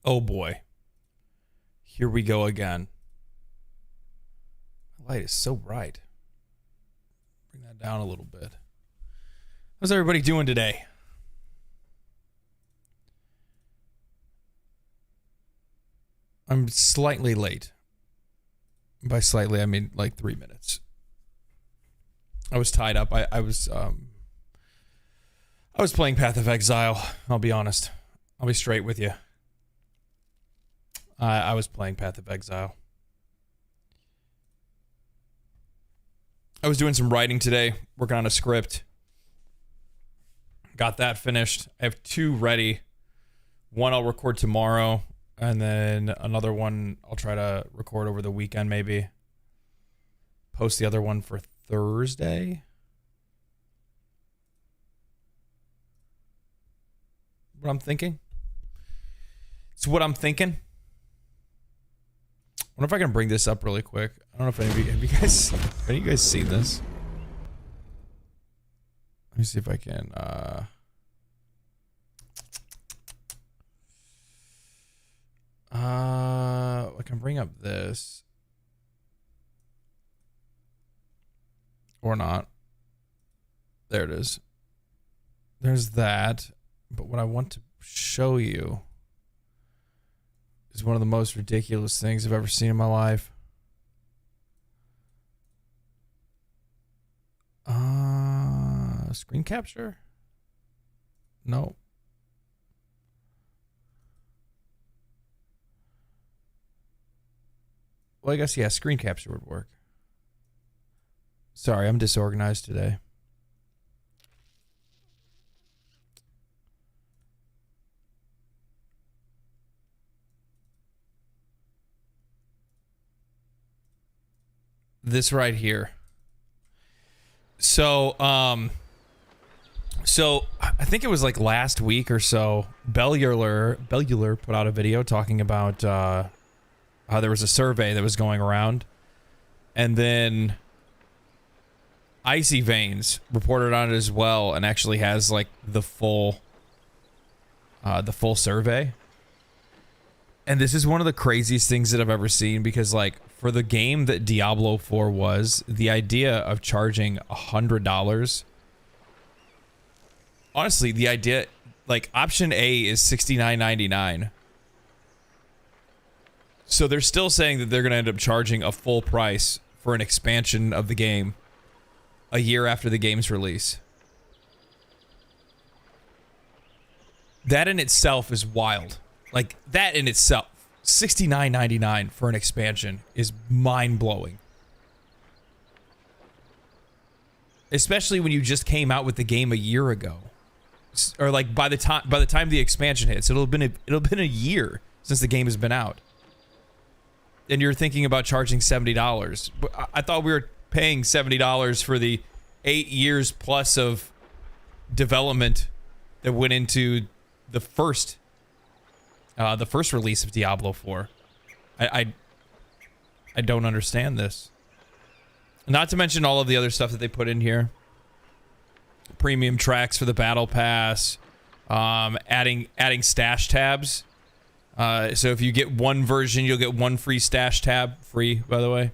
Oh boy. Here we go again. The light is so bright. Bring that down a little bit. How's everybody doing today? I'm slightly late. By slightly, I mean like 3 minutes. I was tied up. I was playing Path of Exile. I'll be honest. I'll be straight with you. I was playing Path of Exile. I was doing some writing today, working on a script. Got that finished. I have 2 ready. One I'll record tomorrow, and then another one I'll try to record over the weekend maybe. Post the other one for Thursday. What I'm thinking? It's what I'm thinking. I wonder if I can bring this up really quick. I don't know if any of you, have you guys seen this? Let me see if I can, I can bring up this. Or not. There it is. There's that. But what I want to show you is one of the most ridiculous things I've ever seen in my life. Screen capture? No. Well, I guess, yeah, screen capture would work. Sorry, I'm disorganized today. This right here. So I think it was like last week or so, Baldur put out a video talking about how there was a survey that was going around, and then Icy Veins reported on it as well, and actually has like the full survey. And this is one of the craziest things that I've ever seen, because like for the game that Diablo 4 was, the idea of charging $100, honestly, the idea, like option A is $69.99. So they're still saying that they're going to end up charging a full price for an expansion of the game a year after the game's release. That in itself is wild. Like, that in itself, $69.99 for an expansion is mind-blowing. Especially when you just came out with the game a year ago. Or like by the time the expansion hits, it'll have been a year since the game has been out. And you're thinking about charging $70. I thought we were paying $70 for the 8 years plus of development that went into the first release of Diablo 4. I don't understand this. Not to mention all of the other stuff that they put in here. Premium tracks for the battle pass, adding stash tabs. So if you get one version, you'll get one free stash tab, free by the way.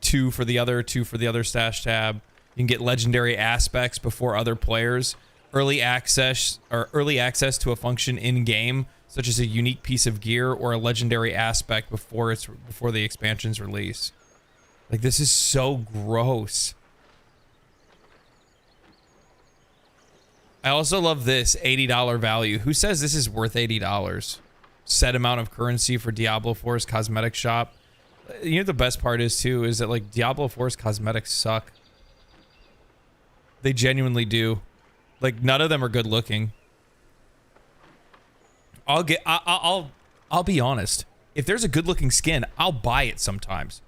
2 for the other stash tab. You can get legendary aspects before other players. Early access to a function in game, such as a unique piece of gear or a legendary aspect before the expansion's release. Like, this is so gross. I also love this $80 value. Who says this is worth $80? Set amount of currency for Diablo 4's cosmetic shop. You know the best part is too, is that like Diablo 4's cosmetics suck. They genuinely do. Like, none of them are good looking. I'll be honest. If there's a good looking skin, I'll buy it sometimes.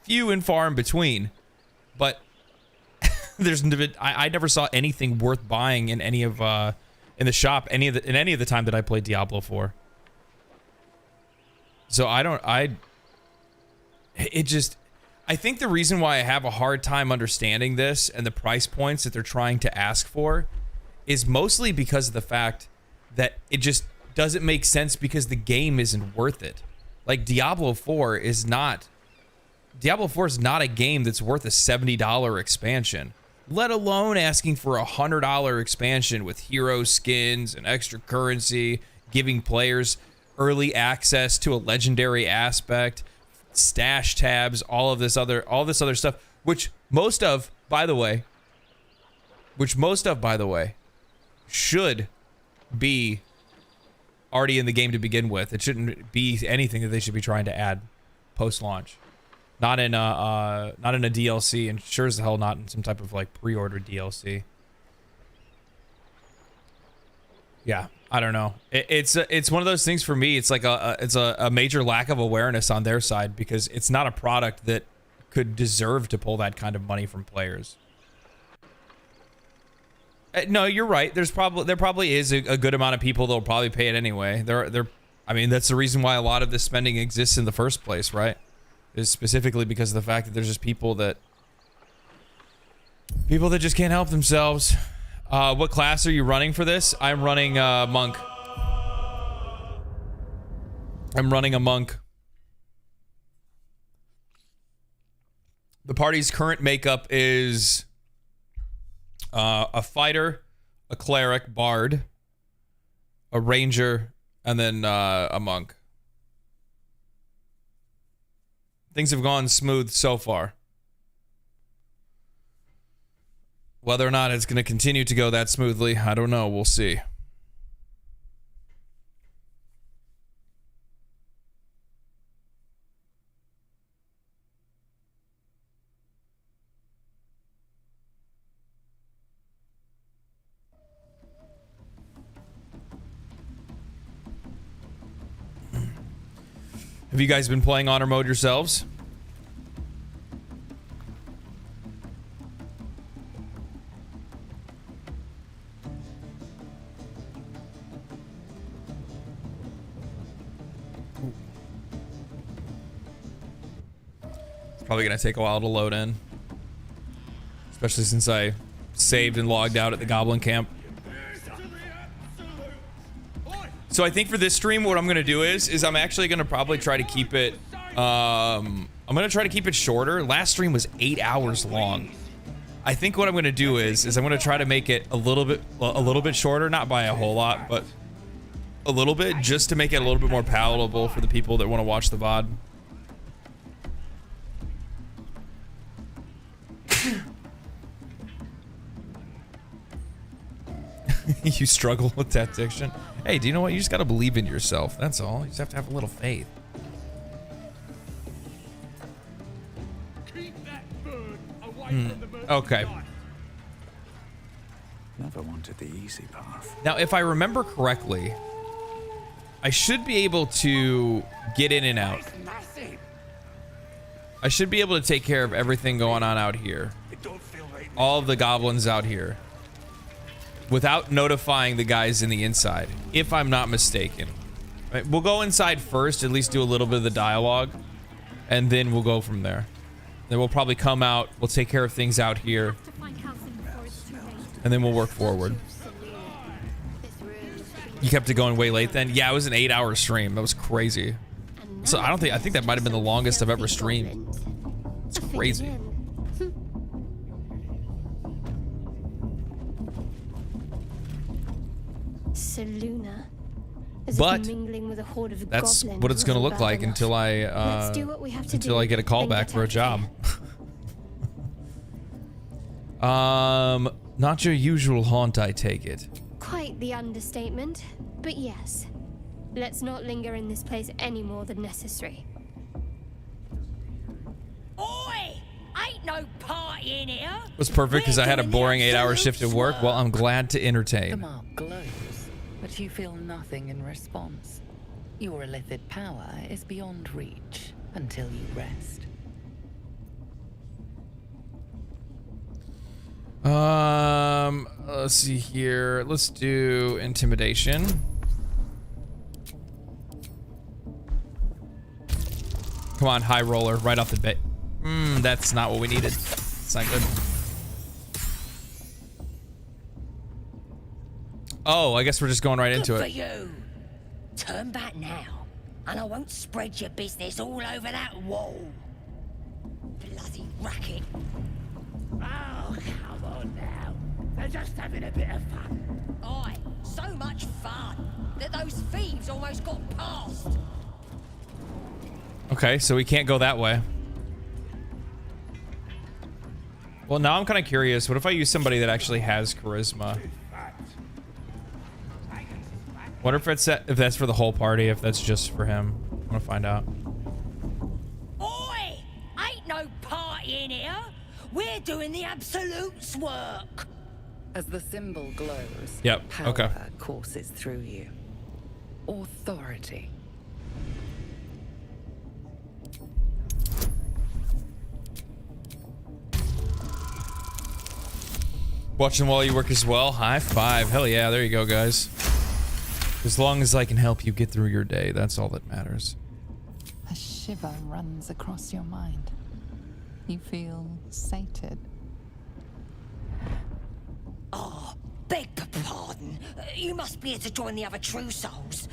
Few and far in between. But I never saw anything worth buying in any of in the shop in any of the time that I played Diablo 4. So I think the reason why I have a hard time understanding this and the price points that they're trying to ask for is mostly because of the fact that doesn't make sense because the game isn't worth it. Like Diablo 4 is not a game that's worth a $70 expansion, let alone asking for a $100 expansion with hero skins and extra currency, giving players early access to a legendary aspect, stash tabs, all this other stuff, which most of, by the way, should be already in the game to begin with. It shouldn't be anything that they should be trying to add post-launch. Not in a DLC, and sure as hell not in some type of like pre-order DLC. Yeah, I don't know. It's one of those things for me. It's like a major lack of awareness on their side, because it's not a product that could deserve to pull that kind of money from players. No, you're right. There probably is a good amount of people that'll probably pay it anyway. I mean, that's the reason why a lot of this spending exists in the first place, right? Is specifically because of the fact that there's just people that just can't help themselves. What class are you running for this? I'm running monk. I'm running a monk. The party's current makeup is a fighter, a cleric, bard, a ranger, and then a monk. Things have gone smooth so far. Whether or not it's going to continue to go that smoothly, I don't know. We'll see. Have you guys been playing honor mode yourselves? It's probably gonna take a while to load in, especially since I saved and logged out at the Goblin camp. So I think for this stream, what I'm gonna do is I'm actually gonna probably try to keep it. I'm gonna try to keep it shorter. Last stream was 8 hours long. I think what I'm gonna do is I'm gonna try to make it a little bit shorter, not by a whole lot, but a little bit, just to make it a little bit more palatable for the people that want to watch the VOD. You struggle with that addiction. Hey, do you know what? You just gotta believe in yourself. That's all. You just have to have a little faith. Keep that bird away from the merchant. Okay. Never wanted the easy path. Now, if I remember correctly, I should be able to get in and out. I should be able to take care of everything going on out here. All of the goblins out here, without notifying the guys in the inside, if I'm not mistaken. Right, we'll go inside first, at least do a little bit of the dialogue, and then we'll go from there. Then we'll probably come out, we'll take care of things out here, and then we'll work forward. You kept it going way late then? Yeah, it was an 8-hour stream. That was crazy. So I think that might have been the longest I've ever streamed. It's crazy. Saluna. But that's what it's gonna look like until I get a call back for a job. Not your usual haunt, I take it. Quite the understatement, but yes. Let's not linger in this place any more than necessary. Oi! Ain't no party in here. It was perfect because I had a boring 8-hour shift at work. Well, I'm glad to The entertain. mark glows, but you feel nothing in response. Your illithid power is beyond reach until you rest. Let's see here. Let's do intimidation. Come on, high roller, right off the bat. That's not what we needed. It's not good. Oh, I guess we're just going right into For it. you. Turn back now, and I won't spread your business all over that wall. Bloody racket. Oh, come on now. They're just having a bit of fun. Aye, so much fun that those thieves almost got past. Okay, so we can't go that way. Well, now I'm kind of curious. What if I use somebody that actually has charisma? What if that's for the whole party, if that's just for him? I want to find out. Oi! Ain't no party in here. We're doing the Absolute's work. As the symbol glows, Yep, power okay. courses through you. Authority. Watching while you work as well. High five. Hell yeah, there you go, guys. As long as I can help you get through your day, that's all that matters. A shiver runs across your mind. You feel sated. Oh, beg pardon. You must be here to join the other true souls.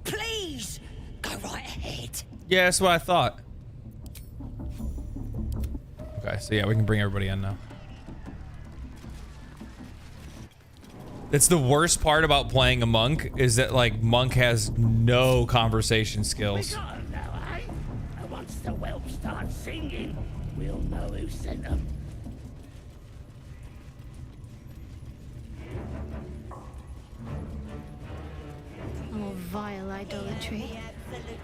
Please, go right ahead. Yeah, that's what I thought. Okay, so yeah, we can bring everybody in now. It's the worst part about playing a monk is that like monk has no conversation We skills. got 'em now, eh? And once the whelps start singing, we'll know who sent them. More vile idolatry.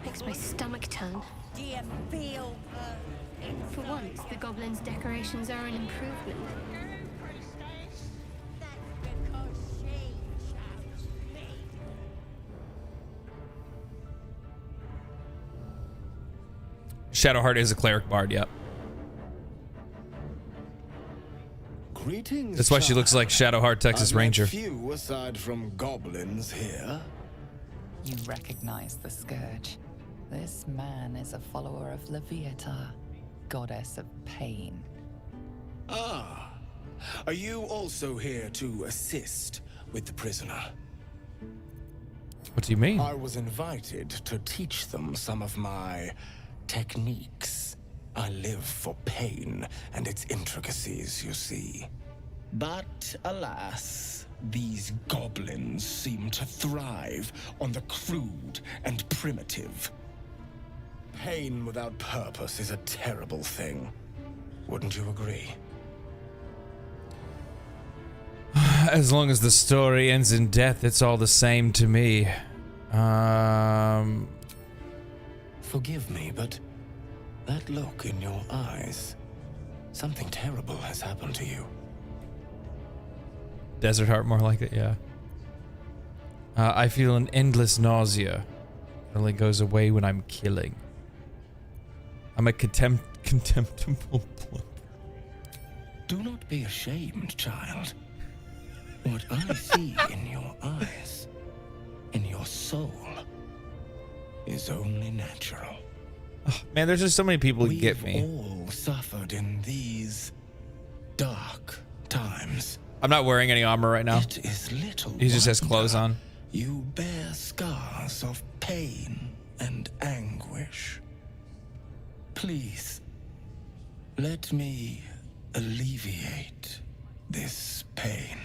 Makes my stomach turn. Do you feel, For once, the goblin's decorations are an improvement. Shadowheart is a cleric bard, yep. Greetings. That's why she looks like Shadowheart Texas I've met Ranger. few aside from goblins here. You recognize the scourge. This man is a follower of Leviatha, goddess of pain. Ah, are you also here to assist with the prisoner? What do you mean? I was invited to teach them some of my techniques. I live for pain and its intricacies, you see. But alas, these goblins seem to thrive on the crude and primitive. Pain without purpose is a terrible thing. Wouldn't you agree? As long as the story ends in death, it's all the same to me. Forgive me, but that look in your eyes, something terrible has happened to you. Desert Heart, more like it, yeah. I feel an endless nausea. It only goes away when I'm killing. I'm a contemptible blood. Do not be ashamed, child. What I see in your eyes, in your soul, is only natural. Oh, man, there's just so many people who get me. We've all suffered in these dark times. I'm not wearing any armor right now. It is little He just has wonder clothes on. You bear scars of pain and anguish. Please, let me alleviate this pain.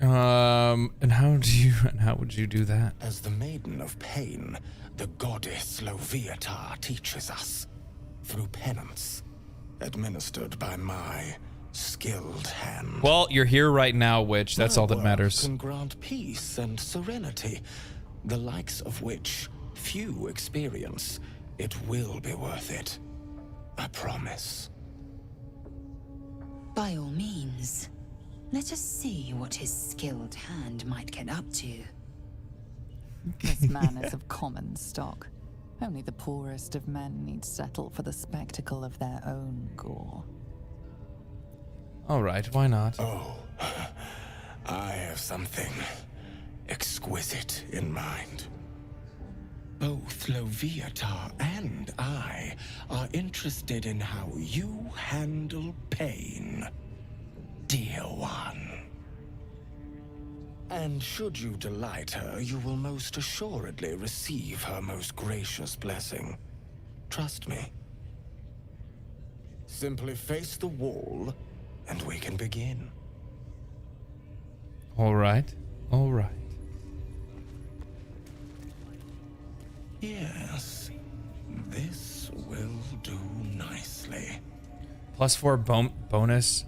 And how would you do that? As the Maiden of Pain, the goddess Leviatha teaches us through penance, administered by my skilled hand. Well, you're here right now, witch. That's My all that work matters. Can grant peace and serenity, the likes of which few experience. It will be worth it. I promise. By all means, let us see what his skilled hand might get up to. This man is of common stock. Only the poorest of men need settle for the spectacle of their own gore. All right, why not? Oh, I have something exquisite in mind. Both Leviatha and I are interested in how you handle pain, dear one. And should you delight her, you will most assuredly receive her most gracious blessing. Trust me. Simply face the wall, and we can begin. All right. All right. Yes, this will do nicely. +4 bonus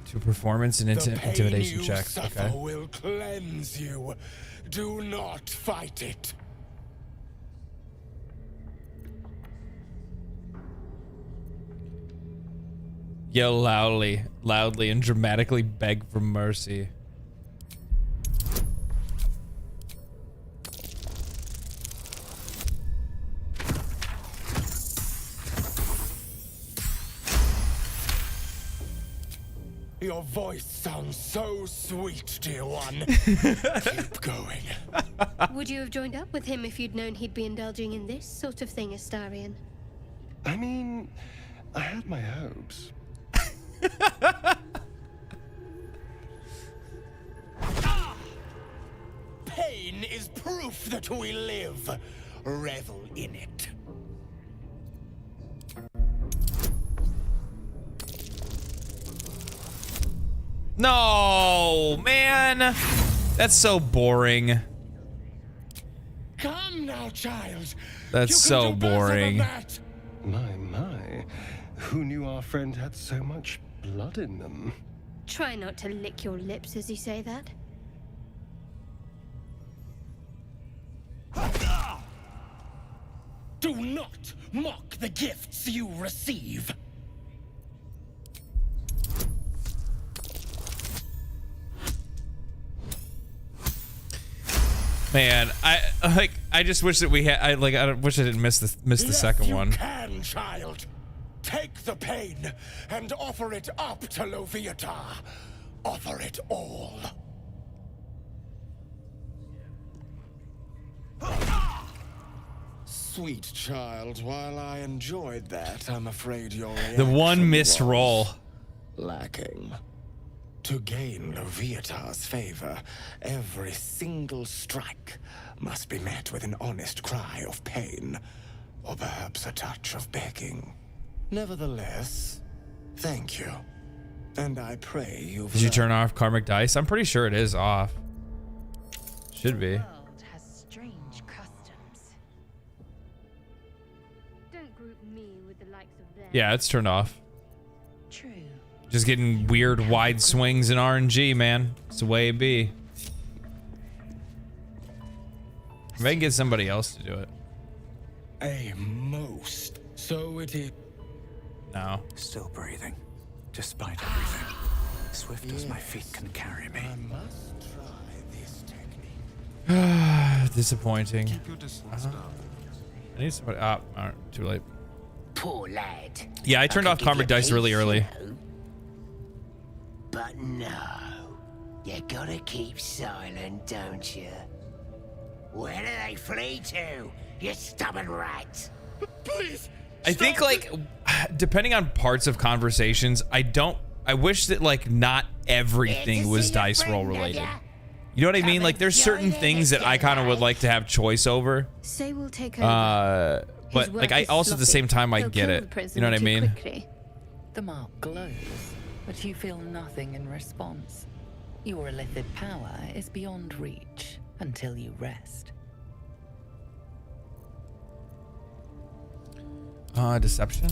to performance and intimidation checks. The pain you Okay. suffer will cleanse you. Do not fight it. Yell loudly and dramatically beg for mercy. Your voice sounds so sweet, dear one. Keep going. Would you have joined up with him if you'd known he'd be indulging in this sort of thing, Astarion? I mean, I had my hopes. Pain is proof that we live. Revel in it. No, man. That's so boring. Come now, child. That's so boring. My. Who knew our friend had so much blood in them? Try not to lick your lips as you say that. Do not mock the gifts you receive. Man, I just wish that we had. I wish I didn't miss the second one. You can, child. Take the pain and offer it up to Loviatar. Offer it all. Sweet child, while I enjoyed that, I'm afraid your The one reaction missed was roll. lacking. To gain Loviatar's favor, every single strike must be met with an honest cry of pain, or perhaps a touch of begging. Nevertheless, thank you. And I pray you've Did you turn off karmic dice? I'm pretty sure it is off. Should be. World has strange customs. Don't group me with the likes of them. Yeah, it's turned off. True. Just getting weird wide swings in RNG, man. It's the way it be. Maybe I can get somebody else to do it. a most. So it is. No. Still breathing, despite everything. Swift as my feet can carry me. I must try this technique. Disappointing. Keep your distance down. I need somebody. Ah, alright, too late. Poor lad. Yeah, I turned off karmic dice really early. But no. You gotta keep silent, don't you? Where do they flee to, you stubborn rat? Please. I think like depending on parts of conversations, I wish that like not everything was dice roll related. You know what I mean? Like there's certain things that I kind of would like to have choice over. Say we'll take over. But like I also at the same time I get it. You know what I mean? The mark glows, but you feel nothing in response. Your illithid power is beyond reach until you rest. Deception.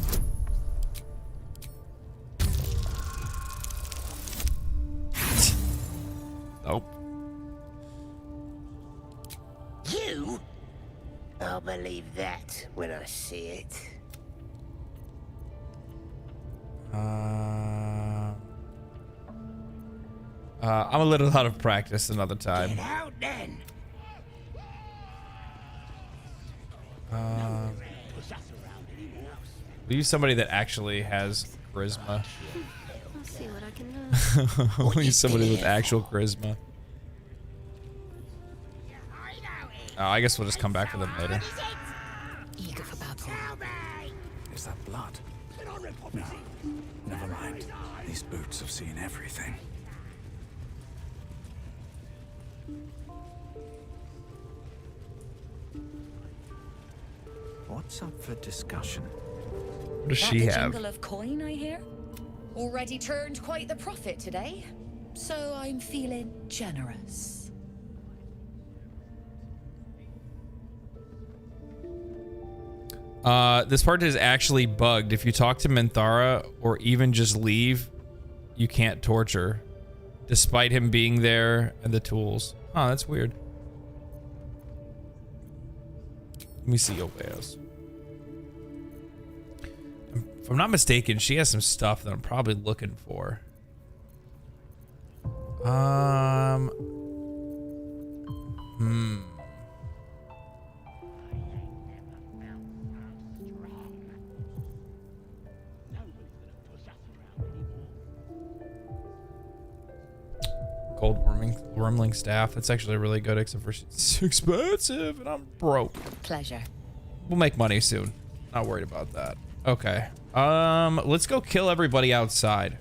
Nope. You? I'll believe that when I see it. I'm a little out of practice another time. Get out then. We'll use somebody that actually has charisma. I'll see what I can learn. We'll use somebody with actual charisma. Oh, I guess we'll just come back to them later. Eager for battle. Is that blood? No. Never mind. These boots have seen everything. What's up for discussion? What does she the have? jingle of coin, I hear? Already turned quite the profit today. So I'm feeling generous. This part is actually bugged. If you talk to Minthara or even just leave, you can't torture, despite him being there and the tools. Oh, that's weird. Let me see your wares. If I'm not mistaken, she has some stuff that I'm probably looking for. Gold wormling staff. That's actually really good, except for it's expensive and I'm broke. Pleasure. We'll make money soon. Not worried about that. Okay. Let's go kill everybody outside.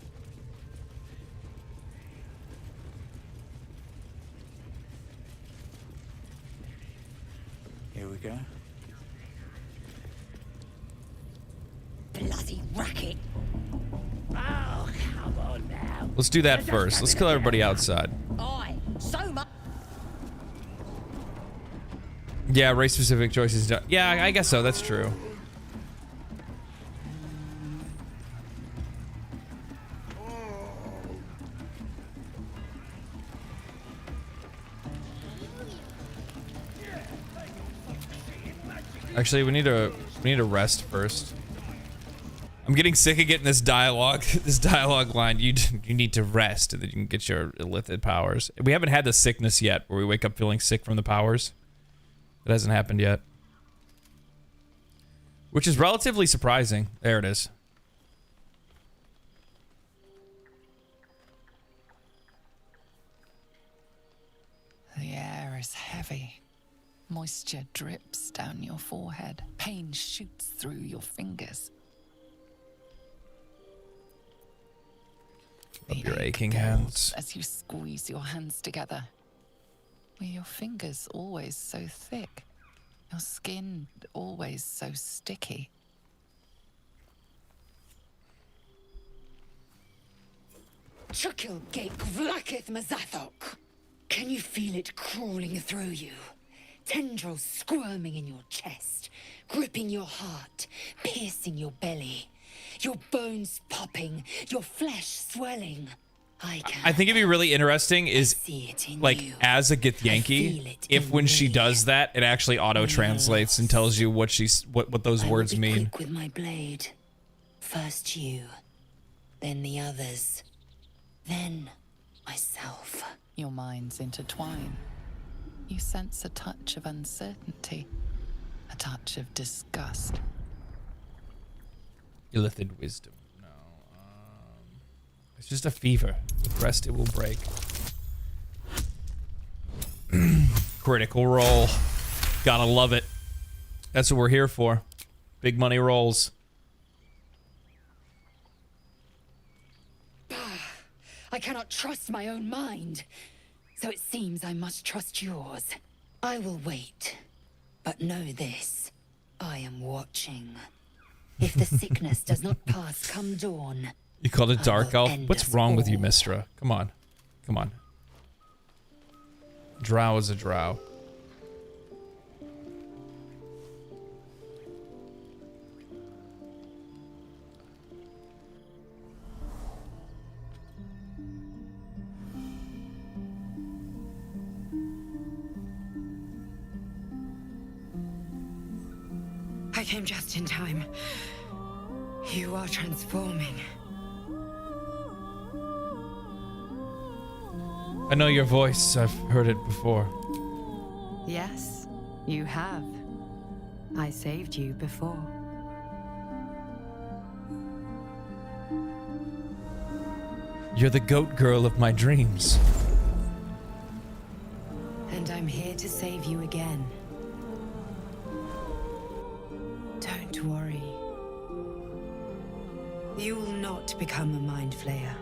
Here we go. Bloody racket. Oh, come on now. Let's do that first. Let's kill everybody outside. Aye, so much. Yeah, race-specific choices. Yeah, I guess so. That's true. Actually, we need to rest first. I'm getting sick of getting this dialogue line. You need to rest, and then you can get your illithid powers. We haven't had the sickness yet, where we wake up feeling sick from the powers. That hasn't happened yet, which is relatively surprising. There it is. The air is heavy. Moisture drips down your forehead. Pain shoots through your fingers. Up your aching builds hands. as you squeeze your hands together. Were your fingers always so thick? Your skin always so sticky? Chukil Gake Vlakith Mazathok. Can you feel it crawling through you? Tendrils squirming in your chest, gripping your heart, piercing your belly. Your bones popping, your flesh swelling. I think it'd be really interesting is like as a Githyanki, if when she does that, it actually auto translates and tells you what what those words mean. Quick with my blade. First you, then the others, then myself. Your minds intertwine. You sense a touch of uncertainty, a touch of disgust. Illithid wisdom. No. It's just a fever. With rest, it will break. Critical roll. Gotta love it. That's what we're here for. Big money rolls. I cannot trust my own mind. So it seems I must trust yours. I will wait. But know this. I am watching. If the sickness does not pass come dawn... You called it dark elf? end What's us wrong with you, all. Mistra? Come on. Come on. Drow is a drow. I came just in time. You are transforming. I know your voice. I've heard it before. Yes, you have. I saved you before. You're the goat girl of my dreams. And I'm here to save you again. Don't worry. You will not become a mind flayer.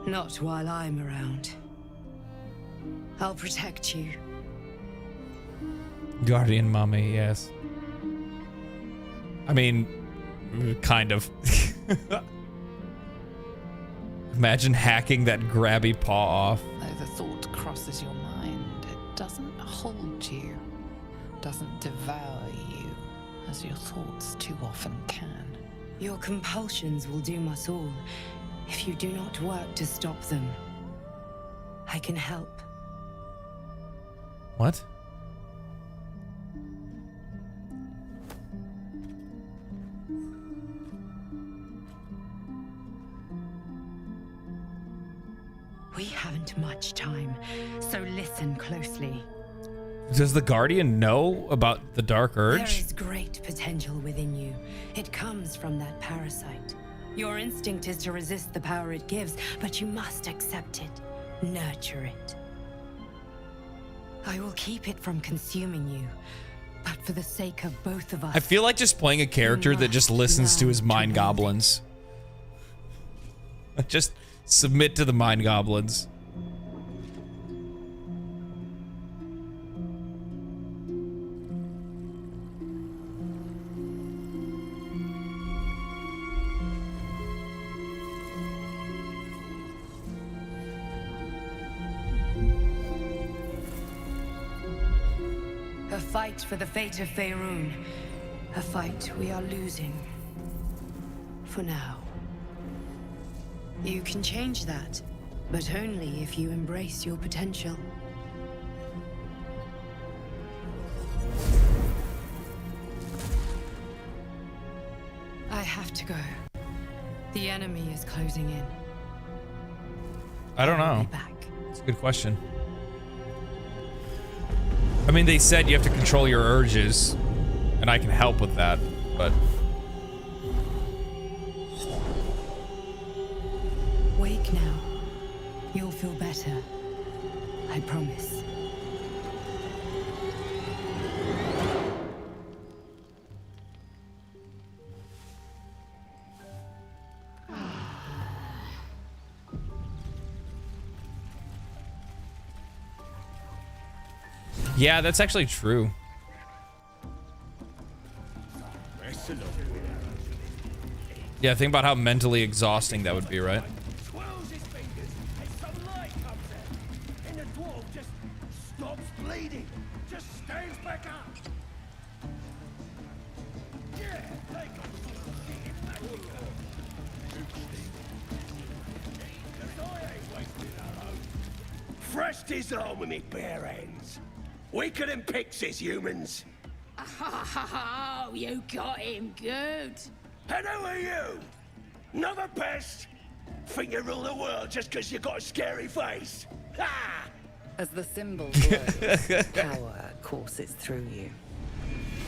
Not while I'm around. I'll protect you. Guardian mummy, yes. I mean, kind of. Imagine hacking that grabby paw off. Though the thought crosses your mind, it doesn't hold you, doesn't devour you, as your thoughts too often can. Your compulsions will doom us all if you do not work to stop them. I can help. What? We haven't much time, so listen closely. Does the Guardian know about the Dark Urge? There is great potential within you. It comes from that parasite. Your instinct is to resist the power it gives, but you must accept it, nurture it. I will keep it from consuming you, but for the sake of both of us. I feel like just playing a character that just listens to his mind goblins. Just submit to the mind goblins. A fight for the fate of Faerun. A fight we are losing. For now. You can change that, but only if you embrace your potential. I have to go. The enemy is closing in. I don't I'll know. be back. It's a good question. I mean, they said you have to control your urges, and I can help with that, but... Wake now. You'll feel better. I promise. Yeah, that's actually true. Yeah, think about how mentally exhausting that would be, right? Swells his fingers and some light comes out. And the dwarf just stops bleeding. Just stands back up. Yeah, take him. Thrashed his arm with me bare hands. Weaker than pixies, humans. Oh, you got him good. And who are you? Another pest? Think you rule the world just because you got a scary face? Ha! As the symbol glows, power courses through you.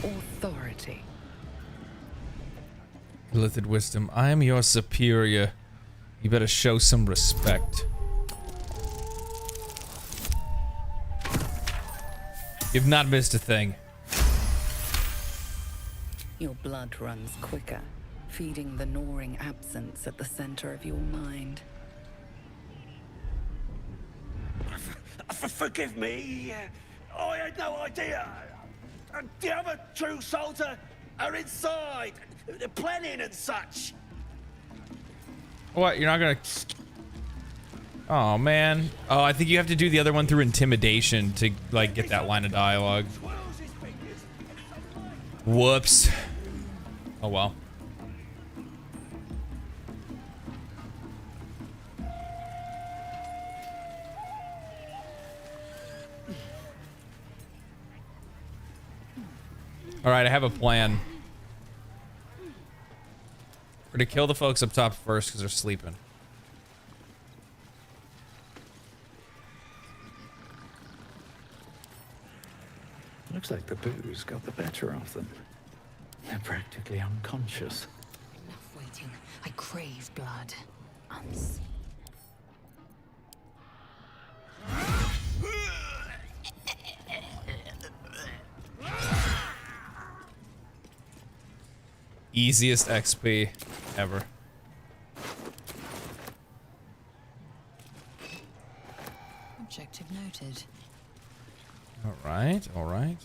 Authority. Illithid wisdom. I am your superior. You better show some respect. You've not missed a thing. Your blood runs quicker, feeding the gnawing absence at the center of your mind. Forgive me. I had no idea. The other true souls are inside. They're planning and such. What? You're not gonna... Oh, man. Oh, I think you have to do the other one through intimidation to, like, get that line of dialogue. Whoops. Oh, well. Alright, I have a plan. We're gonna kill the folks up top first because they're sleeping. Looks like the booze got the better of them. They're practically unconscious. Enough waiting. I crave blood. Unseen. Easiest XP ever. Objective noted. All right, all right.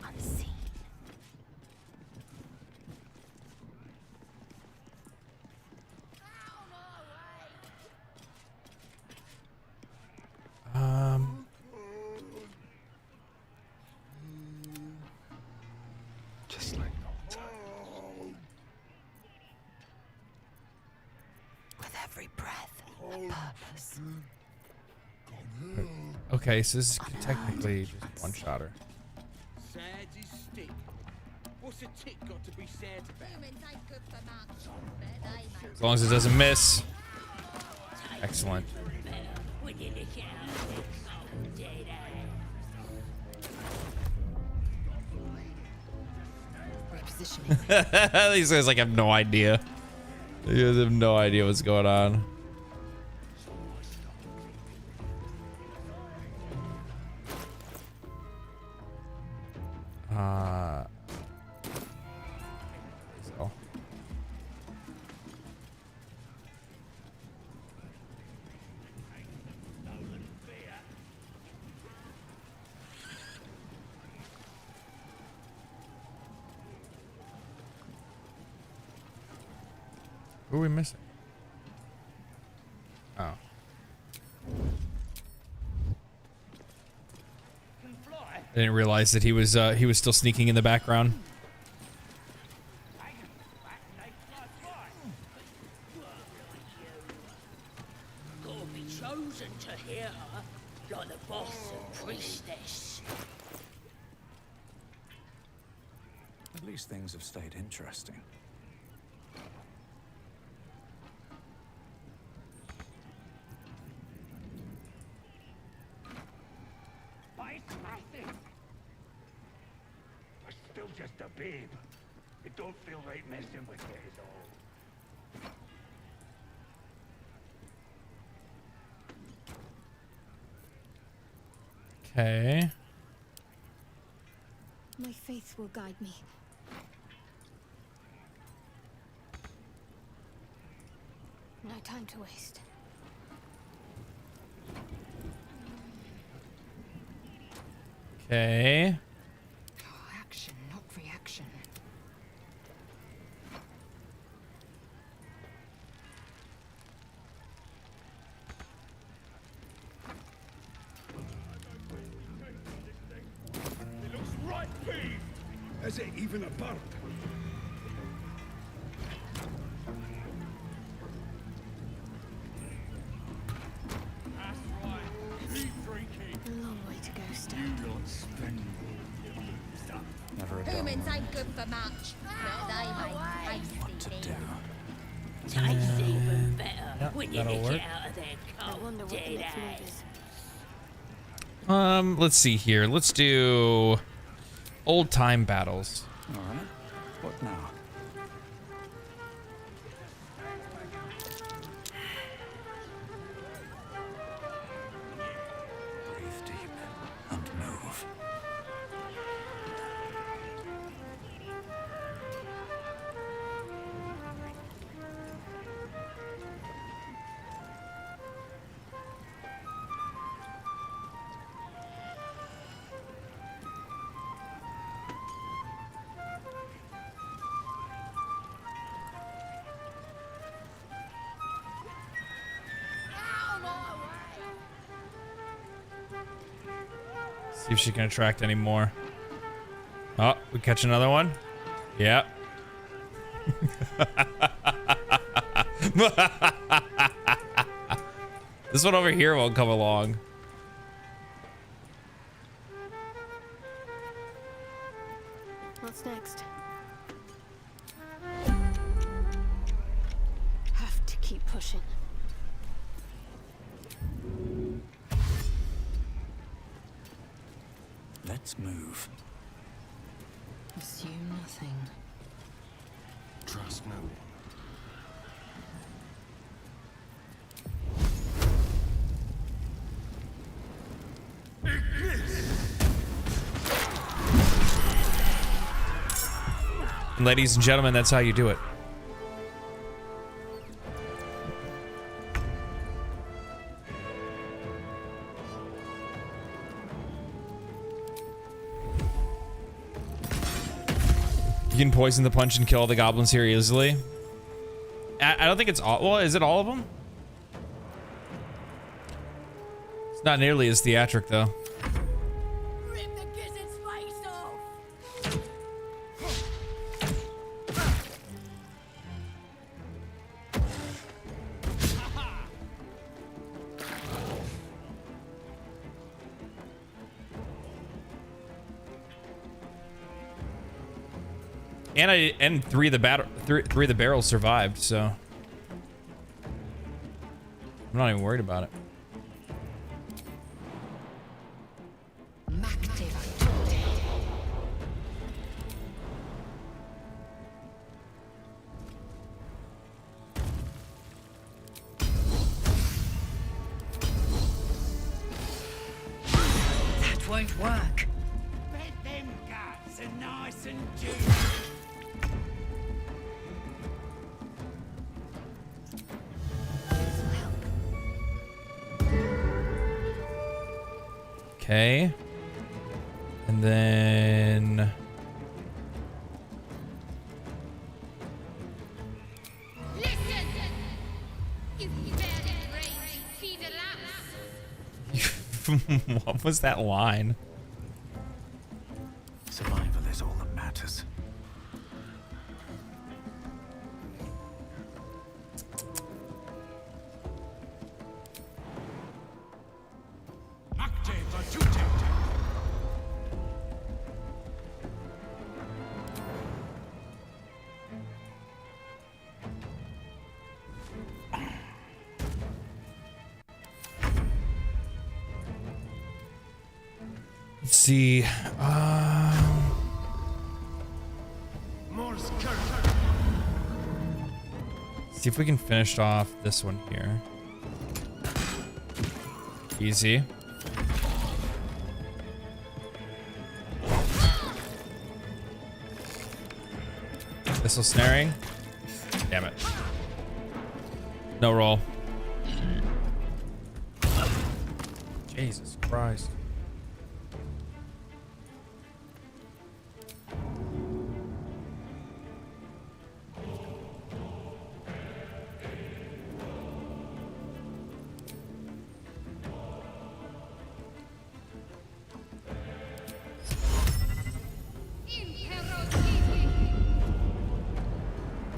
Unseen. Just like old times. With every breath, a purpose. Okay, so this is technically just one-shotter. Sad is stick. What's a tick got to be sad about? As long as it doesn't miss. Excellent. Repositioning. These guys like have no idea. You guys have no idea what's going on. So. Who are we missing? Oh. Can fly. I didn't realize that he was still sneaking in the background. Gotta be chosen to hear her, like the boss and priestess. At least things have stayed interesting. Still just a babe. It don't feel right messing with it at all. Okay. My faith will guide me. No time to waste. Okay. Action, not reaction. It looks right peeved. Is it even a bird? That's right. Keep drinking. A long way to go still. Don't spend Never a dull Humans moment. ain't good for much, but they make What to tasty do? Tastes even better Yep, when you that'll get work. it out of their I wonder cold what the dead next move ass. is. Let's see here. Let's do old time battles. All right. What now? Breathe deep and move. See if she can attract any more. Oh, we catch another one? Yep. This one over here won't come along. What's next? Have to keep pushing. Let's move. Assume nothing. Trust no one. And ladies and gentlemen, that's how you do it. You can poison the punch and kill all the goblins here easily. I don't think it's all. Well, is it all of them? It's not nearly as theatric, though. Rip the gizzard's face off! And three of the barrels survived, so I'm not even worried about it. That won't work. Bet them guts are nice and juicy. Okay. And then what was that line? Survival is all that matters. Let's see. See if we can finish off this one here. Easy. Thistle snaring. Damn it. No roll. Jesus Christ.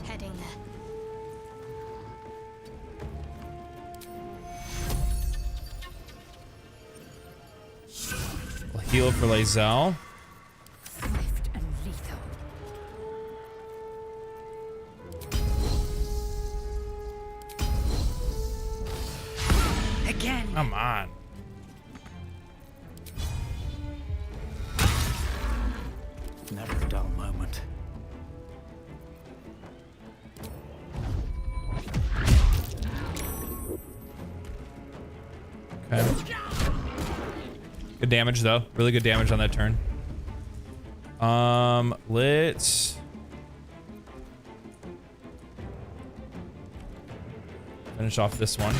Heading there. We'll heal for Lae'zel. Swift and lethal. Again. Come on. Never a dull moment. Okay. Good damage though. Really good damage on that turn. Let's finish off this one.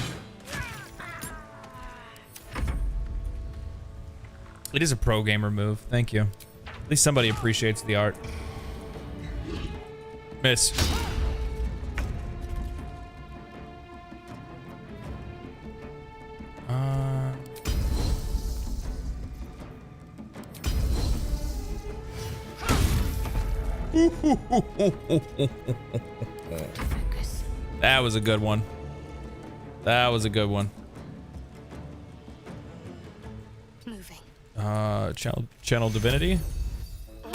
It is a pro gamer move. Thank you. At least somebody appreciates the art. Miss. That was a good one. That was a good one. Moving. Channel divinity. I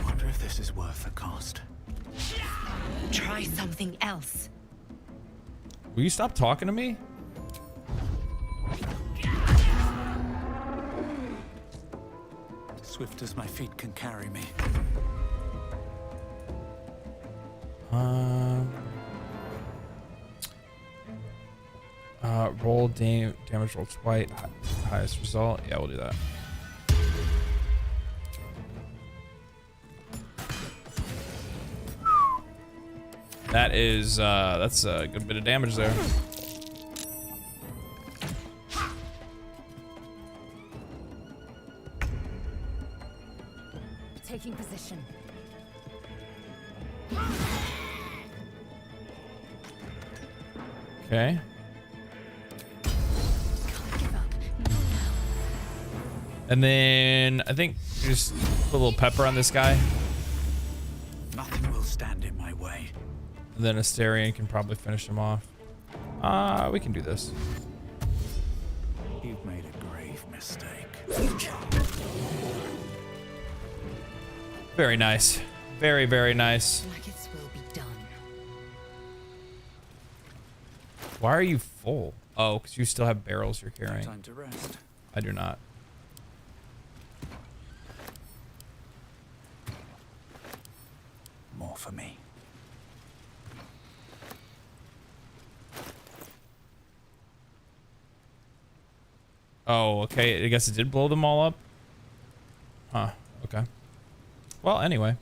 wonder if this is worth the cost. Try something else. Will you stop talking to me? Swift as my feet can carry me. Roll damage roll twice. Highest result. Yeah, we'll do that. That is that's a good bit of damage there. Taking position. Okay. And then I think just put a little pepper on this guy. Nothing will stand in my way. And then Asterion can probably finish him off. We can do this. You've made a grave mistake. Very nice. Very, very nice. Blackets will be done. Why are you full? Oh, because you still have barrels you're carrying. Time to rest. I do not. More for me. Oh, okay. I guess it did blow them all up. Huh. Okay. Well, anyway.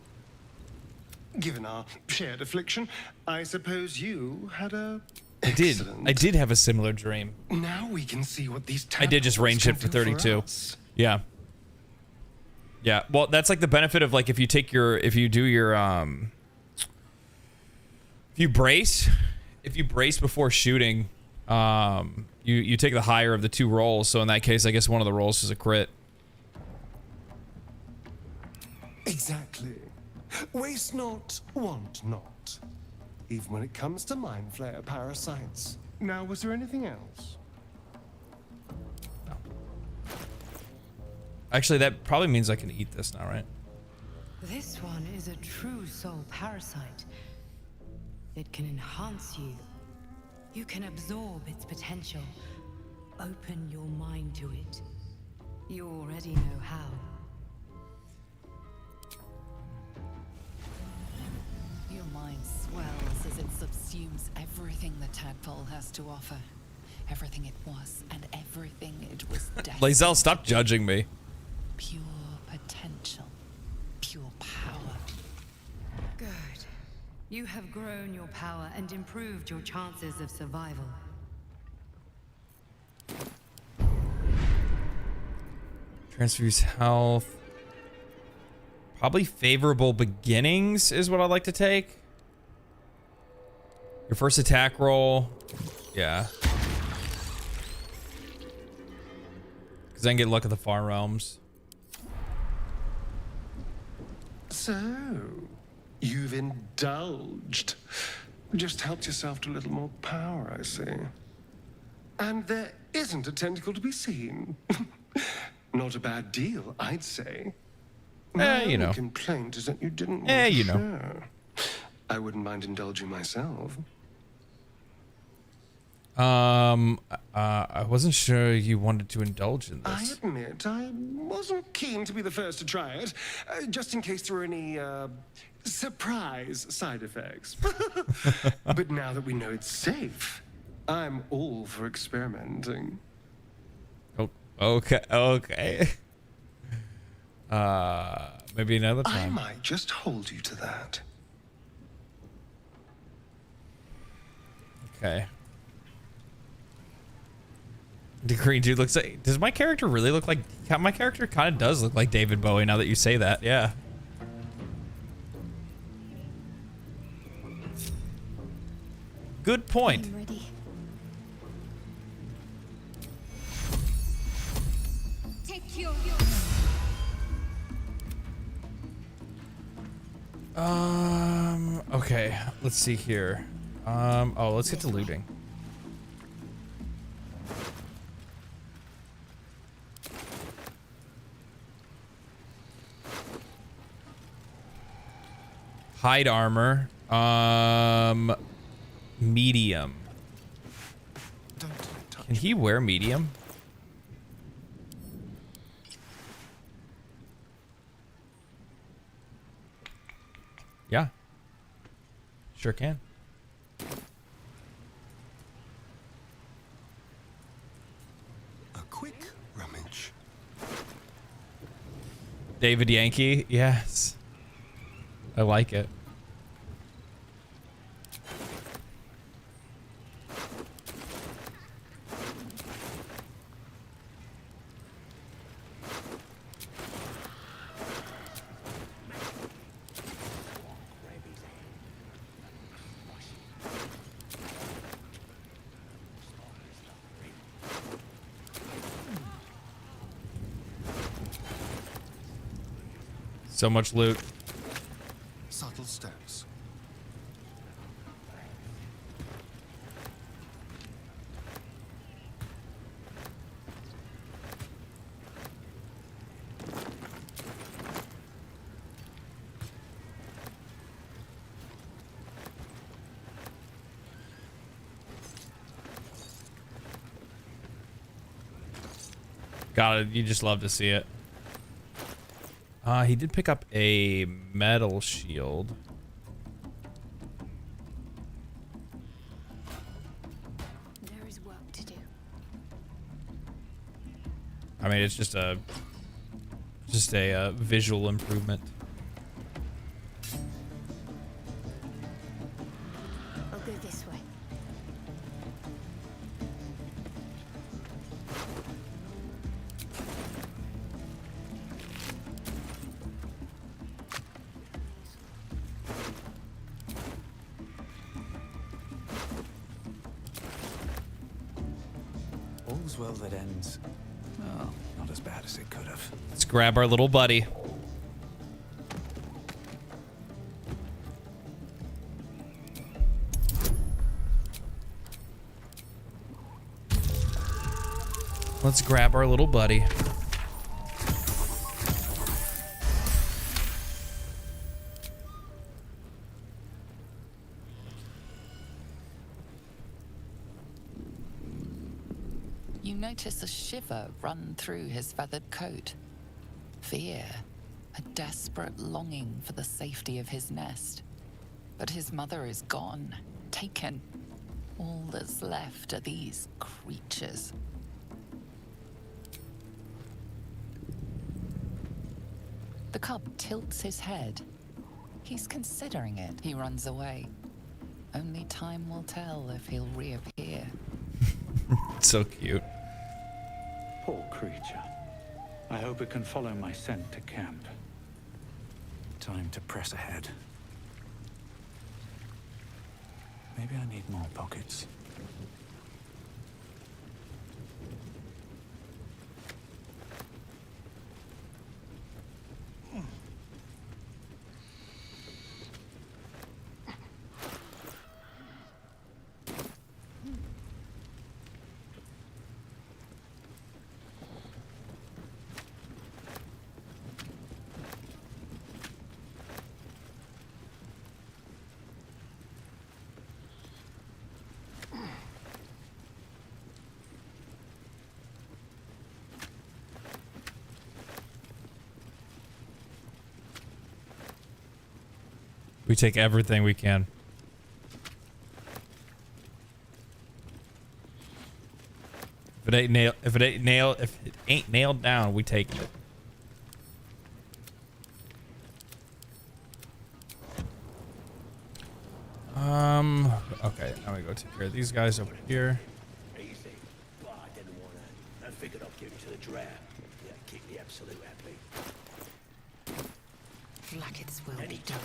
Given our shared affliction, I suppose you had a... I did have a similar dream. Now we can see what these I did just range hit for 32. Yeah. Yeah. Well, that's like the benefit of like if you brace before shooting, you take the higher of the two rolls. So in that case, I guess one of the rolls is a crit. Exactly. Waste not, want not. Even when it comes to mind flayer parasites. Now, was there anything else? No. Actually, that probably means I can eat this now, right? This one is a true soul parasite. It can enhance you. You can absorb its potential. Open your mind to it. You already know how. Your mind swells as it subsumes everything the tadpole has to offer. Everything it was and everything it was destined. Lae'zel, stop judging me. Pure potential. Pure power. Good. You have grown your power and improved your chances of survival. Transfuse health. Probably favorable beginnings is what I'd like to take. Your first attack roll. Yeah. Because I can get luck at the Far Realms. So, you've indulged. Just helped yourself to a little more power, I see. And there isn't a tentacle to be seen. Not a bad deal, I'd say. You know. My complaint is that you didn't want to you know. share. I wouldn't mind indulging myself. I wasn't sure you wanted to indulge in I this. admit I wasn't keen to be the first to try it, just in case there were any surprise side effects. But now that we know it's safe, I'm all for experimenting. Oh, okay. Maybe another I time. might just hold you to that. Okay. The green dude looks like... Does my character really look like... My character kind of does look like David Bowie now that you say that. Yeah. Good point. I'm ready. Take your... Okay. Let's see here. Oh, let's get to looting. Hide armor. Medium. Can he wear medium? Sure can. A quick rummage. David Yankee, yes. I like it. So much loot. Subtle steps. God, you just love to see it. He did pick up a metal shield. There is work to do. I mean, it's just a visual improvement. I'll go this way. All's well that ends. Well, not as bad as it could have. Let's grab our little buddy. Let's grab our little buddy. You notice a shiver run through his feathered coat. Fear, a desperate longing for the safety of his nest. But his mother is gone, taken. All that's left are these creatures. The cub tilts his head. He's considering it. He runs away. Only time will tell if he'll reappear. So cute. Poor creature. I hope it can follow my scent to camp. Time to press ahead. Maybe I need more pockets. We take everything we can. If it ain't nailed down, we take it. Okay, now we go take care of these guys over here. Easy. Well, I didn't want to. I figured I'd give it to the draft. Yeah, keep the absolute happy. Blackets will be done.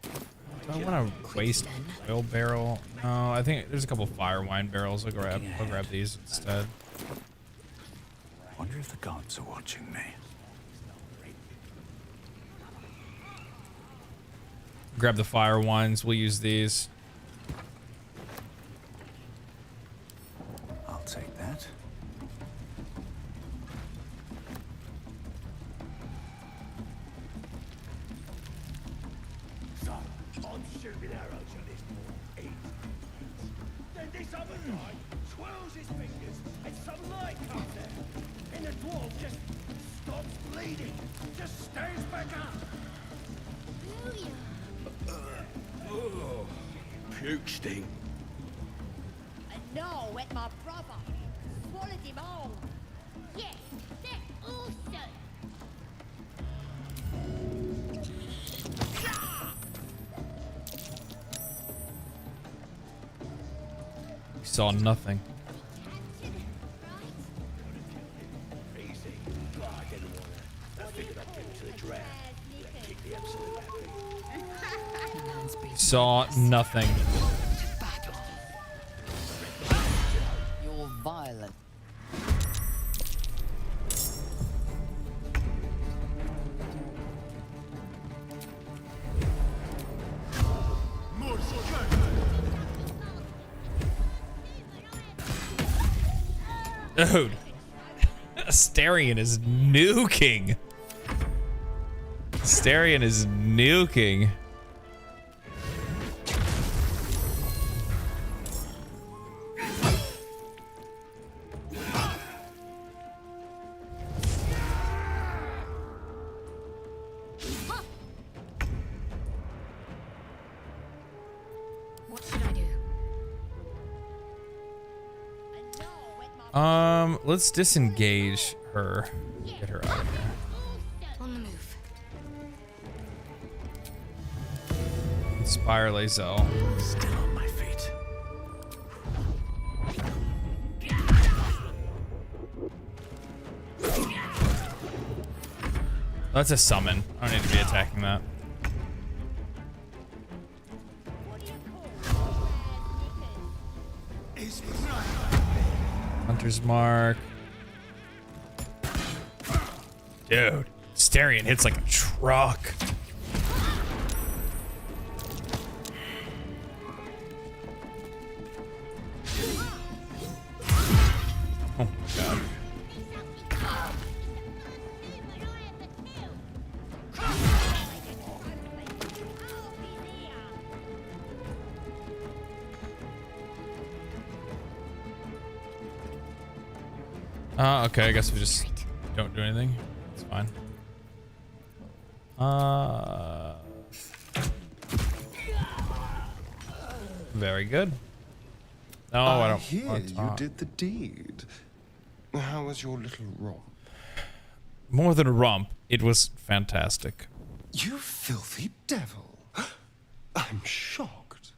Do I want to waste oil barrel? No, I think there's a couple fire wine barrels. I'll grab these instead. Wonder if the gods are watching me. Grab the fire wines. We'll use these. I'll take that. So, I'm shooting arrows at this boy. Eat. Then this other guy twirls his fingers and some light comes out. And the dwarf just stops bleeding. Just stands back up. Puke sting. And no, with my brother. Swallowed him all. Yes, that's awesome. We saw nothing. Easy. Oh, I didn't want to. I figured I'd get into the draft. Yeah, kick the absolute happy. Saw nothing. You're violent. Dude. Astarion is nuking. Astarion is nuking. What should I do? Let's disengage her. Get her out of here. On the move. Inspire Lae'zel. Still on my feet. That's a summon. I don't need to be attacking that. Hunter's Mark. Dude, Astarion hits like a truck. Oh my god. Okay, I guess we just don't do anything. It's fine. Very good. No, I don't hear want to you talk. did the deed. How was your little romp? More than a romp, it was fantastic. You filthy devil. I'm shocked.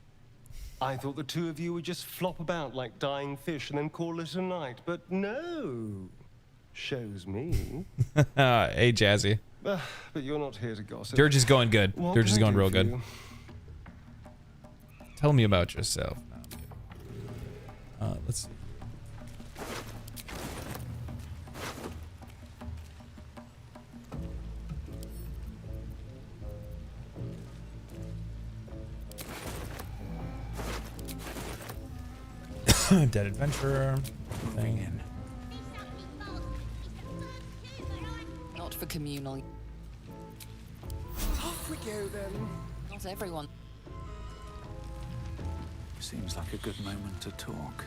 I thought the two of you would just flop about like dying fish and then call it a night, but no. Shows me. Hey, Jazzy. But you're not here to gossip. Dirge is going good. What Dirge is can I going do real for good. you? Tell me about yourself. No, I'm kidding. Let's see. Dead adventurer. Thing. Not for communal. Off we go then. Not everyone. Seems like a good moment to talk.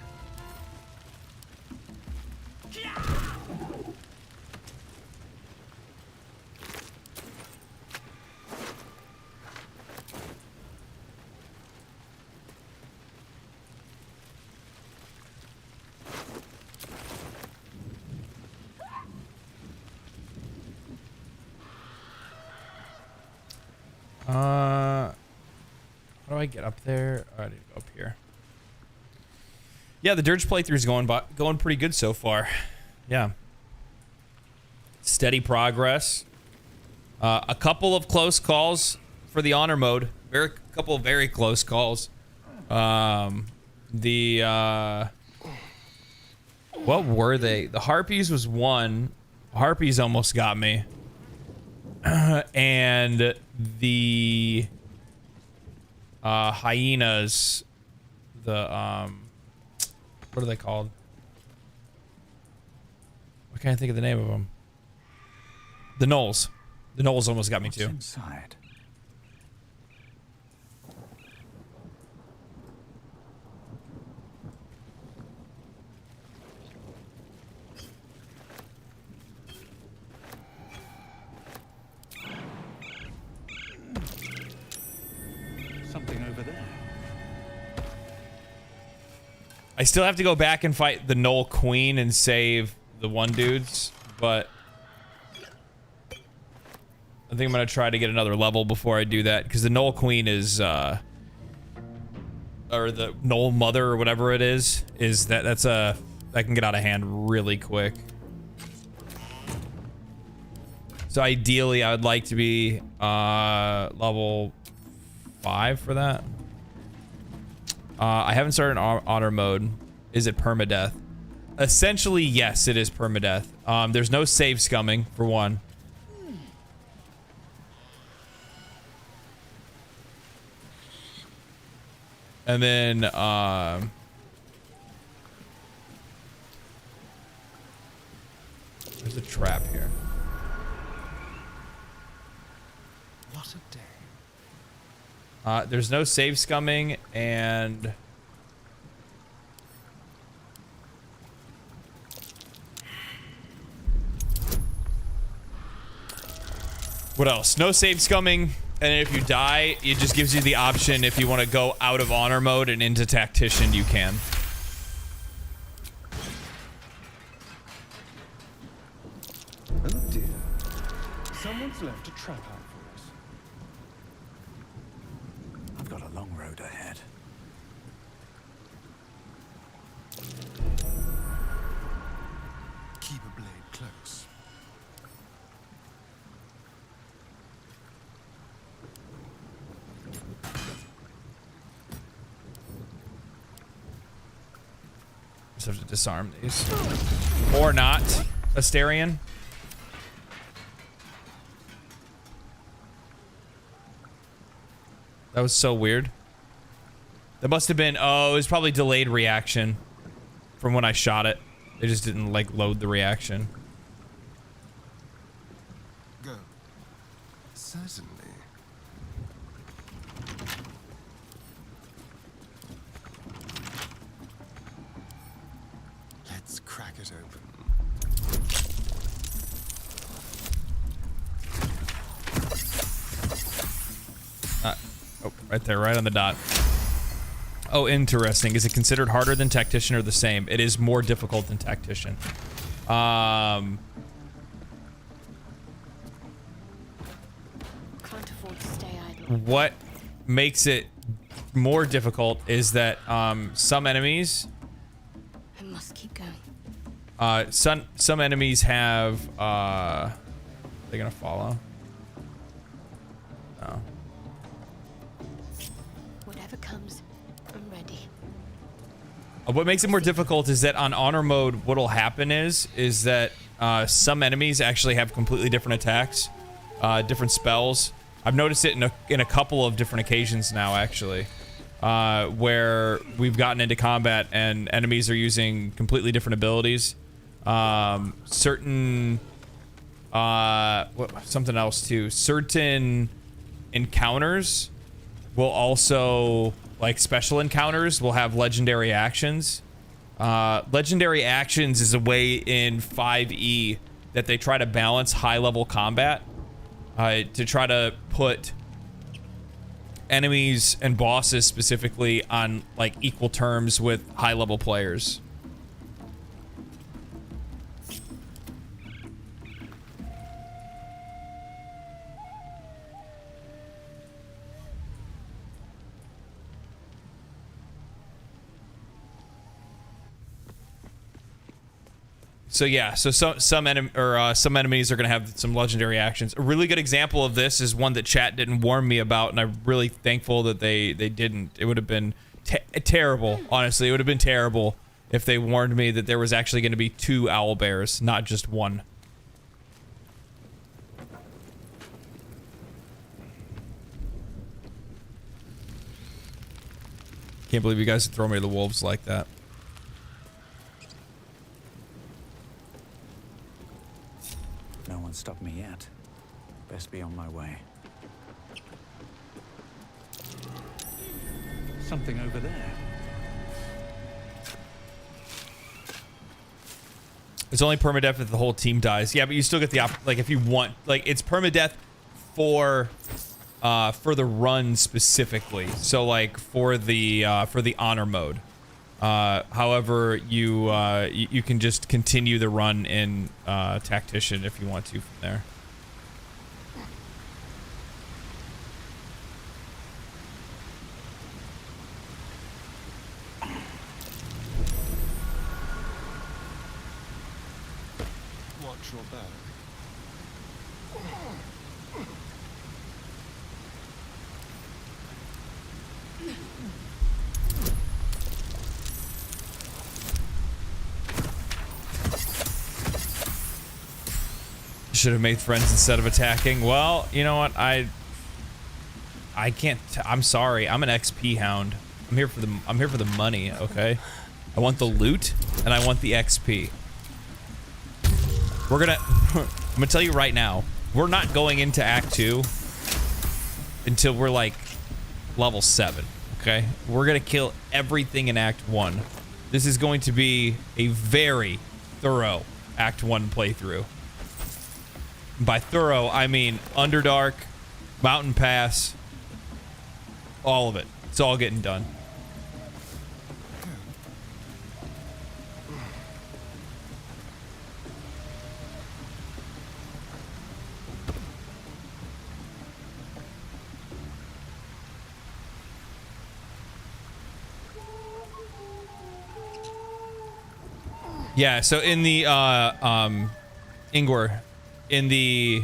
How do I get up there? Oh, I need to go up here. Yeah, the Dirge playthrough is going pretty good so far. Yeah. Steady progress. A couple of close calls for the honor mode. A couple of very close calls. What were they? The Harpies was one. Harpies almost got me. And the hyenas, what are they called? I can't think of the name of them. The gnolls. The gnolls almost got me too. Inside. I still have to go back and fight the Knoll Queen and save the one dudes, but I think I'm gonna try to get another level before I do that, because the Knoll Queen is, or the Knoll Mother or whatever it is that can get out of hand really quick. So ideally, I would like to be level 5 for that. I haven't started honor mode. Is it permadeath? Essentially, yes, it is permadeath. There's no save scumming, for one. And then, there's a trap here. What a day. There's no save scumming, and what else? No save scumming, and if you die, it just gives you the option if you want to go out of honor mode and into tactician, you can. Oh dear. Someone's left a trap out for us. I've got a long road ahead. Keep a blade close. Just have to disarm these. Or not, Asterion. That was so weird. That must have been, oh, it was probably delayed reaction from when I shot it. They just didn't, like, load the reaction. Go. Certainly. Let's crack it open. Oh, right there, right on the dot. Oh, interesting. Is it considered harder than Tactician or the same? It is more difficult than Tactician. Can't afford to stay idle. What makes it more difficult is that some enemies... I must keep going. Some enemies have... they're gonna follow. Oh. Whatever comes, I'm ready. What makes it more difficult is that on honor mode, what'll happen is that some enemies actually have completely different attacks, different spells. I've noticed it in a couple of different occasions now, actually, where we've gotten into combat and enemies are using completely different abilities. Something else too. Certain encounters will also, like special encounters, will have legendary actions. Legendary actions is a way in 5e that they try to balance high-level combat to try to put enemies and bosses specifically on like equal terms with high-level players. So yeah, so some enemies are gonna have some legendary actions. A really good example of this is one that chat didn't warn me about, and I'm really thankful that they didn't. It would have been terrible, honestly. It would have been terrible if they warned me that there was actually going to be 2 owlbears, not just one. Can't believe you guys throw me to the wolves like that. No one stopped me yet. Best be on my way. Something over there. It's only permadeath if the whole team dies. Yeah, but you still get the like if you want, like it's permadeath for the run specifically. So like for the honor mode. However, you can just continue the run in Tactician if you want to from there. Watch your back. Should have made friends instead of attacking. Well, you know what? I can't. I'm sorry. I'm an XP hound. I'm here for the money. Okay. I want the loot and I want the XP. We're gonna. I'm gonna tell you right now. We're not going into Act 2 until we're like level 7. Okay. We're gonna kill everything in Act 1. This is going to be a very thorough Act 1 playthrough. By thorough, I mean Underdark, Mountain Pass, all of it. It's all getting done. Yeah, so in the Ingwer, in the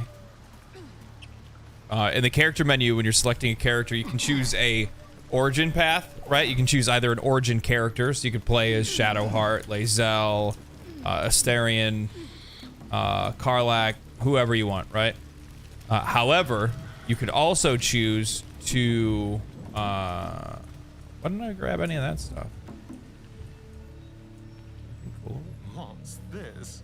character menu, when you're selecting a character, you can choose a origin path, right? You can choose either an origin character, so you could play as Shadowheart, Lae'zel, Astarion, Karlach, whoever you want, right? However, you could also choose to why didn't I grab any of that stuff? Cool. What's this?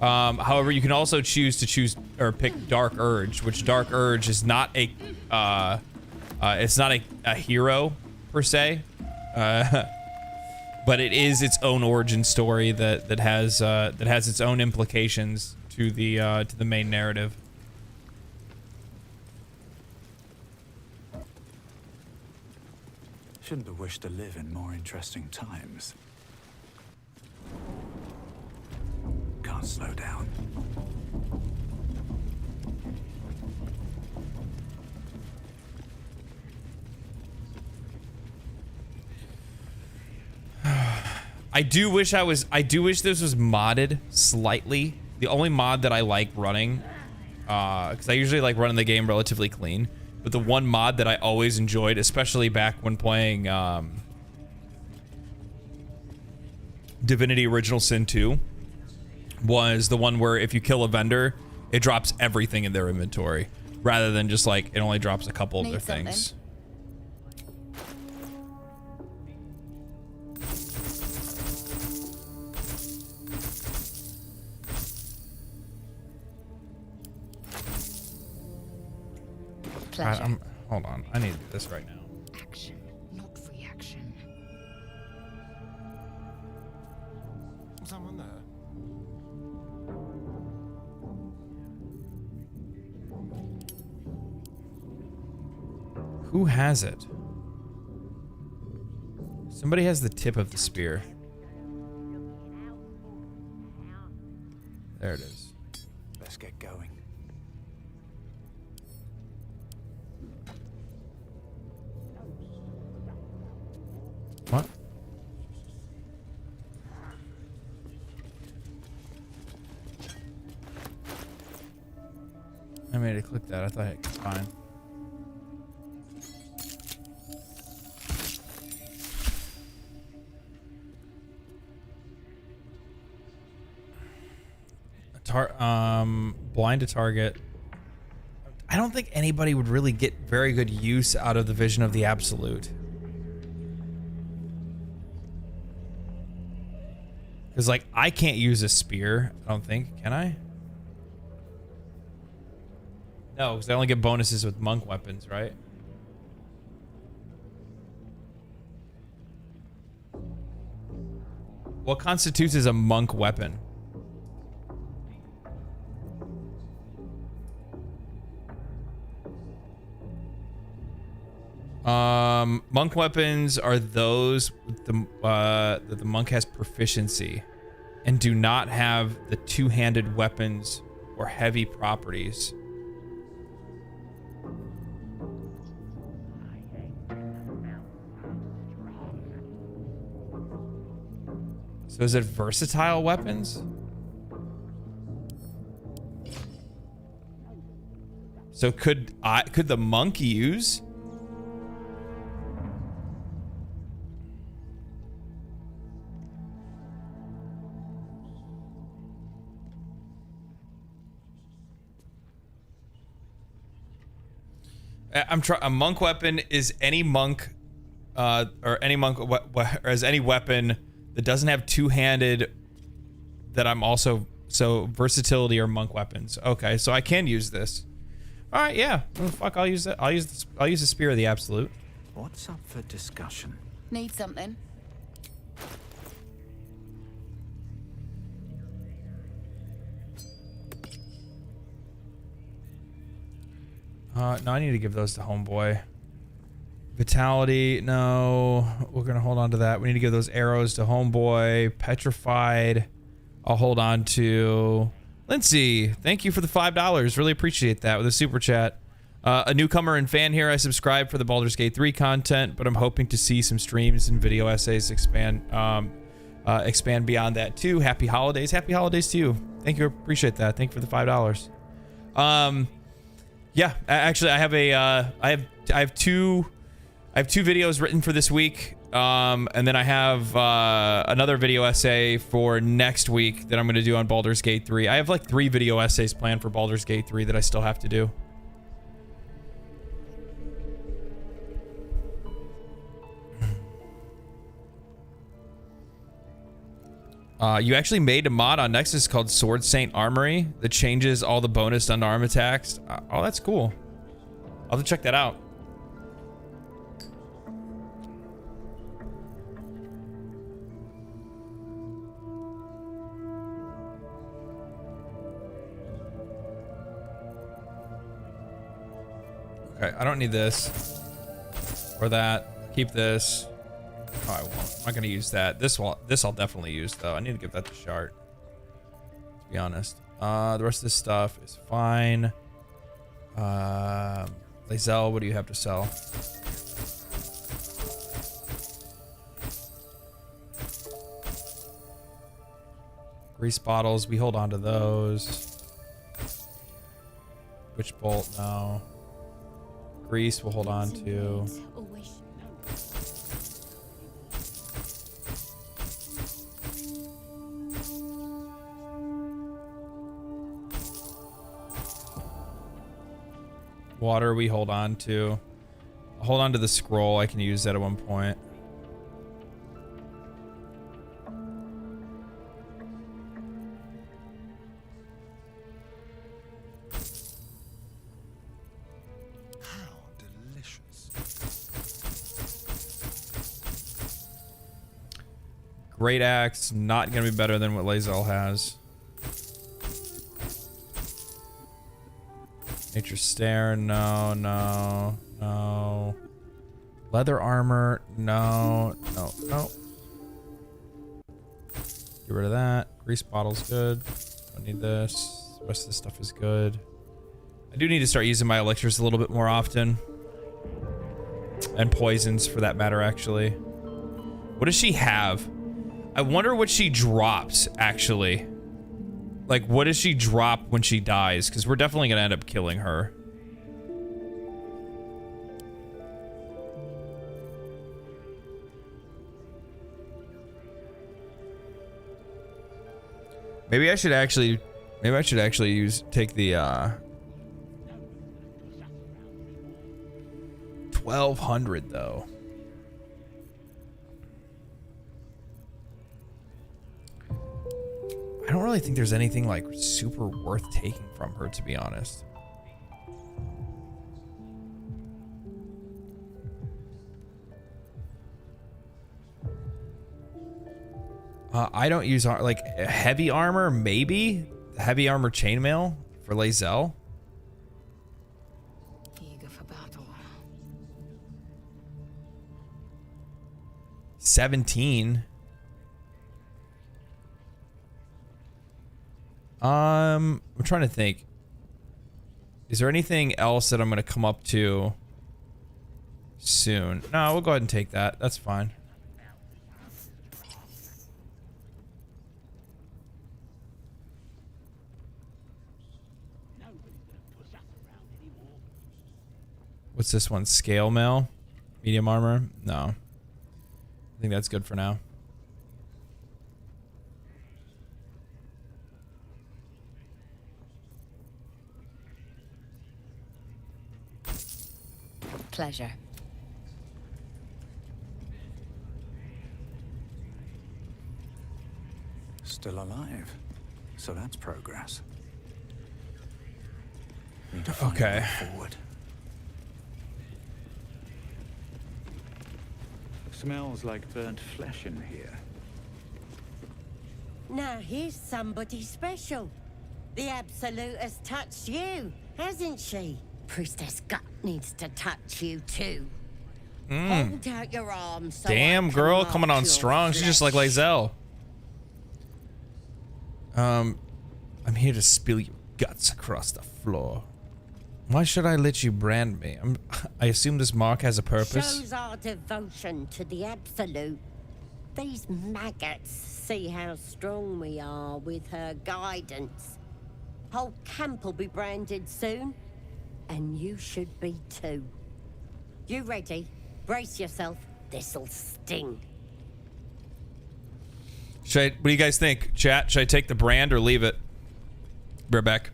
However, you can also choose or pick Dark Urge, which Dark Urge is not a it's not a hero per se, but it is its own origin story that has its own implications to the main narrative. Shouldn't have wished to live in more interesting times. Can't slow down. I do wish this was modded slightly. The only mod that I like running, because I usually like running the game relatively clean, but the one mod that I always enjoyed, especially back when playing Divinity Original Sin 2, was the one where if you kill a vendor, it drops everything in their inventory, rather than just like it only drops a couple of their things. Hold on, I need this right now. Action, not reaction. Someone there? Who has it? Somebody has the tip of the spear. There it is. Let's get going. What? I made it click that. I thought it was fine. Blind to target. I don't think anybody would really get very good use out of the Vision of the Absolute. Because, like, I can't use a spear, I don't think. Can I? No, because I only get bonuses with monk weapons, right? What constitutes as a monk weapon? Monk weapons are those that the monk has proficiency and do not have the two-handed weapons or heavy properties. So is it versatile weapons? So could the monk use? A monk weapon is any monk, or any monk, or as any weapon that doesn't have two-handed. That I'm also versatility or monk weapons. Okay, so I can use this. All right, yeah. Oh, fuck, I'll use that. I'll use the Spear of the Absolute. What's up for discussion? Need something? No, I need to give those to Homeboy. Vitality, no. We're gonna hold on to that. We need to give those arrows to Homeboy. Petrified, I'll hold on to. Lindsay, thank you for the $5. Really appreciate that with a super chat. A newcomer and fan here. I subscribe for the Baldur's Gate 3 content, but I'm hoping to see some streams and video essays expand beyond that too. Happy holidays. Happy holidays to you. Thank you. Appreciate that. Thank you for the $5. Yeah, actually, I have two videos written for this week, and then I have another video essay for next week that I'm going to do on Baldur's Gate 3. I have like 3 video essays planned for Baldur's Gate 3 that I still have to do. You actually made a mod on Nexus called Sword Saint Armory that changes all the bonus unarmed attacks. Oh, that's cool. I'll have to check that out. Okay, I don't need this or that. Keep this. Oh, I won't. I'm not gonna use that. This I'll definitely use though. I need to give that to Shart, to be honest. The rest of this stuff is fine. Lae'zel, what do you have to sell? Grease bottles, we hold on to those. Witch bolt, no. Grease we'll hold on to. Water we hold on to. I'll hold on to the scroll. I can use that at one point. How delicious. Great axe, not gonna be better than what Lae'zel has. Nature Stare, no, no, no. Leather armor, no, no, no. Get rid of that. Grease bottle's good. Don't need this. The rest of this stuff is good. I do need to start using my elixirs a little bit more often. And poisons, for that matter, actually. What does she have? I wonder what she drops, actually. Like, what does she drop when she dies? Because we're definitely going to end up killing her. Maybe I should actually take the 1200 though. I don't really think there's anything like super worth taking from her, to be honest. I don't use like heavy armor, maybe heavy armor chainmail for Lae'zel. Eager for battle. 17. I'm trying to think. Is there anything else that I'm gonna come up to soon? No, we'll go ahead and take that. That's fine. What's this one? Scale mail? Medium armor? No. I think that's good for now. Pleasure. Still alive. So that's progress. Okay. Forward. Smells like burnt flesh in here. Now here's somebody special. The Absolute has touched you, hasn't she? Priestess Gut needs to touch you too. Hold out your arms. So Damn, girl, coming on strong. She's just like Lizelle. I'm here to spill your guts across the floor. Why should I let you brand me? I assume this mark has a purpose. Shows our devotion to the Absolute. These maggots see how strong we are with her guidance. Whole camp will be branded soon, and you should be too. You ready? Brace yourself. This'll sting. What do you guys think? Chat, should I take the brand or leave it? Be right back.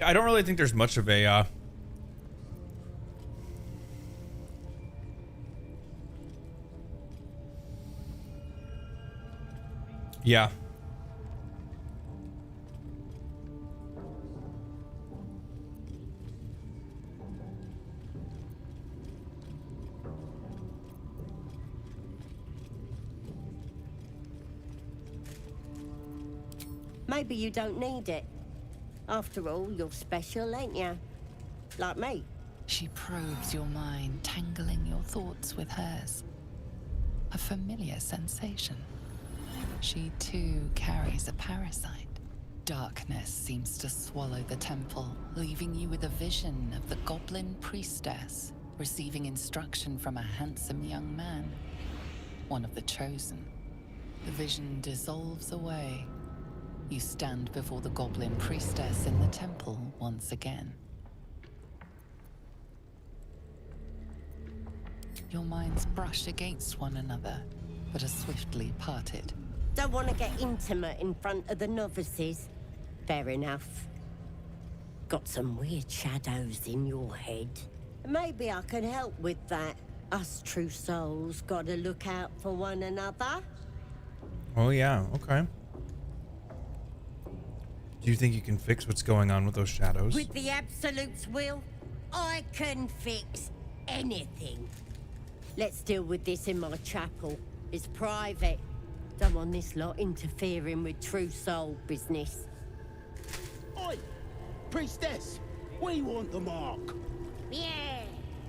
I don't really think there's much of a yeah. Maybe you don't need it. After all, you're special, ain't you? Like me. She probes your mind, tangling your thoughts with hers. A familiar sensation. She too carries a parasite. Darkness seems to swallow the temple, leaving you with a vision of the Goblin Priestess, receiving instruction from a handsome young man, one of the chosen. The vision dissolves away. You stand before the Goblin Priestess in the temple once again. Your minds brush against one another, but are swiftly parted. Don't want to get intimate in front of the novices. Fair enough. Got some weird shadows in your head. Maybe I can help with that. Us true souls gotta look out for one another. Oh yeah, okay. Do you think you can fix what's going on with those shadows? With the Absolute's will, I can fix anything. Let's deal with this in my chapel. It's private. Don't want this lot interfering with true soul business. Oi! Priestess! We want the mark! Yeah,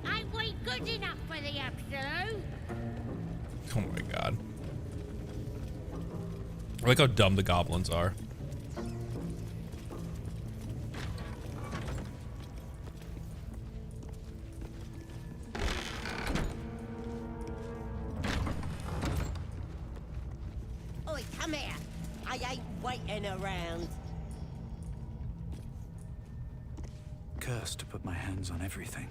ain't we good enough for the Absolute? Oh my god. I like how dumb the goblins are. Come here. I ain't waiting around. Cursed to put my hands on everything.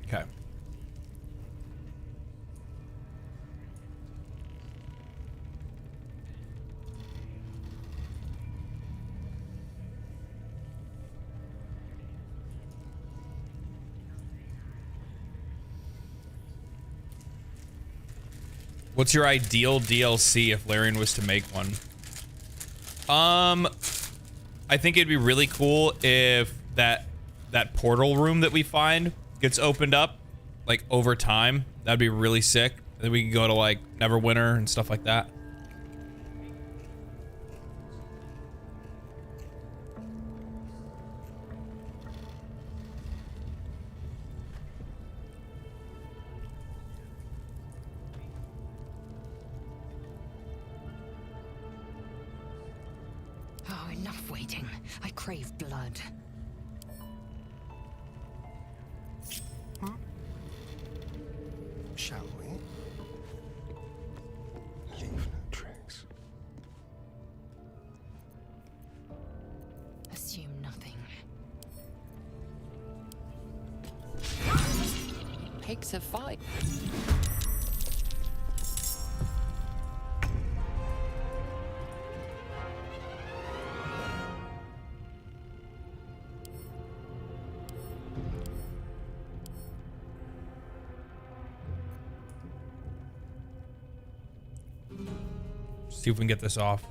Okay. What's your ideal DLC if Larian was to make one? I think it'd be really cool if that portal room that we find gets opened up, like, over time. That'd be really sick. Then we could go to, like, Neverwinter and stuff like that. Oh, enough waiting. I crave blood. Shall we? Leave no tracks. Assume nothing. Pigs have fight. See if we can get this off.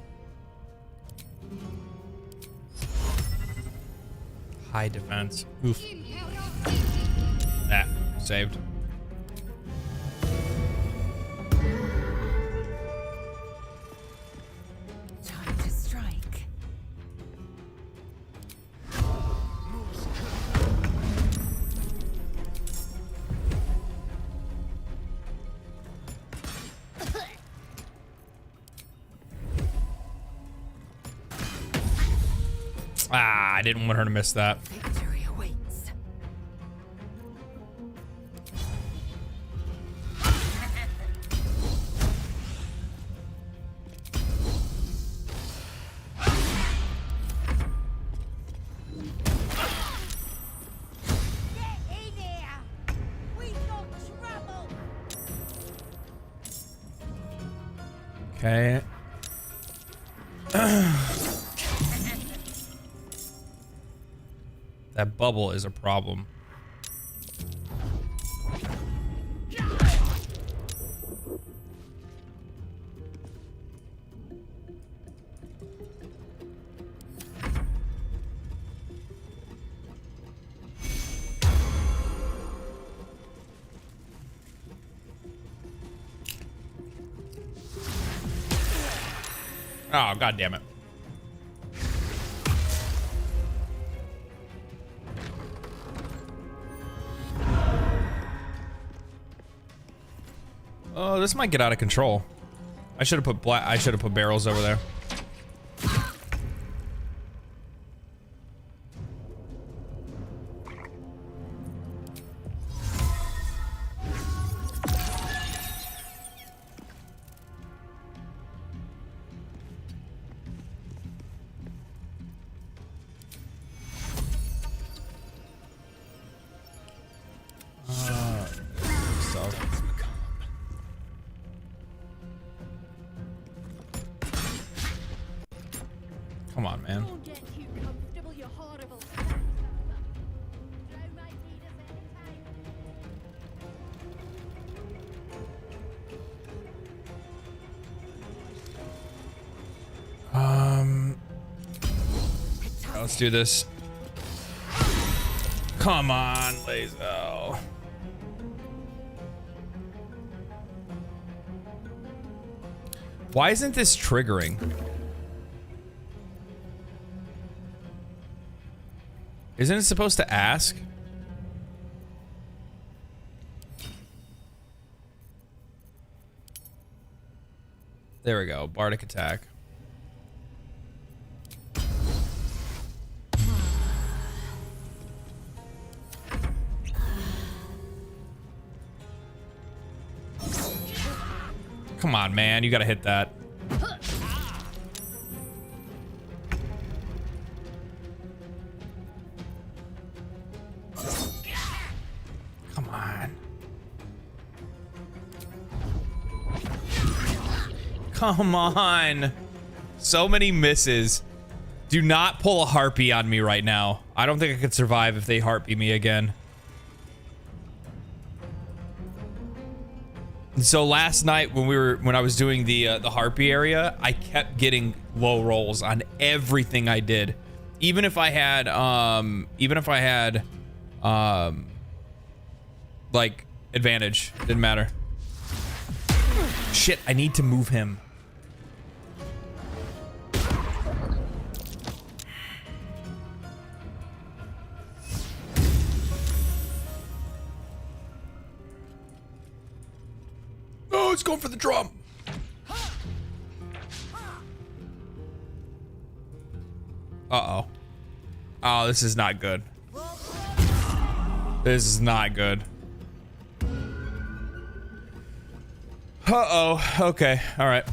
High defense. Oof. That saved. Time to strike. Ah, I didn't want her to miss that. Victory awaits. Get in here. We've got trouble. Okay. That bubble is a problem. Oh, God damn it. Oh, this might get out of control. I should have put barrels over there. Come on, man. Don't get too comfortable, you horrible. Joe might need us anytime. Let's do this. Come on, Lazo. Why isn't this triggering? Isn't it supposed to ask? There we go. Bardic attack. Come on, man. You gotta hit that. Come on. Come on. So many misses. Do not pull a harpy on me right now. I don't think I could survive if they harpy me again. And so last night when I was doing the harpy area, I kept getting low rolls on everything I did. Even if I had like advantage, didn't matter. Shit, I need to move him. Oh, it's going for the drum. Uh-oh. Oh, this is not good. This is not good. Uh-oh. Okay. All right.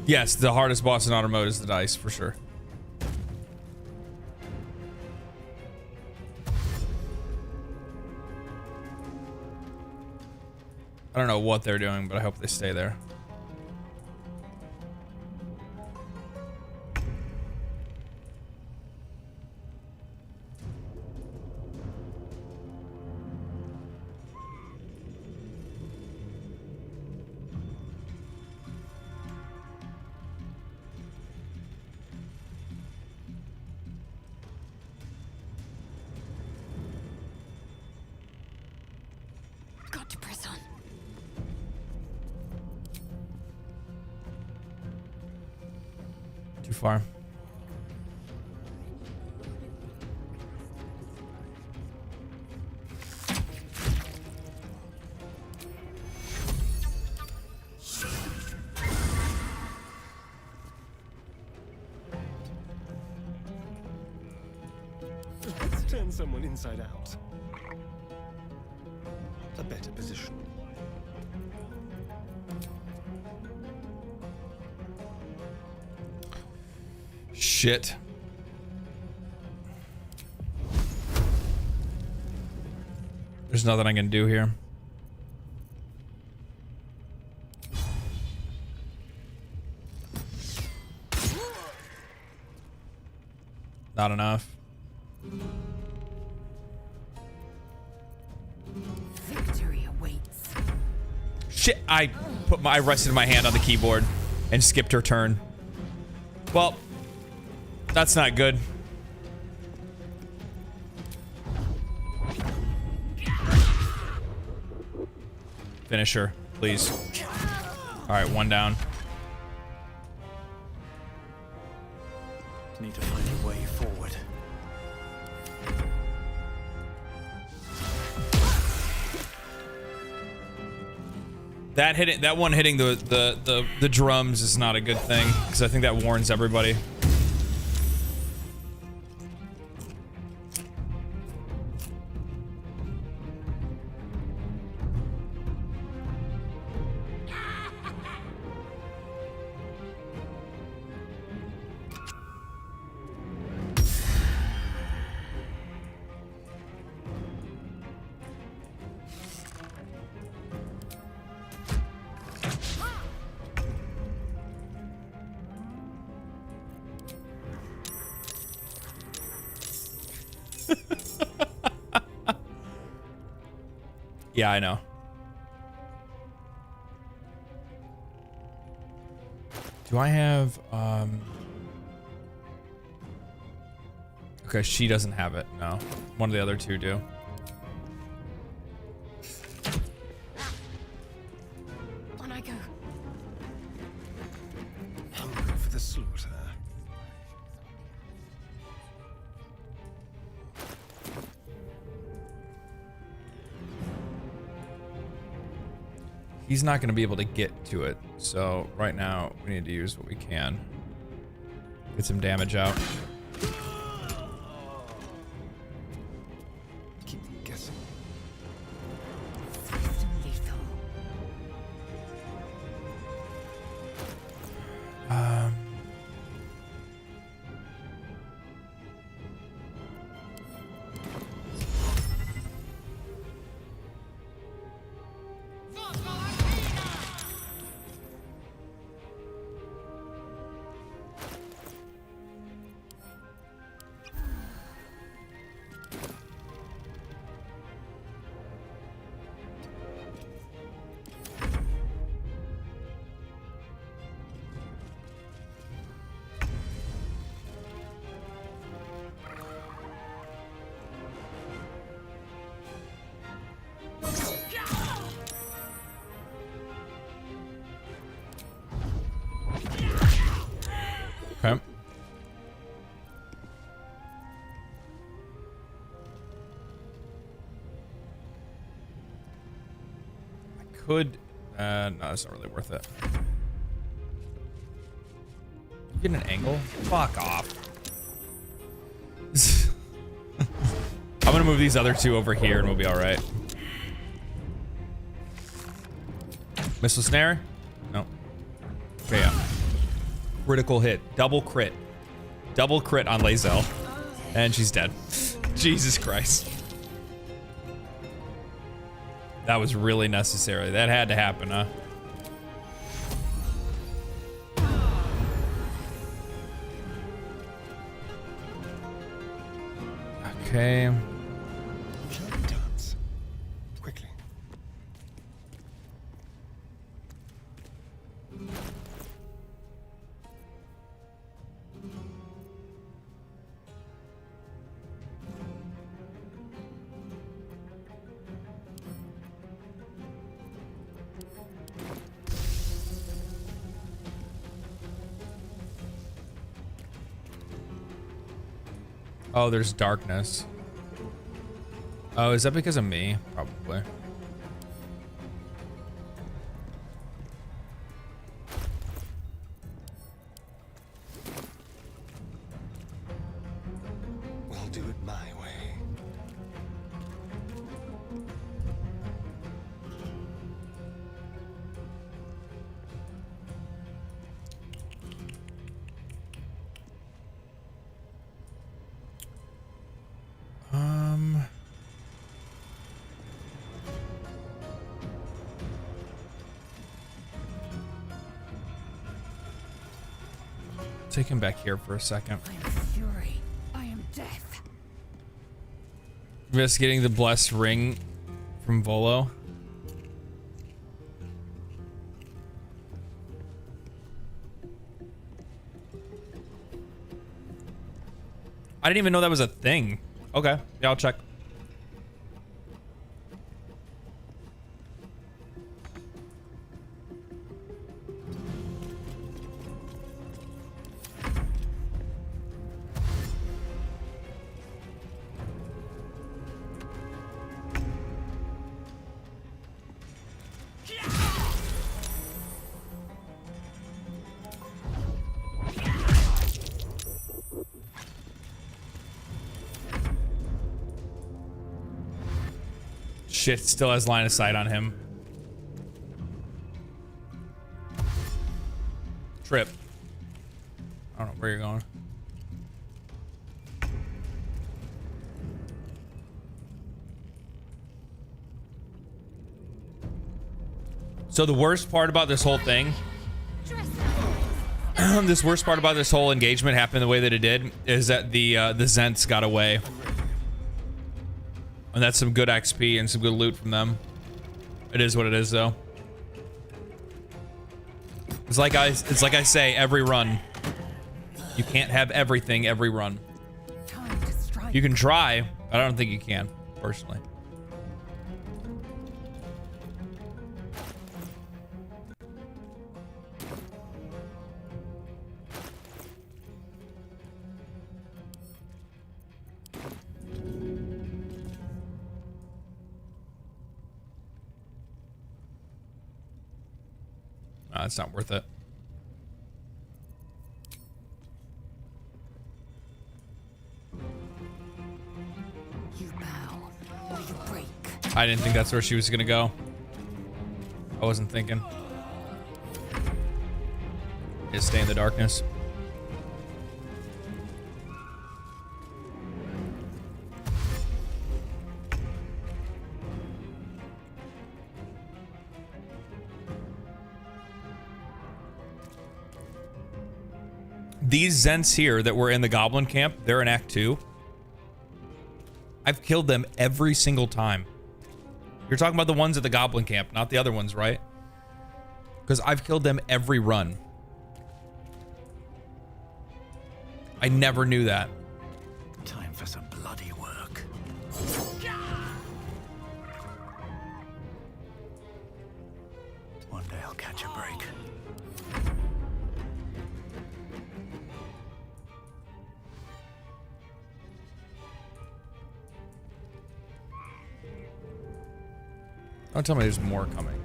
Yes, the hardest boss in auto mode is the dice, for sure. I don't know what they're doing, but I hope they stay there. Got to press on. Too far. Let's turn someone inside out. A better position. Shit. There's nothing I can do here. Not enough. Victory awaits. Shit, I rested my hand on the keyboard and skipped her turn. Well, that's not good. Finish her, please. All right, one down. Need to find a way forward. That one hitting the drums is not a good thing, because I think that warns everybody. Yeah, I know. Do I have, okay, she doesn't have it, no. One of the other two do. On I go. Hunger for the slaughter. He's not going to be able to get to it, so right now we need to use what we can. Get some damage out. Keep them guessing. could... no, that's not really worth it. Get an angle? Fuck off. I'm gonna move these other two over here and we'll be alright. Missile snare? No. Okay, yeah. Critical hit. Double crit. Double crit on Lae'zel. And she's dead. Jesus Christ. That was really necessary. That had to happen, huh? Okay. Dance. Quickly. Oh, there's darkness. Oh, is that because of me? Probably. We'll do it my way. Take him back here for a second. I am fury. I am death. Investigating the blessed ring from Volo. I didn't even know that was a thing. Okay, yeah, I'll check. Shit, still has line of sight on him. Trip. I don't know where you're going. So the worst part about this whole thing, this worst part about this whole engagement happened the way that it did, is that the Zents got away. And that's some good XP and some good loot from them. It is what it is, though. It's like I say every run. You can't have everything every run. You can try, but I don't think you can, personally. It's not worth it. You bow or you break. I didn't think that's where she was gonna go. I wasn't thinking. Just stay in the darkness. These Zents here that were in the Goblin camp, they're in Act 2. I've killed them every single time. You're talking about the ones at the Goblin camp, not the other ones, right? Because I've killed them every run. I never knew that. Time for some bloody work. One day I'll catch a break. Don't tell me there's more coming.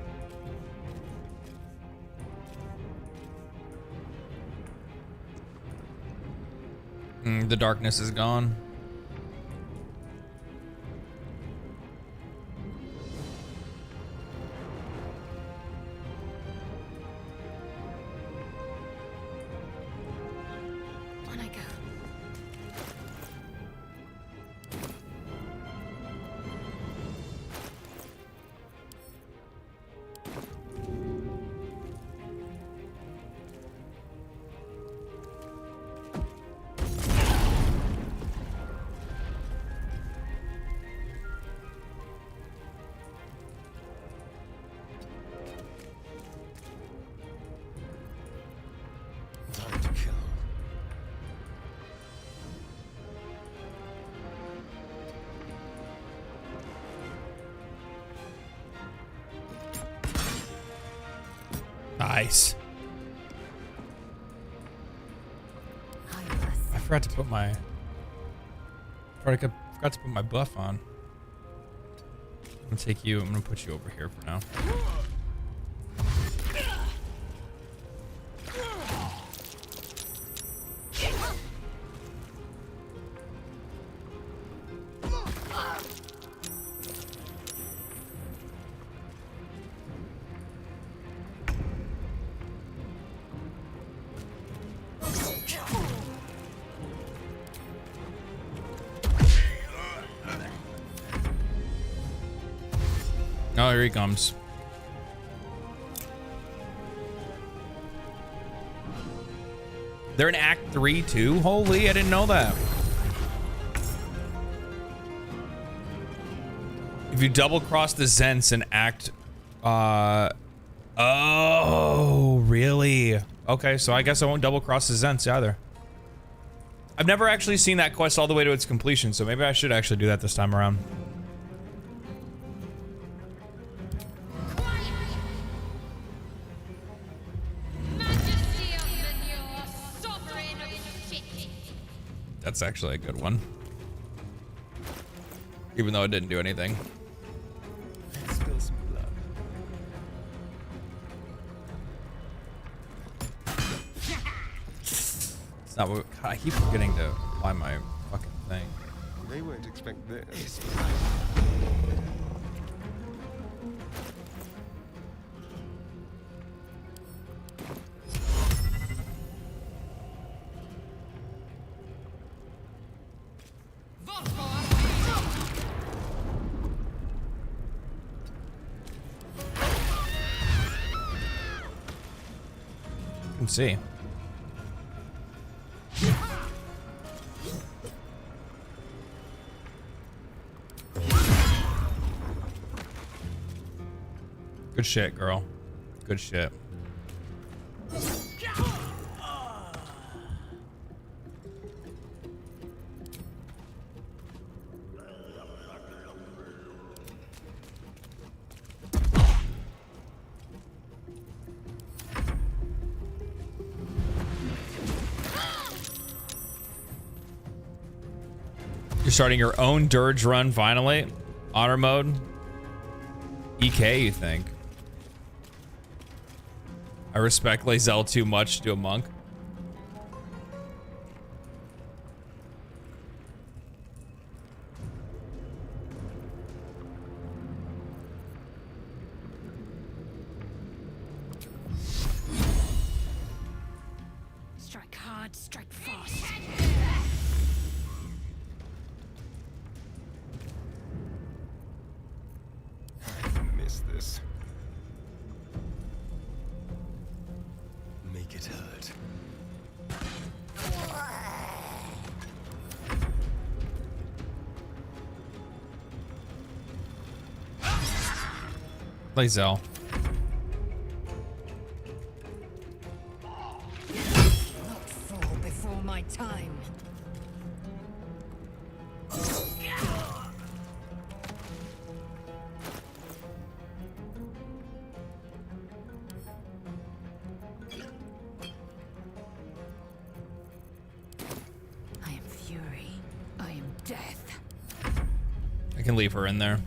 The darkness is gone. On I go. Time to kill. Nice. I forgot to put my buff on. I'm gonna take you. I'm gonna put you over here for now. Oh, here he comes. They're in Act 3 too? Holy, I didn't know that. If you double cross the Zents in Act... Oh, really? Okay, so I guess I won't double cross the Zents either. I've never actually seen that quest all the way to its completion, so maybe I should actually do that this time around. That's actually a good one. Even though it didn't do anything. Let's spill some blood. It's not what God, I keep forgetting to apply my fucking thing. They won't expect this. Let's see. Good shit, girl. Good shit. You're starting your own dirge run finally. Honor mode. EK, you think? I respect Lae'zel too much to do a monk. Strike hard, strike fast. Miss this. Make it hurt. Lae'zel. Not fall before my time. I am fury. I am death. I can leave her in there.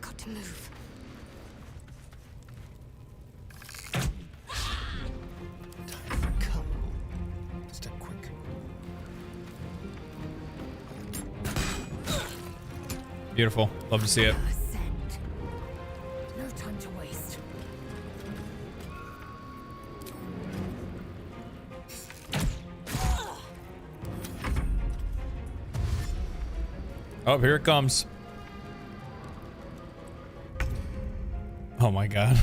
Got to move. Beautiful. Love to see it. Ascend. No time to waste. Oh, here it comes. Oh my god.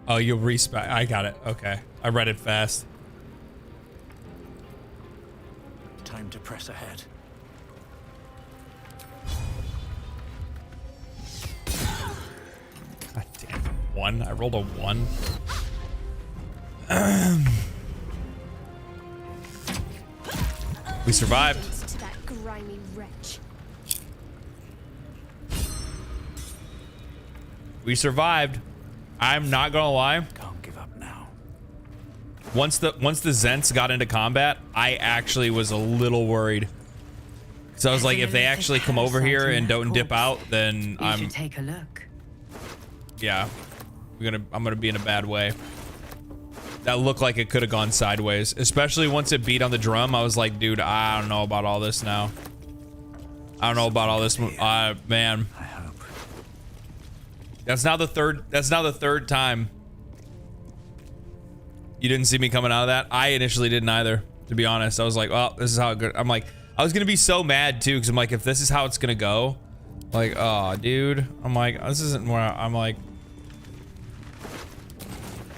Oh, you'll respec. I got it. Okay. I read it fast. Time to press ahead. God damn. 1. I rolled a 1. We survived. To that grimy wretch. We survived. I'm not gonna lie. Can't give up now. Once the Zents got into combat, I actually was a little worried. So I was like, if they actually come over here and don't dip out, then You should take a look. yeah, I'm gonna be in a bad way. That looked like it could have gone sideways, especially once it beat on the drum. I was like, dude, I don't know about all this now. I don't know about all this, man. I hope. That's now the third time you didn't see me coming out of that. I initially didn't either, to be honest. I was like, well, this is how it goes. I'm like, I was gonna be so mad too, because I'm like, if this is how it's gonna go, like, oh, dude, I'm like, this isn't where I'm like,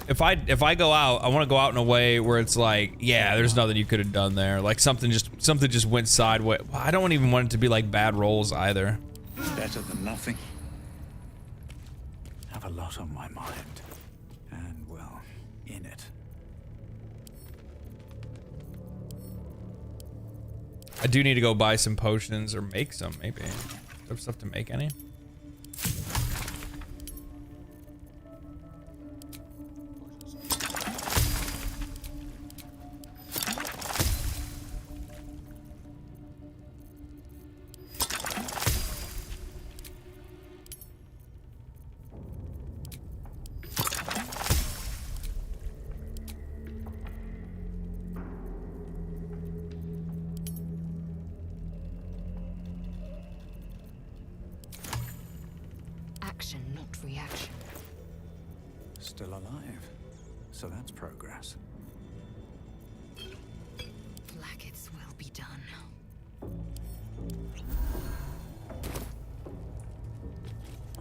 if I go out, I want to go out in a way where it's like, yeah, there's nothing you could have done there. Like something just went sideways. Well, I don't even want it to be like bad rolls either. Better than nothing. Have a lot on my mind. And, well, in it. I do need to go buy some potions or make some, maybe. Do I have stuff to make any? Action, not reaction. Still alive. So that's progress. Blackets will be done.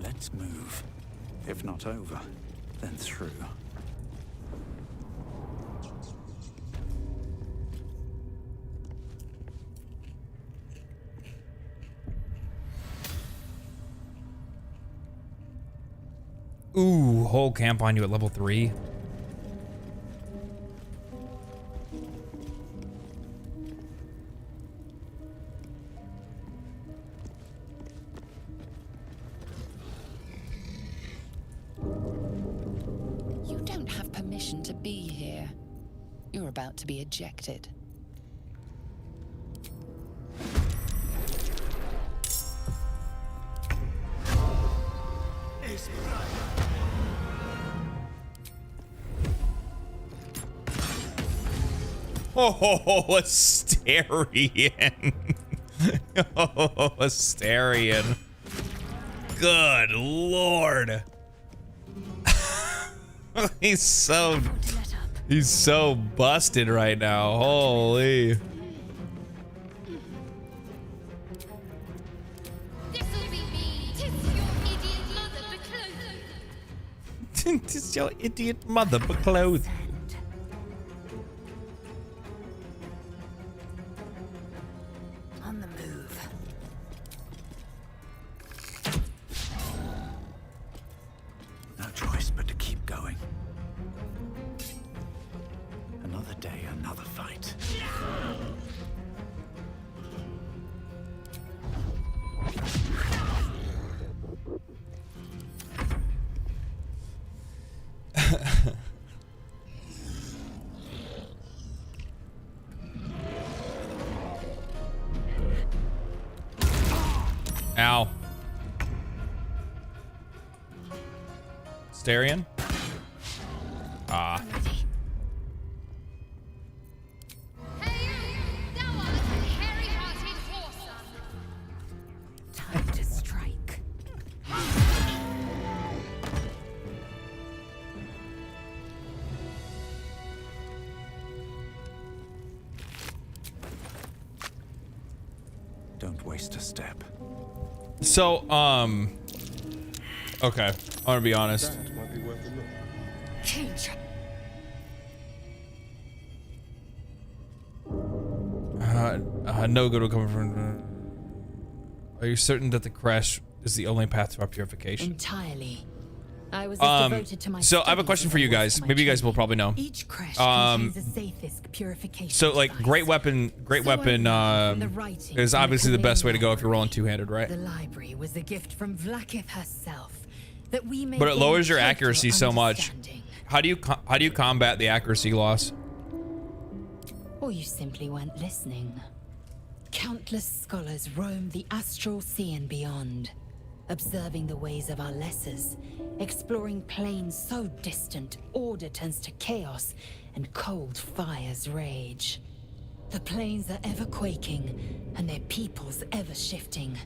Let's move. If not over, then through. Ooh, whole camp on you at level 3. You don't have permission to be here. You're about to be ejected. Oh, Asterion. Oh, Asterion. Good lord. He's so busted right now. Holy. This'll be me. Tis your idiot mother betrothed. On the move. No choice but to keep going. Another day, another fight. Ow. Asterion? Ah. Time to Don't waste a step. So, okay. I want to be honest. That might be worth a look. Change. No good will come from. Are you certain that the crash is the only path to our purification? Entirely. I was as devoted to my So I have a question for you guys. Maybe you guys will probably know. Each crash contains a Zaith'isk purification. So like device. great weapon is obviously the best way to go if you're rolling two-handed, right? The library was a gift from Vlaakith herself that we may But it lowers your gain accuracy total so much. understanding. How do you combat the accuracy loss? Or you simply weren't listening. Countless scholars roam the astral sea and beyond, observing the ways of our lessers, exploring planes so distant order turns to chaos and cold fires rage. The planes are ever quaking and their peoples ever shifting.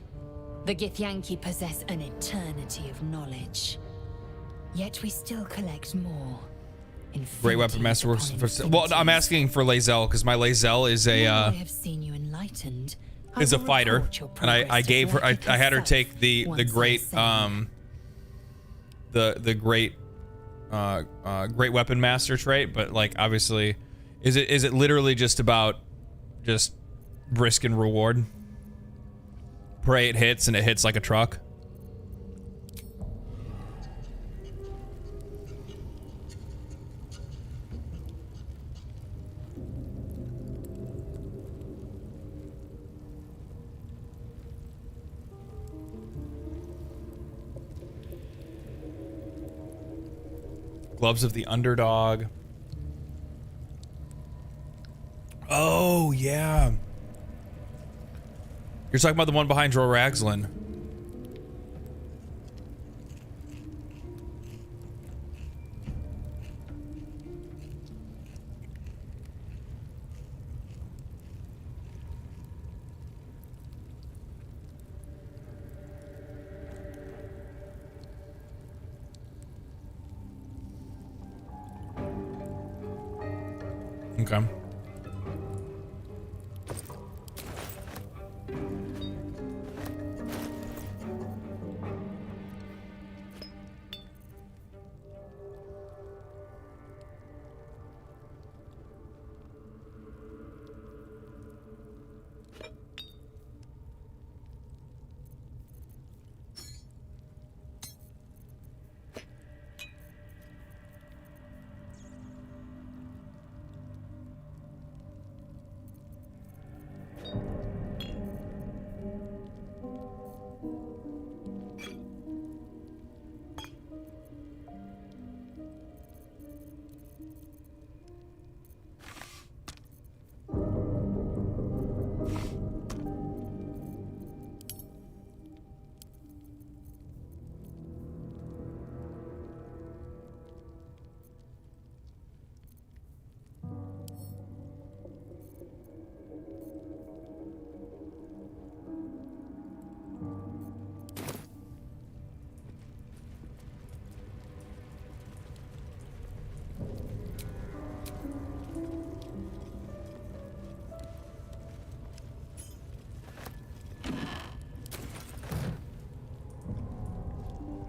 The Githyanki possess an eternity of knowledge. Yet we still collect more. Great weapon master works for. Well, I'm asking for Lae'zel because my Lae'zel is a I have seen you enlightened. is a fighter, and I gave her I had her take the great great weapon master trait, but like obviously, is it literally just about just risk and reward? Pray it hits and it hits like a truck. Gloves of the Underdog. Oh, yeah. You're talking about the one behind Dror Ragzlin. Okay.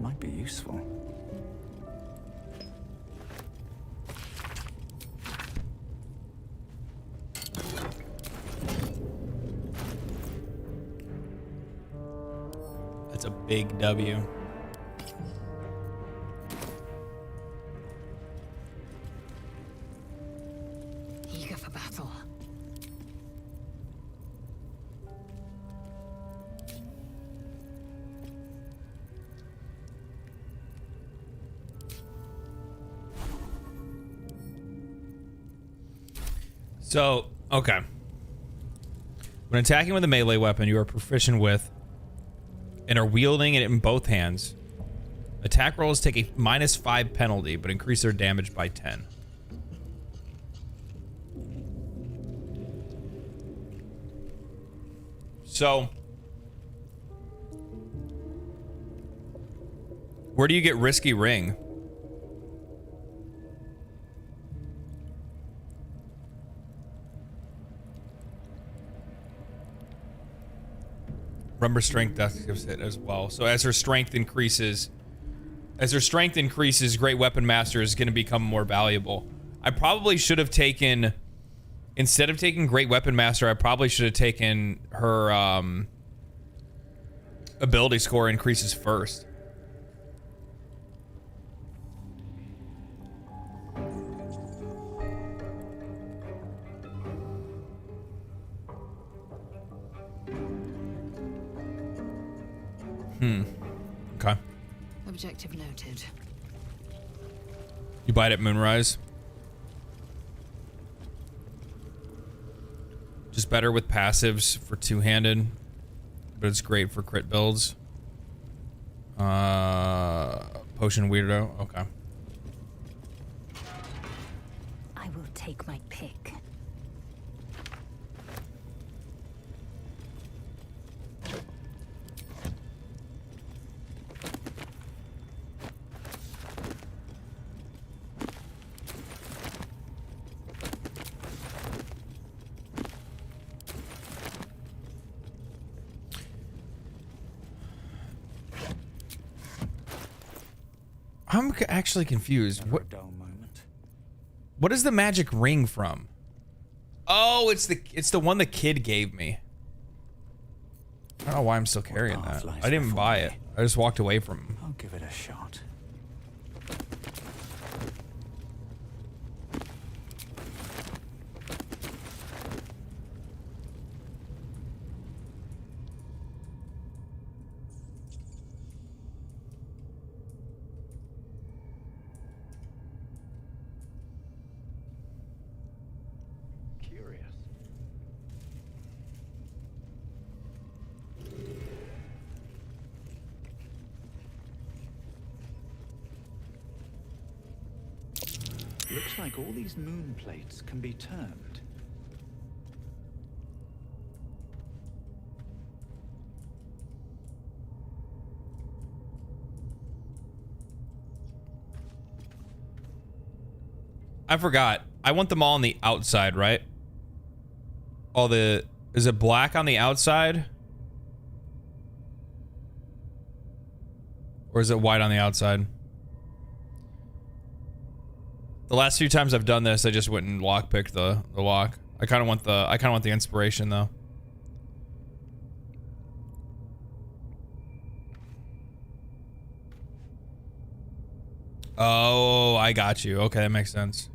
Might be useful. That's a big W. Eager for battle. So, okay. When attacking with a melee weapon you are proficient with and are wielding it in both hands, attack rolls take a -5 penalty, but increase their damage by 10. So, where do you get Risky Ring? Remember strength death gives hit as well. So as her strength increases, Great Weapon Master is going to become more valuable. I probably should have taken, instead of taking Great Weapon Master, I probably should have taken her ability score increases first. Okay. Objective noted. You buy it at Moonrise. Just better with passives for two-handed, but it's great for crit builds. Potion weirdo. Okay. I will take my pick. I'm actually confused. What is the magic ring from? Oh, it's the one the kid gave me. I don't know why I'm still carrying that. I didn't even buy it. I just walked away from him. I'll give it a shot. Looks like all these moon plates can be turned. I forgot. I want them all on the outside, right? Is it black on the outside? Or is it white on the outside? The last few times I've done this, I just went and lockpicked the lock. I kind of want the inspiration though. Oh, I got you. Okay, that makes sense.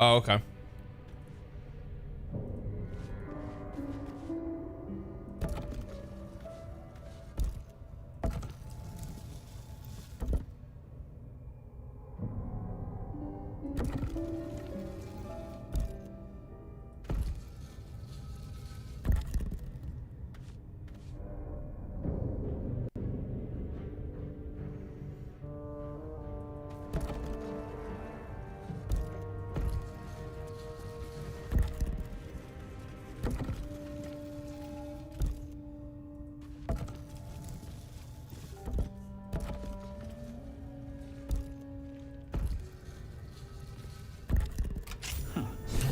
Oh, okay.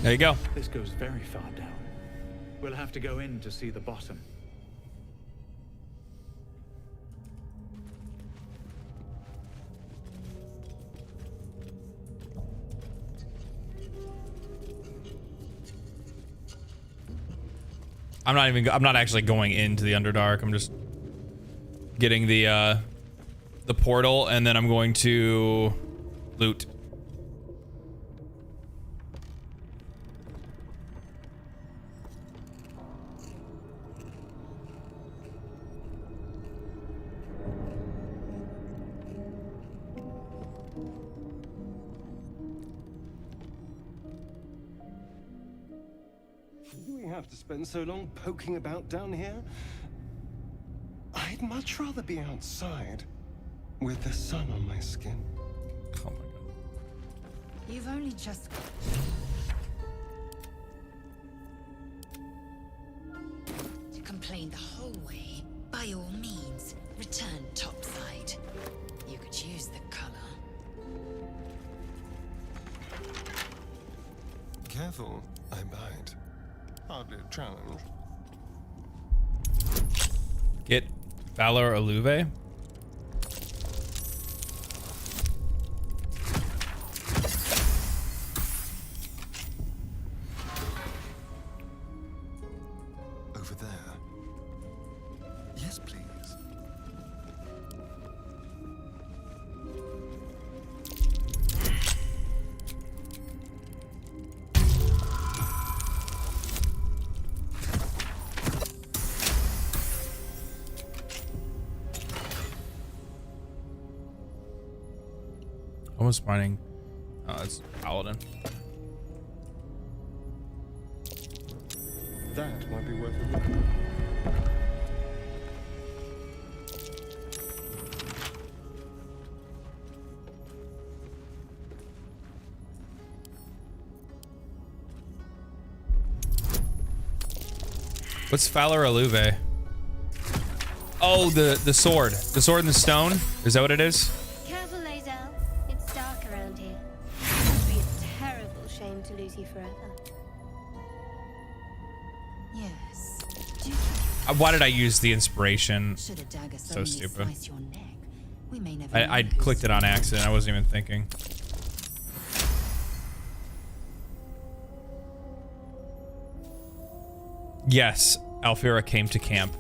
There you go. This goes very far down. We'll have to go in to see the bottom. I'm not actually going into the Underdark. I'm just getting the portal, and then I'm going to loot. Do we have to spend so long poking about down here? I'd much rather be outside, with the sun on my skin. Oh my god. You've only just... To complain the whole way, by all means, return topside. You could use the color. Careful, I bite. Hardly a challenge. Get Valor Aluve. Over there. Yes, please. Almost finding. Oh, it's Paladin. That might be worth a look. What's Valor Aluve? Oh, the sword. The sword and the stone? Is that what it is? Careful, Exile. It's dark around here. It would be a terrible shame to lose you forever. Yes. Why did I use the inspiration? Should a dagger So suddenly stupid. slice your neck, we may never I know clicked who's it on accident. I wasn't even thinking. Yes, Alfira came to camp.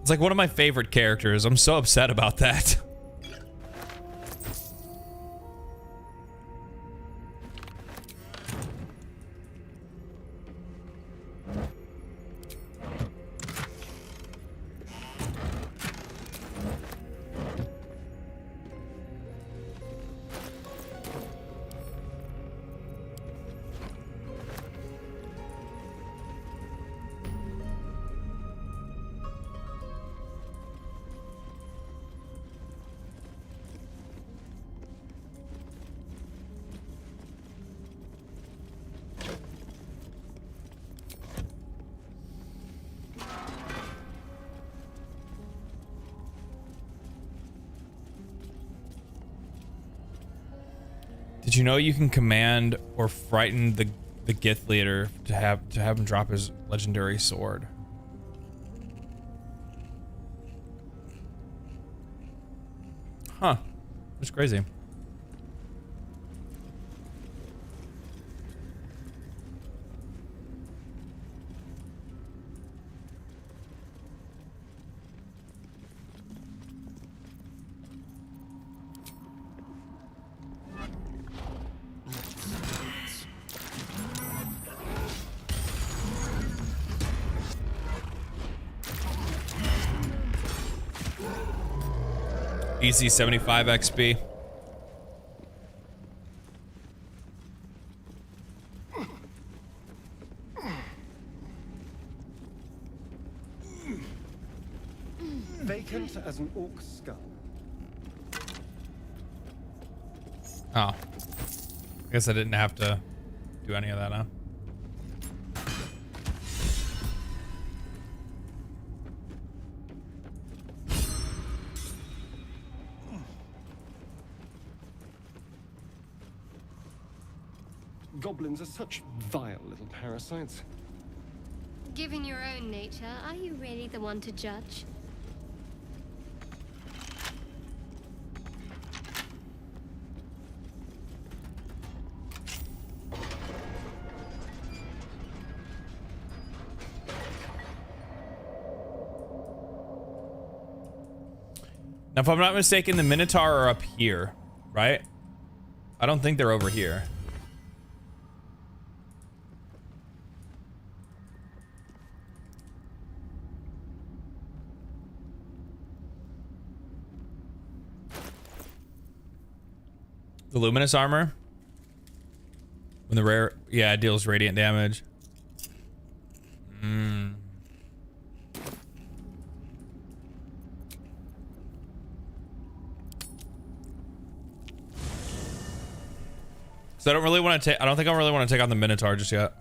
It's like one of my favorite characters. I'm so upset about that. Did you know you can command or frighten the Gith leader to have him drop his legendary sword? Huh. That's crazy. Easy 75 XP. Vacant as an orc skull. Oh. I guess I didn't have to do any of that, huh? Goblins are such vile little parasites. Given your own nature, are you really the one to judge? Now, if I'm not mistaken, the Minotaur are up here, right? I don't think they're over here. The luminous armor. When the rare, Yeah, it deals radiant damage. So I don't really want to take. I don't think I really want to take on the Minotaur just yet.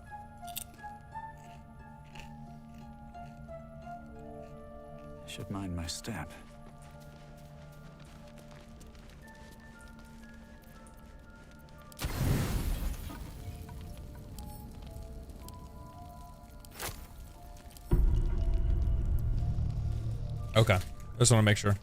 Should mind my step. Okay, just want to make sure.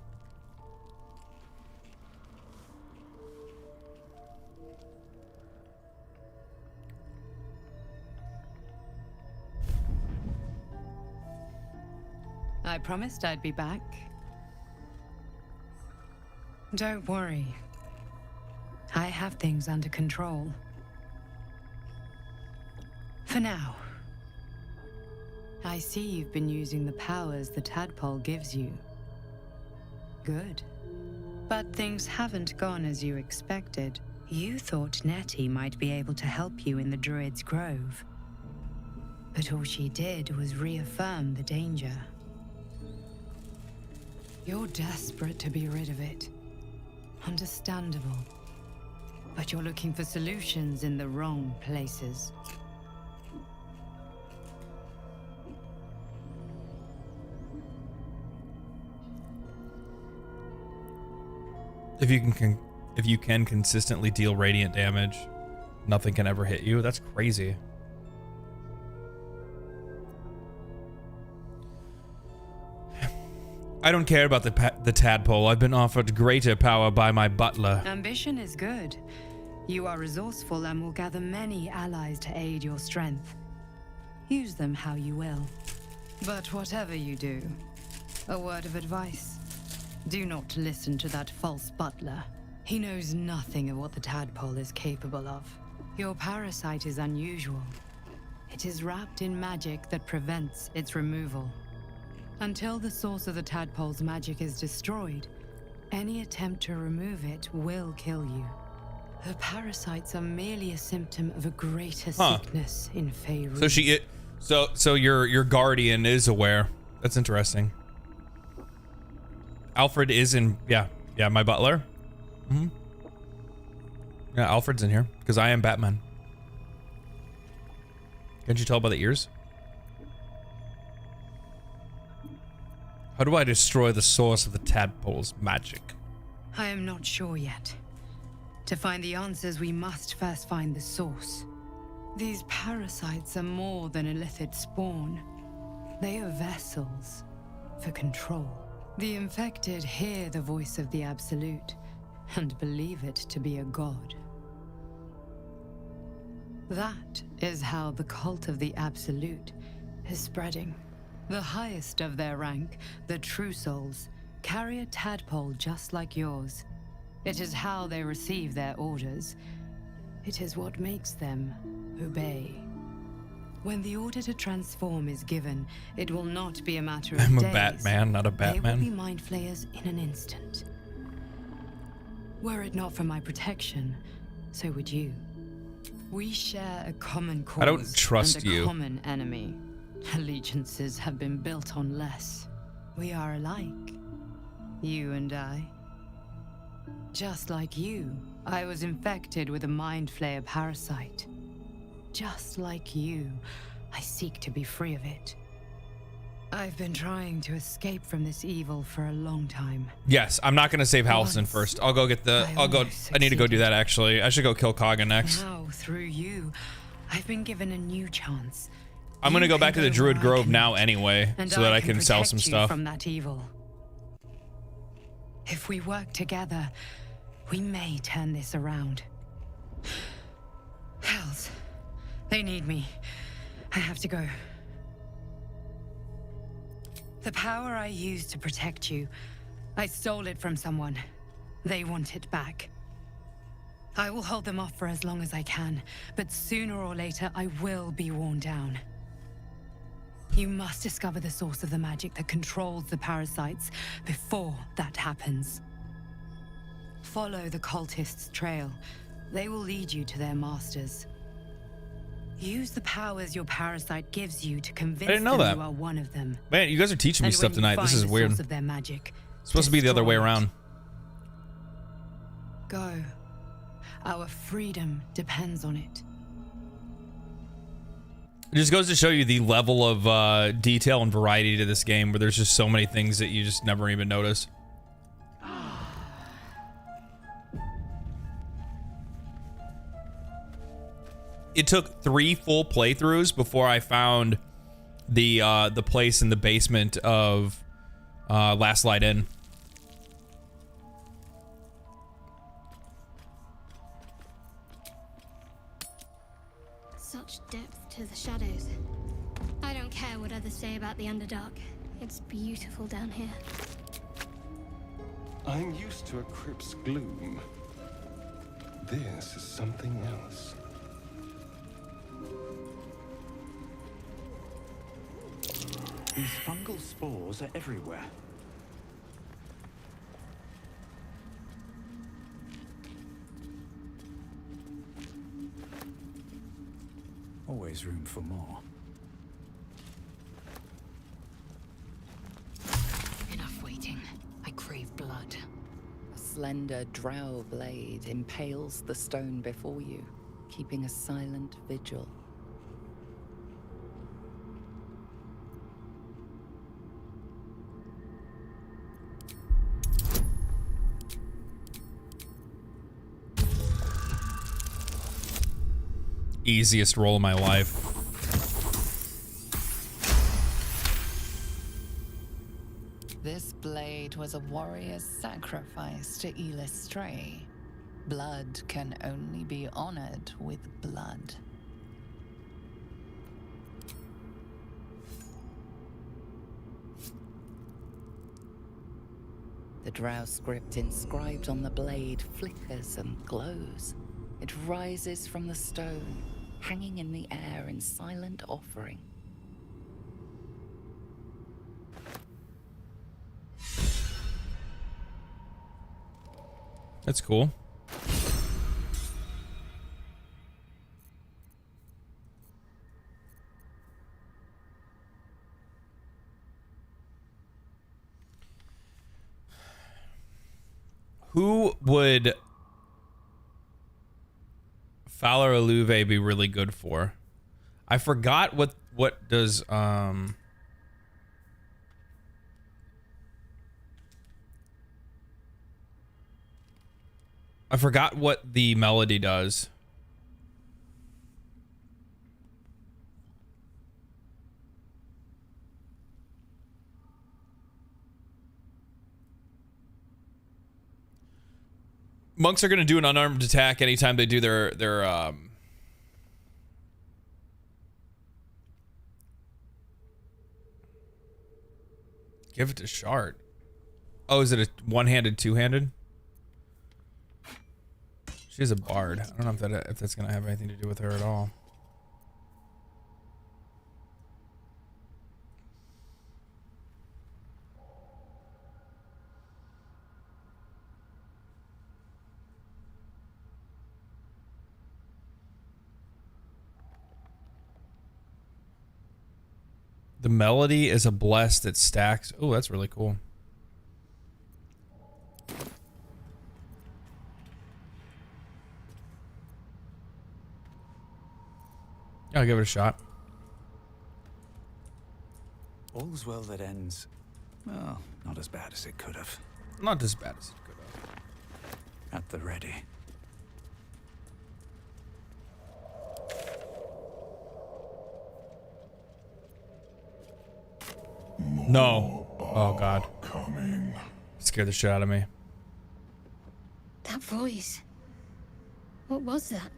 I promised I'd be back. Don't worry. I have things under control. For now. I see you've been using the powers the tadpole gives you. Good. But things haven't gone as you expected. You thought Nettie might be able to help you in the Druids' Grove. But all she did was reaffirm the danger. You're desperate to be rid of it. Understandable. But you're looking for solutions in the wrong places. If you can consistently deal radiant damage, nothing can ever hit you. That's crazy. I don't care about the tadpole. I've been offered greater power by my butler. Ambition is good. You are resourceful and will gather many allies to aid your strength. Use them how you will. But whatever you do, a word of advice. Do not listen to that false butler. He knows nothing of what the tadpole is capable of. Your parasite is unusual. It is wrapped in magic that prevents its removal. Until the source of the tadpole's magic is destroyed, any attempt to remove it will kill you. The parasites are merely a symptom of a greater sickness in Faerûn. So your guardian is aware. That's interesting. Alfred is in, yeah, my butler. Yeah, Alfred's in here because I am Batman. Can't you tell by the ears? How do I destroy the source of the tadpole's magic? I am not sure yet. To find the answers, we must first find the source. These parasites are more than illithid spawn. They are vessels for control. The infected hear the voice of the Absolute and believe it to be a god. That is how the cult of the Absolute is spreading. The highest of their rank, the True Souls, carry a tadpole just like yours. It is how they receive their orders. It is what makes them obey. When the order to transform is given, it will not be a matter of I'm a days. Batman, not a Batman. They will be mind flayers in an instant. Were it not for my protection, so would you. We share a common cause. I don't trust and a you. Common enemy. Allegiances have been built on less. We are alike, you and I. Just like you, I was infected with a mind flayer parasite. Just like you, I seek to be free of it. I've been trying to escape from this evil for a long time. Yes, I'm not gonna save Halcyon first. I'll go get the. I need to go do that actually. I should go kill Kaga next. Now, through you, I've been given a new chance. I'm gonna go back to the Druid where I Grove now cannot, anyway, and so that I can sell protect some you stuff. from that evil. If we work together, we may turn this around. Hells, they need me. I have to go. The power I used to protect you, I stole it from someone. They want it back. I will hold them off for as long as I can, but sooner or later I will be worn down. You must discover the source of the magic that controls the parasites before that happens. Follow the cultists' trail. They will lead you to their masters. Use the powers your parasite gives you to convince didn't know them that. you are one of them. Man, you guys are teaching me And stuff when you tonight. This find is the weird. source of their magic, It's supposed to be the other way destroy it. around. Go. Our freedom depends on it. It just goes to show you the level of detail and variety to this game, where there's just so many things that you just never even notice. It took 3 full playthroughs before I found the place in the basement of Last Light Inn. Such depth to the shadows. I don't care what others say about the Underdark. It's beautiful down here. I'm used to a crypt's gloom. This is something else. These fungal spores are everywhere. Always room for more. Enough waiting. I crave blood. A slender drow blade impales the stone before you, keeping a silent vigil. Easiest roll of my life. This blade was a warrior's sacrifice to Illustray. Blood can only be honored with blood. The drow script inscribed on the blade flickers and glows. It rises from the stone, hanging in the air in silent offering. That's cool. Who would Fowler Aluve be really good for? I forgot what does I forgot what the melody does. Monks are going to do an unarmed attack anytime they do their give it to Shard. Oh, is it a one-handed, two-handed? She's a bard. I don't know if that's going to have anything to do with her at all. The melody is a bless that stacks. Oh, that's really cool. I'll give it a shot. All's well that ends, well, not as bad as it could have. Not as bad as it could have. At the ready. No. Oh, God. Scared the shit out of me. That voice. What was that?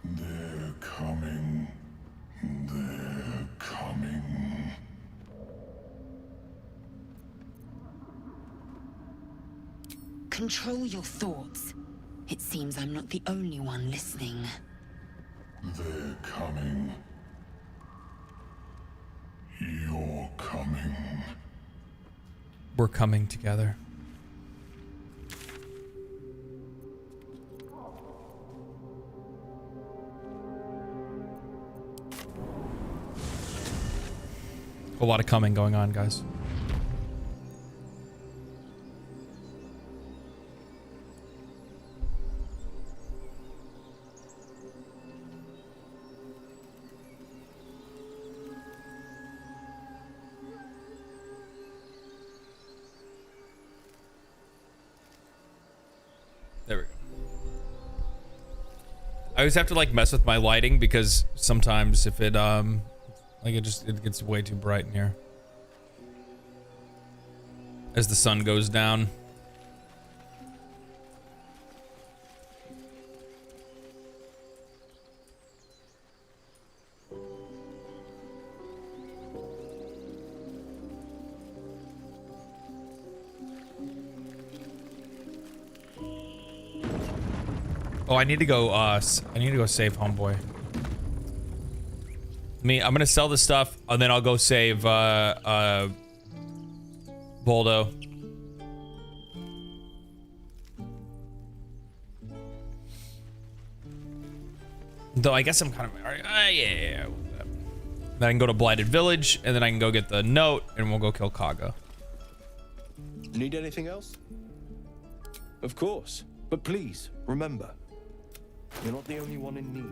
They're coming. They're coming. Control your thoughts. It seems I'm not the only one listening. They're coming. You're coming. We're coming together. A lot of coming going on, guys. There we go. I always have to like mess with my lighting because sometimes if it like it gets way too bright in here as the sun goes down. Oh, I need to go save homeboy. I'm gonna sell this stuff and then I'll go save Voldo. Though I guess I'm kind of yeah. Then I can go to Blighted Village and then I can go get the note and we'll go kill Kaga. Need anything else? Of course, but please remember, you're not the only one in need.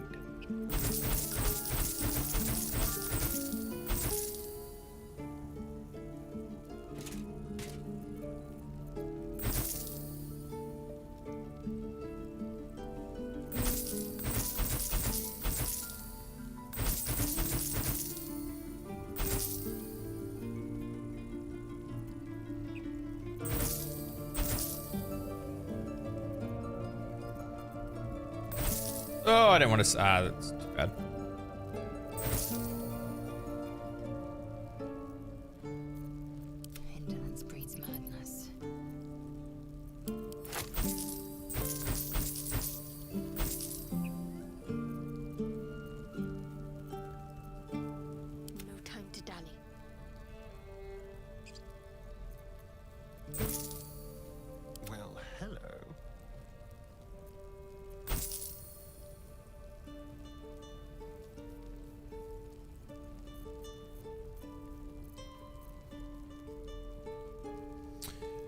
Oh, I didn't want to. That's too bad. Indolence breeds madness. No time to dally. Well, hello.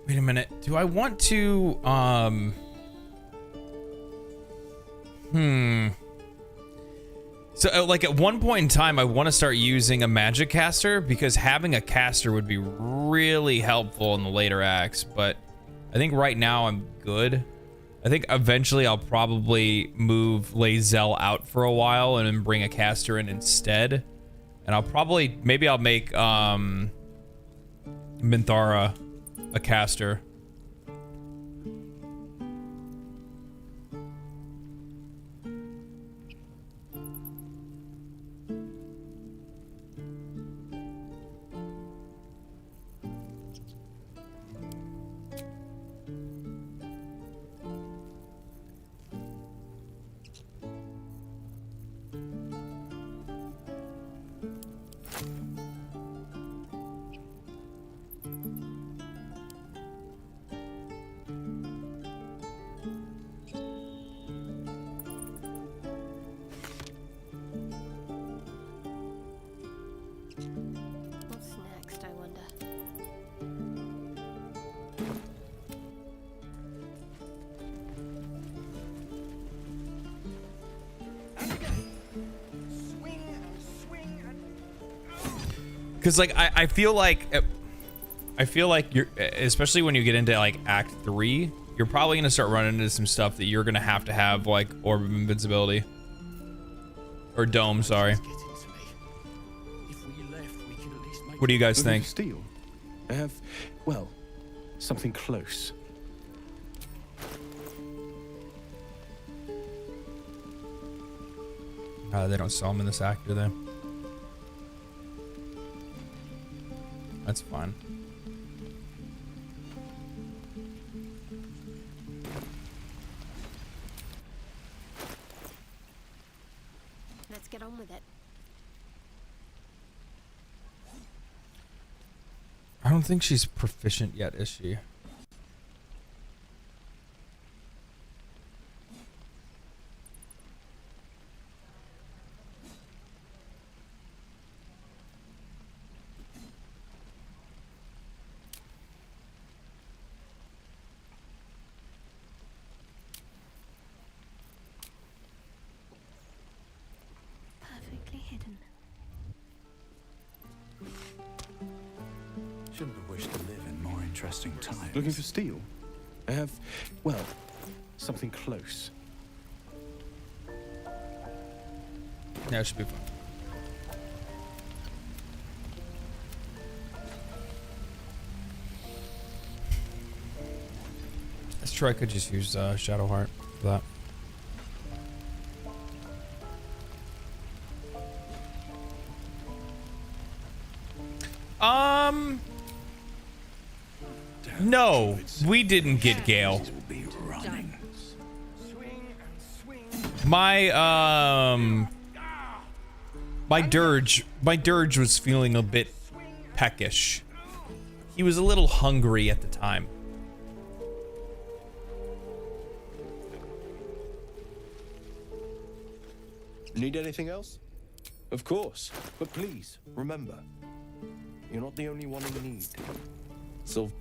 Wait a minute. Do I want to So like at one point in time I want to start using a magic caster because having a caster would be really helpful in the later acts, but I think right now I'm good. I think eventually I'll probably move Lae'zel out for a while and then bring a caster in instead. And I'll probably maybe I'll make Minthara a caster. What's next, I wonder? Because like I feel like you're, especially when you get into like Act 3, you're probably gonna start running into some stuff that you're gonna have like Orb of Invincibility or Dome. Sorry. What do you guys think? Steel. I have, well, something close. They don't sell them in this act, do they? That's fine. Let's get on with it. I don't think she's proficient yet, is she? interesting times. Looking for steel? I have, well, something close. Yeah, it should be fun. That's true. I could just use Shadowheart for that. No, we didn't get Gale. My Dirge was feeling a bit peckish. He was a little hungry at the time. Need anything else? Of course, but please, remember, you're not the only one in need. So...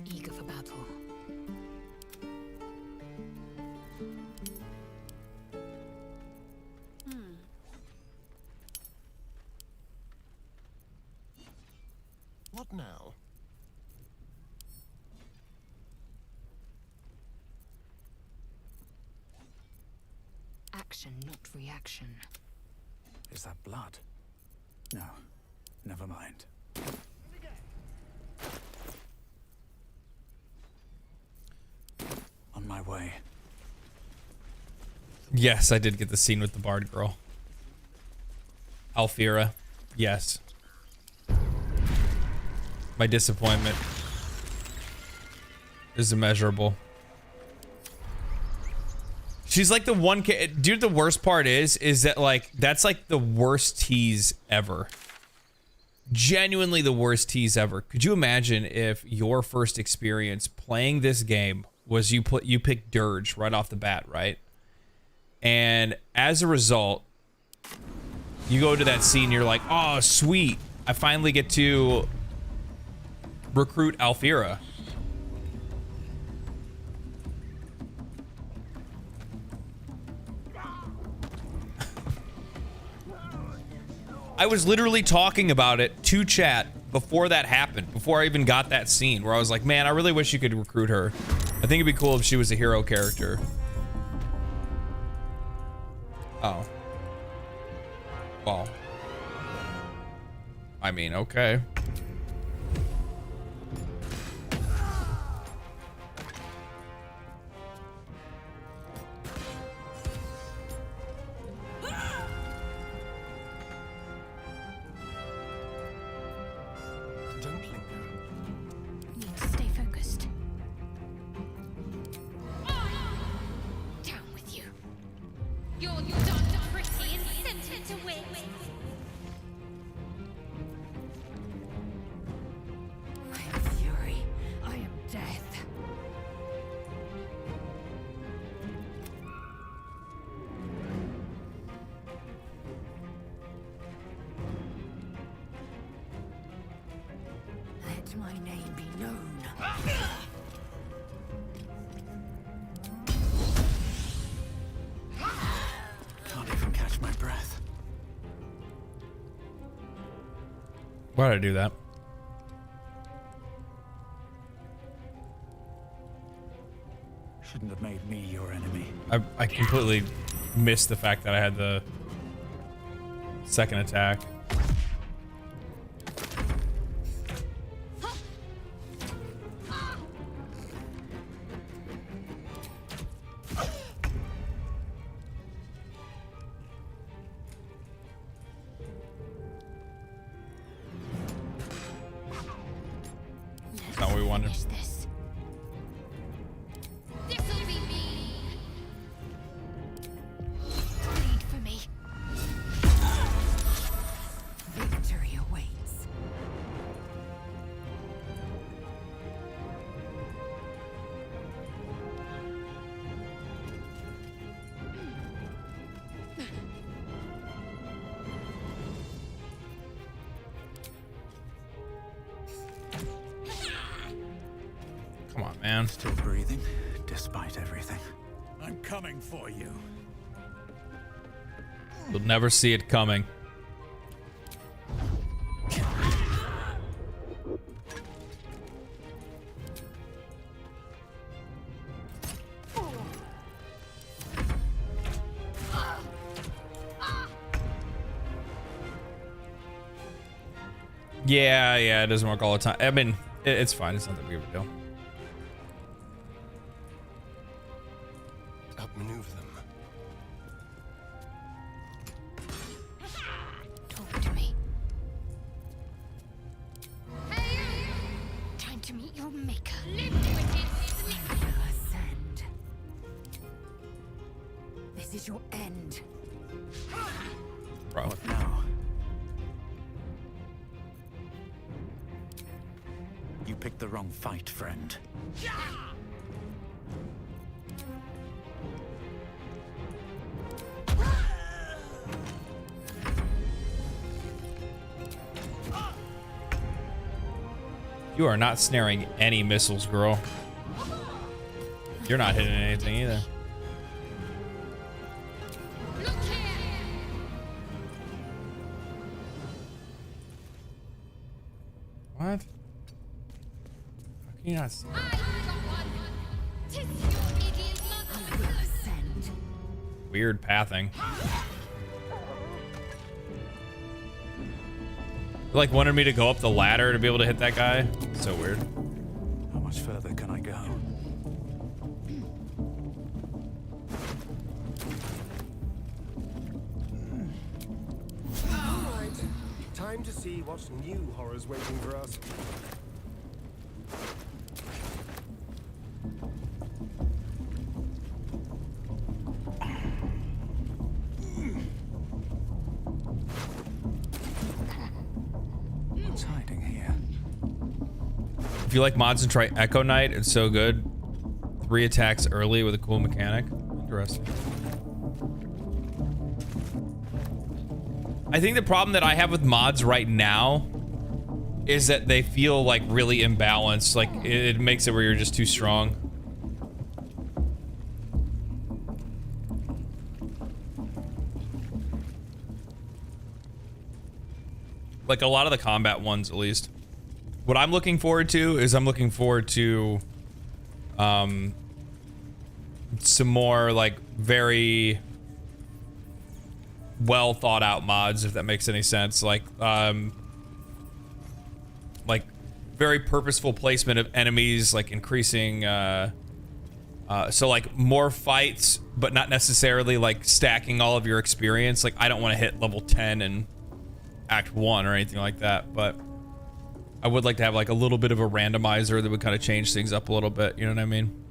Eager for battle. What now? Action, not reaction. Is that blood? No, never mind. On my way. Yes, I did get the scene with the Bard girl. Alfira. Yes. My disappointment is immeasurable. She's like the one dude. The worst part is that like that's like the worst tease ever. Genuinely the worst tease ever. Could you imagine if your first experience playing this game was you picked Dirge right off the bat, right? And as a result, you go to that scene, you're like, oh sweet, I finally get to recruit Alfira. I was literally talking about it to chat before that happened, before I even got that scene where I was like, man, I really wish you could recruit her. I think it'd be cool if she was a hero character. Oh. Well. I mean, okay. Need to stay focused. Down with you. You're done pretty and sent it to win. I am fury. I am death. Let my name be known. Can't even catch my breath. Why'd I do that? Shouldn't have made me your enemy. I completely missed the fact that I had the second attack. That's not what we wanted. This'll be me. Bleed for me. Victory awaits. Come on, man. Still breathing, despite everything. I'm coming for you. You'll never see it coming. Yeah, it doesn't work all the time. I mean, it's fine. It's not that big of a deal. Outmaneuver them. Talk to me. Time to meet your maker. I will ascend. This is your end. Bro. What now? You picked the wrong fight, friend. You are not snaring any missiles, girl. You're not hitting anything either. What? How can you not see? Weird pathing. Like wanted me to go up the ladder to be able to hit that guy. So weird. How much further can I go? Alright. Time to see what new horror's waiting for us. What's hiding here? If you like mods and try Echo Knight, it's so good. 3 attacks early with a cool mechanic. Interesting. I think the problem that I have with mods right now is that they feel like really imbalanced. Like it makes it where you're just too strong. Like a lot of the combat ones, at least. What I'm looking forward to is I'm looking forward to some more like very well thought out mods, if that makes any sense. Like very purposeful placement of enemies, like increasing so like more fights, but not necessarily like stacking all of your experience. Like I don't want to hit level 10 in Act 1 or anything like that, but I would like to have like a little bit of a randomizer that would kind of change things up a little bit, you know what I mean?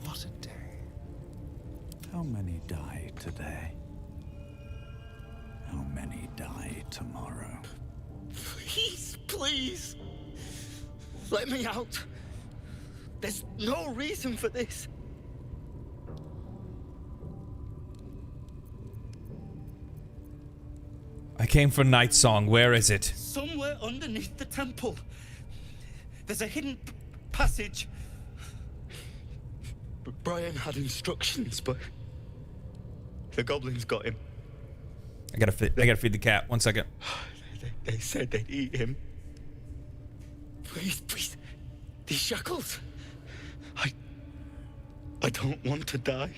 What a day. How many die today? How many die tomorrow? Please, please. Let me out. There's no reason for this. I came for Night Song. Where is it? Somewhere underneath the temple. There's a hidden passage. Brian had instructions, but the goblins got him. I gotta feed the cat. 1 second. They said they'd eat him. Please, these shackles. I don't want to die.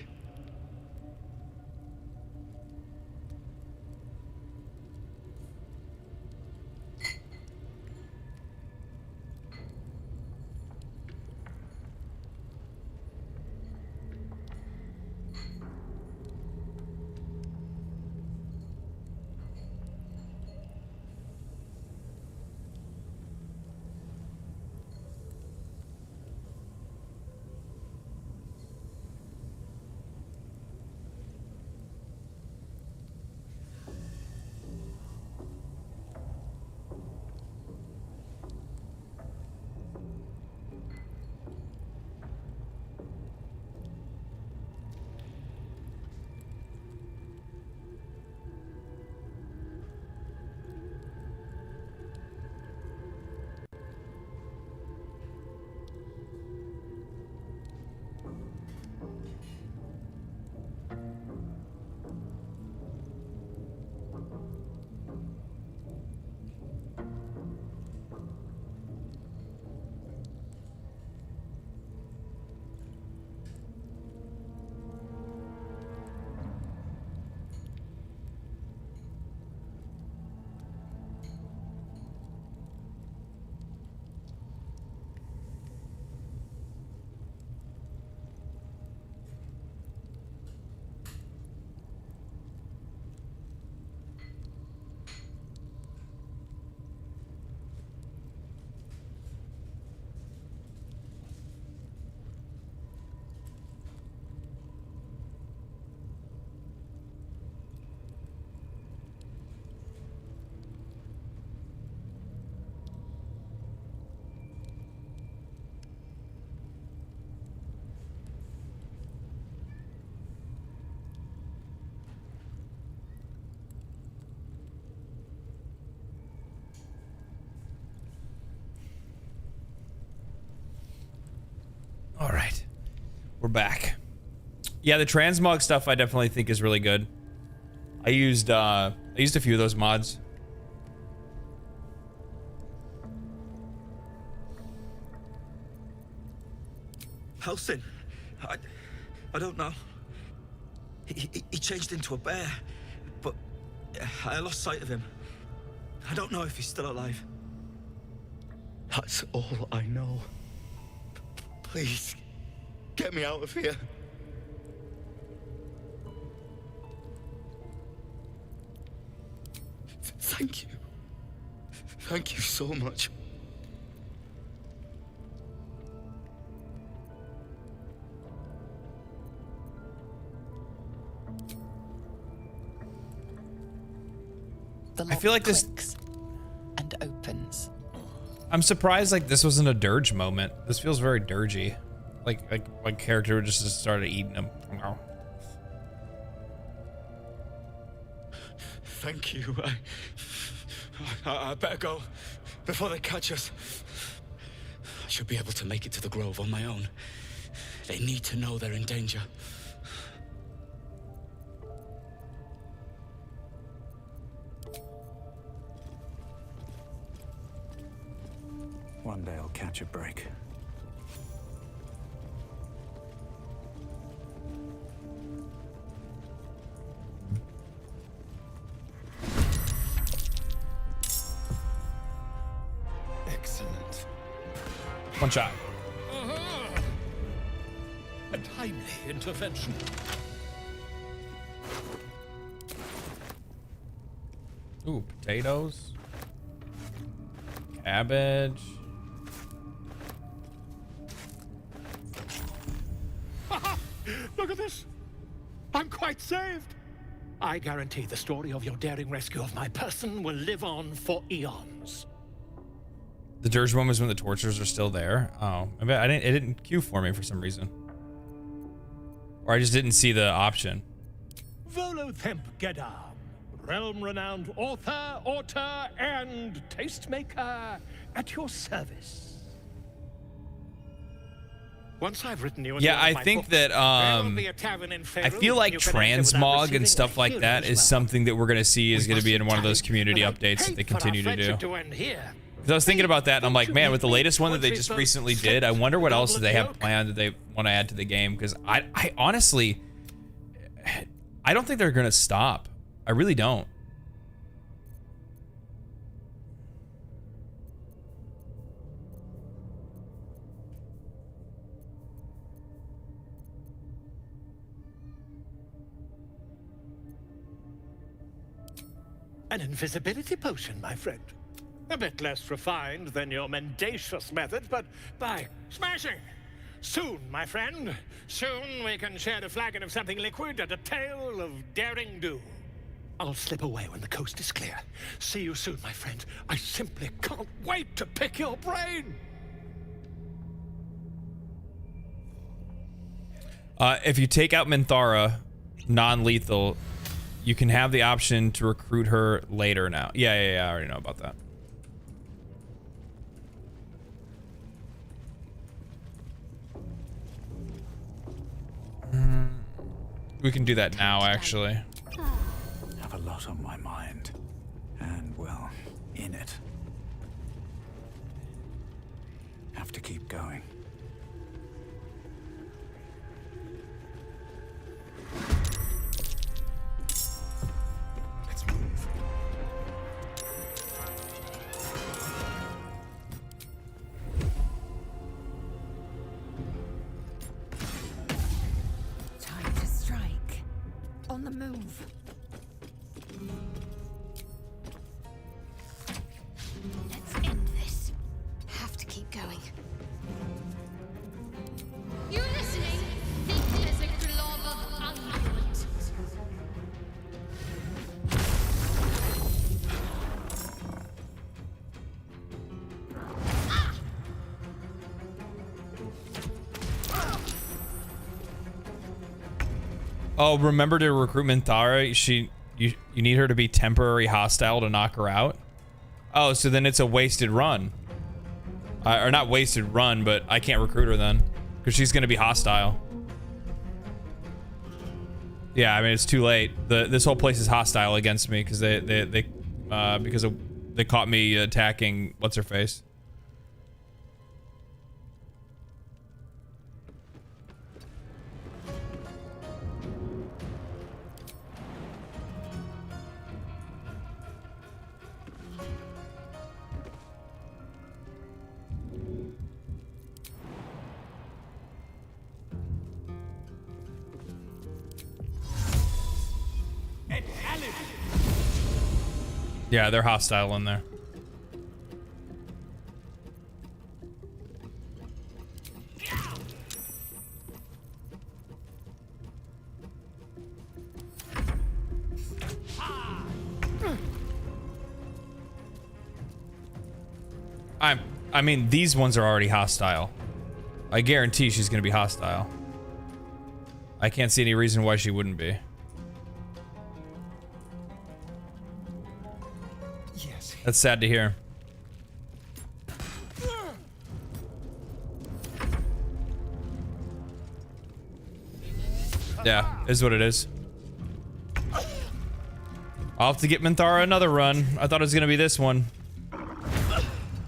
We're back. Yeah, the transmog stuff I definitely think is really good. I used a few of those mods. Helsing, I don't know. He changed into a bear, but I lost sight of him. I don't know if he's still alive. That's all I know. Please, get me out of here. Thank you. Thank you so much. The I feel like this and opens. I'm surprised like this wasn't a dirge moment. This feels very dirgy. Like my character just started eating him. Thank you. I better go before they catch us. I should be able to make it to the grove on my own. They need to know they're in danger. One day I'll catch a break. Excellent. One shot. A timely intervention. Ooh, potatoes. Cabbage. Look at this. I'm quite saved. I guarantee the story of your daring rescue of my person will live on for eons. The dirge one was when the tortures are still there. Oh, I bet it didn't queue for me for some reason. Or I just didn't see the option. Volo Gedam, realm-renowned author, auteur, and tastemaker at your service. Once I've written you, Yeah, I think that I feel like transmog and stuff like that is something that we're gonna see is gonna be in one of those community updates that they continue to do. Because I was thinking about that, and I'm like, man, with the latest one that they just recently did, I wonder what else they have planned that they want to add to the game. Because I honestly, I don't think they're gonna stop. I really don't. An invisibility potion, my friend. A bit less refined than your mendacious method, but by smashing! Soon, my friend, soon we can share a flagon of something liquid and a tale of daring do. I'll slip away when the coast is clear. See you soon, my friend. I simply can't wait to pick your brain! If you take out Minthara, non-lethal, you can have the option to recruit her later now. Yeah, I already know about that. We can do that now, actually. Have a lot on my mind. And, well, in it. Have to keep going. Let's move. Time to strike. On the move. Let's end this. Have to keep going. You're listening? Think there's a glob of unguent. Oh, remember to recruit Minthara. You need her to be temporary hostile to knock her out. Oh, so then it's a wasted run. Or not wasted run, but I can't recruit her then because she's gonna be hostile. Yeah, I mean it's too late. This whole place is hostile against me because they caught me attacking what's her face. Yeah, they're hostile in there. I mean, these ones are already hostile. I guarantee she's gonna be hostile. I can't see any reason why she wouldn't be. Yes. That's sad to hear. Yeah, is what it is. I'll have to get Minthara another run. I thought it was gonna be this one.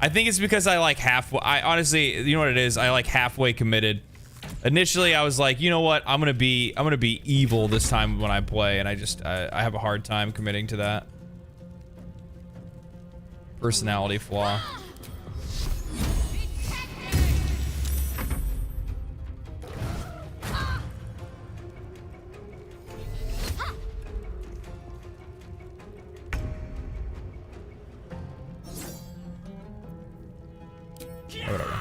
I think it's because I like I honestly, you know what it is? I like halfway committed. Initially, I was like, you know what? I'm gonna be evil this time when I play, and I have a hard time committing to that. Personality flaw. Whatever.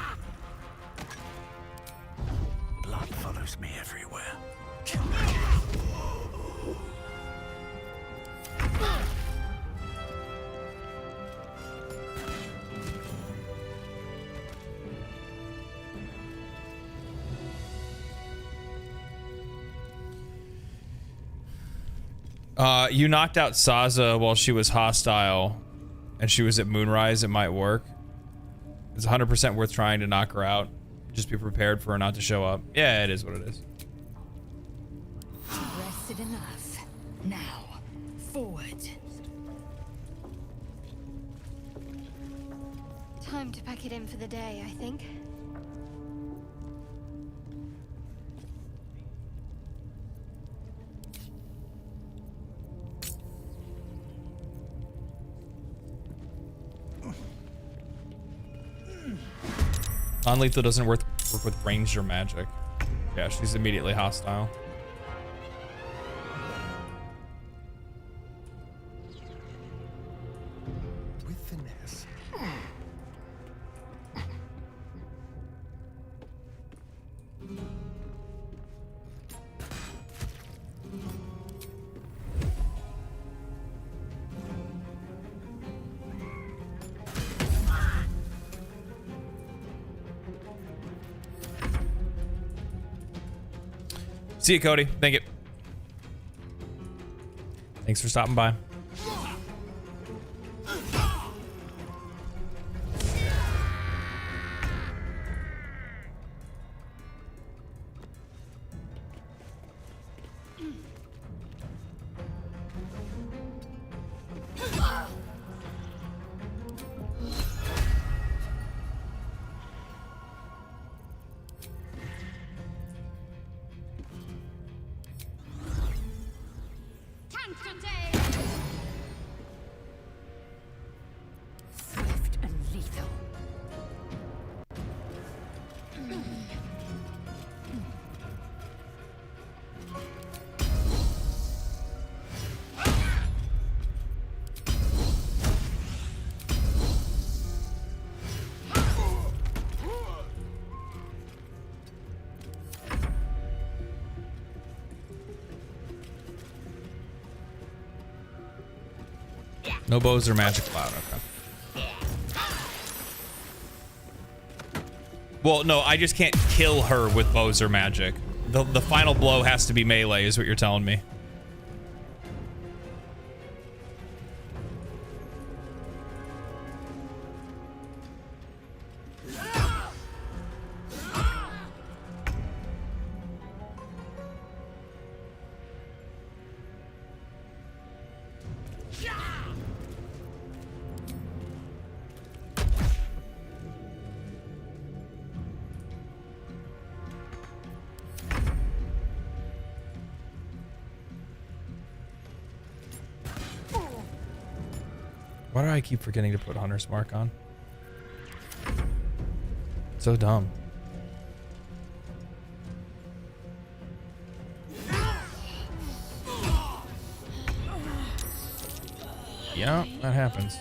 Blood follows me everywhere. You knocked out Saza while she was hostile, and she was at Moonrise. It might work. It's 100% worth trying to knock her out. Just be prepared for her not to show up. Yeah, it is what it is. Rested enough. Now, forward. Time to pack it in for the day, I think. Non-lethal doesn't work with ranged or magic. Yeah, she's immediately hostile. With finesse. See you, Cody. Thank you. Thanks for stopping by. Swift and lethal. No bows or magic cloud. Okay. Well, no, I just can't kill her with bows or magic. The final blow has to be melee, is what you're telling me. Why do I keep forgetting to put Hunter's Mark on? So dumb. Yeah, that happens.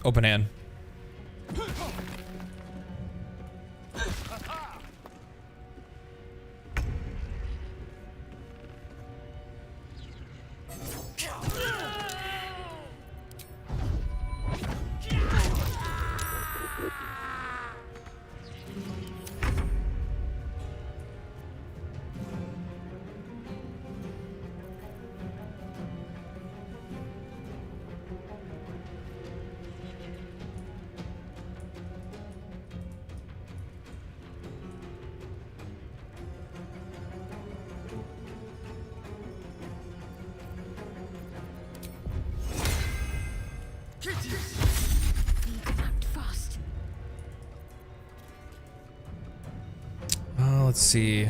Open hand. Let's see.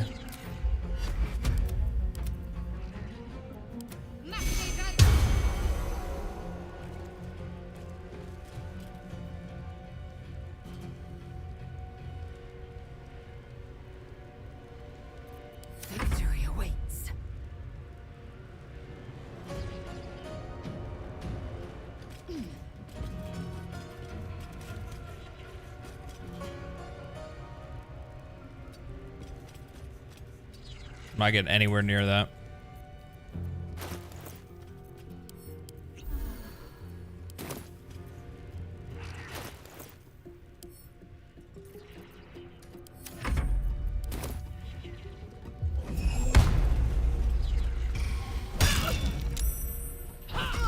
Victory awaits. I'm not getting anywhere near that.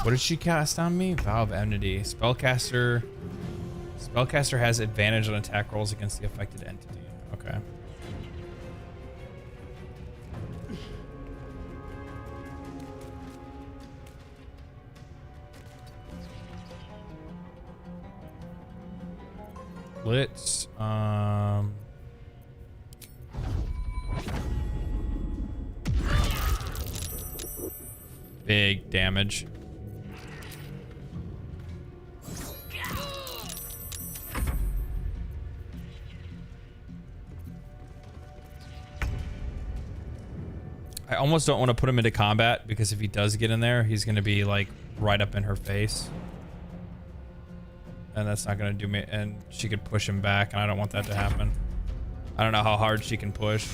What did she cast on me? Vow of Enmity. Spellcaster has advantage on attack rolls against the affected entity. Okay. Blitz. Big damage. I almost don't want to put him into combat because if he does get in there, he's going to be like right up in her face. And that's not going to do me. And she could push him back, and I don't want that to happen. I don't know how hard she can push.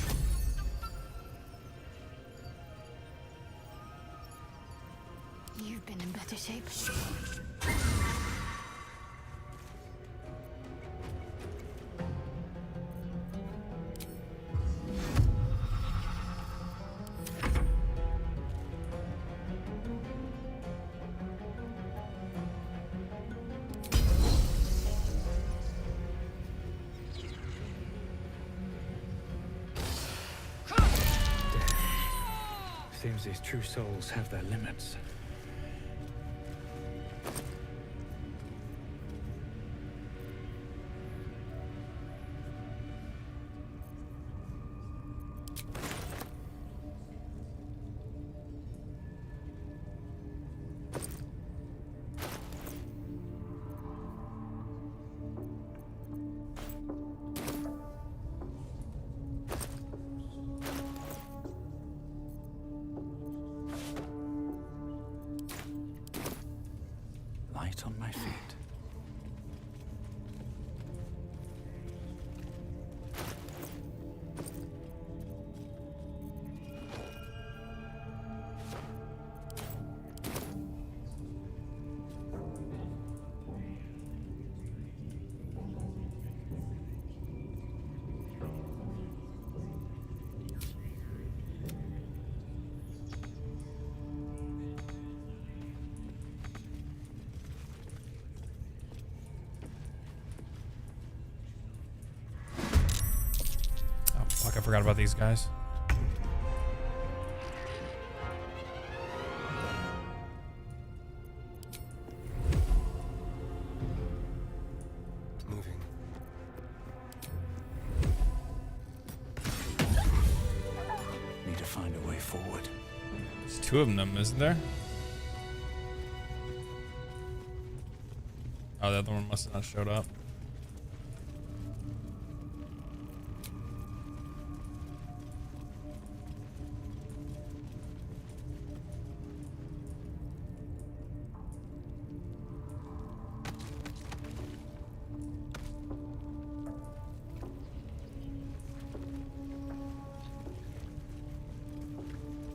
You've been in better shape. Seems these true souls have their limits. Light on my feet. forgot about these guys. Moving. Need to find a way forward. There's two of them, isn't there? Oh, the other one must have not showed up.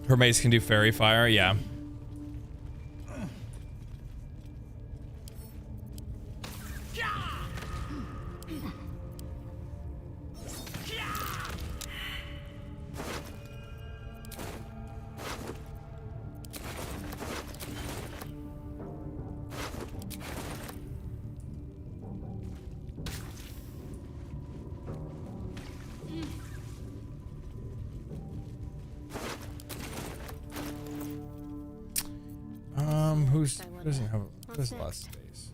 Her mace can do fairy fire, yeah. Who doesn't have there's less space.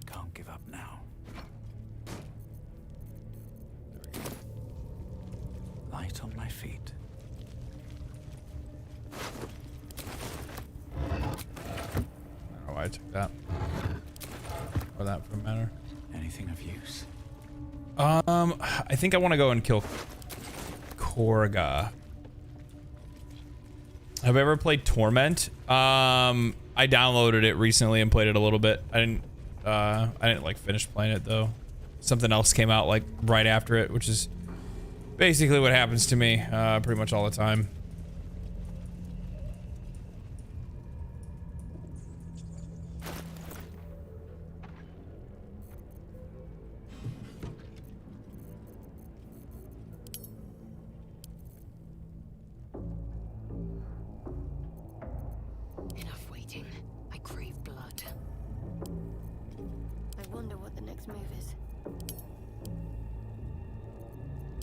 Can't give up now. Light on my feet. I don't know why I took that. Or that for a matter. Anything of use? I think I want to go and kill Kaga. Have I ever played Torment? I downloaded it recently and played it a little bit. I didn't like finish playing it though. Something else came out like right after it, which is basically what happens to me pretty much all the time.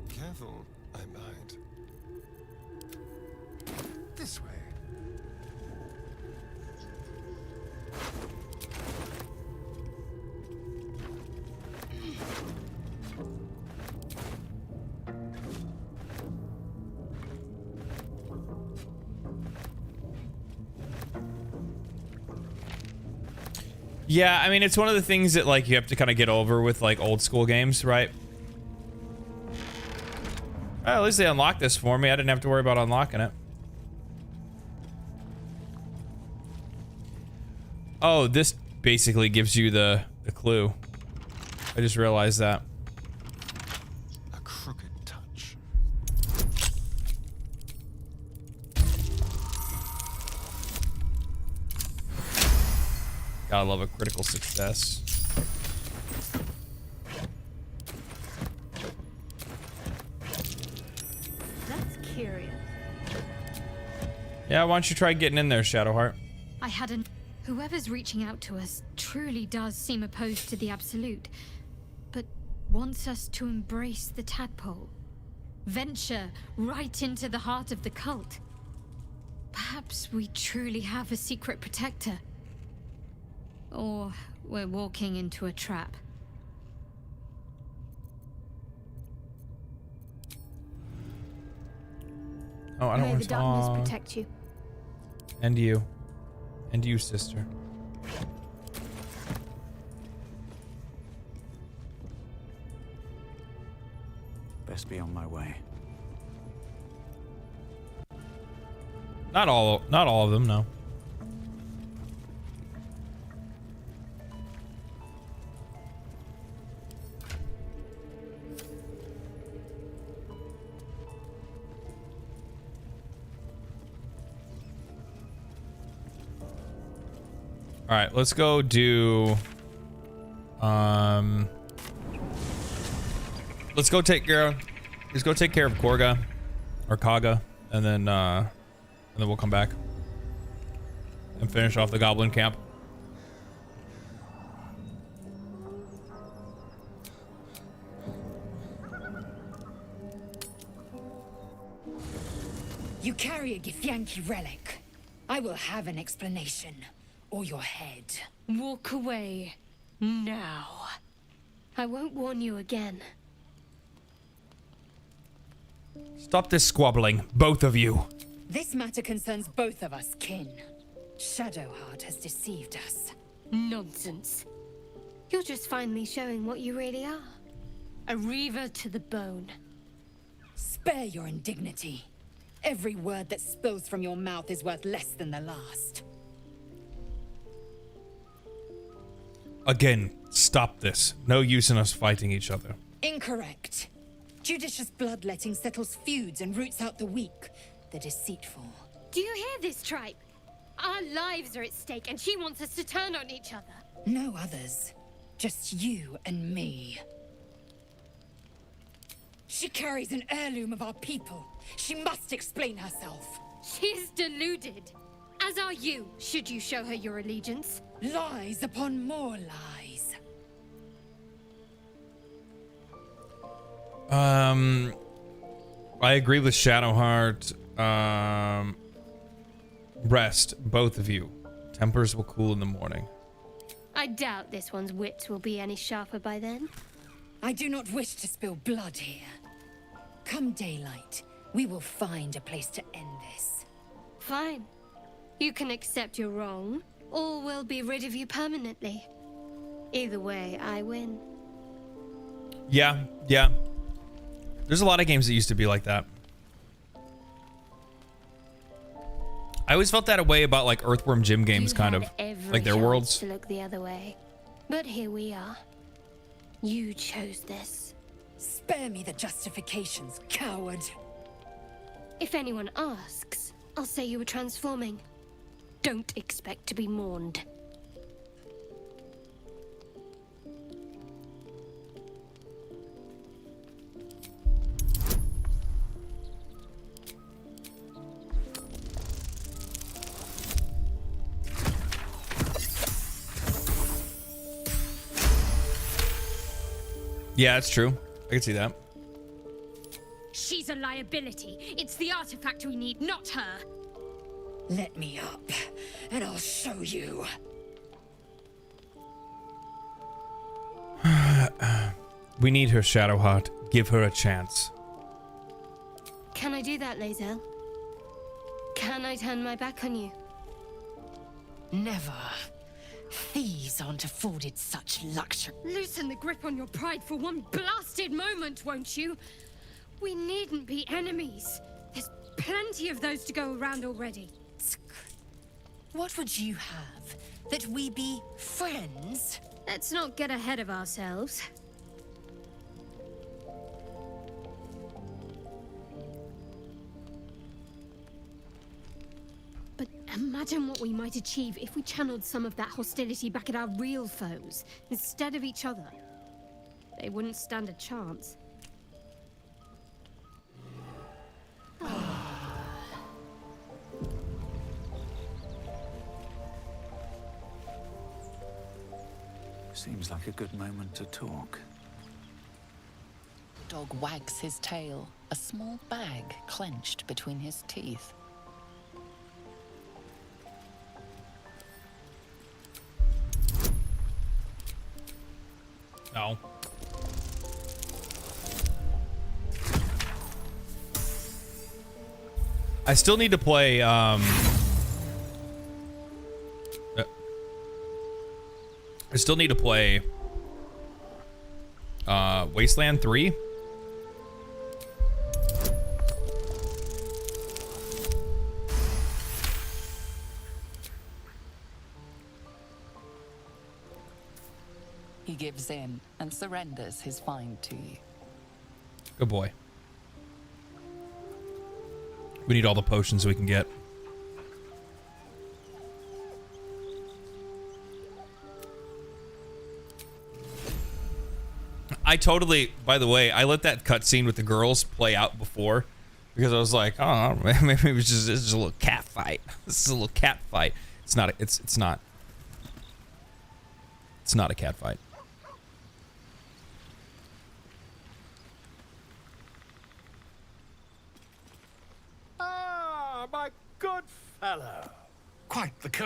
Careful, I might. This way. Yeah, I mean, it's one of the things that like you have to kind of get over with like old school games, right? Well, at least they unlocked this for me. I didn't have to worry about unlocking it. Oh, this basically gives you the clue. I just realized that. A crooked touch. Gotta love a critical success. That's curious. Yeah, why don't you try getting in there, Shadowheart? I hadn't. Whoever's reaching out to us truly does seem opposed to the Absolute, but wants us to embrace the tadpole. Venture right into the heart of the cult. Perhaps we truly have a secret protector. Or we're walking into a trap. Oh, I don't May want the to darkness talk. protect you. And you. And you, sister. Best be on my way. Not all of them, no. All right, let's go do. Let's go take care of. Let's go take care of Kaga, or Kaga, and then we'll come back and finish off the Goblin camp. You carry a Githyanki relic. I will have an explanation, or your head. Walk away. Now. I won't warn you again. Stop this squabbling, both of you. This matter concerns both of us, kin. Shadowheart has deceived us. Nonsense. You're just finally showing what you really are. A reaver to the bone. Spare your indignity. Every word that spills from your mouth is worth less than the last. Again, stop this. No use in us fighting each other. Incorrect. Judicious bloodletting settles feuds and roots out the weak, the deceitful. Do you hear this, tribe? Our lives are at stake, and she wants us to turn on each other. No others. Just you and me. She carries an heirloom of our people. She must explain herself. She's deluded. As are you, should you show her your allegiance. Lies upon more lies. I agree with Shadowheart. Rest, both of you. Tempers will cool in the morning. I doubt this one's wits will be any sharper by then. I do not wish to spill blood here. Come daylight, we will find a place to end this. Fine. You can accept you're wrong, or we'll be rid of you permanently. Either way, I win. Yeah, yeah. There's a lot of games that used to be like that. I always felt that way about like Earthworm Jim games, kind of like their worlds. To look the other way, but here we are. You chose this. Spare me the justifications, coward. If anyone asks, I'll say you were transforming. Don't expect to be mourned. Yeah, it's true. I can see that. She's a liability. It's the artifact we need, not her. Let me up, and I'll show you. We need her, Shadowheart. Give her a chance. Can I do that, Lae'zel? Can I turn my back on you? Never. Thieves aren't afforded such luxury. Loosen the grip on your pride for one blasted moment, won't you? We needn't be enemies. There's plenty of those to go around already. What would you have? That we be friends? Let's not get ahead of ourselves. But imagine what we might achieve if we channeled some of that hostility back at our real foes, instead of each other. They wouldn't stand a chance. Seems like a good moment to talk. The dog wags his tail, a small bag clenched between his teeth. No. I still need to play, I still need to play Wasteland 3. He gives in and surrenders his find to you. Good boy. We need all the potions we can get. I totally, by the way, I let that cutscene with the girls play out before because I was like, oh, maybe it's just a little cat fight. This is a little cat fight. It's not. It's not. It's not a cat fight.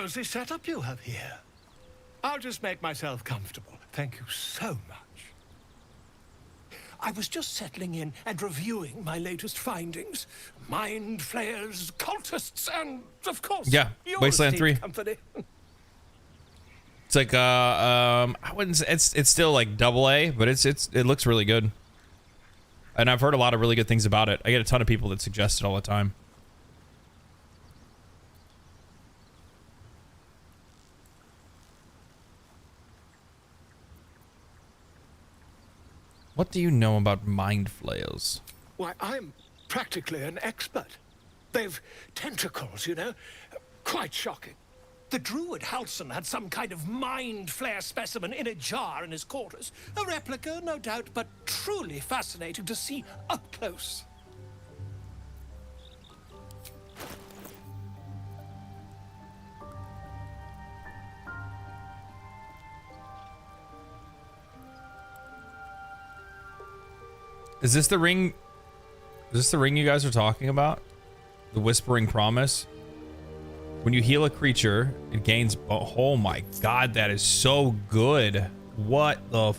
cozy setup you have here. I'll just make myself comfortable. Thank you so much. I was just settling in and reviewing my latest findings. Mind flayers, cultists, and, of course, Yeah, your Wasteland 3. company. It's like I wouldn't say it's still like AA, but it looks really good. And I've heard a lot of really good things about it. I get a ton of people that suggest it all the time. What do you know about mind flayers? Why, I'm practically an expert. They've tentacles, you know? Quite shocking. The druid Halson had some kind of mind flare specimen in a jar in his quarters. A replica, no doubt, but truly fascinating to see up close. Is this the ring? Is this the ring you guys are talking about? The Whispering Promise? When you heal a creature, it gains... Oh my god, that is so good. What the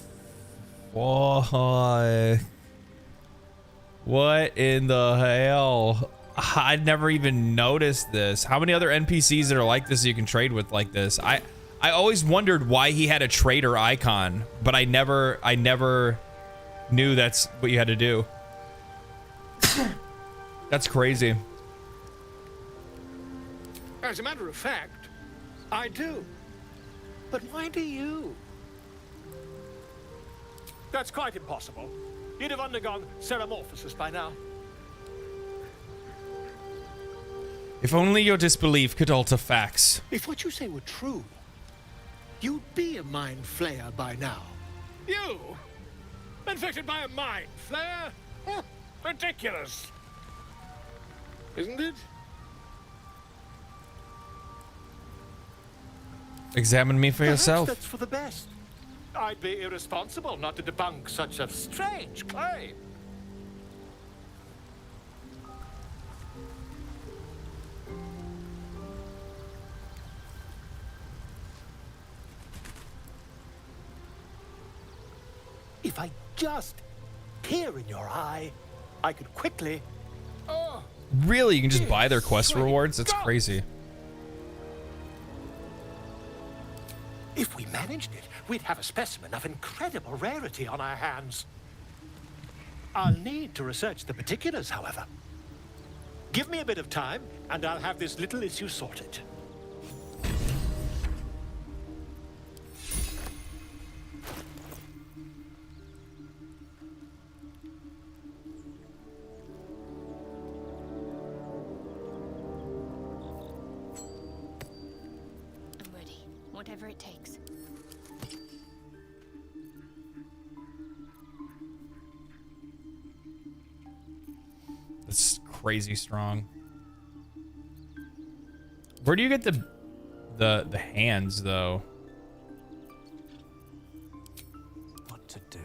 fuck? What in the hell? I'd never even noticed this. How many other NPCs that are like this you can trade with like this? I always wondered why he had a trader icon, but I never knew that's what you had to do. That's crazy. As a matter of fact, I do. But why do you? That's quite impossible. You'd have undergone ceramorphosis by now. If only your disbelief could alter facts. If what you say were true, you'd be a mind flayer by now. You? Infected by a mind flare? Huh, ridiculous. Isn't it? Examine me for yourself. That's for the best. I'd be irresponsible not to debunk such a strange claim. If I just peer in your eye, I could quickly... Oh, Really? You can just buy their quest rewards? That's crazy. if we managed it, we'd have a specimen of incredible rarity on our hands. I'll need to research the particulars, however. Give me a bit of time, and I'll have this little issue sorted. I'm ready. Whatever it takes. That's crazy strong. Where do you get the hands though? What to do?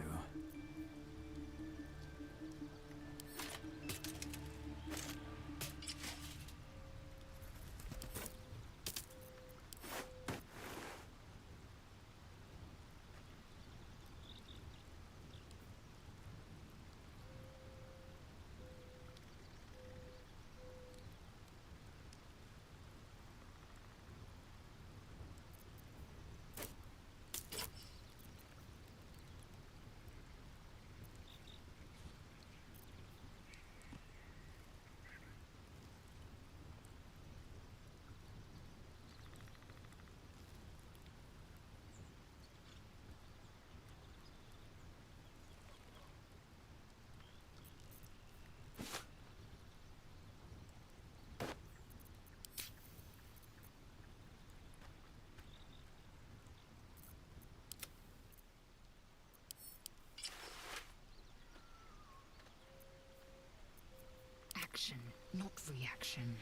Action, not reaction.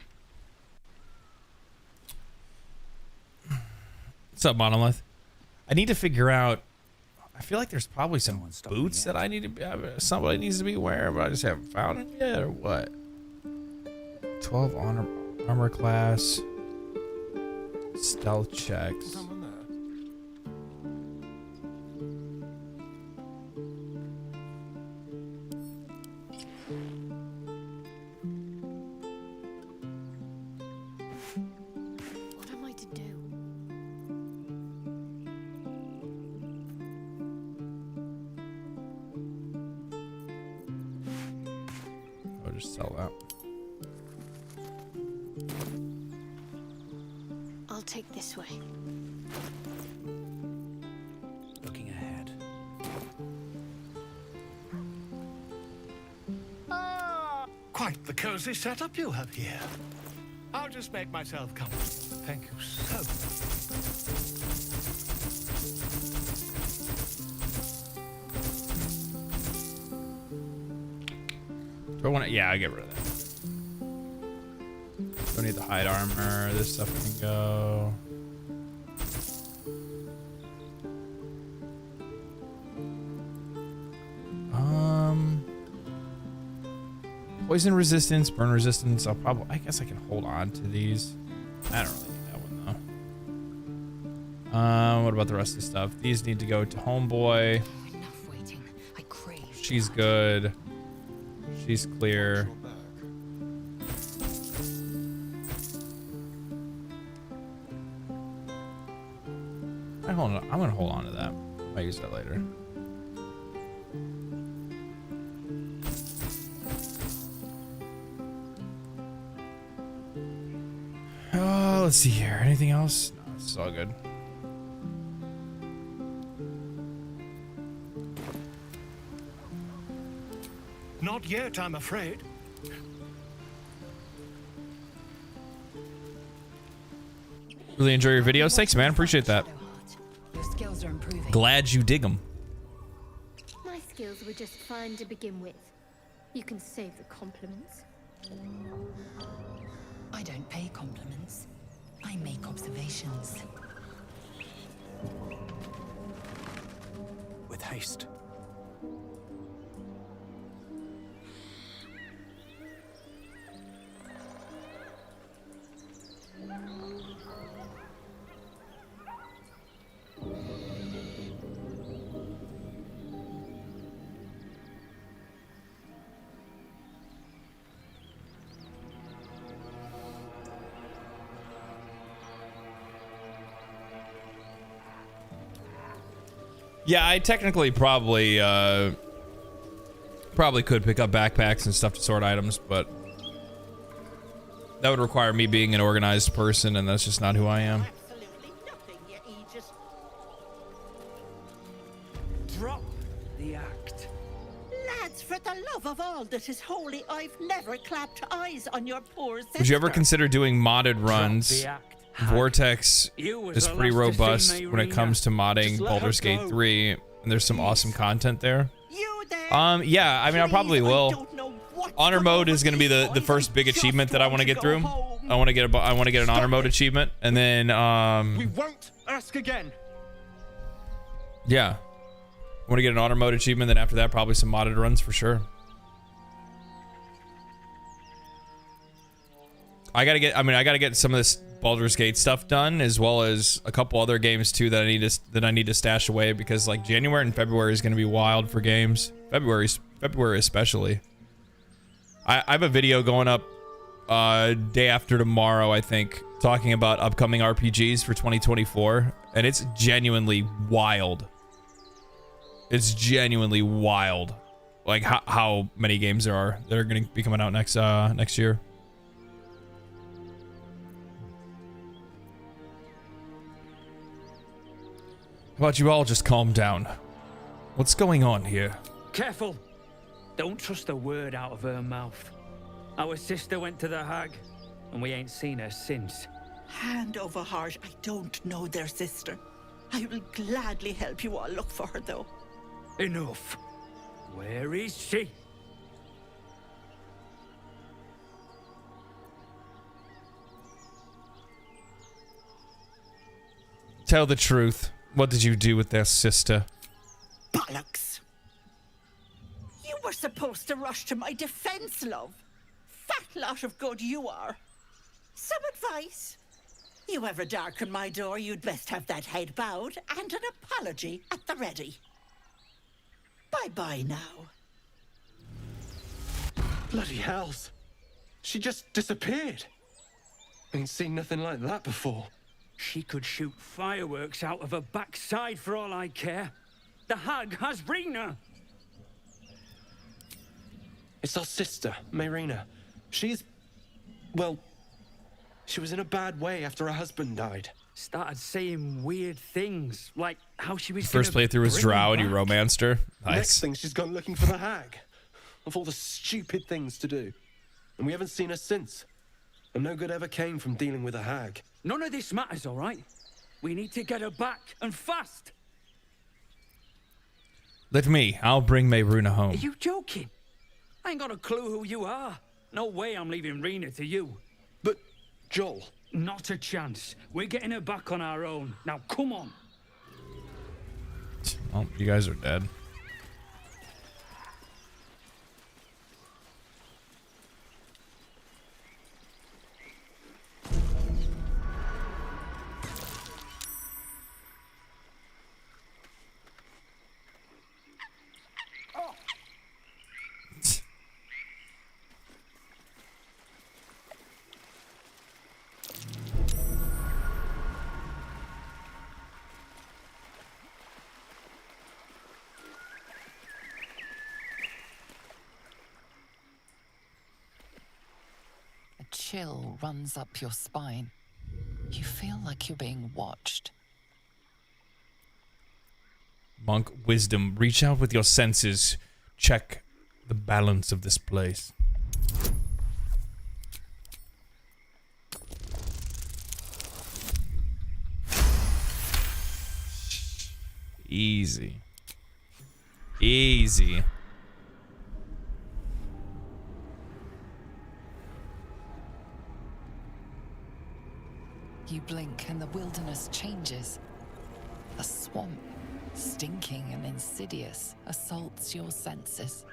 What's up, Monolith? I need to figure out. I feel like there's probably some boots that I need to be. Somebody needs to be wearing, but I just haven't found them yet, or what? 12 armor class. Stealth checks. Someone there. What am I to do? I'll just sell that. I'll take this way. Looking ahead. Quite the cozy setup you have here. I'll just make myself comfortable. Thank you so much. Do I want to? Yeah, I get rid of that. Don't need the hide armor. This stuff can go. Poison resistance, burn resistance. I guess I can hold on to these. I don't really need that one though. What about the rest of the stuff? These need to go to Homeboy. Enough waiting. I crave. She's good. She's clear. I'm gonna hold on to that. I'll use that later. Let's see here. Anything else? No, this is all good. Not yet, I'm afraid. Really enjoy your videos. Thanks, man. Appreciate that. Your skills are improving. Glad you dig them. My skills were just fine to begin with. You can save the compliments. I don't pay compliments. I make observations. With haste. Yeah, I technically probably could pick up backpacks and stuff to sort items, but that would require me being an organized person, and that's just not who I am. Absolutely nothing, you Aegis. Drop the act. Lads, for the love of all that is holy, I've never clapped eyes on your poor sister. Would you ever consider doing modded runs? Vortex is pretty robust when it comes to modding Baldur's Gate 3, and there's some awesome content there. Yeah, I mean, I probably will. Honor mode is going to be the first big achievement that I want to get through. I want to get an honor mode achievement, and then We won't ask again. yeah, I want to get an honor mode achievement. Then after that, probably some modded runs for sure. I gotta get some of this Baldur's Gate stuff done, as well as a couple other games too that I need to stash away, because like January and February is gonna be wild for games. February especially. I have a video going up day after tomorrow, I think, talking about upcoming RPGs for 2024, and it's genuinely wild. It's genuinely wild, like how many games there are that are gonna be coming out next year. How about you all just calm down? What's going on here? Careful. Don't trust a word out of her mouth. Our sister went to the hag, and we ain't seen her since. Hand over heart, I don't know their sister. I will gladly help you all look for her, though. Enough. Where is she? Tell the truth. What did you do with their sister? Bollocks! You were supposed to rush to my defense, love. Fat lot of good you are. Some advice? You ever darken my door, you'd best have that head bowed and an apology at the ready. Bye-bye now. Bloody hells. She just disappeared. Ain't seen nothing like that before. She could shoot fireworks out of her backside for all I care. The hag has Rena. It's our sister, Mayrina. She's... well... she was in a bad way after her husband died. Started saying weird things, like how she was First gonna playthrough was bring Drow him and you back. romanced her. Next Nice. thing, she's gone looking for the hag. Of all the stupid things to do. And we haven't seen her since. And no good ever came from dealing with a hag. None of this matters, all right? We need to get her back, and fast. Let me. I'll bring Mayrina Are home. you joking? I ain't got a clue who you are. No way I'm leaving Rena to you. But, Joel... Not a chance. We're getting her back on our own. Now, come on. Oh, you guys are dead. Chill runs up your spine. You feel like you're being watched. Monk wisdom. Reach out with your senses. Check the balance of this place. Easy. Easy. You blink and the wilderness changes. A swamp, stinking and insidious, assaults your senses.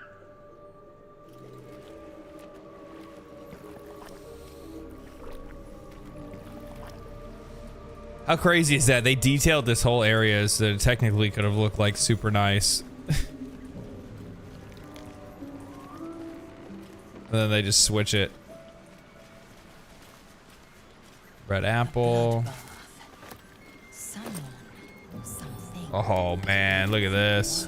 How crazy is that? They detailed this whole area so that it technically could have looked like super nice. And then they just switch it. Red apple. Oh man, look at this.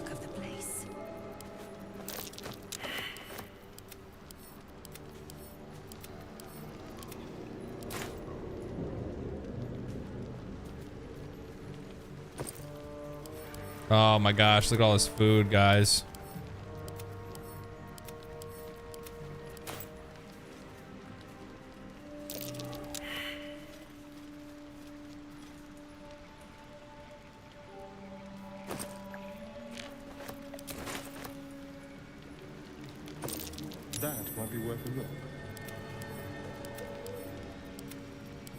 Oh my gosh, look at all this food, guys. That might be worth a look.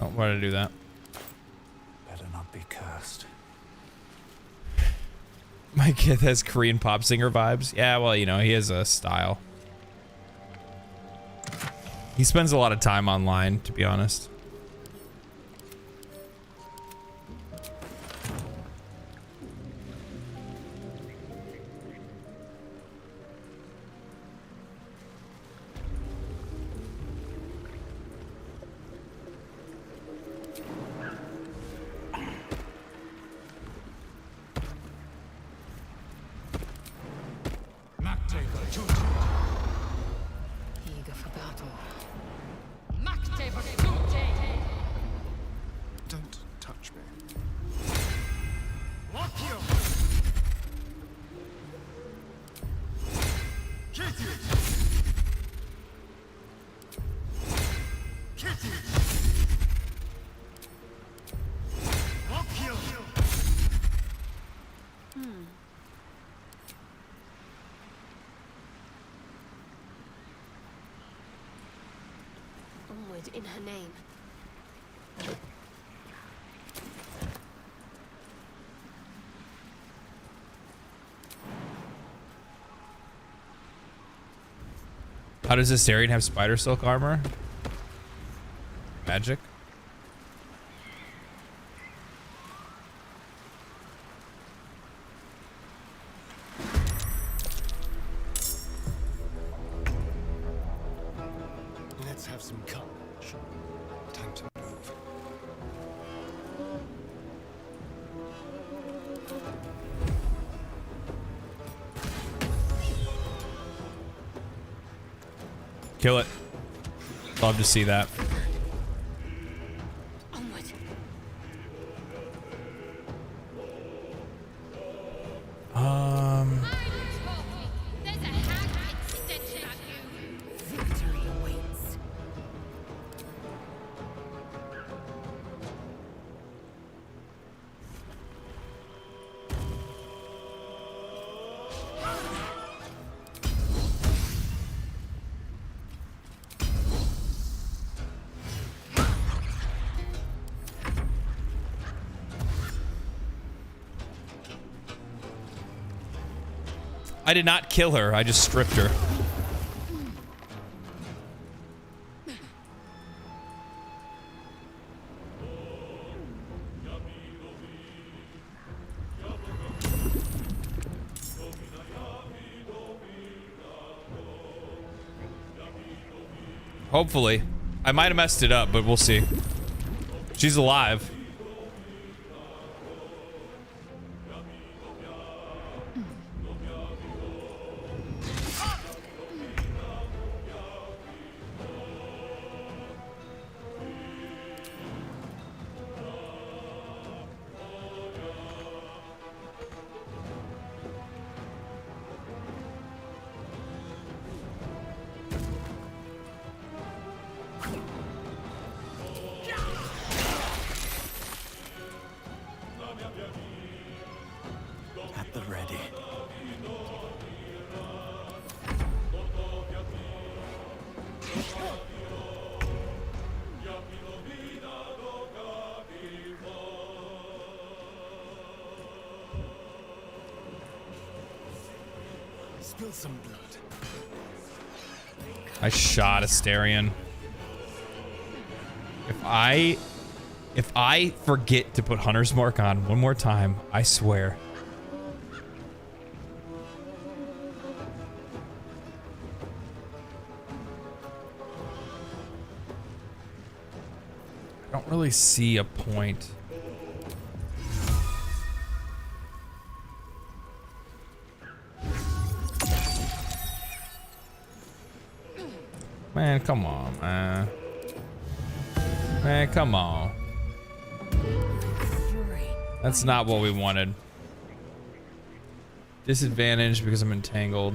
Oh, why did I do that? Better not be cursed. My kid has Korean pop singer vibes. Yeah, well, you know, he has a style. He spends a lot of time online, to be honest. Eager for battle. Don't touch me. Onward in her name. How does Astarion have spider silk armor? Magic? have some courage. Time to move. Kill it. Love to see that. Victory awaits. I did not kill her. I just stripped her. Hopefully. I might have messed it up, but we'll see. She's alive. At the ready. Spill some blood. I shot Asterion. If I forget to put Hunter's Mark on one more time, I swear. I don't really see a point. Man, come on, man. Man, come on. That's not what we wanted. Disadvantage because I'm entangled.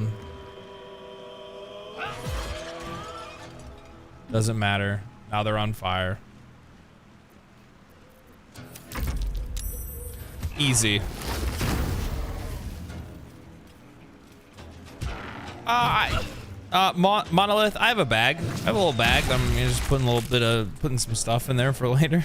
Doesn't matter. Now they're on fire. Easy. Monolith, I have a bag. I have a little bag. I'm just putting some stuff in there for later.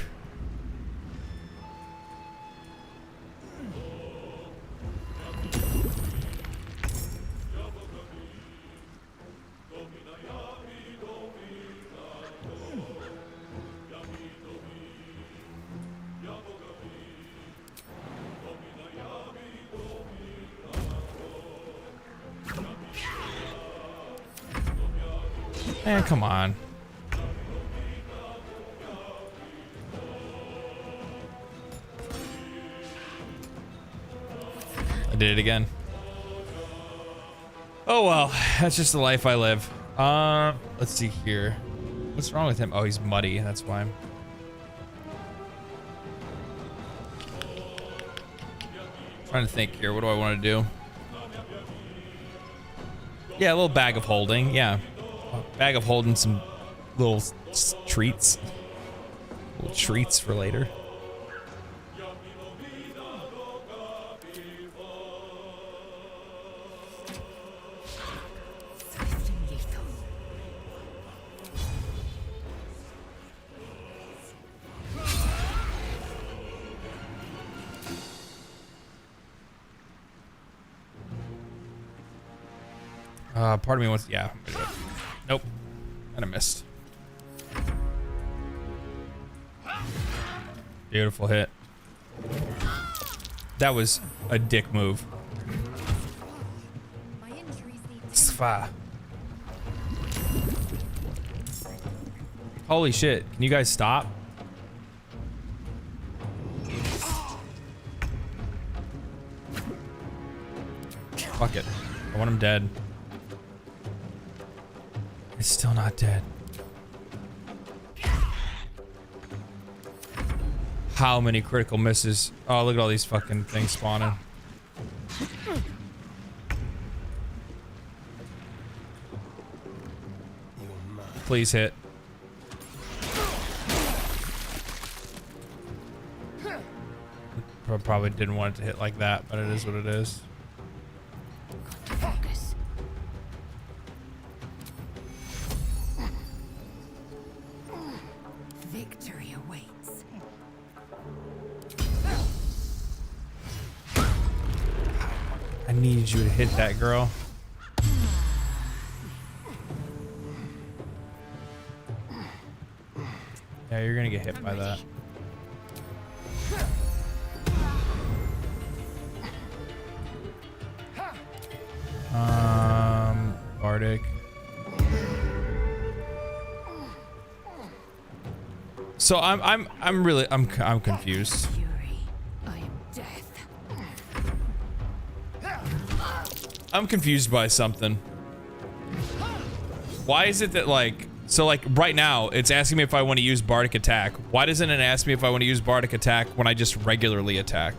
Man, come on. I did it again. Oh well, that's just the life I live. Let's see here. What's wrong with him? Oh, he's muddy, that's why. Trying to think here, what do I want to do? Yeah, a little bag of holding, yeah. Bag of holding some little treats. Little treats for later. Part of me wants, yeah. Nope. And I missed. Beautiful hit. That was a dick move. Sfa. Holy shit. Can you guys stop? Fuck it. I want him dead. He's still not dead. How many critical misses? Oh, look at all these fucking things spawning. Please hit. Probably didn't want it to hit like that, but it is what it is. Victory awaits. I need you to hit that girl. Yeah, you're gonna get hit by that. Bardic. So I'm really confused. I'm confused by something. Why is it that like right now it's asking me if I want to use Bardic attack. Why doesn't it ask me if I want to use Bardic attack when I just regularly attack?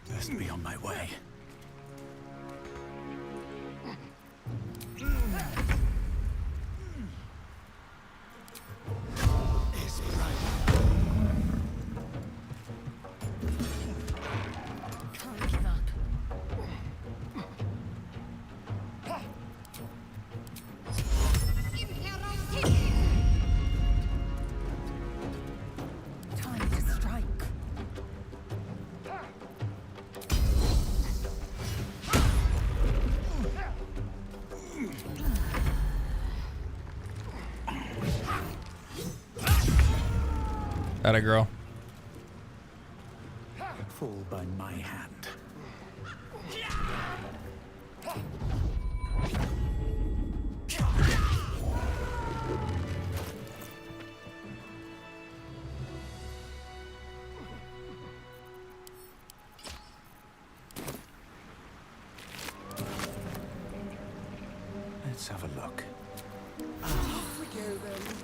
Best be on my way. Atta girl. Fall by my hand. Let's have a look. Off we go then.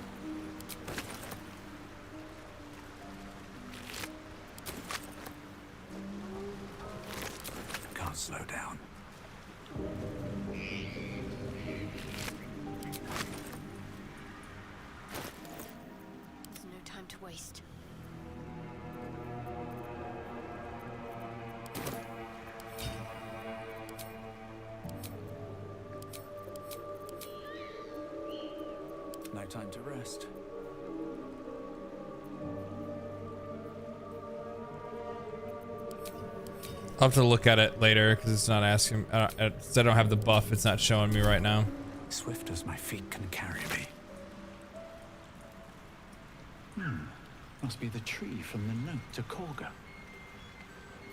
Can't slow down. There's no time to waste. No time to rest. I'll have to look at it later because it's not asking. I don't have the buff. It's not showing me right now. Swift as my feet can carry me. Must be the tree from the note to Kaga.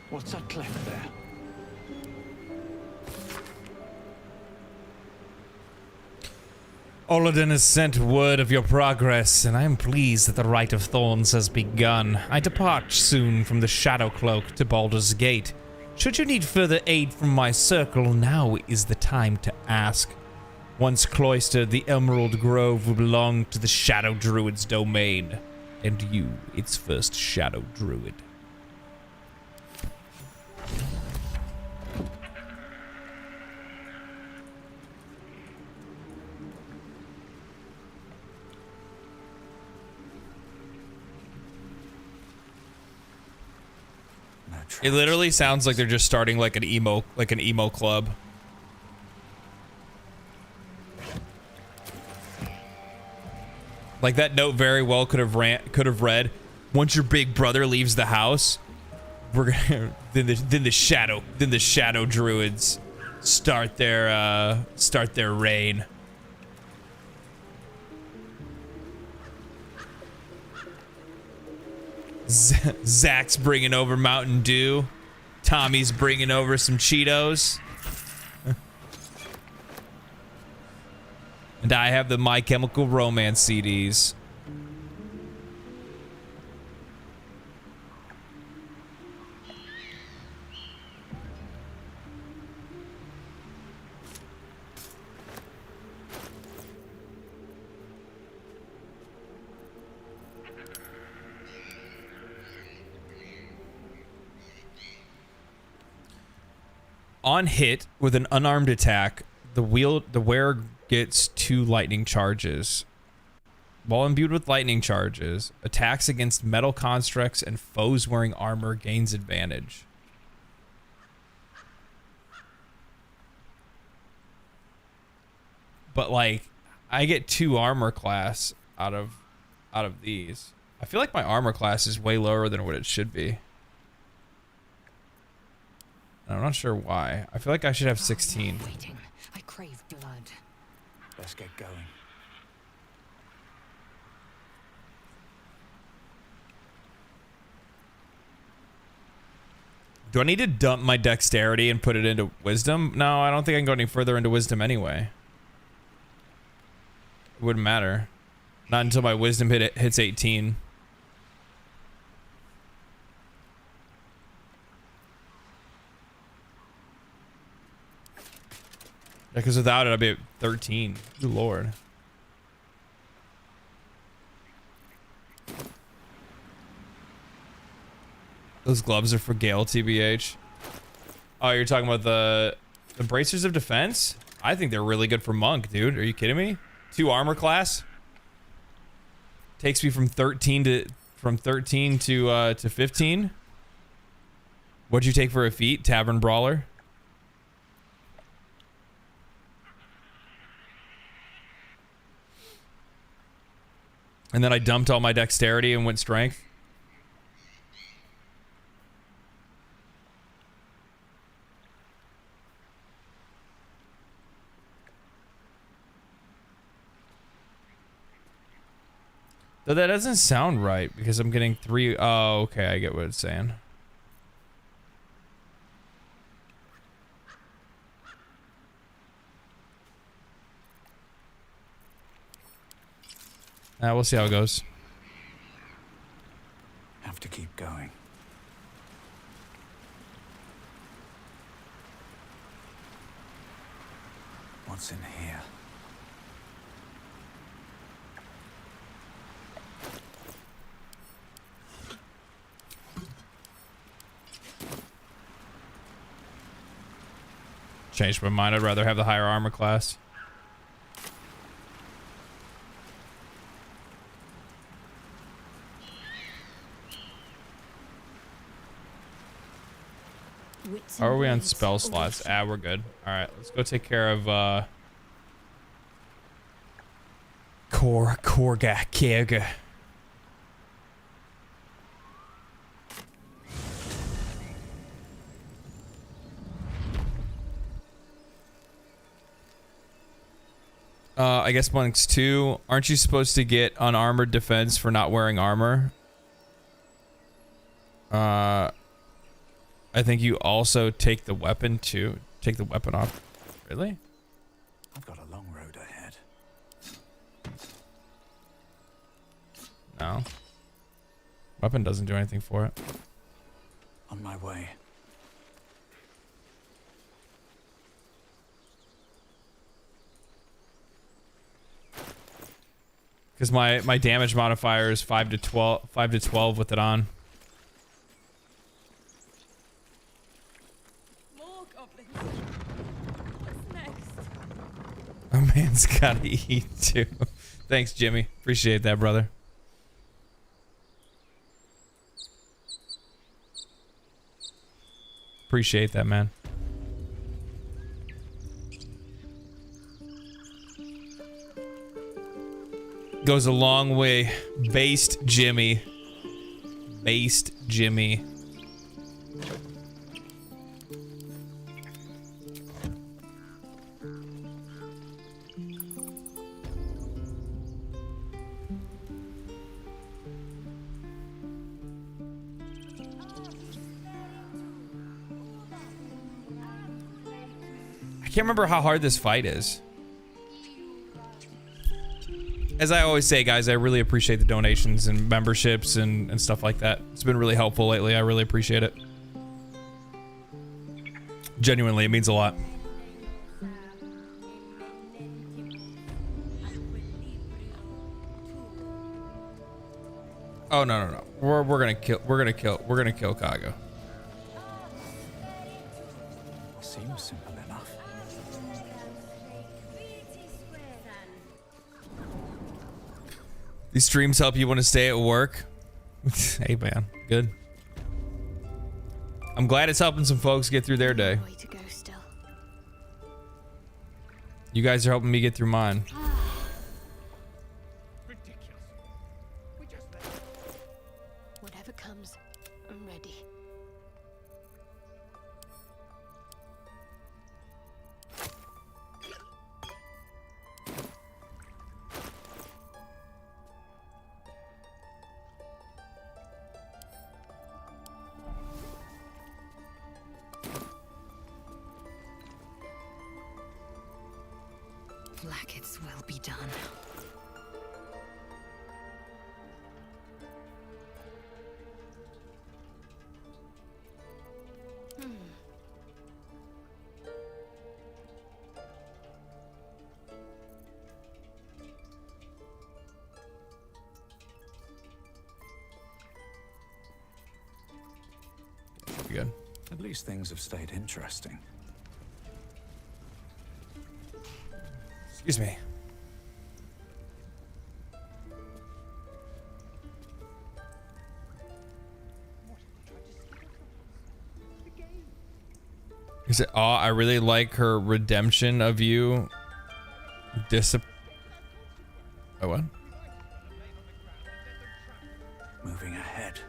What's that cleft there? Olodin has sent word of your progress, and I am pleased that the Rite of Thorns has begun. I depart soon from the Shadow Cloak to Baldur's Gate. Should you need further aid from my circle, now is the time to ask. Once cloistered, the Emerald Grove will belong to the Shadow Druid's domain, and you, its first Shadow Druid. It literally sounds like they're just starting like an emo club. Like that note very well could have read, once your big brother leaves the house, we're gonna then the shadow druids start their reign. Zach's bringing over Mountain Dew. Tommy's bringing over some Cheetos. And I have the My Chemical Romance CDs. On hit with an unarmed attack, the wearer gets 2 lightning charges. While imbued with lightning charges, attacks against metal constructs and foes wearing armor gains advantage. But like, I get 2 armor class out of these. I feel like my armor class is way lower than what it should be. I'm not sure why. I feel like I should have 16. I crave blood. Let's get going. Do I need to dump my dexterity and put it into wisdom? No, I don't think I can go any further into wisdom anyway. It wouldn't matter. Not until my wisdom hits 18. Yeah, because without it, I'd be at 13. Good lord. Those gloves are for Gale, TBH. Oh, you're talking about the bracers of defense? I think they're really good for monk, dude. Are you kidding me? 2 armor class takes me from 13 to 15. What'd you take for a feat? Tavern Brawler. And then I dumped all my dexterity and went strength. Though that doesn't sound right because I'm getting 3. Oh, okay. I get what it's saying. We'll see how it goes. Have to keep going. What's in here? Changed my mind. I'd rather have the higher armor class. How are we on spell slots? Ah, we're good. Alright, let's go take care of Kaga. I guess monks 2. Aren't you supposed to get unarmored defense for not wearing armor? I think you also take the weapon too. Take the weapon off. Really? I've got a long road ahead. No. Weapon doesn't do anything for it. On my way. Because my damage modifier is 5 to 12 with it on. More goblins. What's next? A man's gotta eat too. Thanks, Jimmy. Appreciate that, brother. Appreciate that, man. Goes a long way. Based Jimmy. Based Jimmy. I can't remember how hard this fight is. as I always say, guys, I really appreciate the donations and memberships and stuff like that. It's been really helpful lately. I really appreciate it. Genuinely, it means a lot. Oh no. We're gonna kill Kaga. Seems simple enough. These streams help you want to stay at work. Hey man, good. I'm glad it's helping some folks get through their day. Way to go still. You guys are helping me get through mine. Whatever comes, I'm ready. Blackets will be done. Good. At least things have stayed interesting. Excuse me. Is it? Oh, I really like her redemption of you. Oh, what? Moving ahead.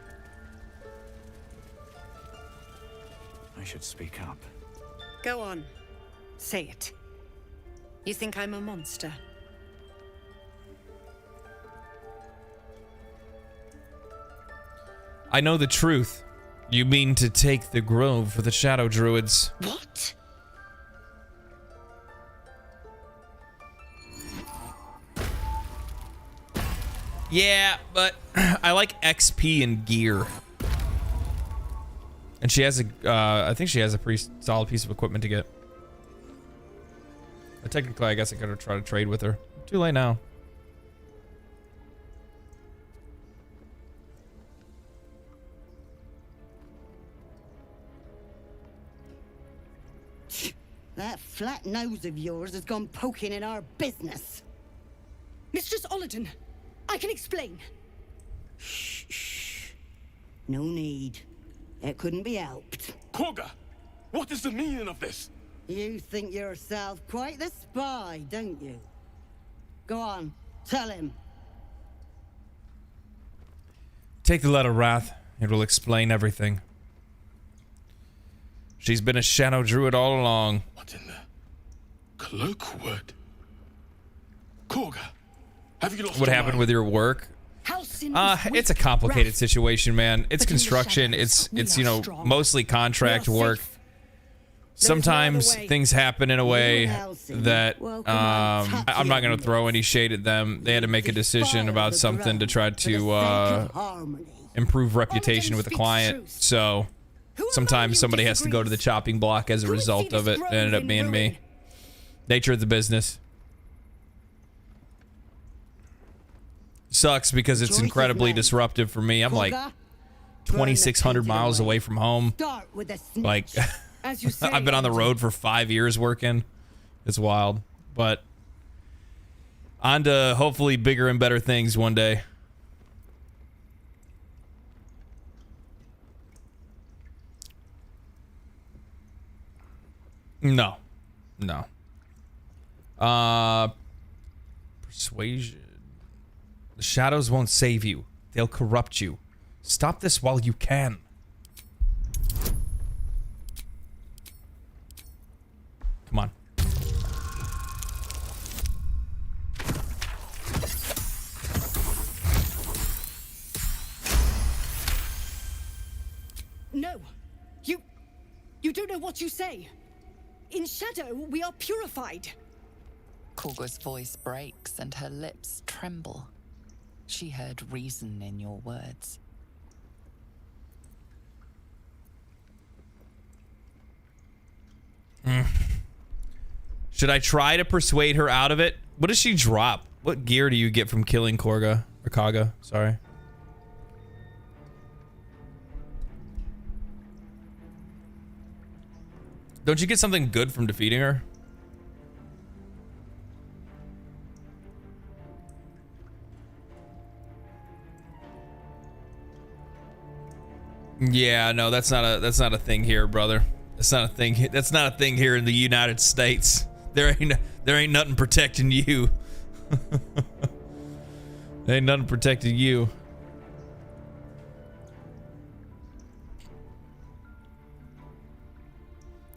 I should speak up. Go on. Say it. You think I'm a monster? I know the truth. You mean to take the grove for the shadow druids. What? Yeah, but I like XP and gear. And she has a, I think she has a pretty solid piece of equipment to get. But technically, I guess I could try to trade with her. Too late now. That flat nose of yours has gone poking in our business. Mistress Ollerton, I can explain. Shh. No need. It couldn't be helped. Kaga, what is the meaning of this? You think yourself quite the spy, don't you? Go on, tell him. Take the letter, Wrath. It will explain everything. She's been a shadow druid all along. What in the cloakwood? Kaga, have you lost What your happened mind? with your work? It's a complicated situation, man. It's construction. It's you know, mostly contract work. Sometimes things happen in a way that I'm not going to throw any shade at them. They had to make a decision about something to try to improve reputation with the client. So sometimes somebody has to go to the chopping block as a result of it. It ended up being me. Nature of the business. Sucks because it's incredibly disruptive for me. I'm like 2,600 miles away from home. Like, I've been on the road for 5 years working. It's wild. But on to hopefully bigger and better things one day. No. Persuasion. The shadows won't save you. They'll corrupt you. Stop this while you can. Come on. No. You don't know what you say. In shadow, we are purified. Korga's voice breaks and her lips tremble. She heard reason in your words. Should I try to persuade her out of it? What does she drop? What gear do you get from killing Korga? Or Kaga, sorry. Don't you get something good from defeating her? Yeah, no, that's not a thing here, brother. That's not a thing. That's not a thing here in the United States. There ain't nothing protecting you. There ain't nothing protecting you.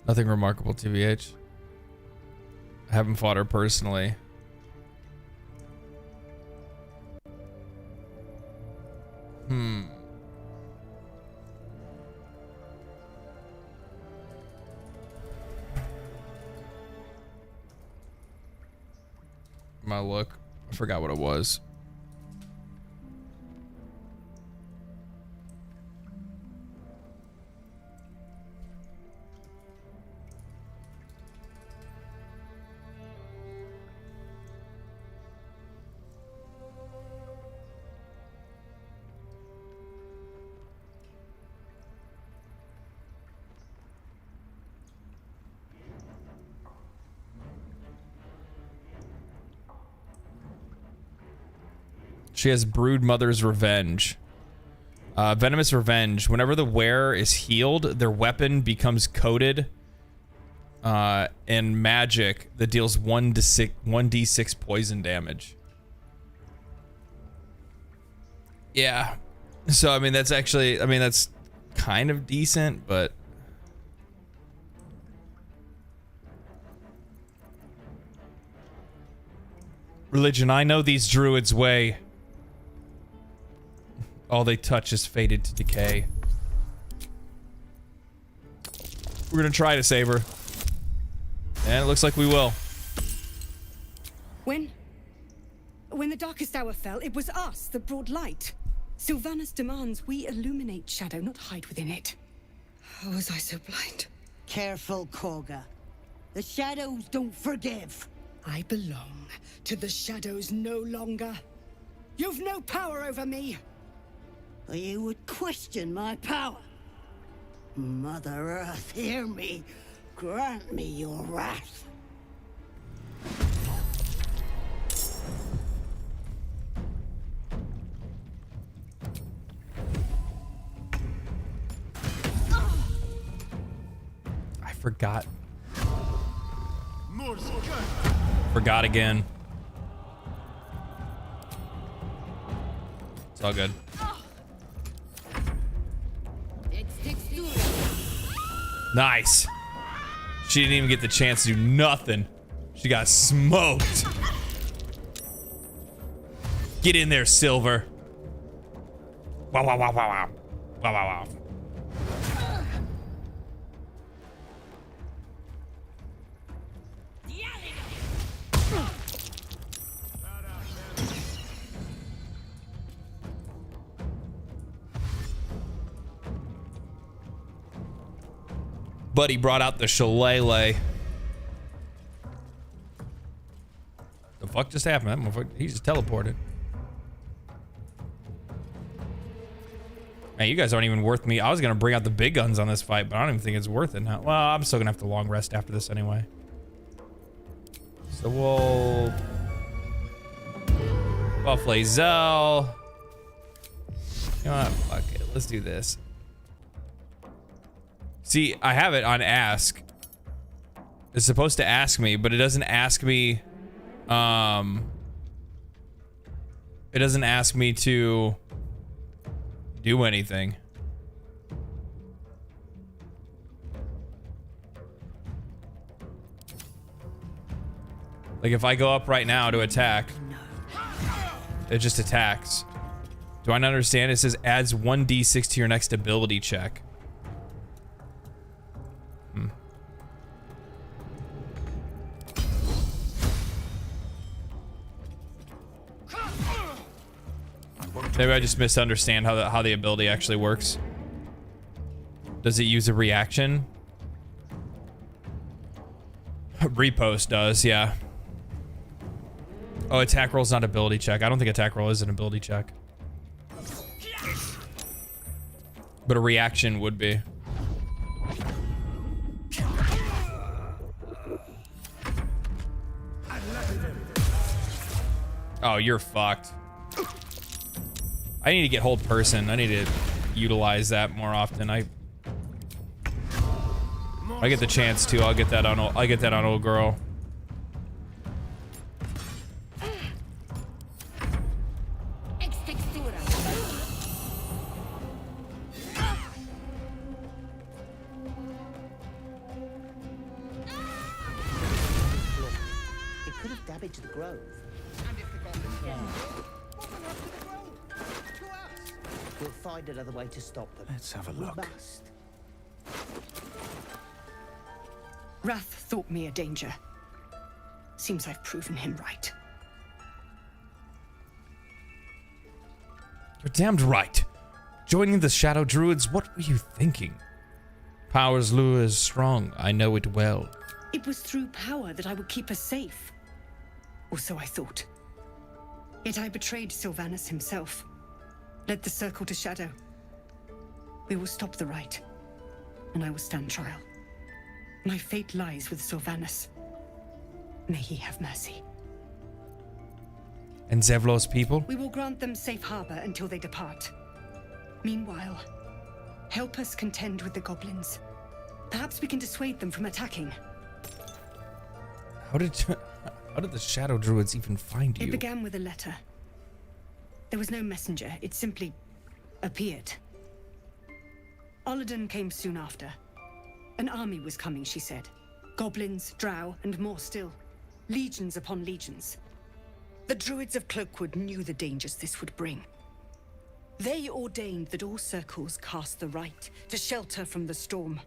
Nothing remarkable, TBH. I haven't fought her personally. My look. I forgot what it was. She has Broodmother's Revenge. Venomous Revenge. Whenever the wearer is healed, their weapon becomes coated in magic that deals 1d6 poison damage. Yeah. So, I mean, that's actually... I mean, that's kind of decent, but... Religion, I know these druids' way. All they touch is fated to decay. We're gonna try to save her. And it looks like we will. When the darkest hour fell, it was us that brought light. Sylvanas demands we illuminate shadow, not hide within it. How was I so blind? Careful, Kaga. The shadows don't forgive. I belong to the shadows no longer. You've no power over me. You would question my power. Mother Earth, hear me. Grant me your wrath. I forgot. Forgot again. It's all good. Nice. She didn't even get the chance to do nothing. She got smoked. Get in there, Silver. Wow, wow, wow, wow, wow. Wow, wow, wow. Buddy brought out the shillelagh. The fuck just happened? That motherfucker, he just teleported. Man, you guys aren't even worth me. I was gonna bring out the big guns on this fight, but I don't even think it's worth it now. Well, I'm still gonna have to long rest after this anyway. So we'll buff Lae'zel. You know what? Fuck it. Let's do this. See, I have it on ask. It's supposed to ask me, but it doesn't ask me. It doesn't ask me to do anything. Like if I go up right now to attack, it just attacks. Do I not understand? It says adds 1d6 to your next ability check. Maybe I just misunderstand how the ability actually works. Does it use a reaction? Repost does, yeah. Oh, attack roll's not ability check. I don't think attack roll is an ability check. But a reaction would be. Oh, you're fucked. I need to get hold person. I need to utilize that more often. I get the chance to. I'll get that on old girl. It could have damaged the grove. We'll find another way to stop them. Let's have a look. We must. Wrath thought me a danger. Seems I've proven him right. You're damned right. Joining the Shadow Druids, what were you thinking? Power's lure is strong. I know it well. It was through power that I would keep us safe. Or so I thought. Yet I betrayed Sylvanas himself. Led the circle to Shadow. We will stop the rite, and I will stand trial. My fate lies with Sylvanas. May he have mercy. And Zevlor's people? We will grant them safe harbor until they depart. Meanwhile, help us contend with the goblins. Perhaps we can dissuade them from attacking. How did the Shadow Druids even find you? It began with a letter. There was no messenger. It simply appeared. Olladin came soon after. An army was coming, she said. Goblins, drow, and more still. Legions upon legions. The druids of Cloakwood knew the dangers this would bring. They ordained that all circles cast the rite to shelter from the storm.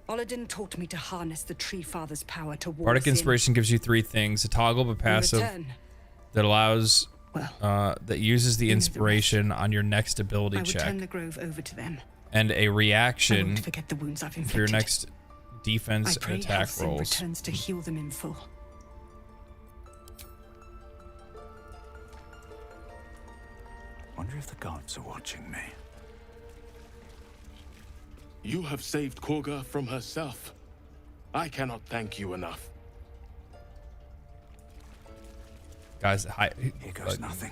Olladin taught me to harness the Tree Father's power to war. Bardic Inspiration gives you 3 things: a toggle but passive that allows that uses the inspiration on your next ability I would check, turn the grove over to them. and a reaction I won't forget the wounds I've inflicted. for your next defense I pray and attack Halsin rolls. returns to heal them in full. Wonder if the gods are watching me. You have saved Kaga from herself. I cannot thank you enough. Guys, Here goes nothing.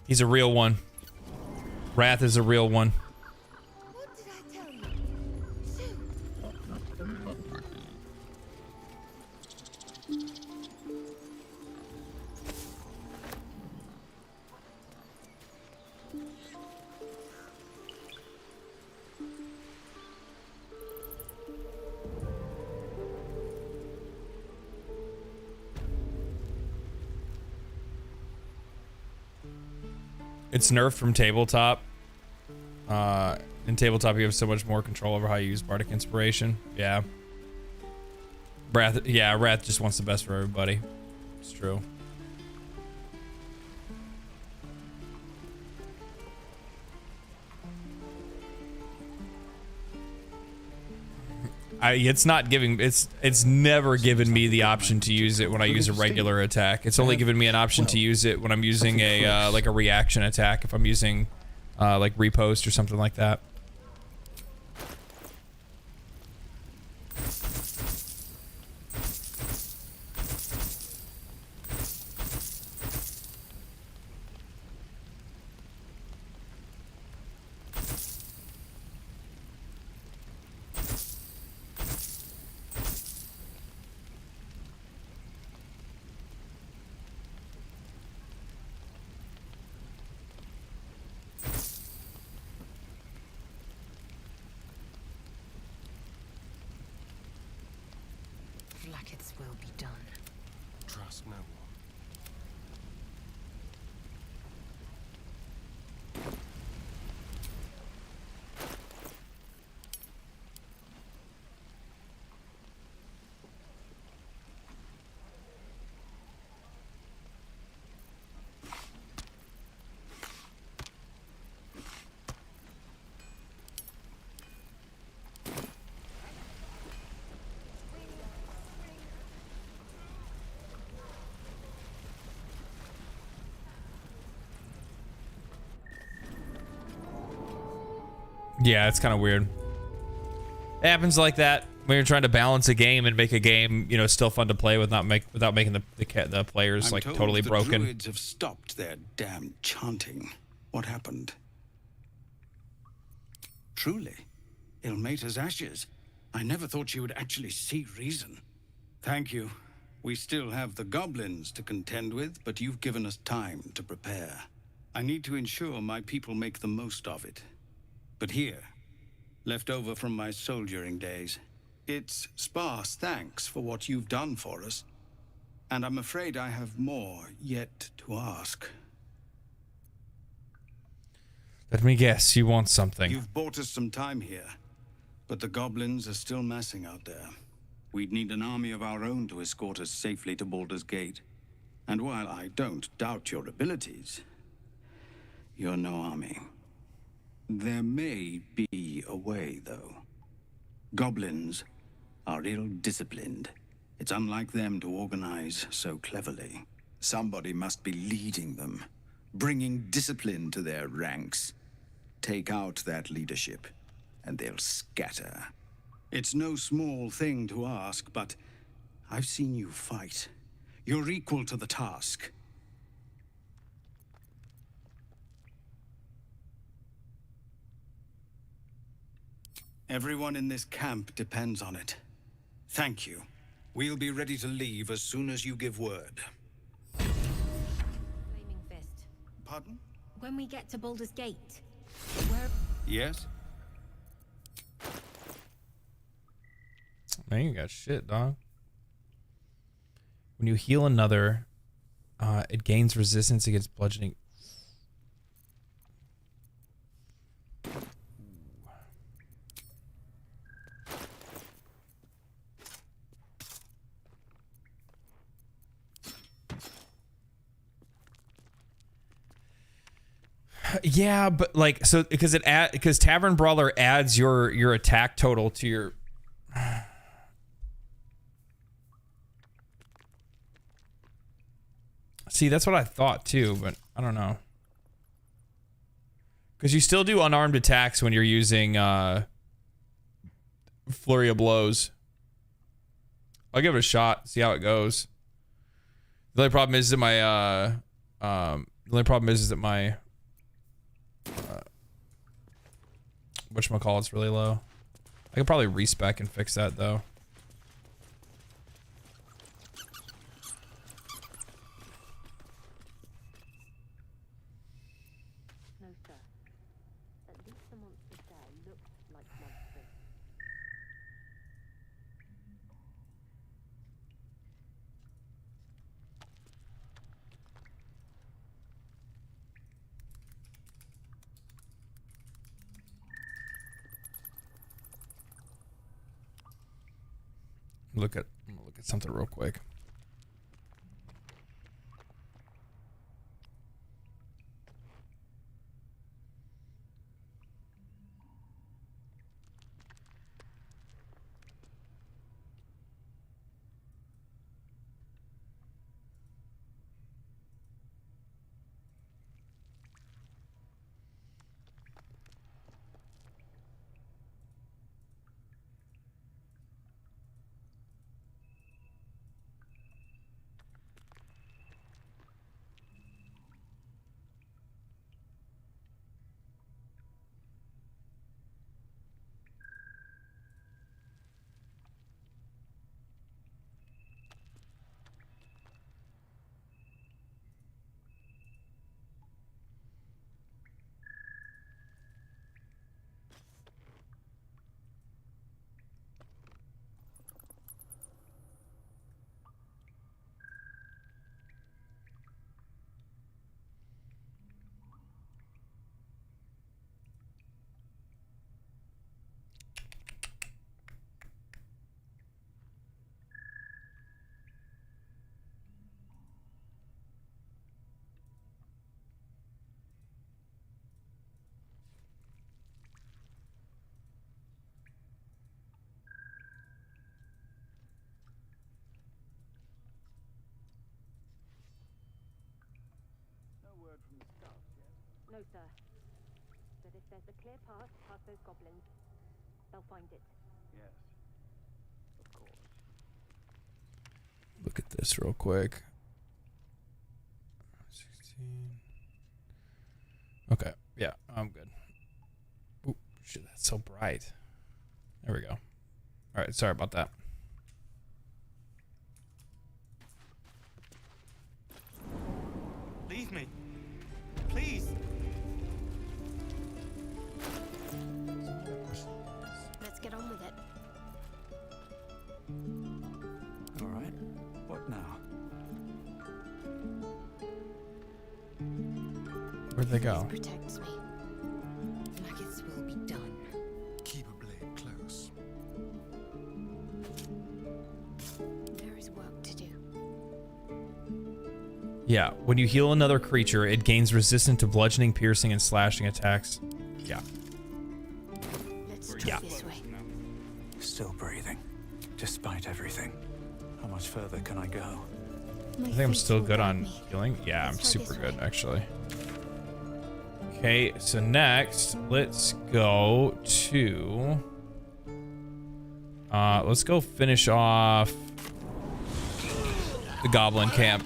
He's a real one. Wrath is a real one. It's nerfed from tabletop. In tabletop, you have so much more control over how you use Bardic Inspiration. Yeah. Wrath just wants the best for everybody. It's true. It's not giving. It's never given me the option to use it when I use a regular attack. It's only given me an option to use it when I'm using a like a reaction attack. If I'm using like repost or something like that. Blackets will be done. Trust no one. Yeah, it's kind of weird. It happens like that when you're trying to balance a game and make a game, you know, still fun to play without making the players like totally the broken. Druids have stopped their damn chanting. What happened? Truly, Ilmater's ashes. I never thought you would actually see reason. Thank you. We still have the goblins to contend with, but you've given us time to prepare. I need to ensure my people make the most of it. But here, left over from my soldiering days, it's sparse thanks for what you've done for us. And I'm afraid I have more yet to ask. Let me guess, you want something. You've bought us some time here, but the goblins are still massing out there. We'd need an army of our own to escort us safely to Baldur's Gate. And while I don't doubt your abilities, you're no army. There may be a way, though. Goblins are ill-disciplined. It's unlike them to organize so cleverly. Somebody must be leading them, bringing discipline to their ranks. Take out that leadership, and they'll scatter. It's no small thing to ask, but I've seen you fight. You're equal to the task. Everyone in this camp depends on it. Thank you. We'll be ready to leave as soon as you give word. Flaming Fist. Pardon? When we get to Baldur's Gate, Yes? Man, you got shit, dog. When you heal another, it gains resistance against bludgeoning. Yeah, but like, so because because Tavern Brawler adds your attack total to your. See, that's what I thought too, but I don't know. Because you still do unarmed attacks when you're using Flurry of Blows. I'll give it a shot, see how it goes. The only problem is that my whatchamacallit's really low. I could probably respec and fix that though. no sir. At least the monsters there looked like monsters. I'm gonna look at something real quick. No, sir. But furthest there's a clear path past those goblins. They'll find it. Yes, of course. Look at this real quick. 16. Okay, yeah, I'm good. Ooh, shit, that's so bright. There we go. All right, sorry about that. Leave me. Please. Let's get on with it. All right. What now? Where'd they go? This protects me. Maggots will be done. Keep a blade close. There is work to do. Yeah, when you heal another creature, it gains resistance to bludgeoning, piercing, and slashing attacks. Yeah. Let's try this way. Still breathing, despite everything. How much further can I go? I think I'm still good on healing. Yeah, I'm super good, actually. Okay, so next, let's go to... let's go finish off the Goblin camp.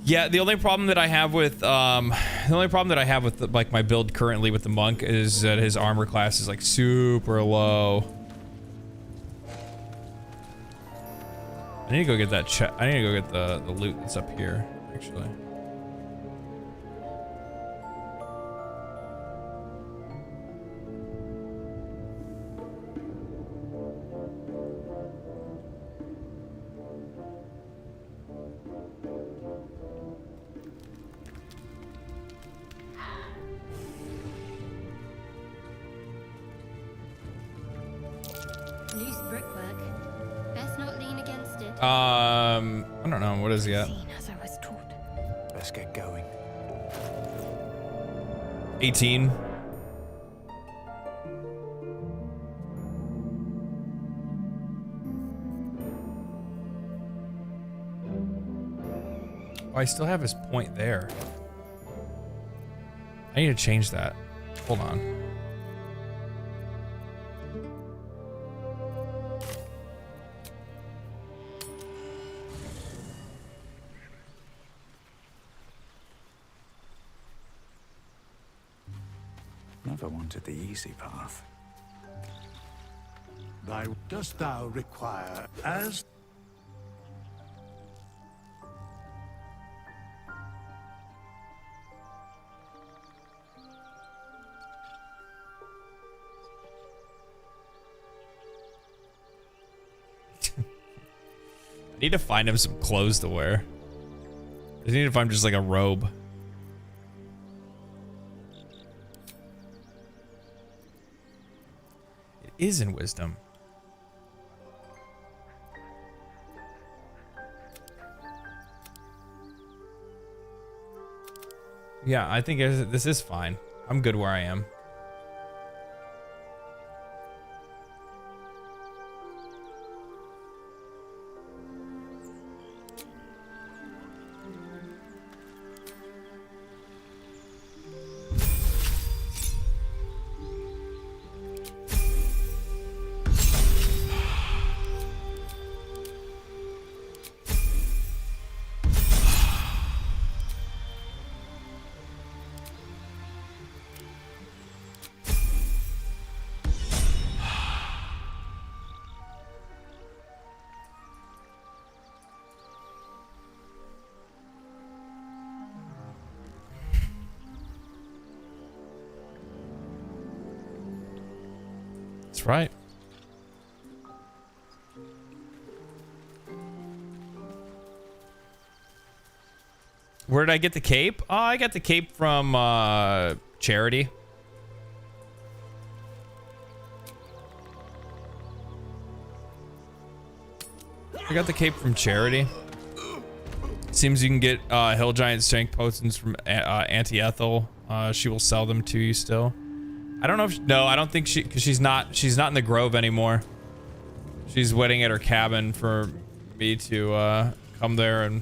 Yeah, the only problem that I have with like my build currently with the monk is that his armor class is like super low. I need to go get that I need to go get the loot that's up here, actually. Loose brickwork. Best not lean against it. I don't know. What is he at? As I was taught. Let's get going. 18. Oh, I still have his point there. I need to change that. Hold on. Never wanted the easy path. Dost thou require as I need to find him some clothes to wear. I need to find just like a robe. It is in wisdom. Yeah, I think this is fine. I'm good where I am. That's right. Where did I get the cape? Oh, I got the cape from Charity. I got the cape from Charity. Seems you can get Hill Giant strength potions from Auntie Ethel. She will sell them to you still. I don't know if no, I don't think because she's not in the grove anymore. She's waiting at her cabin for me to come there and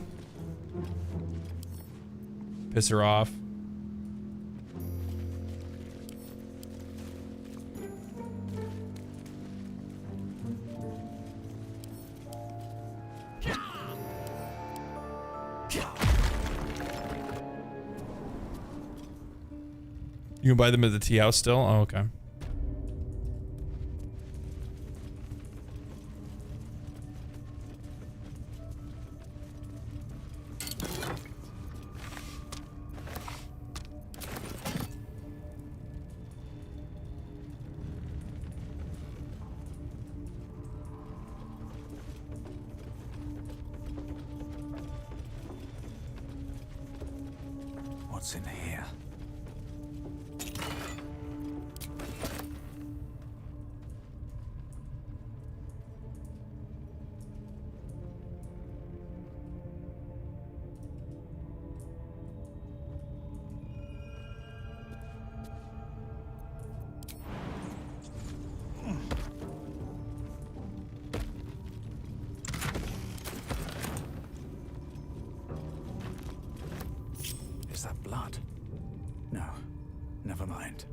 piss her off. You can buy them at the tea house still? Oh, okay. What's in here? Is that blood? No, never mind.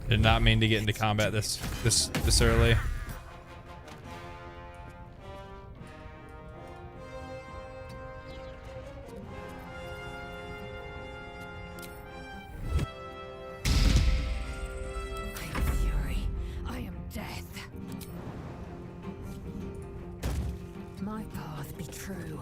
Did not mean to get into combat this early. I am death. My path be true.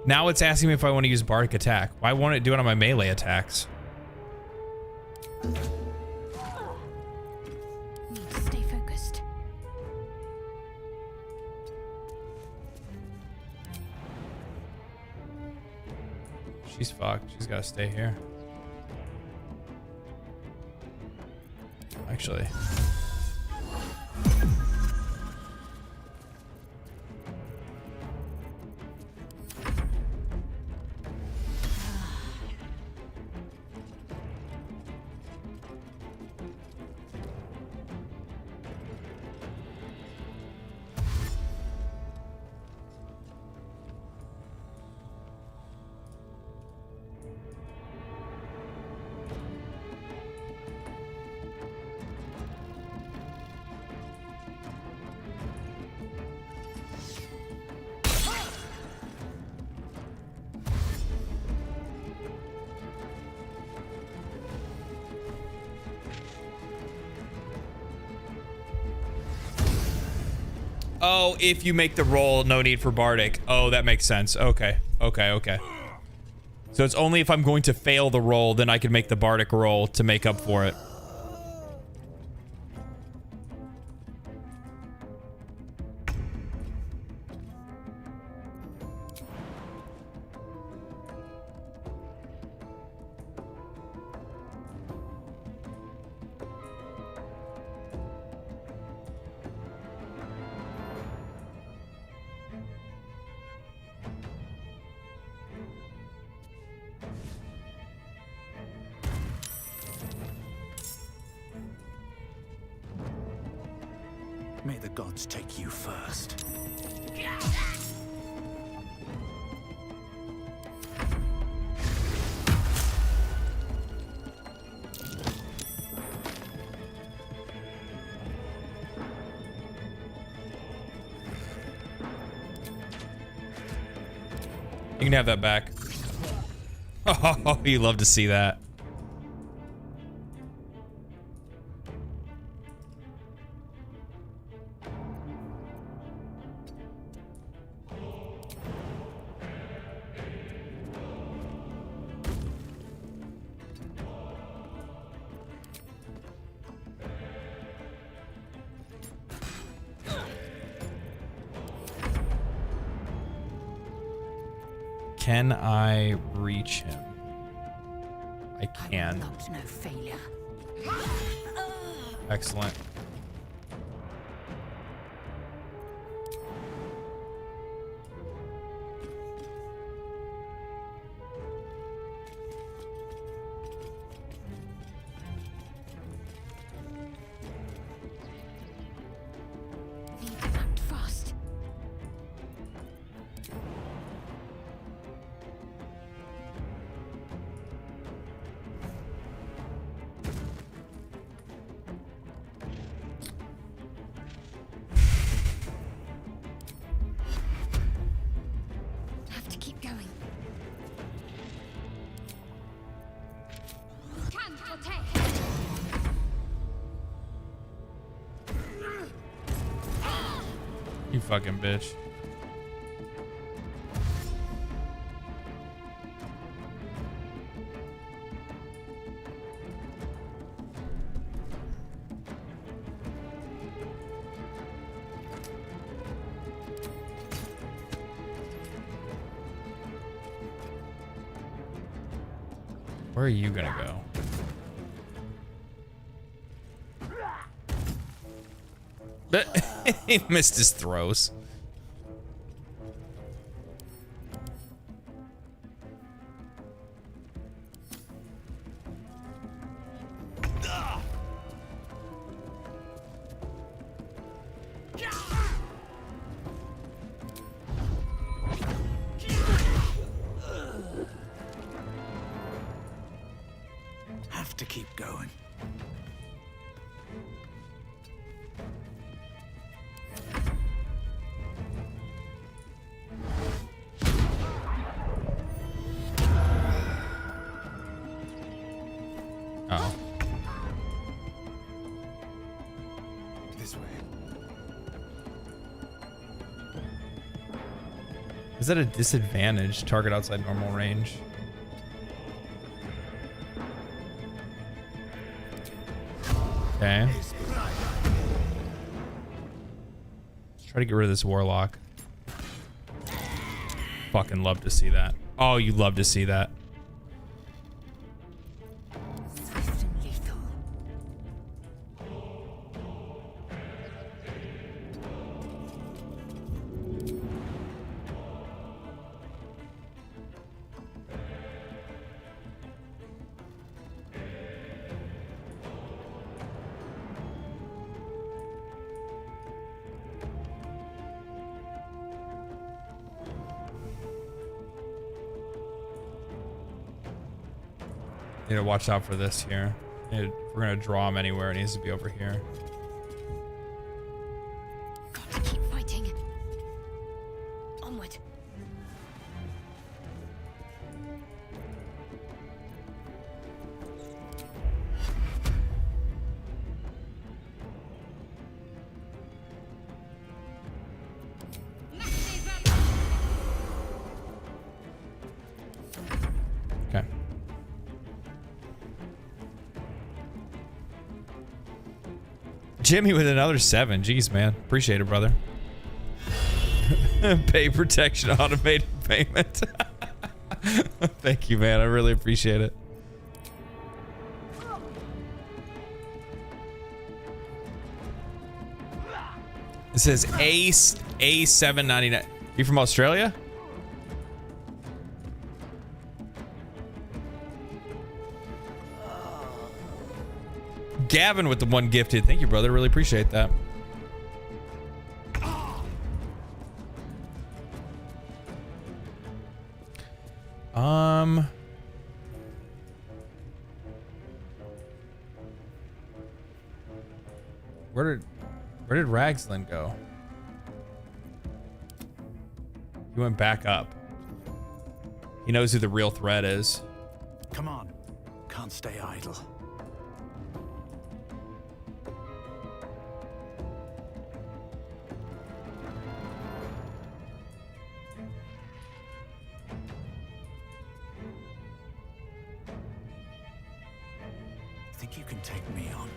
Now it's asking me if I want to use Bardic Attack. Why won't it do it on my melee attacks? Stay focused. She's fucked. She's got to stay here. Actually. Oh, if you make the roll, no need for Bardic. Oh, that makes sense. Okay. Okay. So it's only if I'm going to fail the roll, then I can make the Bardic roll to make up for it. May the gods take you first. You can have that back. Oh, you love to see that. Can I reach him? I can. No failure. Excellent. Need to act fast. Have to keep going. You fucking bitch. Where are you gonna go? He missed his throws. Have to keep going. Oh. This way. Is that a disadvantage? Target outside normal range. Okay. Let's try to get rid of this warlock. Fucking love to see that. Oh, you love to see that. Swift and lethal. Need to watch out for this here. If we're gonna draw him anywhere, it needs to be over here. Got to keep fighting. Onward. Okay. Jimmy with another 7. Jeez, man. Appreciate it, brother. Pay protection automated payment. Thank you, man. I really appreciate it. It says A799. You from Australia? Gavin with the 1 gifted. Thank you, brother. Really appreciate that. Where did Ragslin go? He went back up. He knows who the real threat is. Come on. Can't stay idle. Think you can take me on?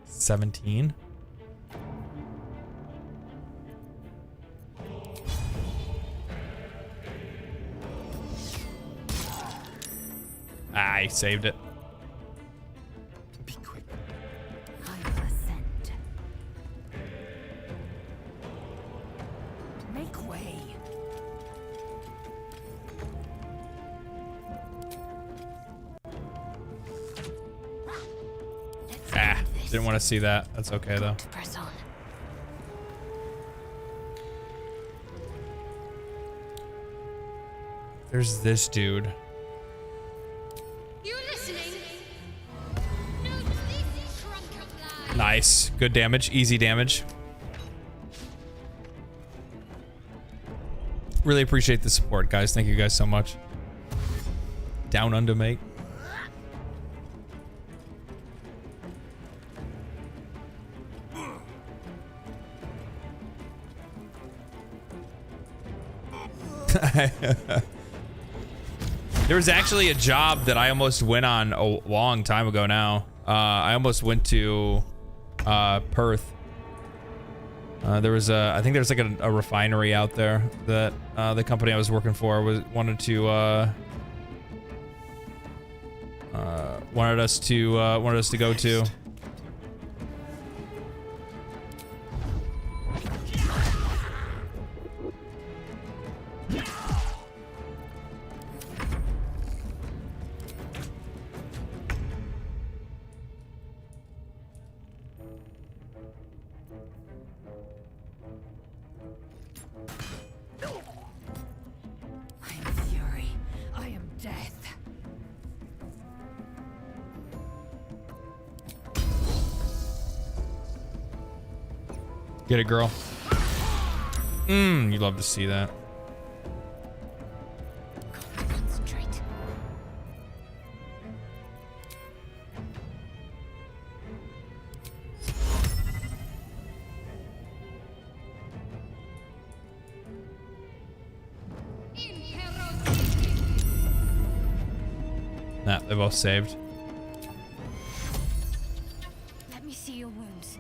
$17. I saved it. Be quick. I will ascend. Make way. Didn't want to see that. That's okay though. Press on. There's this dude. You listening? Nice. Good damage. Easy damage. Really appreciate the support, guys. Thank you guys so much. Down under, mate. There was actually a job that I almost went on a long time ago now. I almost went to Perth. There was I think there's like a refinery out there that the company I was working for wanted us to go to. Get it, girl. You love to see that. Concentrate. Nah, they both saved. Let me see your wounds.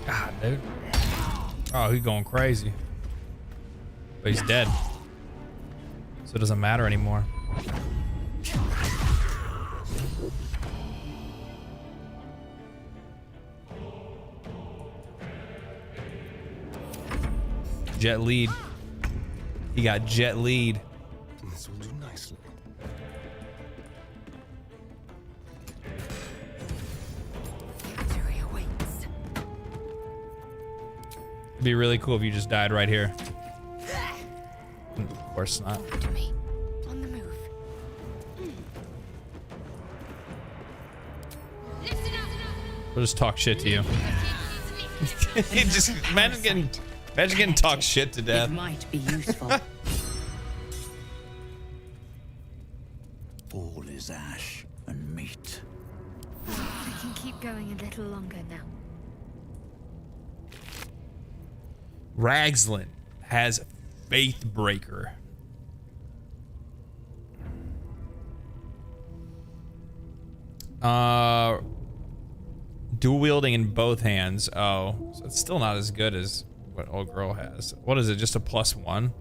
God, dude. Oh, he's going crazy. But he's dead. So it doesn't matter anymore. Jet lead. He got jet lead. This will do nicely. Victory awaits. It'd be really cool if you just died right here. Of course not. To me. On the move. We'll just talk shit to you. Just imagine getting talked shit to death. It might be useful. All is ash and meat. I can keep going a little longer now. Ragslin has Faith Breaker. Dual wielding in both hands. Oh, so it's still not as good as what old girl has. What is it? Just a +1?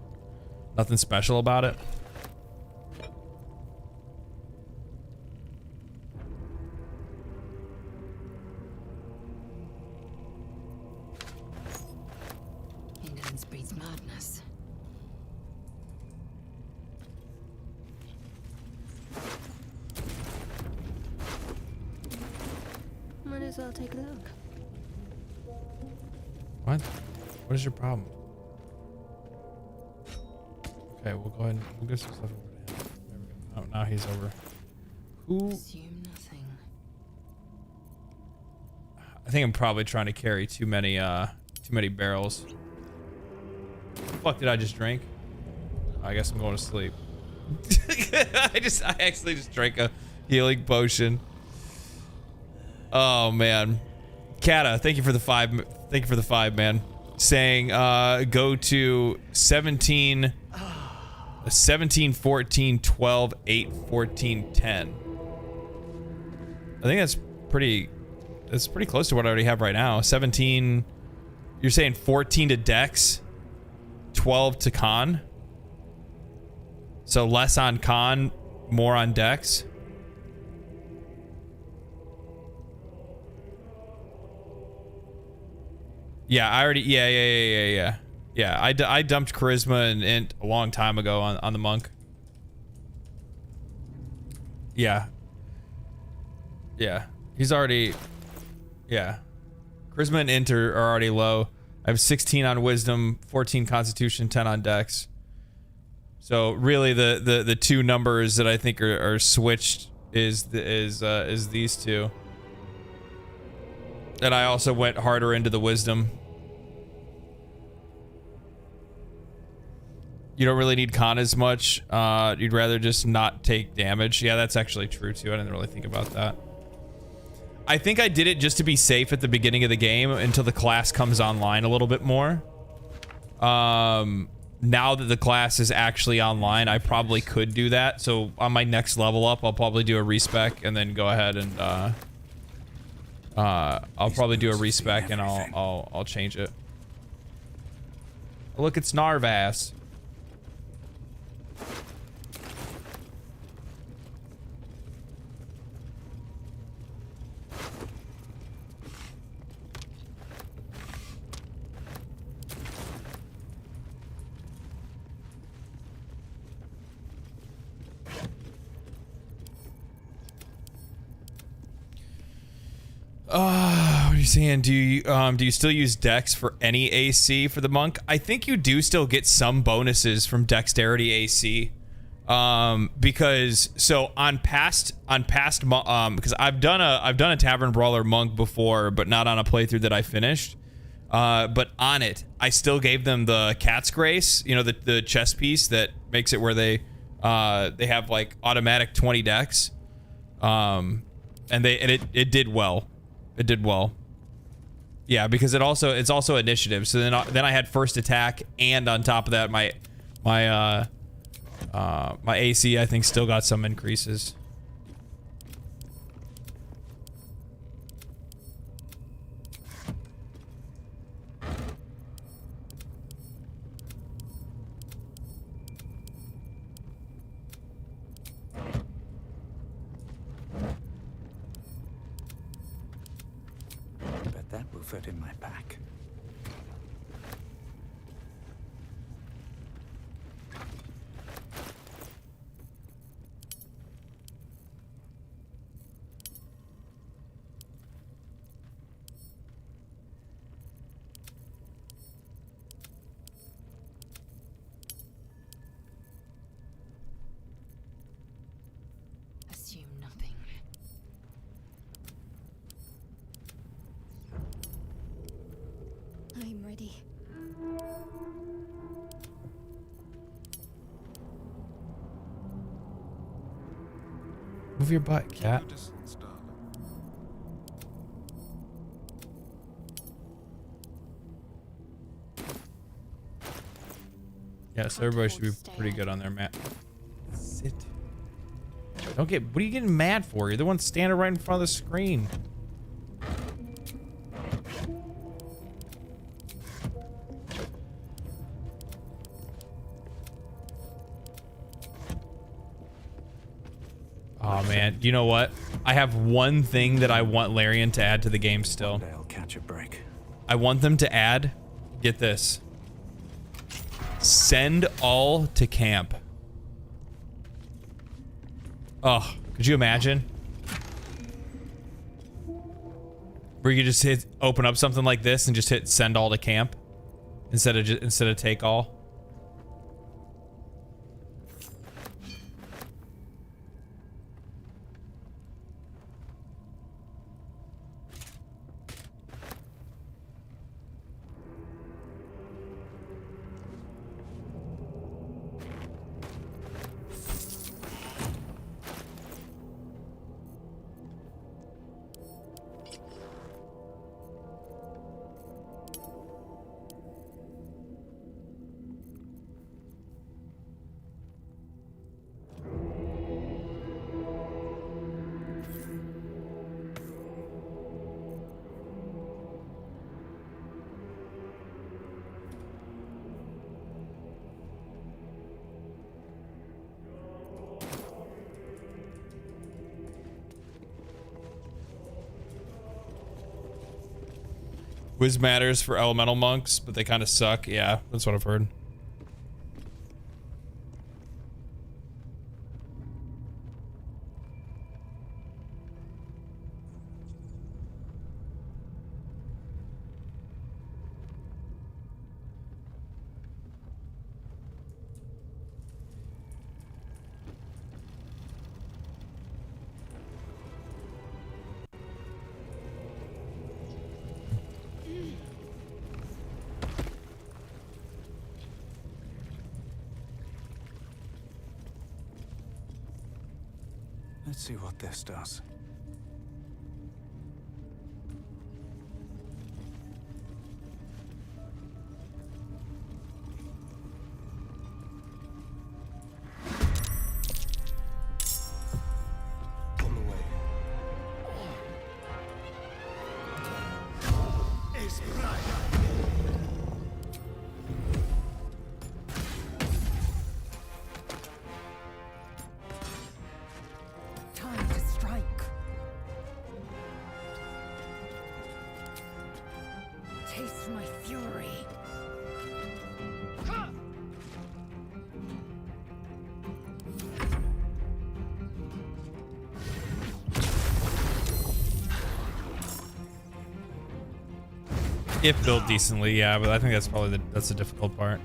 Nothing special about it. Indolence breeds madness. Might as well take a look. What? What is your problem? Okay, we'll go ahead and we'll get some stuff over to him. There we go. Oh, now he's over. Who? Assume nothing. I think I'm probably trying to carry too many barrels. What the fuck did I just drink? I guess I'm going to sleep. I actually just drank a healing potion. Oh man. Kata, thank you for the 5. Thank you for the 5, man. Saying go to 17 14 12 8 14 10. I think that's pretty close to what I already have right now. 17, you're saying 14 to Dex, 12 to Con. So less on Con, more on Dex. Yeah, I already, yeah. I dumped Charisma and Int a long time ago on the Monk. Yeah. Yeah. He's already, yeah. Charisma and Int are already low. I have 16 on Wisdom, 14 Constitution, 10 on Dex. So really the two numbers that I think are switched is these two. And I also went harder into the Wisdom. You don't really need Con as much. You'd rather just not take damage. Yeah, that's actually true too. I didn't really think about that. I think I did it just to be safe at the beginning of the game until the class comes online a little bit more. Now that the class is actually online, I probably could do that. So on my next level up, I'll probably do a respec and then go ahead and I'll probably do a respec and I'll change it. Look, it's Narvass. What are you saying? Do you still use Dex for any AC for the Monk? I think you do still get some bonuses from Dexterity AC. Because so on past because I've done a Tavern Brawler Monk before, but not on a playthrough that I finished. But on it, I still gave them the Cat's Grace, you know, the chess piece that makes it where they have like automatic 20 Dex. And it did well. It did well. Yeah, because it's also initiative. So then I had first attack, and on top of that, my AC I think still got some increases. Bet that will fit in my pack. Assume nothing. I'm ready. Move your butt, cat. Yes, everybody should be pretty good on their map. Sit. Don't get. What are you getting mad for? You're the one standing right in front of the screen. Oh man, you know what? I have one thing that I want Larian to add to the game still. I'll catch a break. I want them to add, get this, send all to camp. Oh, could you imagine? Where you could just hit, open up something like this and just hit send all to camp instead of take all. Wiz matters for elemental monks, but they kind of suck. Yeah, that's what I've heard. Let's see what this does. On the way. It's bright. Time to strike. Taste my fury. If built decently, yeah, but I think that's probably that's the difficult part.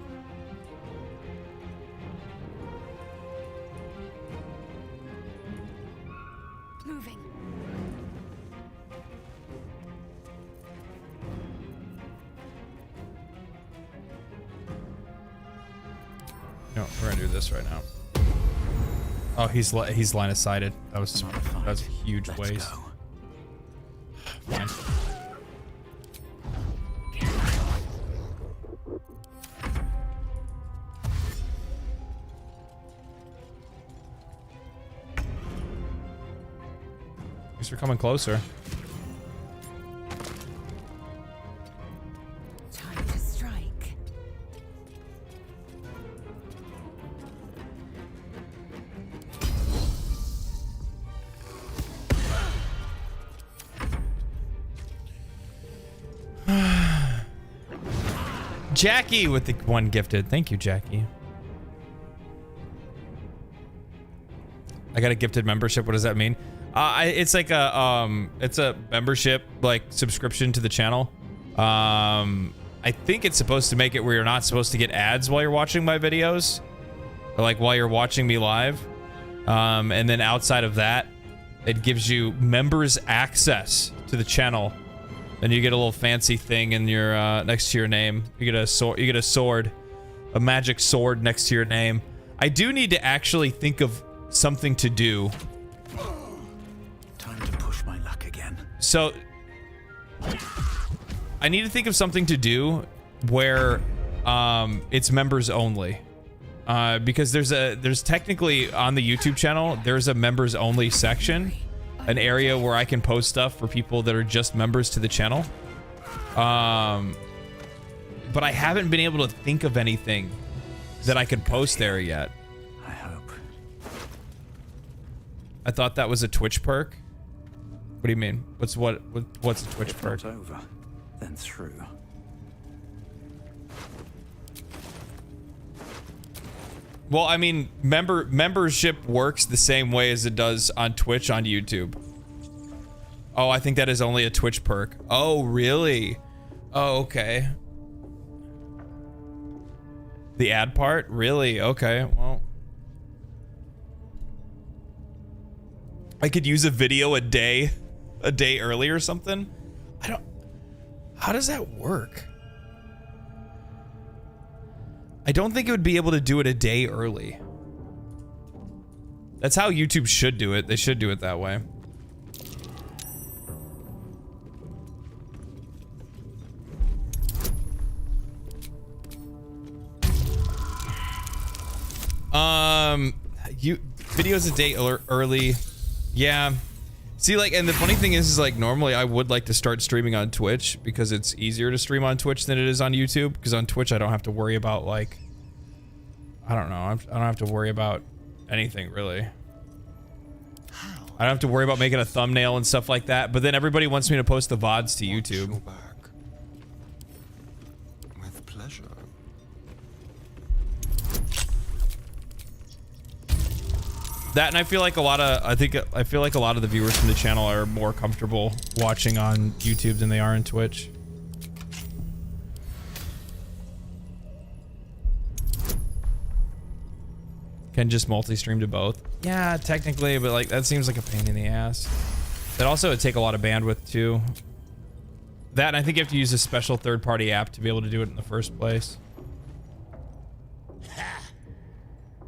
Moving. No, we're gonna do this right now. Oh, he's line of sighted. That was a huge waste. Fine. Thanks for coming closer. Time to strike. Jackie with the one gifted. Thank you, Jackie. I got a gifted membership. What does that mean? It's like it's a membership, like subscription to the channel. I think it's supposed to make it where you're not supposed to get ads while you're watching my videos, or like while you're watching me live. And then outside of that, it gives you members access to the channel. Then you get a little fancy thing in your next to your name. You get a sword. You get a sword, a magic sword next to your name. I do need to actually think of something to do. Time to push my luck again. So I need to think of something to do where it's members only. because there's technically on the YouTube channel, there's a members only section, an area where I can post stuff for people that are just members to the channel. But I haven't been able to think of anything that I could post there yet. I hope. I thought that was a Twitch perk. What do you mean? What's a Twitch perk? Over, then through. Well, I mean, membership works the same way as it does on Twitch on YouTube. Oh, I think that is only a Twitch perk. Oh, really? Oh, okay. The ad part? Really? Okay, well. I could use a video a day early or something? How does that work? I don't think it would be able to do it a day early. That's how YouTube should do it. They should do it that way. Videos a day early. Yeah. See, like, and the funny thing is like, normally I would like to start streaming on Twitch because it's easier to stream on Twitch than it is on YouTube. Because on Twitch, I don't have to worry about, like, I don't know. I don't have to worry about anything, really. I don't have to worry about making a thumbnail and stuff like that. But then everybody wants me to post the VODs to YouTube. With pleasure. That, and I feel like a lot of, I feel like a lot of the viewers from the channel are more comfortable watching on YouTube than they are on Twitch. Can just multi-stream to both. Yeah, technically, but like that seems like a pain in the ass. That also would take a lot of bandwidth too. That, and I think you have to use a special third-party app to be able to do it in the first place.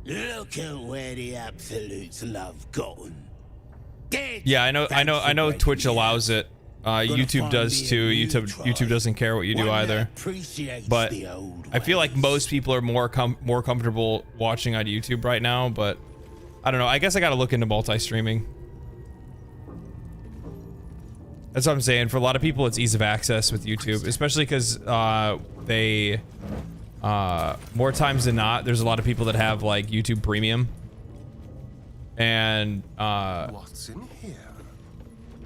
Look at where the Absolutes love gotten. Yeah, I know Twitch allows it. YouTube does too. YouTube doesn't care what you do either. But I feel like most people are more comfortable watching on YouTube right now, but I don't know. I guess I got to look into multi-streaming. That's what I'm saying. For a lot of people, it's ease of access with YouTube, especially because they more times than not, there's a lot of people that have like YouTube Premium, and what's in here?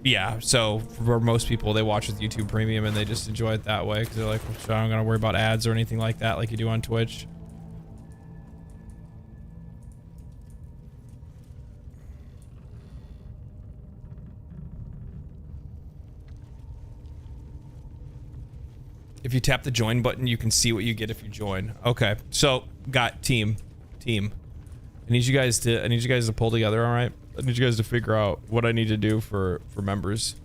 Yeah, so for most people, they watch with YouTube Premium and they just enjoy it that way because they're like, well, I'm not gonna worry about ads or anything like that, like you do on Twitch. If you tap the join button, you can see what you get if you join. Okay, so got team. I need you guys to pull together, all right? I need you guys to figure out what I need to do for members.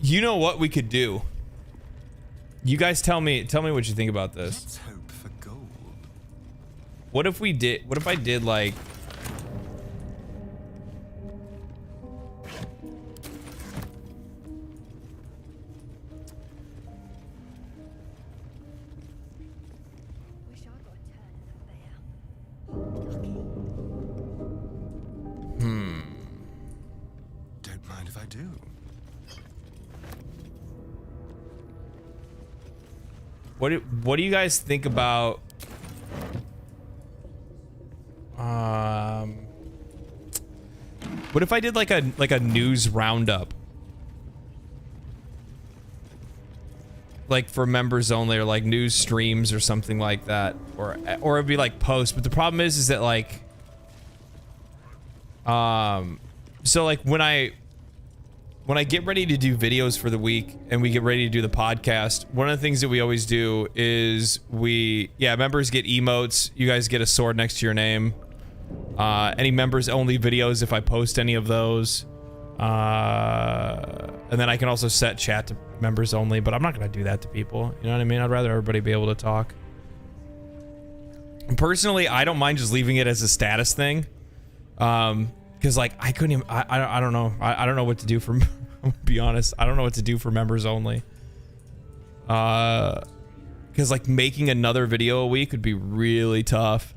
You know what we could do? You guys tell me what you think about this. Let's hope for gold. What if I did like Don't mind if I do. What do you guys think about what if I did like a news roundup, like for members only, or like news streams or something like that, or it'd be like posts. But the problem is that like so like when I get ready to do videos for the week and we get ready to do the podcast, one of the things that we always do is members get emotes. You guys get a sword next to your name. Any members only videos if I post any of those. And then I can also set chat to members only, but I'm not going to do that to people. You know what I mean? I'd rather everybody be able to talk. And personally, I don't mind just leaving it as a status thing. Because Because like I couldn't even, I don't know. I don't know what to do for, I'm gonna be honest. I don't know what to do for members only. Because like making another video a week would be really tough.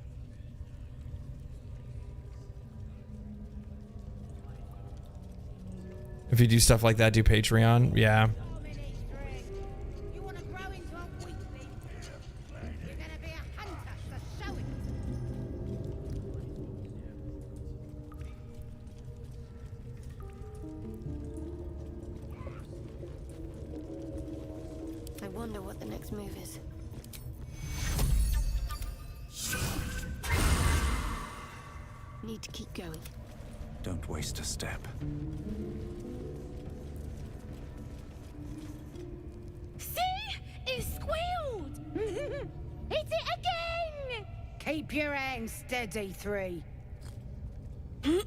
If you do stuff like that, do Patreon. Yeah. I wonder what the next move is. Need to keep going. Don't waste a step. See? It squealed! Hit it again! Keep your hands steady, 3. Again!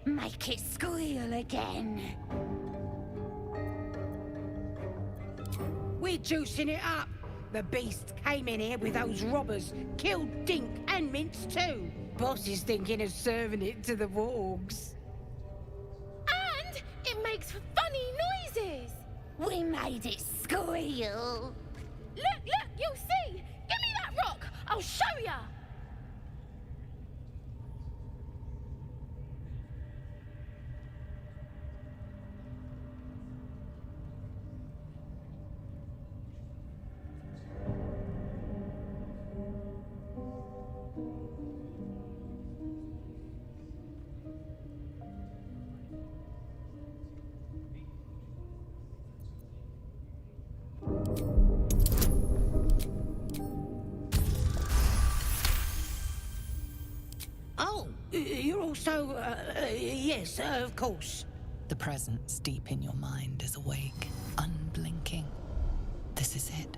Make it squeal again. We're juicing it up. The beast came in here with those robbers, killed Dink and Mince too. Boss is thinking of serving it to the wargs. And it makes funny noises. We made it squeal. Look, you'll see. Give me that rock. I'll show ya. Oh, you're also, yes, of course. The presence deep in your mind is awake, unblinking. This is it.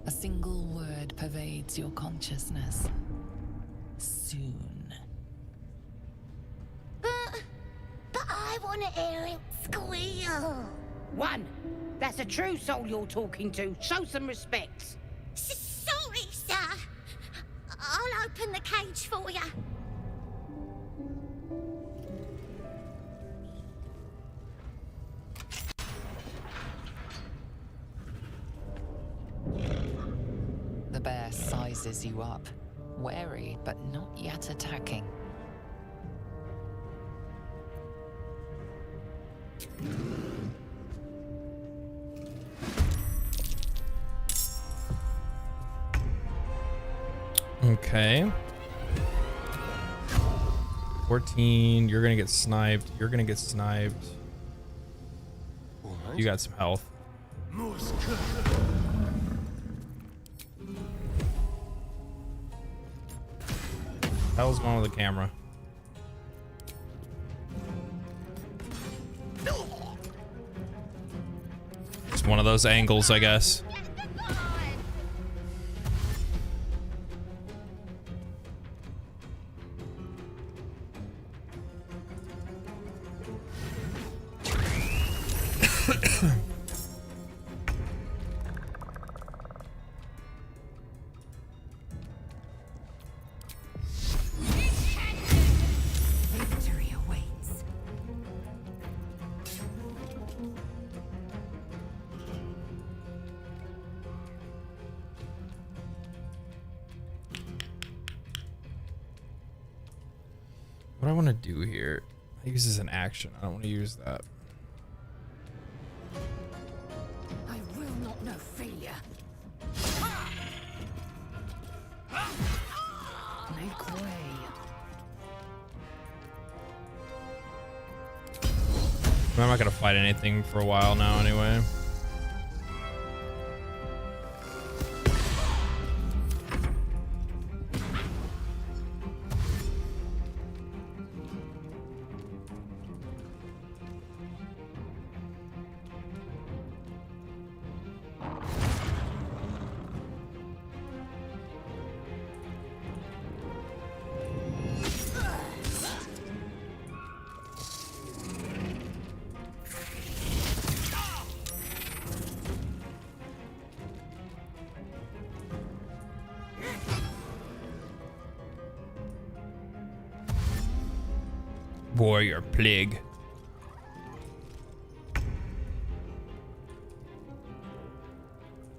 A single word pervades your consciousness. Soon. But I want to hear it squeal. 1. That's a true soul you're talking to. Show some respect. Sorry, sir. I'll open the cage for you. The bear sizes you up, wary but not yet attacking. Okay. 14. You're gonna get sniped. You're gonna get sniped. You got some health. Hell's going with the camera. It's one of those angles, I guess. Victory awaits. What I want to do here, I use this as an action. I don't want to use that. I will not know failure. Make way. I'm not gonna fight anything for a while now anyway. Warrior plague.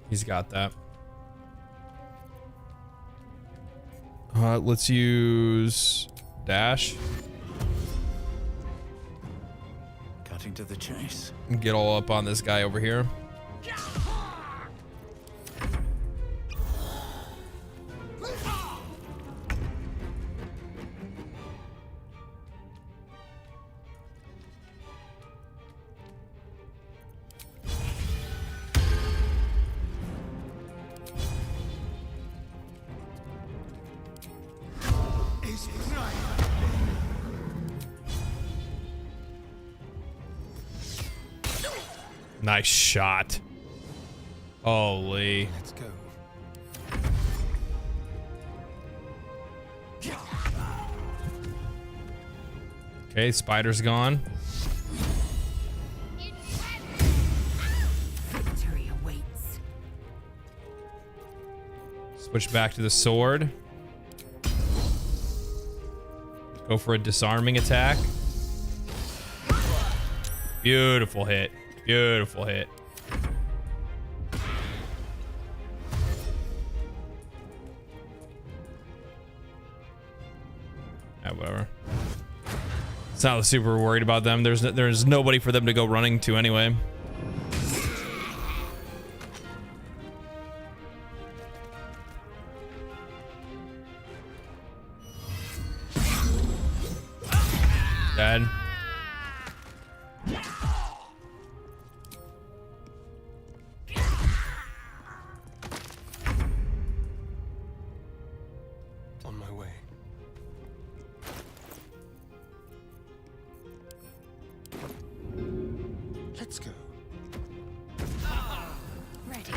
He's got that. Let's use dash. Cutting to the chase. And get all up on this guy over here. Nice shot. Holy. Let's go. Okay, spider's gone. Victory awaits. Switch back to the sword. Go for a disarming attack. Beautiful hit. Beautiful hit. Yeah, whatever. It's not super worried about them. There's nobody for them to go running to anyway. Dead. On my way. Let's go. Ready.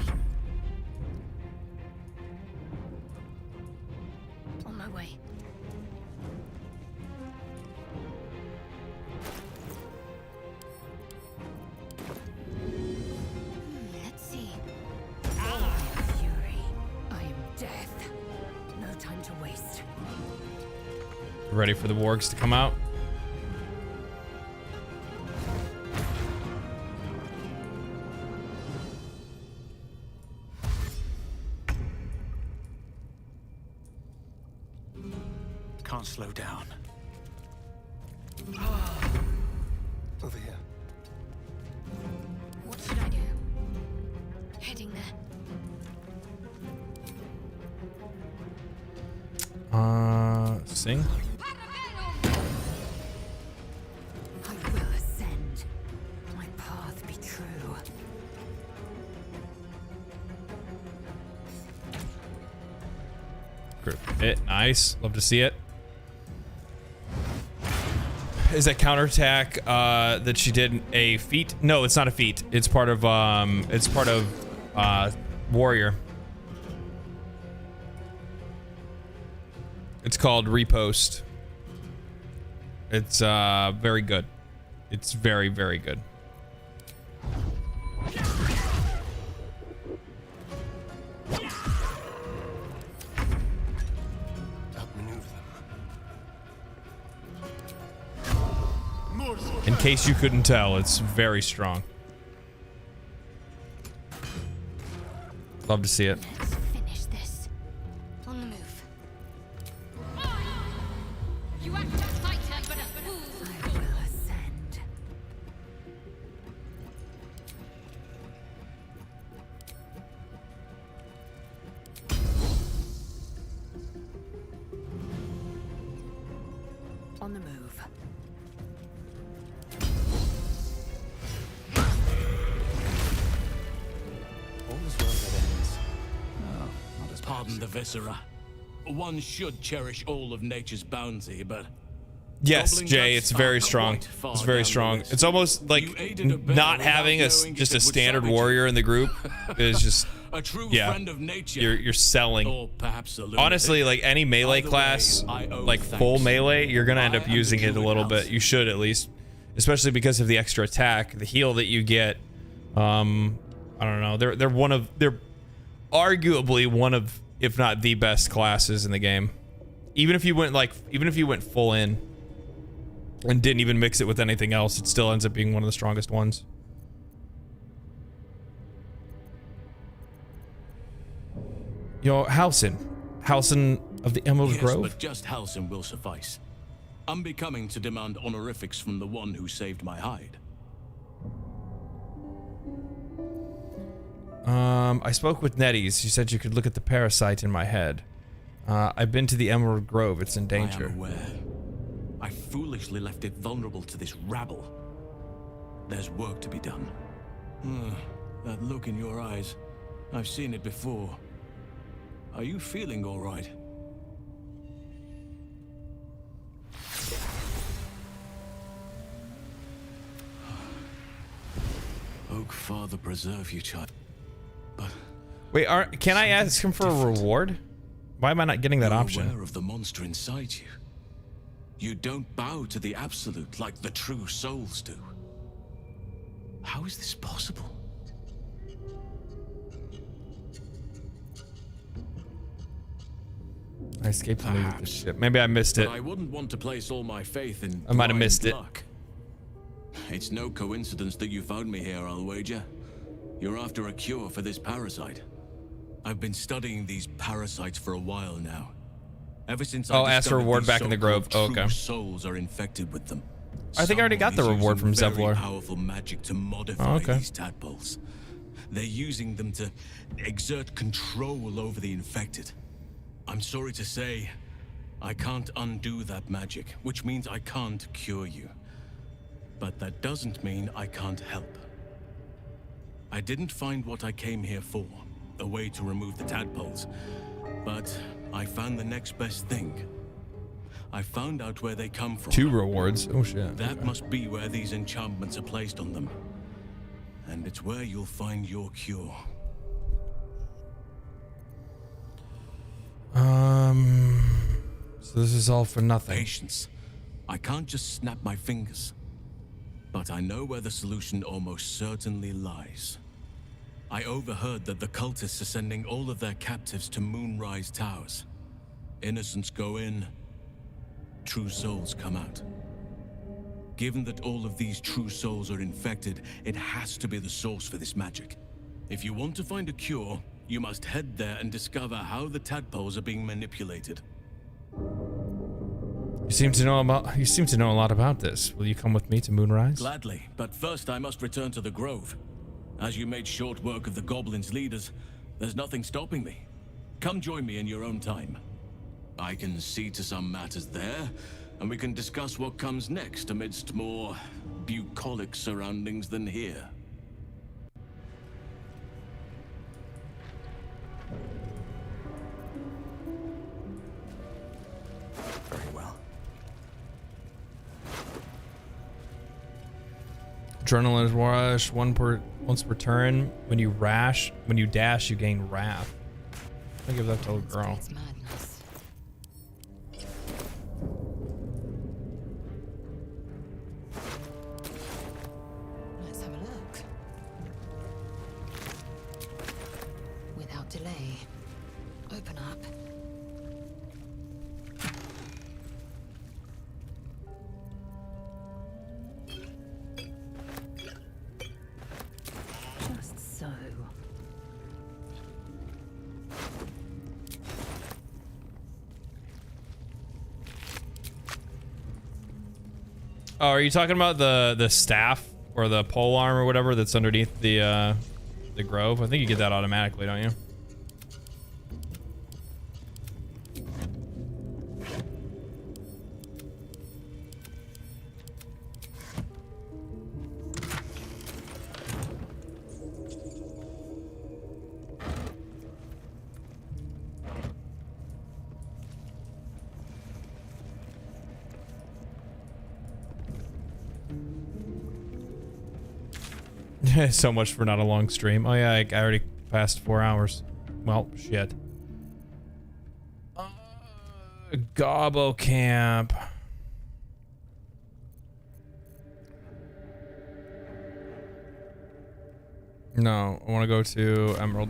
On my way. Let's see. Fury. I am death. No time to waste. Ready for the wargs to come out. Can't slow down. Over here. What should I do? Heading there. Sing. I will ascend. My path be true. Group hit. Nice. Love to see it. Is that counterattack that she did a feat? No, it's not a feat. It's part of warrior. It's called repost. It's very good. It's very, very good. Outmaneuver them. In case you couldn't tell, it's very strong. Love to see it. Let's finish this. On the move. You act a fighter, but a fool. I will ascend. On the move. All's well that ends. Oh, not as Pardon the viscera. One should cherish all of nature's bounty, but Yes, Goblin Jay, guts it's very are strong. quite far It's very down the strong. list. It's almost like You aided a bear not having without just knowing a if it would standard savage you. warrior in the group is just A true yeah. friend of nature. You're selling. Or perhaps a lunatic. Honestly, like any melee Either way, class, I owe like thanks. full melee, you're gonna end I up am the using it a druid little house. bit. You should at least, especially because of the extra attack, the heal that you get. I don't know. They're arguably one of, if not the best classes in the game. Even if you went full in. and didn't even mix it with anything else, it still ends up being one of the strongest ones. Yo, Halsin of the Emerald Grove? But just Halsin will suffice. Unbecoming to demand honorifics from the one who saved my hide. I spoke with Nettie's. She said you could look at the parasite in my head. I've been to the Emerald Grove. It's in danger. I am aware. I foolishly left it vulnerable to this rabble. There's work to be done. That look in your eyes. I've seen it before. Are you feeling all right? Oak Father preserve you, child. But wait, can I ask him for a reward? Why am I not getting that option? You're aware of the monster inside you. You don't bow to the absolute like the true souls do. How is this possible? I escaped from the ship. Maybe I missed it. But I wouldn't want to place all my faith in I might have missed it. luck. It's no coincidence that you found me here, I'll wager. You're after a cure for this parasite. I've been studying these parasites for a while now. Ever since I ask for reward back in the grove. Oh, okay. Souls are infected with them. I think I already got the reward from Zevlor. Powerful magic to modify these tadpoles. They're using them to exert control over the infected. I'm sorry to say, I can't undo that magic, which means I can't cure you. But that doesn't mean I can't help. I didn't find what I came here for, a way to remove the tadpoles, but I found the next best thing. I found out where they come from. 2 rewards. Oh shit. That must be where these enchantments are placed on them. And it's where you'll find your cure. So this is all for nothing. Patience. I can't just snap my fingers. But I know where the solution almost certainly lies. I overheard that the cultists are sending all of their captives to Moonrise Towers. Innocents go in, true souls come out. Given that all of these true souls are infected, it has to be the source for this magic. If you want to find a cure, you must head there and discover how the tadpoles are being manipulated. You seem to know a lot about this. Will you come with me to Moonrise? Gladly, but first I must return to the Grove. As you made short work of the Goblin's leaders, there's nothing stopping me. Come join me in your own time. I can see to some matters there, and we can discuss what comes next amidst more bucolic surroundings than here. Very well. Adrenaline rush, once per turn. When you dash, you gain wrath. I'll give that to a girl. Let's have a look. Without delay. Open up. Just so. Oh, are you talking about the staff or the pole arm or whatever that's underneath the grove? I think you get that automatically, don't you? So much for not a long stream. Oh yeah, I already passed 4 hours. Well, shit. Gobbo camp. No, I want to go to Emerald.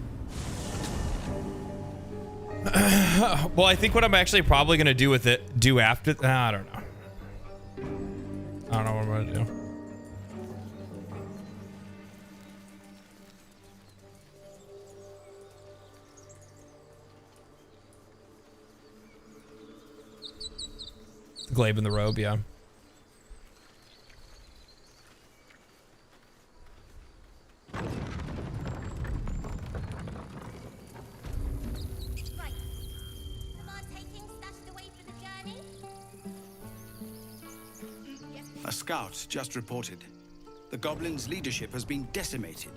Well, I think what I'm actually probably gonna do with it, I don't know. I don't know what I'm gonna do. Glaive in the robe, yeah. A scout just reported. The Goblin's leadership has been decimated.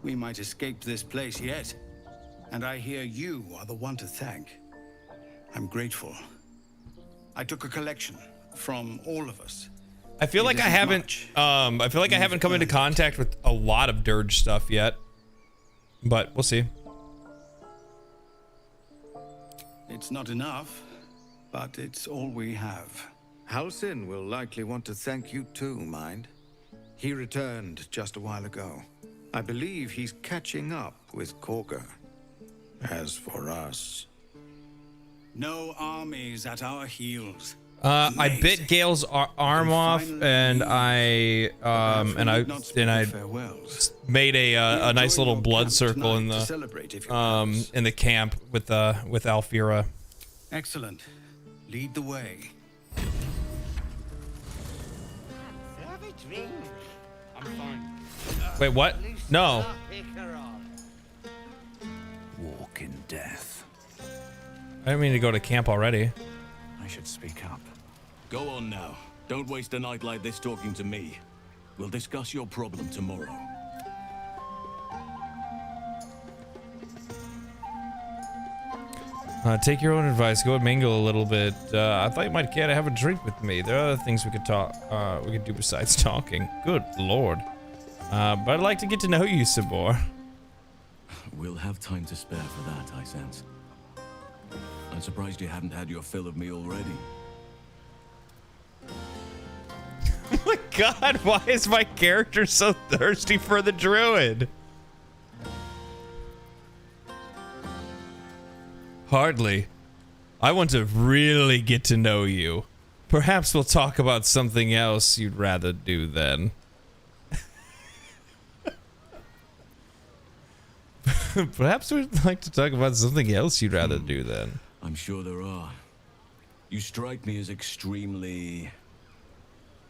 We might escape this place yet. And I hear you are the one to thank. I'm grateful. I took a collection from all of us. I feel like I haven't come into contact with a lot of dirge stuff yet. But we'll see. It's not enough, but it's all we have. Halsin will likely want to thank you too, mind. He returned just a while ago. I believe he's catching up with Kaga. As for us... No armies at our heels. I bit Gale's arm off, and I made a nice little blood circle in the camp with Alfira. Excellent. Lead the way. I'm fine. Wait, what? No. Walk in death. I didn't mean to go to camp already. I should speak up. Go on now. Don't waste a night like this talking to me. We'll discuss your problem tomorrow. Take your own advice. Go and mingle a little bit. I thought you might care to have a drink with me. There are other things we could do besides talking. Good lord. But I'd like to get to know you some more. We'll have time to spare for that, I sense. I'm surprised you haven't had your fill of me already. Oh my god, why is my character so thirsty for the druid? Hardly. I want to really get to know you. Perhaps we'll talk about something else you'd rather do then. Perhaps we'd like to talk about something else you'd rather do then. I'm sure there are. You strike me as extremely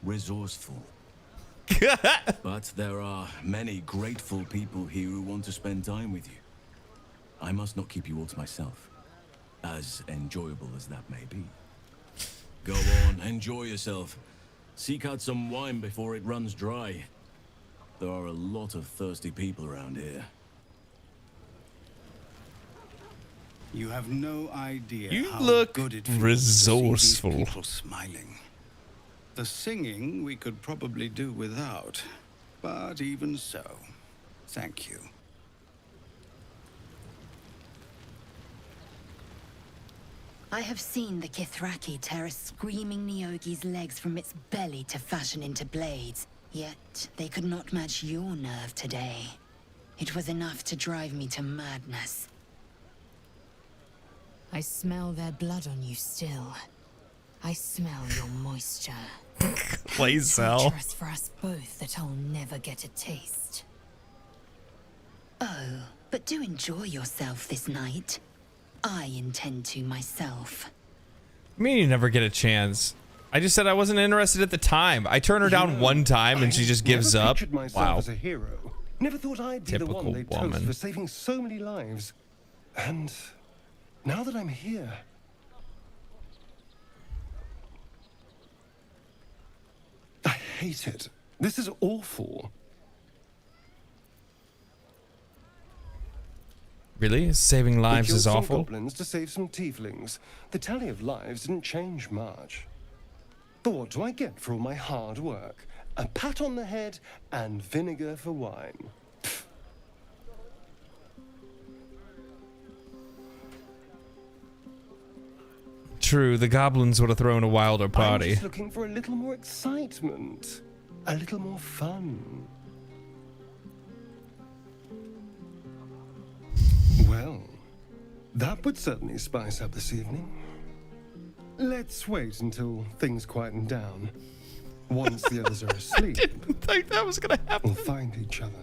resourceful. But there are many grateful people here who want to spend time with you. I must not keep you all to myself, as enjoyable as that may be. Go on, enjoy yourself. Seek out some wine before it runs dry. There are a lot of thirsty people around here. You have no idea You how look good it feels resourceful. to see these people smiling. The singing we could probably do without, but even so, thank you. I have seen the Kithraki tear a screaming Neogi's legs from its belly to fashion into blades. Yet they could not match your nerve today. It was enough to drive me to madness. I smell their blood on you still. I smell your moisture. Please sell. Torturous for us both that I'll never get a taste. Oh, but do enjoy yourself this night. I intend to myself. I mean, you never get a chance. I just said I wasn't interested at the time. I turn her down one time and she just gives up. Wow. As a hero. Never thought I'd be the one they toast for saving so many lives. And now that I'm here, I hate it. This is awful. Really? Saving lives is some awful? Goblins to save some tieflings. The tally of lives didn't change much. But what do I get for all my hard work? A pat on the head and vinegar for wine. True, the goblins would have thrown a wilder I'm party. just looking for a little more excitement. A little more fun. Well, that would certainly spice up this evening. Let's wait until things quieten down. Once the others are asleep, I didn't think that was gonna happen. we'll find each other.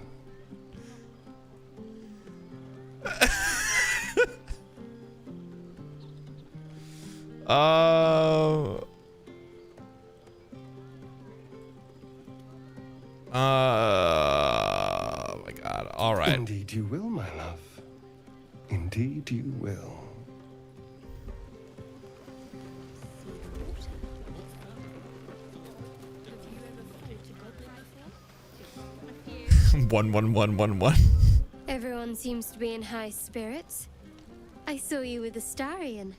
Oh my God. All right. Indeed you will, my love. Indeed you will. One. Everyone seems to be in high spirits. I saw you with the Starian.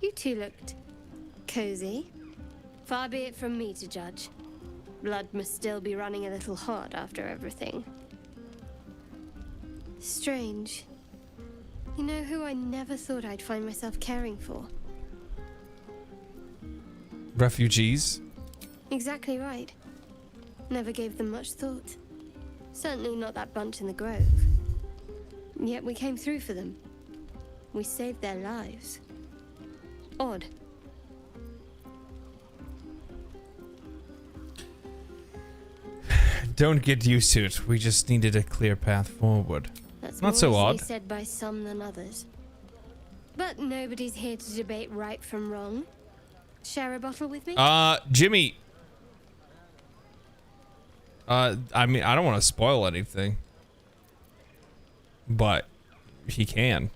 You two looked cozy. Far be it from me to judge. Blood must still be running a little hot after everything. Strange. You know who I never thought I'd find myself caring for? Refugees? Exactly right. Never gave them much thought. Certainly not that bunch in the grove. Yet we came through for them. We saved their lives. Odd. Don't get used to it. We just needed a clear path forward. That's not more so easily odd. said by some than others. But nobody's here to debate right from wrong. Share a bottle with me? Jimmy. I mean, I don't want to spoil anything. But he can.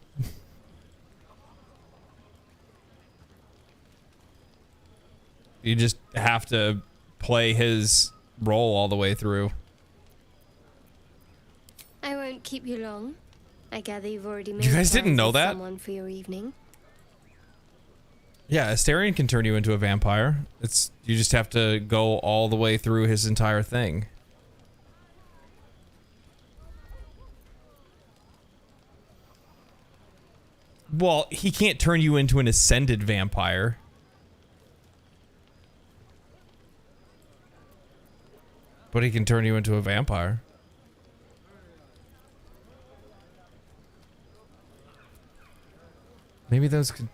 You just have to play his role all the way through. I won't keep you long. I gather you've already made You guys didn't plans know with that? someone for your evening. Yeah, Astarion can turn you into a vampire. You just have to go all the way through his entire thing. Well, he can't turn you into an ascended vampire. But he can turn you into a vampire. Maybe those could...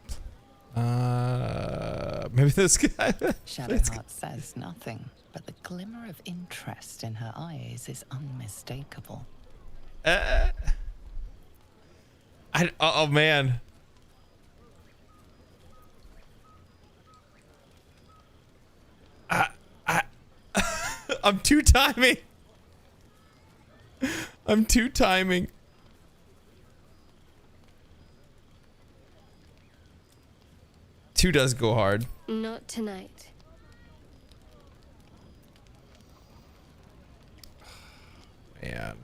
maybe those guys... Shadowheart says nothing, but the glimmer of interest in her eyes is unmistakable. Oh man. I'm two timing. I'm two timing. Two does go hard. Not tonight. Man.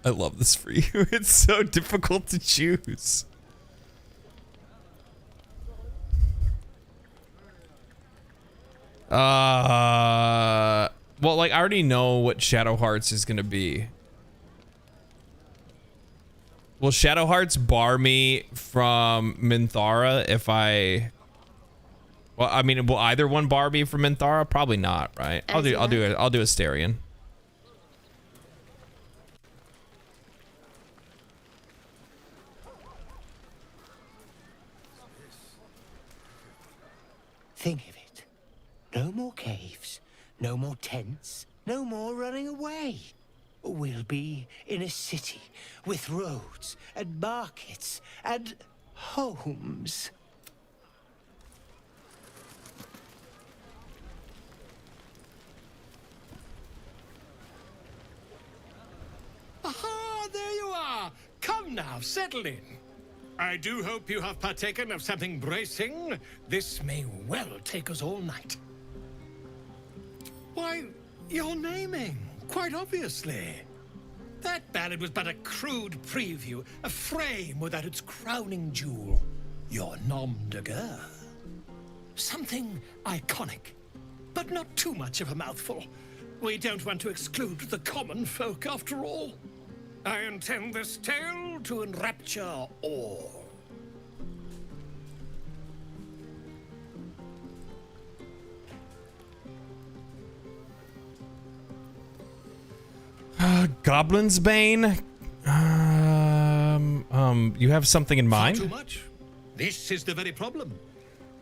I love this for you. It's so difficult to choose. Well, like, I already know what Shadowhearts is gonna be. Will Shadowhearts bar me from Minthara if I... Well, I mean, will either one bar me from Minthara? Probably not, right? I'll do Astarion. Think of it. No more caves, no more tents, no more running away. We'll be in a city with roads and markets and homes. Aha, there you are. Come now, settle in. I do hope you have partaken of something bracing. This may well take us all night. Why, you're naming, quite obviously. That ballad was but a crude preview, a frame without its crowning jewel. Your nom de guerre. Something iconic, but not too much of a mouthful. We don't want to exclude the common folk after all. I intend this tale to enrapture all. Goblin's Bane? You have something in mind? Not too much. This is the very problem.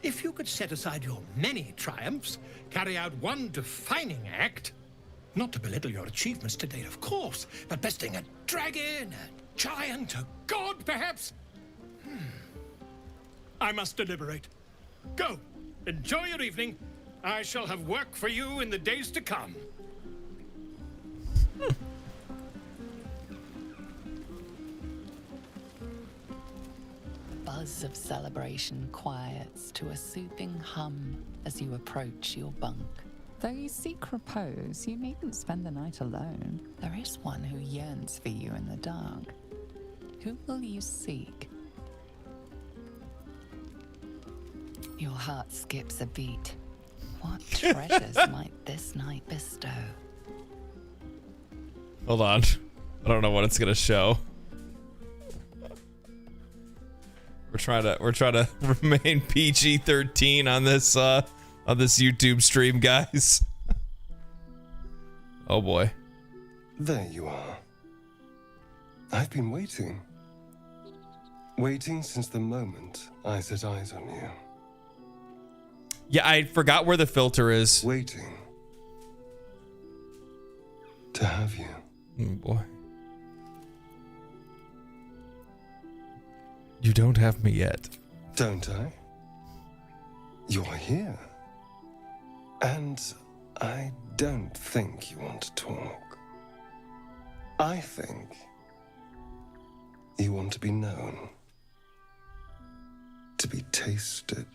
if you could set aside your many triumphs, carry out one defining act, not to belittle your achievements to date, of course, but besting a dragon, a giant, a god, perhaps? I must deliberate. Go, enjoy your evening. I shall have work for you in the days to come. Buzz of celebration quiets to a soothing hum as you approach your bunk. Though you seek repose, you needn't spend the night alone. There is one who yearns for you in the dark. Who will you seek? Your heart skips a beat. What treasures might this night bestow? Hold on. I don't know what it's gonna show. We're trying to remain PG-13 on this YouTube stream, guys. Oh boy. There you are. I've been waiting. Waiting since the moment I set eyes on you. Yeah, I forgot where the filter is. Waiting to have you. Oh boy. You don't have me yet. Don't I? You're here. And I don't think you want to talk. I think you want to be known. To be tasted.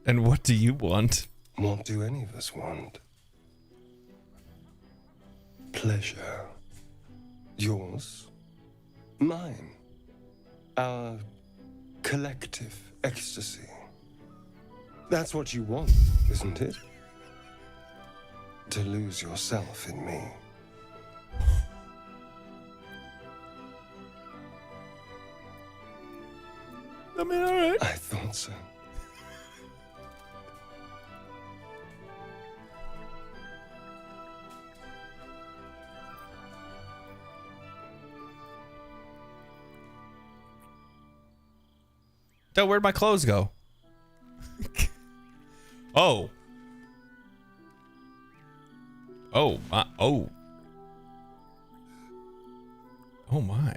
And what do you want? What do any of us want? Pleasure. Yours. Mine. Our collective ecstasy. That's what you want, isn't it? To lose yourself in me. I mean, alright. I thought so. So where'd my clothes go? Oh. Oh my. Oh. Oh my.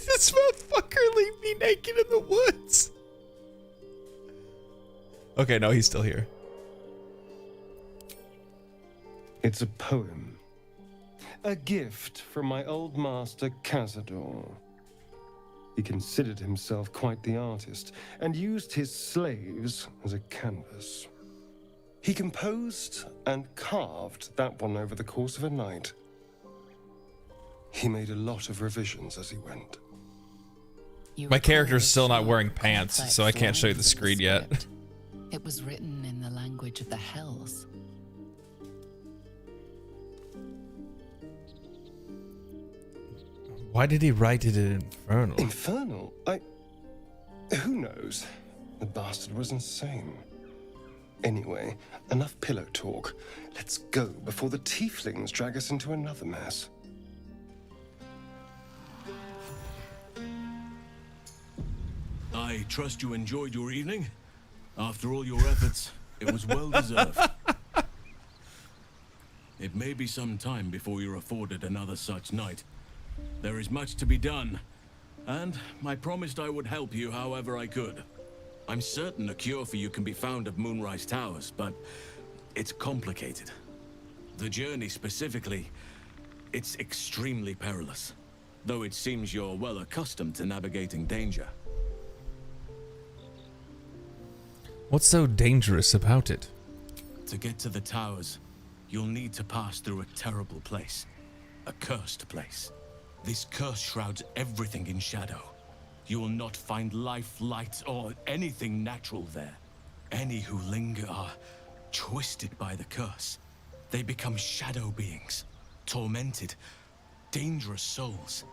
This motherfucker leave me naked in the woods. Okay, no, he's still here. It's a poem. A gift from my old master Cazador. He considered himself quite the artist and used his slaves as a canvas. He composed and carved that one over the course of a night. He made a lot of revisions as he went. My character's still not wearing pants, so I can't show you the screen yet. It was written in the language of the Hells. Why did he write it in Infernal? Infernal? Who knows? The bastard was insane. Anyway, enough pillow talk. Let's go before the tieflings drag us into another mess. I trust you enjoyed your evening. After all your efforts, it was well deserved. It may be some time before you're afforded another such night. There is much to be done, and I promised I would help you however I could. I'm certain a cure for you can be found at Moonrise Towers, but it's complicated. The journey specifically, it's extremely perilous, though it seems you're well accustomed to navigating danger. What's so dangerous about it? To get to the towers, you'll need to pass through a terrible place. A cursed place. This curse shrouds everything in shadow. You will not find life, light, or anything natural there. Any who linger are twisted by the curse. They become shadow beings, tormented, dangerous souls.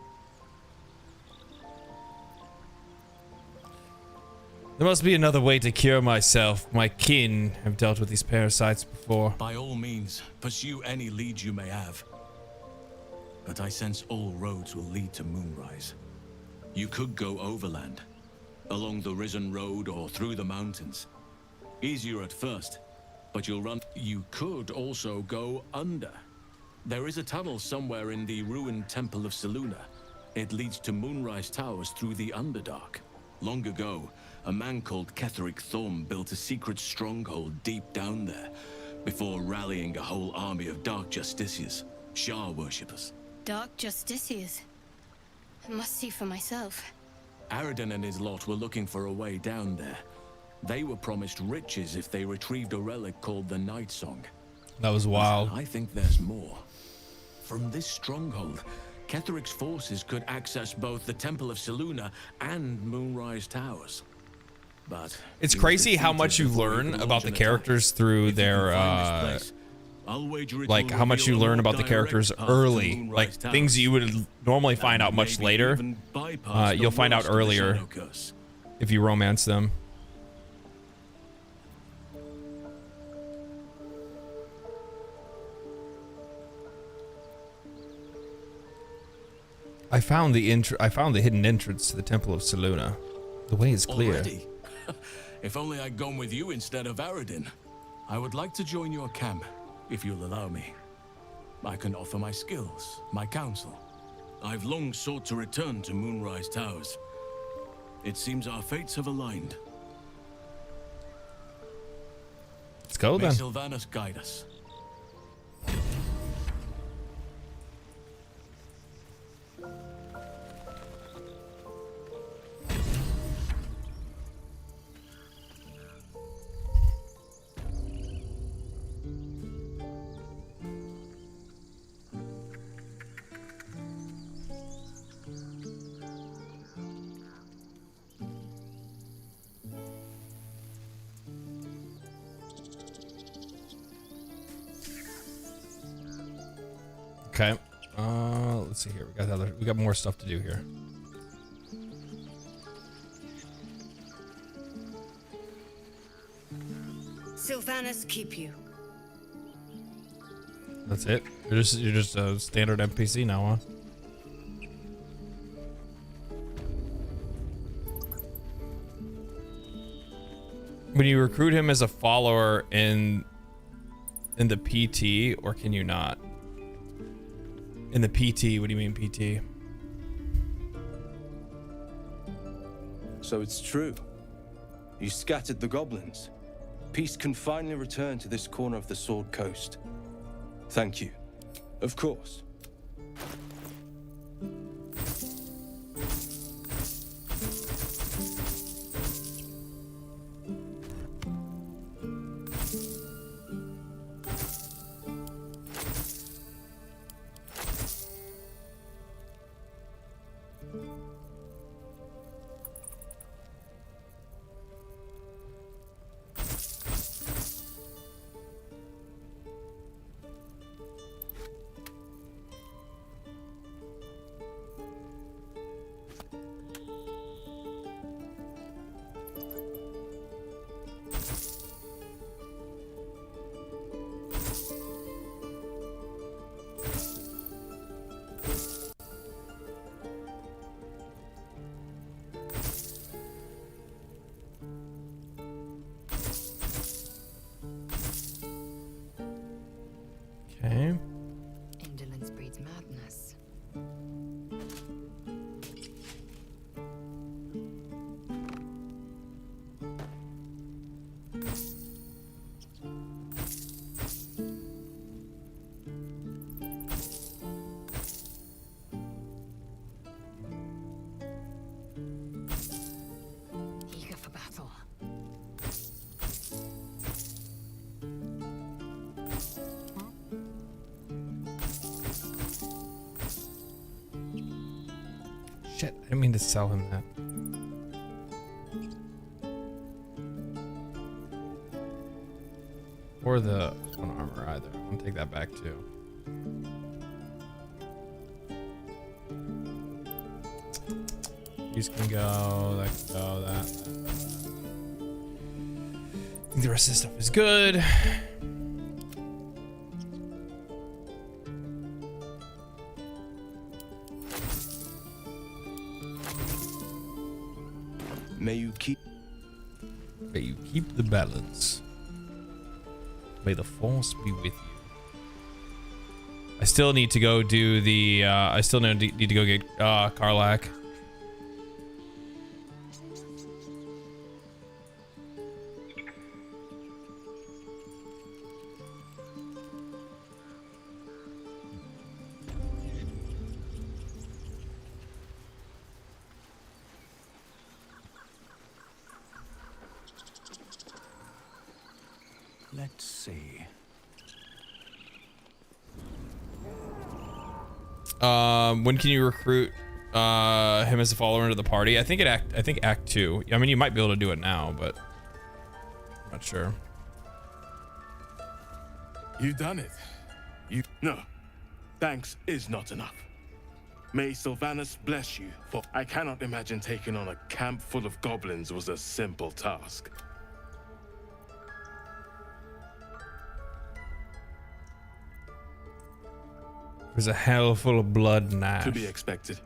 There must be another way to cure myself. My kin have dealt with these parasites before. By all means, pursue any lead you may have. But I sense all roads will lead to Moonrise. You could go overland, along the Risen Road or through the mountains. Easier at first, but you'll run. You could also go under. There is a tunnel somewhere in the ruined Temple of Selûne. It leads to Moonrise Towers through the Underdark. Long ago, a man called Ketheric Thorm built a secret stronghold deep down there, before rallying a whole army of Dark Justiciars, Shah worshippers. Dark Justiciars. I must see for myself. Aradin and his lot were looking for a way down there. They were promised riches if they retrieved a relic called the Night Song. That was wild. I think there's more. From this stronghold, Ketheric's forces could access both the Temple of Selûne and Moonrise Towers. But it's crazy how much you learn about the characters through their like how much you learn about the characters early, like things you would normally find out much later. You'll find out earlier if you romance them. I found the hidden entrance to the Temple of Selûne. The way is clear. Already? If only I'd gone with you instead of Aradin. I would like to join your camp, if you'll allow me. I can offer my skills, my counsel. I've long sought to return to Moonrise Towers. It seems our fates have aligned. Let's go then. May Sylvanas guide us. Okay. Let's see here. We got more stuff to do here. Sylvanas keep you. That's it. You're just a standard NPC now, huh? When you recruit him as a follower in the PT, or can you not? In the PT, what do you mean PT? So it's true. You scattered the goblins. Peace can finally return to this corner of the Sword Coast. Thank you. Of course. Okay. Indolence breeds madness. Eager for battle. Shit, I didn't mean to sell him that. Or the one armor either. I'm gonna take that back too. These can go, that can go, that. I think the rest of this stuff is good. May you keep the balance. May the force be with you. I still need to go do the I still need to go get Karlach. Let's see. When can you recruit him as a follower into the party? I think Act 2. I mean, you might be able to do it now, but I'm not sure. You've done it. No. Thanks is not enough. May Sylvanus bless you, for I cannot imagine taking on a camp full of goblins was a simple task. There's a hell full of blood and ash. To be expected.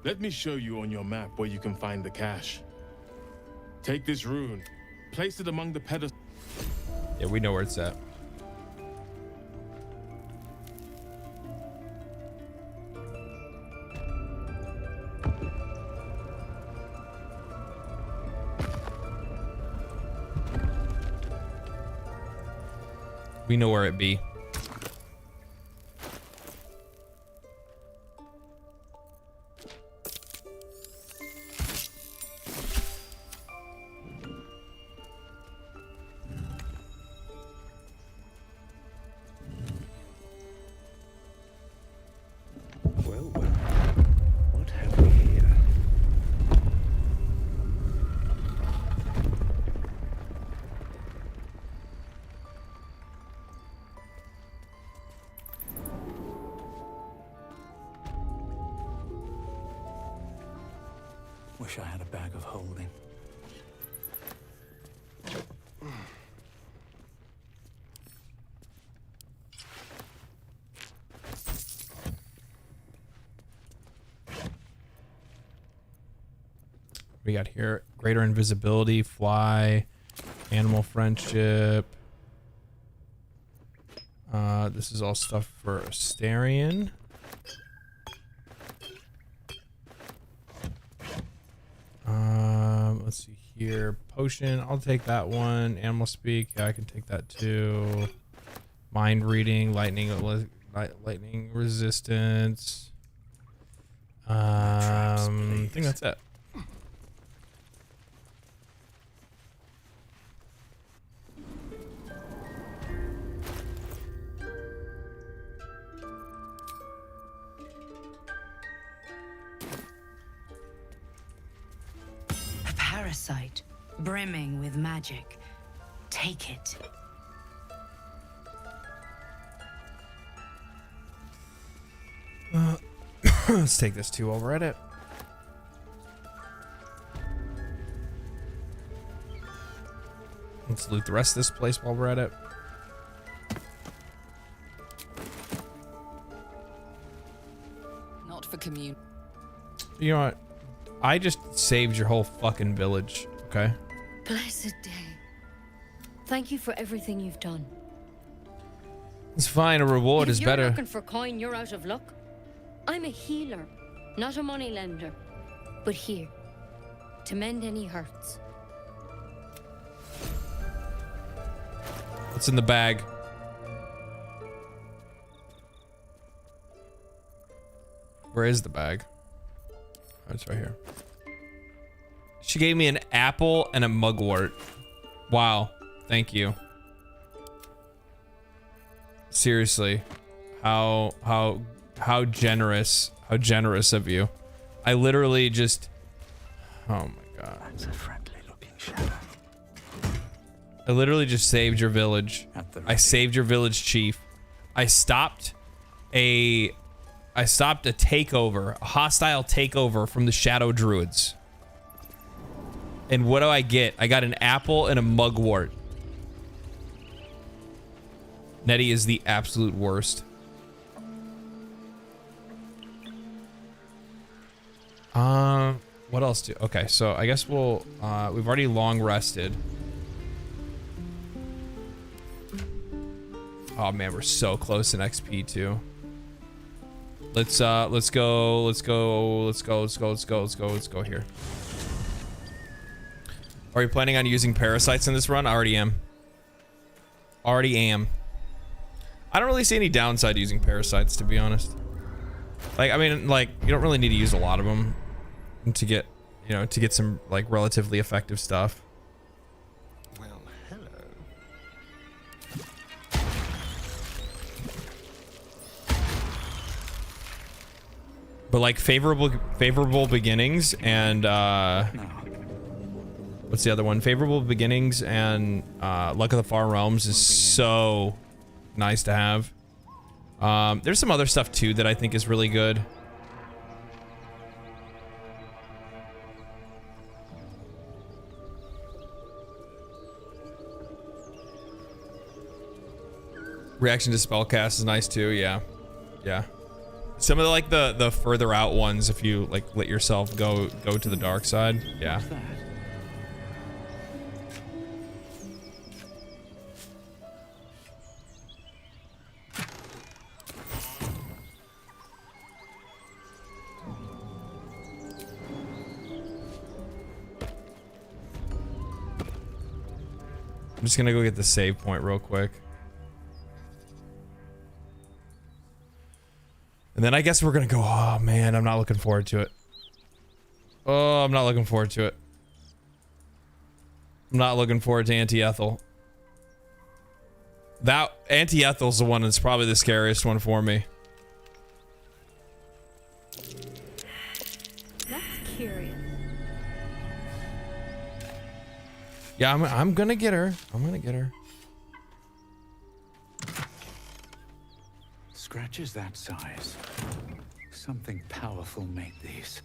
Let me show you on your map where you can find the cache. Take this rune, place it among the pedestals. Yeah, we know where it's at. We know where it be. What have we here? Wish I had a bag of holding. We got here greater invisibility, fly, animal friendship. This is all stuff for Astarion. Let's see here. Potion, I'll take that one. Animal speak, yeah, I can take that too. Mind reading, lightning resistance. I think that's it. A parasite, brimming with magic. Take it. Let's take this too while we're at it. Let's loot the rest of this place while we're at it. Not for commune. You know what? I just saved your whole fucking village, okay? Blessed day. Thank you for everything you've done. It's fine, a reward is If you're better. looking for coin, you're out of luck. I'm a healer, not a moneylender. But here, to mend any hurts. What's in the bag? Where is the bag? Oh, it's right here. She gave me an apple and a mugwort. Wow. Thank you. Seriously. How generous. How generous of you. I literally just... Oh my god. That's a friendly looking shadow. I literally just saved your village. I saved your village chief. I stopped a takeover, a hostile takeover from the shadow druids. And what do I get? I got an apple and a mugwort. Nettie is the absolute worst. What else do? Okay, so I guess we'll we've already long rested. Oh man, we're so close in XP too. Let's go here. Are you planning on using parasites in this run? I already am. I don't really see any downside to using parasites, to be honest. Like, I mean, like, you don't really need to use a lot of them to get, you know, to get some, like, relatively effective stuff. Well, hello. But, like, favorable beginnings and, what's the other one? Favorable beginnings and, Luck of the Far Realms is so nice to have. There's some other stuff, too, that I think is really good. Reaction to spellcast is nice too. Yeah. Some of the, like, the further out ones, if you like let yourself go to the dark side. Yeah. I'm just gonna go get the save point real quick. And then I guess we're gonna go, oh man, I'm not looking forward to it. Oh, I'm not looking forward to it. I'm not looking forward to Auntie Ethel. That Auntie Ethel's the one that's probably the scariest one for me. That's curious. Yeah, I'm gonna get her. I'm gonna get her. Scratches that size. Something powerful made these.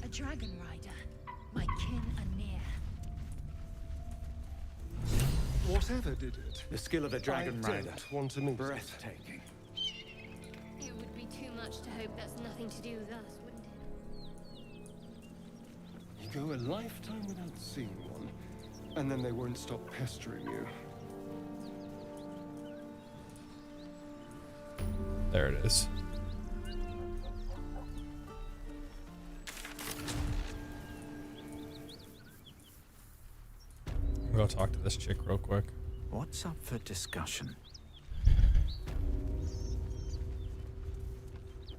A dragon rider. My kin are near. Whatever did it? The skill of a dragon rider. Don't want to meet breathtaking. It would be too much to hope that's nothing to do with us, wouldn't it? You go a lifetime without seeing one, and then they won't stop pestering you. There it is. I'm gonna go talk to this chick real quick. What's up for discussion?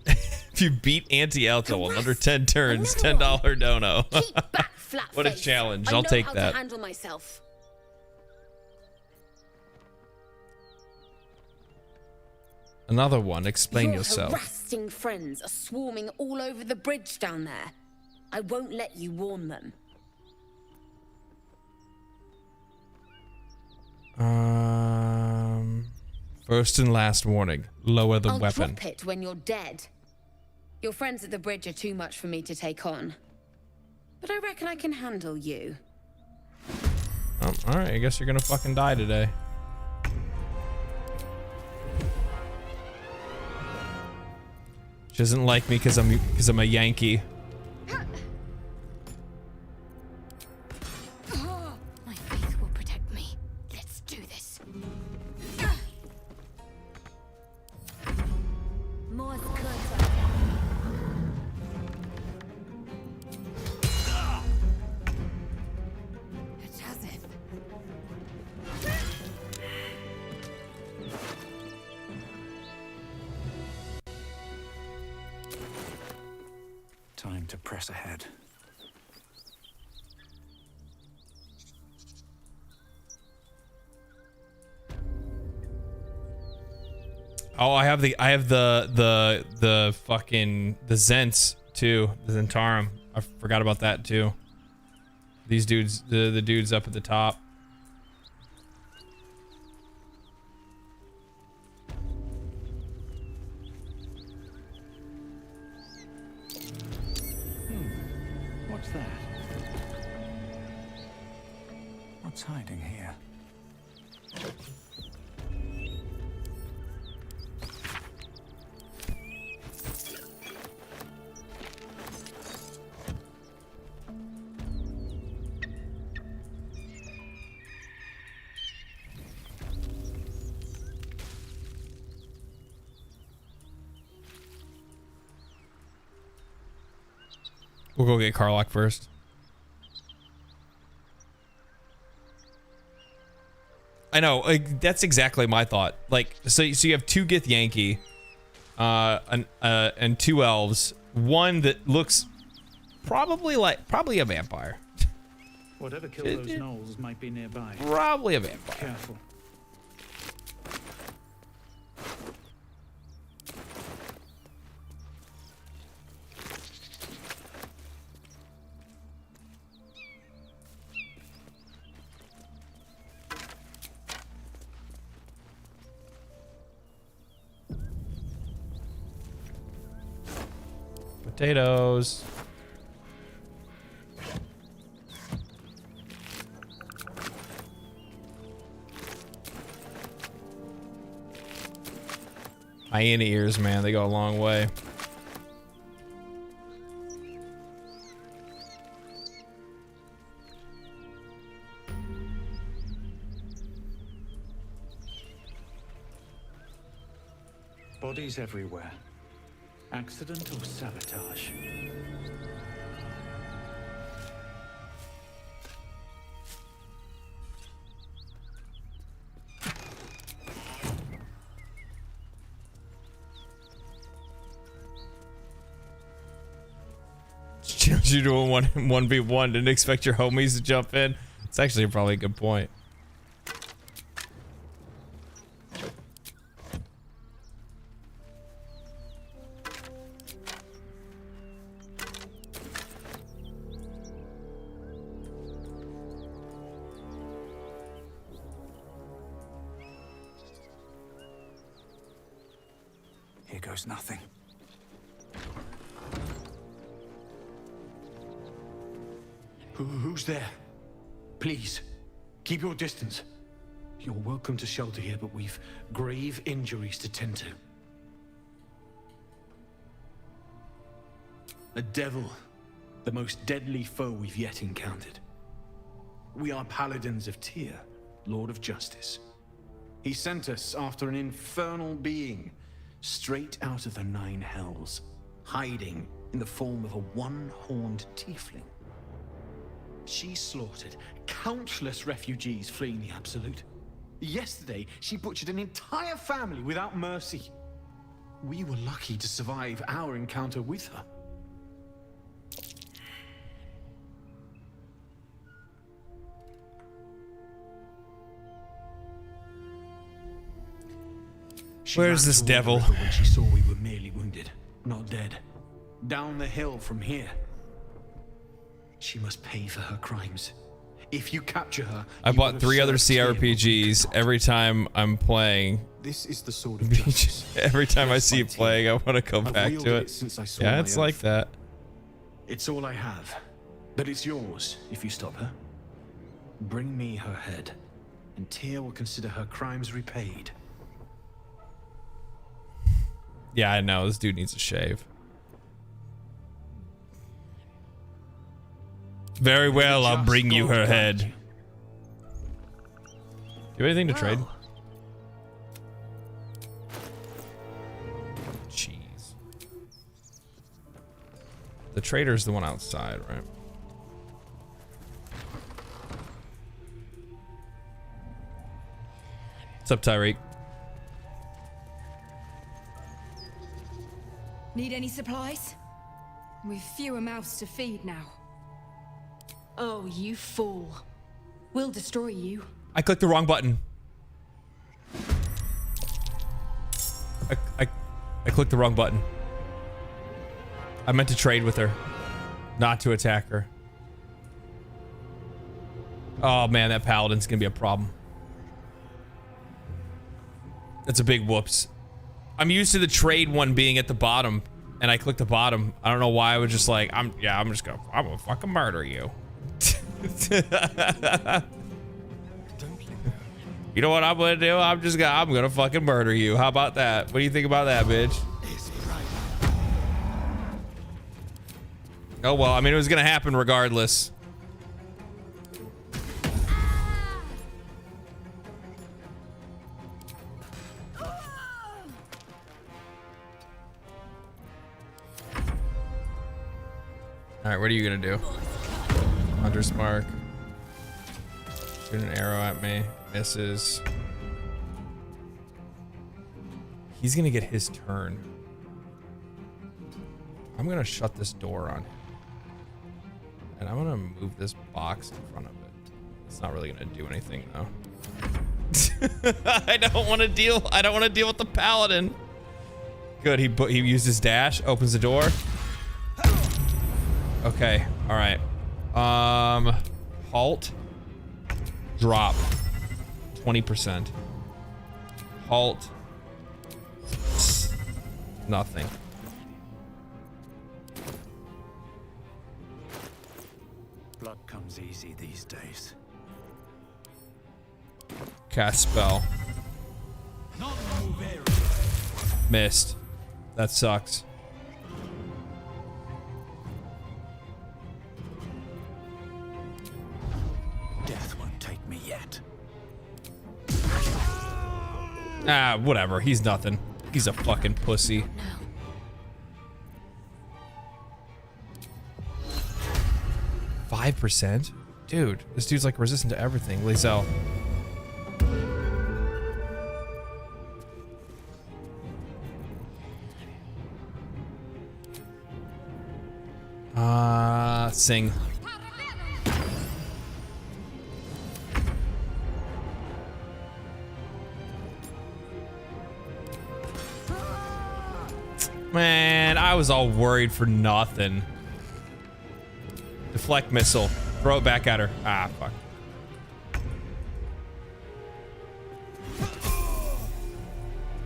If you beat Auntie Ethel in under 10 turns, $10 dono. Back, flat What a face. challenge. I I'll know take how that. to handle myself. Another one. Explain Your yourself. harassing friends are swarming all over the bridge down there. I won't let you warn them. First and last warning. Lower the I'll weapon. drop it when you're dead. Your friends at the bridge are too much for me to take on. But I reckon I can handle you. Alright, I guess you're gonna fucking die today. She doesn't like me because I'm a Yankee. My faith will protect me. Let's do this. More It has it. Time to press ahead. Oh, I have the fucking the Zents too, the Zentarum. I forgot about that too. These dudes, the dudes up at the top. What's that? What's hiding here? We'll go get Karlach first. I know, like, that's exactly my thought. Like, so you have two Githyanki, and two elves. One that looks probably a vampire. Whatever killed those gnolls might be nearby. Probably a vampire. Careful. Potatoes. Hyena ears, man, they go a long way. Bodies everywhere. Accident or sabotage? You doing 1v1, didn't expect your homies to jump in. It's actually probably a good point. Here goes nothing. Who's there? Please, keep your distance. You're welcome to shelter here, but we've grave injuries to tend to. A devil, the most deadly foe we've yet encountered. We are Paladins of Tyr, Lord of Justice. He sent us after an infernal being, straight out of the Nine Hells, hiding in the form of a one-horned tiefling. She slaughtered countless refugees fleeing the Absolute. Yesterday, she butchered an entire family without mercy. We were lucky to survive our encounter with her. Where's this devil? When she saw we were merely wounded, not dead. Down the hill from here. She must pay for her crimes. If you capture her, I bought 3 other CRPGs. Every time I'm playing, this is the sword of justice. every time I see you playing, I want to go back to it. Yeah, it's like that. It's all I have, but it's yours if you stop her. Bring me her head, and Tyr will consider her crimes repaid. Yeah, I know. This dude needs a shave. Very well, I'll bring you her head. Do you have anything to trade? Jeez. The trader's the one outside, right? What's up, Tyreek? Need any supplies? We've fewer mouths to feed now. Oh, you fool. We'll destroy you. I clicked the wrong button. I clicked the wrong button. I meant to trade with her, not to attack her. Oh man, that paladin's gonna be a problem. That's a big whoops. I'm used to the trade one being at the bottom, and I clicked the bottom. I don't know why I was just like, I'm gonna fucking murder you. You know what I'm gonna do? I'm gonna fucking murder you. How about that? What do you think about that, bitch? Oh well, I mean, it was gonna happen regardless. All right, what are you gonna do? Hunter's mark. Shoot an arrow at me. Misses. He's gonna get his turn. I'm gonna shut this door on him. And I'm gonna move this box in front of it. It's not really gonna do anything though. I don't want to deal with the paladin. Good, he used his dash, opens the door. Okay, all right. Halt. Drop. 20%. Halt. Nothing. Blood comes easy these days. Cast spell. Missed. That sucks. Death won't take me yet. Ah, whatever. He's nothing. He's a fucking pussy. 5%? Dude, this dude's like resistant to everything. Lizelle. Sing. Man, I was all worried for nothing. Deflect missile. Throw it back at her. Ah, fuck.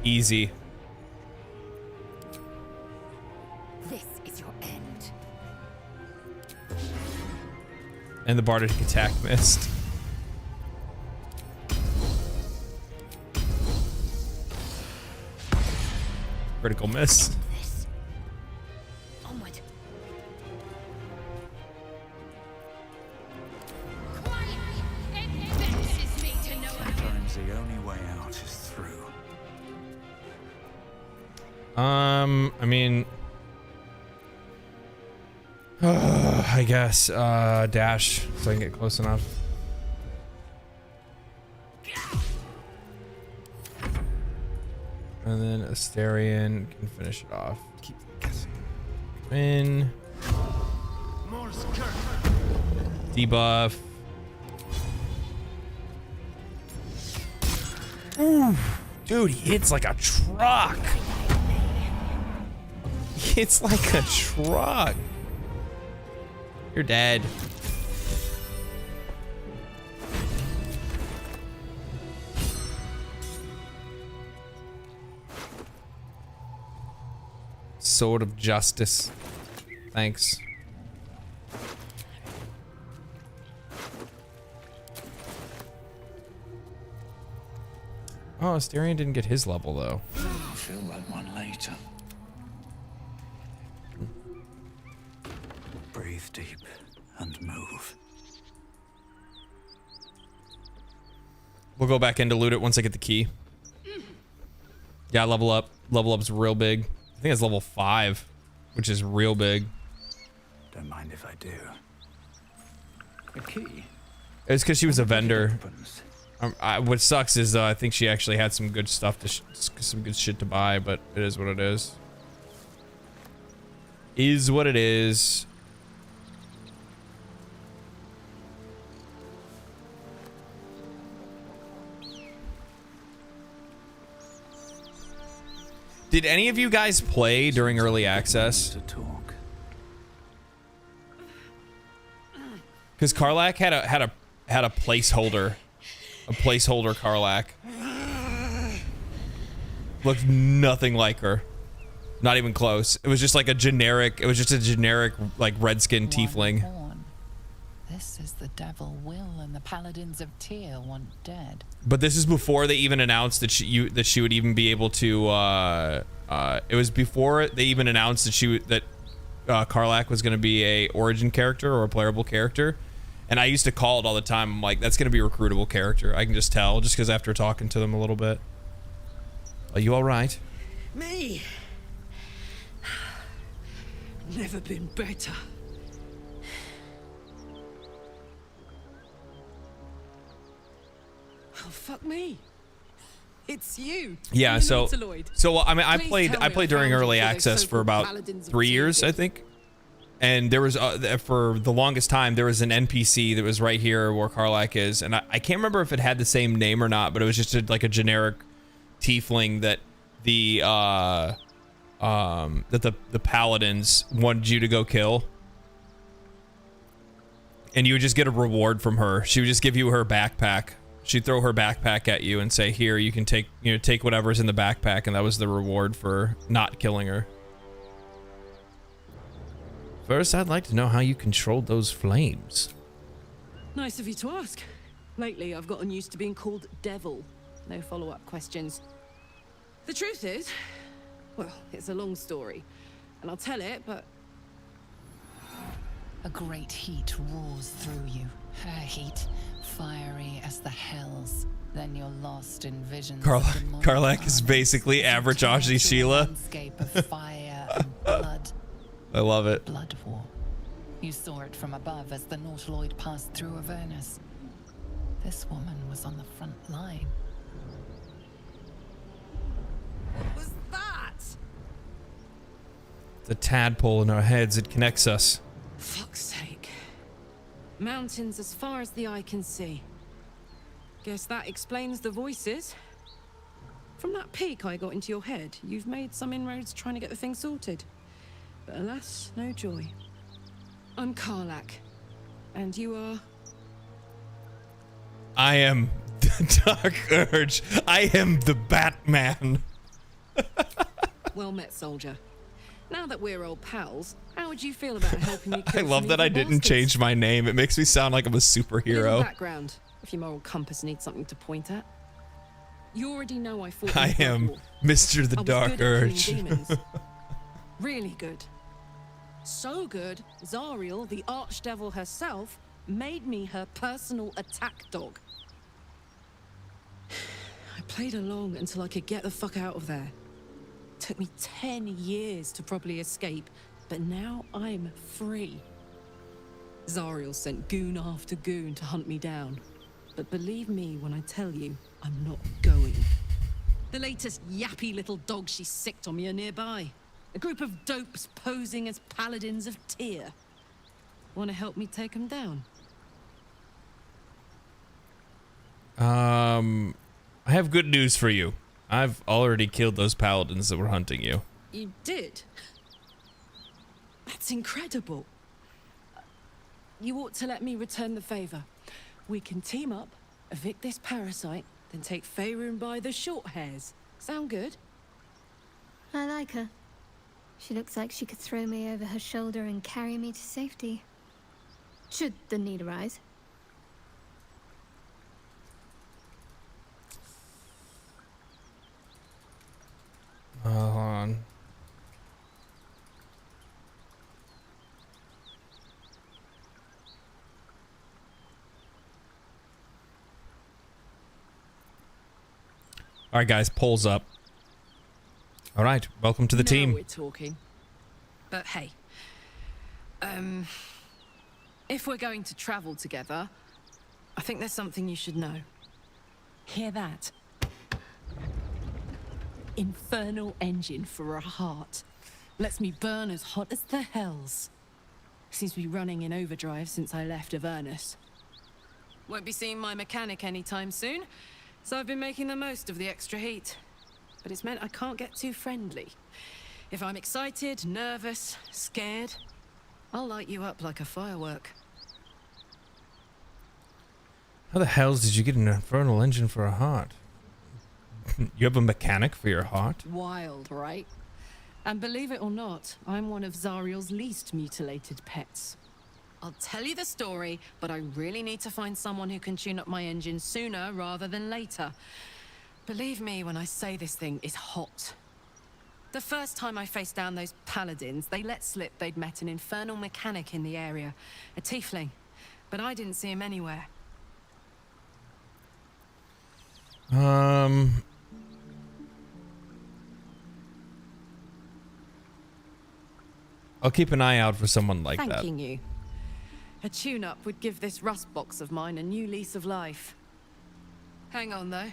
Easy. This is your end. And the bardic attack missed. Critical miss. Onward. Sometimes the only way out is through. I mean, I guess, dash so I can get close enough. And then Asterion can finish it off. Keep guessing. Win. Debuff. Ooh, dude, he hits like a truck. He hits like a truck. You're dead. Sword of Justice. Thanks. Oh, Asterion didn't get his level though. I'll feel that one later. Breathe deep and move. We'll go back in to loot it once I get the key. Yeah, level up. Level up's real big. I think it's level 5, which is real big. Don't mind if I do. A key? It's because she was a vendor. What sucks is I think she actually had some good stuff to some good shit to buy, but it is what it is. Is what it is. Did any of you guys play during early access? Because Karlach had a had a placeholder Karlach. Looked nothing like her. Not even close. It was just like a generic, like redskin tiefling. Horn. This is the devil Will and the Paladins of Tyr want dead. But this is before they even announced that she would even be able to it was before they even announced that Karlach was going to be a origin character or a playable character. And I used to call it all the time. I'm like, that's going to be a recruitable character. I can just tell, just because after talking to them a little bit. Are you all right? Me? Never been better. Oh, fuck me. It's you. Yeah, so I mean, I played during early access for about 3 years, I think. And there was for the longest time there was an NPC that was right here where Karlach is, and I can't remember if it had the same name or not, but it was just like a generic tiefling that the Paladins wanted you to go kill, and you would just get a reward from her. She would just give you her backpack. She'd throw her backpack at you and say, "Here, you can take whatever's in the backpack," and that was the reward for not killing her. First, I'd like to know how you controlled those flames. Nice of you to ask. Lately, I've gotten used to being called Devil. No follow-up questions. The truth is, well, it's a long story, and I'll tell it, but... A great heat roars through you. Her heat, fiery as the hells. Then you're lost in visions. Karlach is basically average Aussie Sheila. Landscape of fire and blood. I love it. Blood war. You saw it from above as the Nautiloid passed through Avernus. This woman was on the front line. What was that? The tadpole in our heads, it connects us. Fuck's sake. Mountains as far as the eye can see. Guess that explains the voices. From that peek I got into your head, you've made some inroads trying to get the thing sorted. But alas, no joy. I'm Karlach. And you are... I am the Dark Urge. I am the Batman. Well met, soldier. Now that we're old pals, how would you feel about helping me kill I love some that I evil didn't bastards? change my name. It makes me sound like I'm a A little superhero. background, if your moral compass needs something to point at. You already know I fought I in Blood am War. Mr. the I was Dark good at killing Urge. demons. Really good. So good, Zariel, the archdevil herself, made me her personal attack dog. I played along until I could get the fuck out of there. Took me 10 years to properly escape, but now I'm free. Zariel sent goon after goon to hunt me down. But believe me when I tell you, I'm not going. The latest yappy little dogs she sicked on me are nearby. A group of dopes posing as Paladins of Tyr. Want to help me take them down? I have good news for you. I've already killed those Paladins that were hunting you. You did? That's incredible. You ought to let me return the favor. We can team up, evict this parasite, then take Faerun by the short hairs. Sound good? I like her. She looks like she could throw me over her shoulder and carry me to safety. Should the need arise. Hold on. All right, guys, polls up. All right, welcome to the Now team. we're talking. But hey, if we're going to travel together, I think there's something you should know. Hear that? Infernal engine for a heart. Lets me burn as hot as the hells. Seems to be running in overdrive since I left Avernus. Won't be seeing my mechanic anytime soon, so I've been making the most of the extra heat. But it's meant I can't get too friendly. If I'm excited, nervous, scared, I'll light you up like a firework. How the hells did you get an infernal engine for a heart? You have a mechanic for your heart? Wild, right? And believe it or not, I'm one of Zariel's least mutilated pets. I'll tell you the story, but I really need to find someone who can tune up my engine sooner rather than later. Believe me when I say this thing is hot. The first time I faced down those Paladins, they let slip they'd met an infernal mechanic in the area, a tiefling, but I didn't see him anywhere. I'll keep an eye out for someone like that. Thanking you. A tune-up would give this rust box of mine a new lease of life. Hang on, though.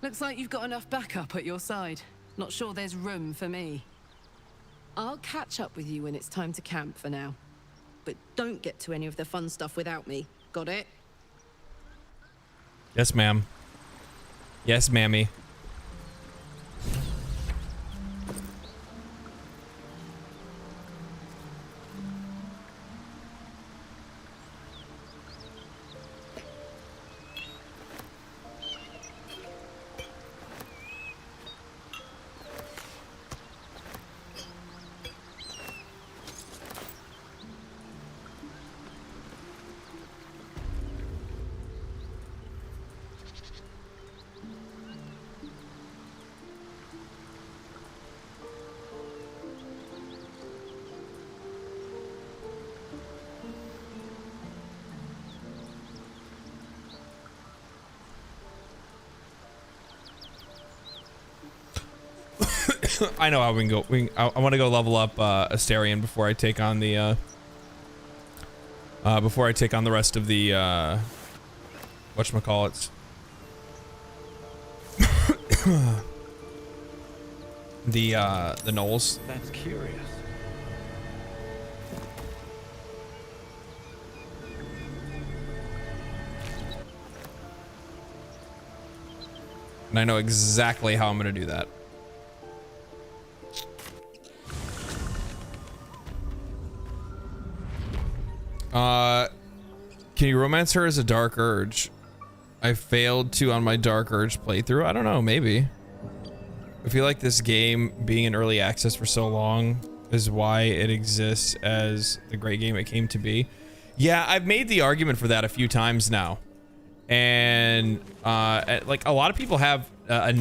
Looks like you've got enough backup at your side. Not sure there's room for me. I'll catch up with you when it's time to camp for now. But don't get to any of the fun stuff without me. Got it? Yes, ma'am. Yes, mammy. I know how we can go. I want to go level up Astarion before I take on the rest of the whatchamacallits. the gnolls. That's curious. And I know exactly how I'm going to do that. Can you romance her as a Dark Urge? I failed to on my Dark Urge playthrough. I don't know, maybe. I feel like this game being in early access for so long is why it exists as the great game it came to be. Yeah, I've made the argument for that a few times now. And like a lot of people have a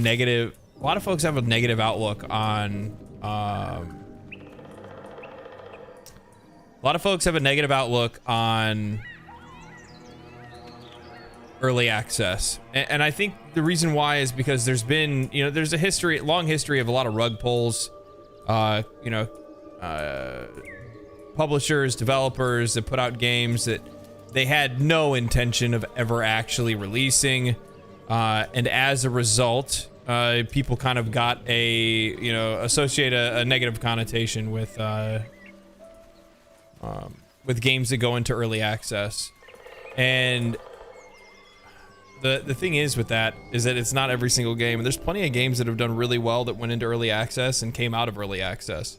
lot of folks have a negative outlook on a lot of folks have a negative outlook on early access, and I think the reason why is because there's been, there's a long history of a lot of rug pulls, publishers, developers that put out games that they had no intention of ever actually releasing, and as a result, people kind of got associate a negative connotation with games that go into early access. And the thing is with that is that it's not every single game, and there's plenty of games that have done really well that went into early access and came out of early access.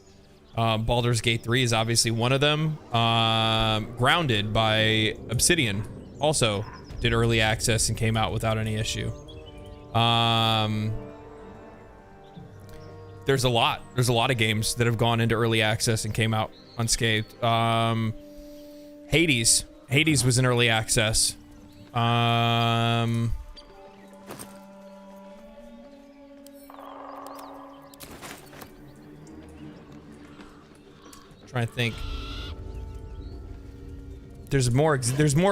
Baldur's Gate 3 is obviously one of them. Grounded by Obsidian also did early access and came out without any issue. There's a lot of games that have gone into early access and came out unscathed. Hades was in early access. Trying to think. There's more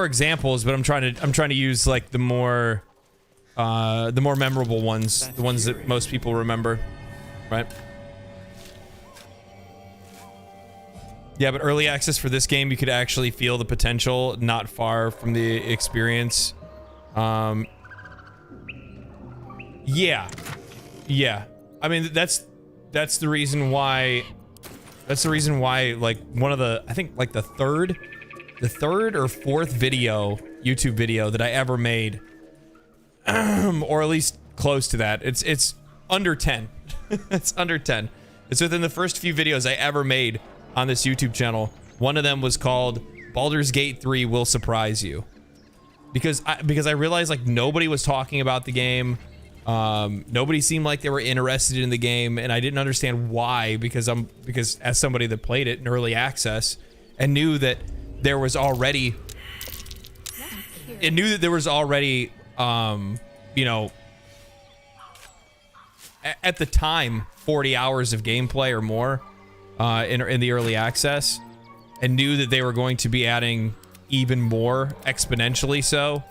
examples, but I'm trying to use like the more memorable ones, the ones that most people remember, right? Yeah, but early access for this game, you could actually feel the potential not far from the experience. Yeah. I mean, that's the reason why. That's the reason why, like, one of the, I think, like, the third or fourth YouTube video that I ever made, or at least close to that, it's under 10. It's under 10. It's within the first few videos I ever made on this YouTube channel. One of them was called Baldur's Gate 3 Will Surprise You. because I realized like nobody was talking about the game. Nobody seemed like they were interested in the game, and I didn't understand why, because as somebody that played it in early access and knew that there was already you know, at the time 40 hours of gameplay or more in the early access, and knew that they were going to be adding even more exponentially so.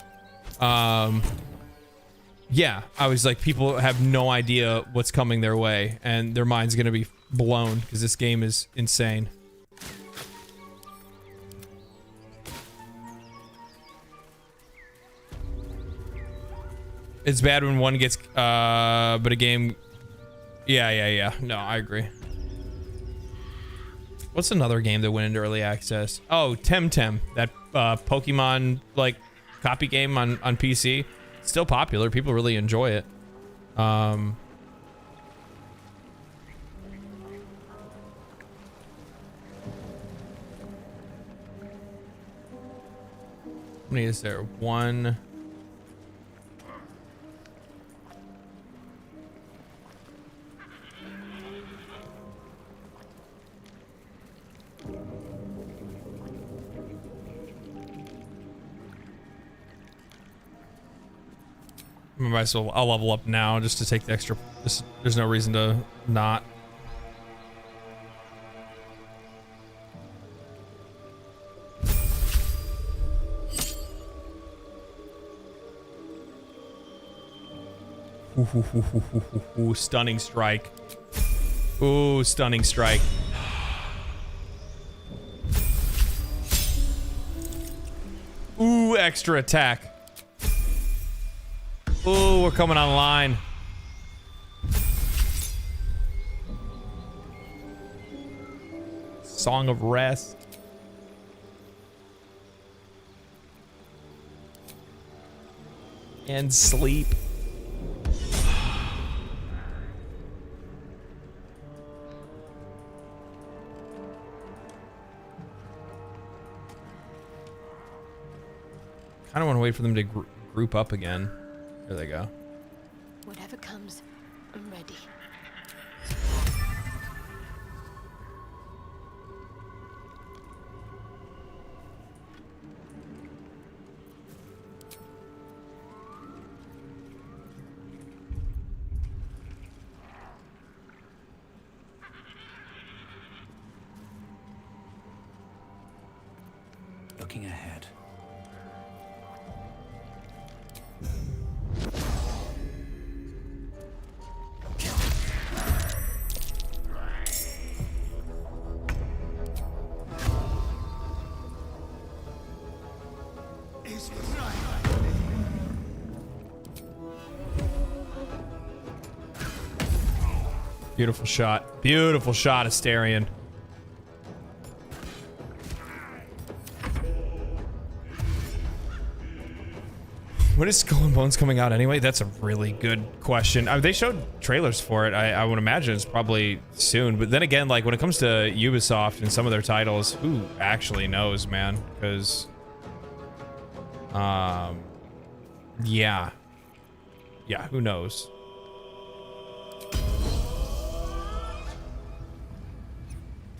Yeah, I was like, people have no idea what's coming their way, and their mind's gonna be blown because this game is insane. It's bad when one gets, but a game... Yeah. No, I agree. What's another game that went into early access? Oh, Temtem, that Pokemon, like, copy game on PC. It's still popular. People really enjoy it. How many is there? One... Might as well, I'll level up now just to take the extra. There's no reason to not. Ooh, stunning strike. Ooh, stunning strike. Ooh, extra attack. Ooh, we're coming online. Song of Rest. And sleep. I don't want to wait for them to group up again. There they go. Whatever comes, I'm ready. Looking ahead. Beautiful shot. Beautiful shot, Astarion. When is Skull and Bones coming out anyway? That's a really good question. They showed trailers for it. I would imagine it's probably soon. But then again, like when it comes to Ubisoft and some of their titles, who actually knows, man? Because, yeah, who knows?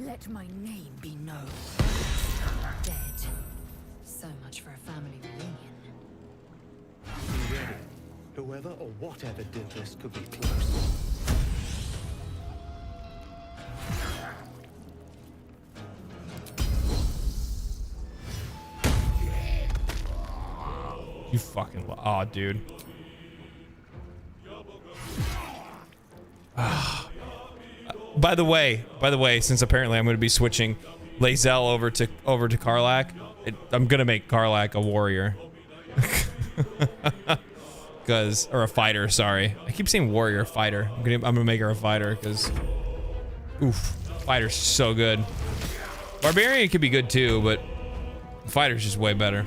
Let my name be known. Dead. So much for a family reunion. Be ready. Whoever or whatever did this could be close. You fucking... Oh, dude. By the way, since apparently I'm going to be switching Lae'zel over to Karlach, I'm going to make Karlach a warrior. Or a fighter, sorry. I keep saying warrior, fighter. I'm going to make her a fighter because oof, fighter's so good. Barbarian could be good too, but fighter's just way better.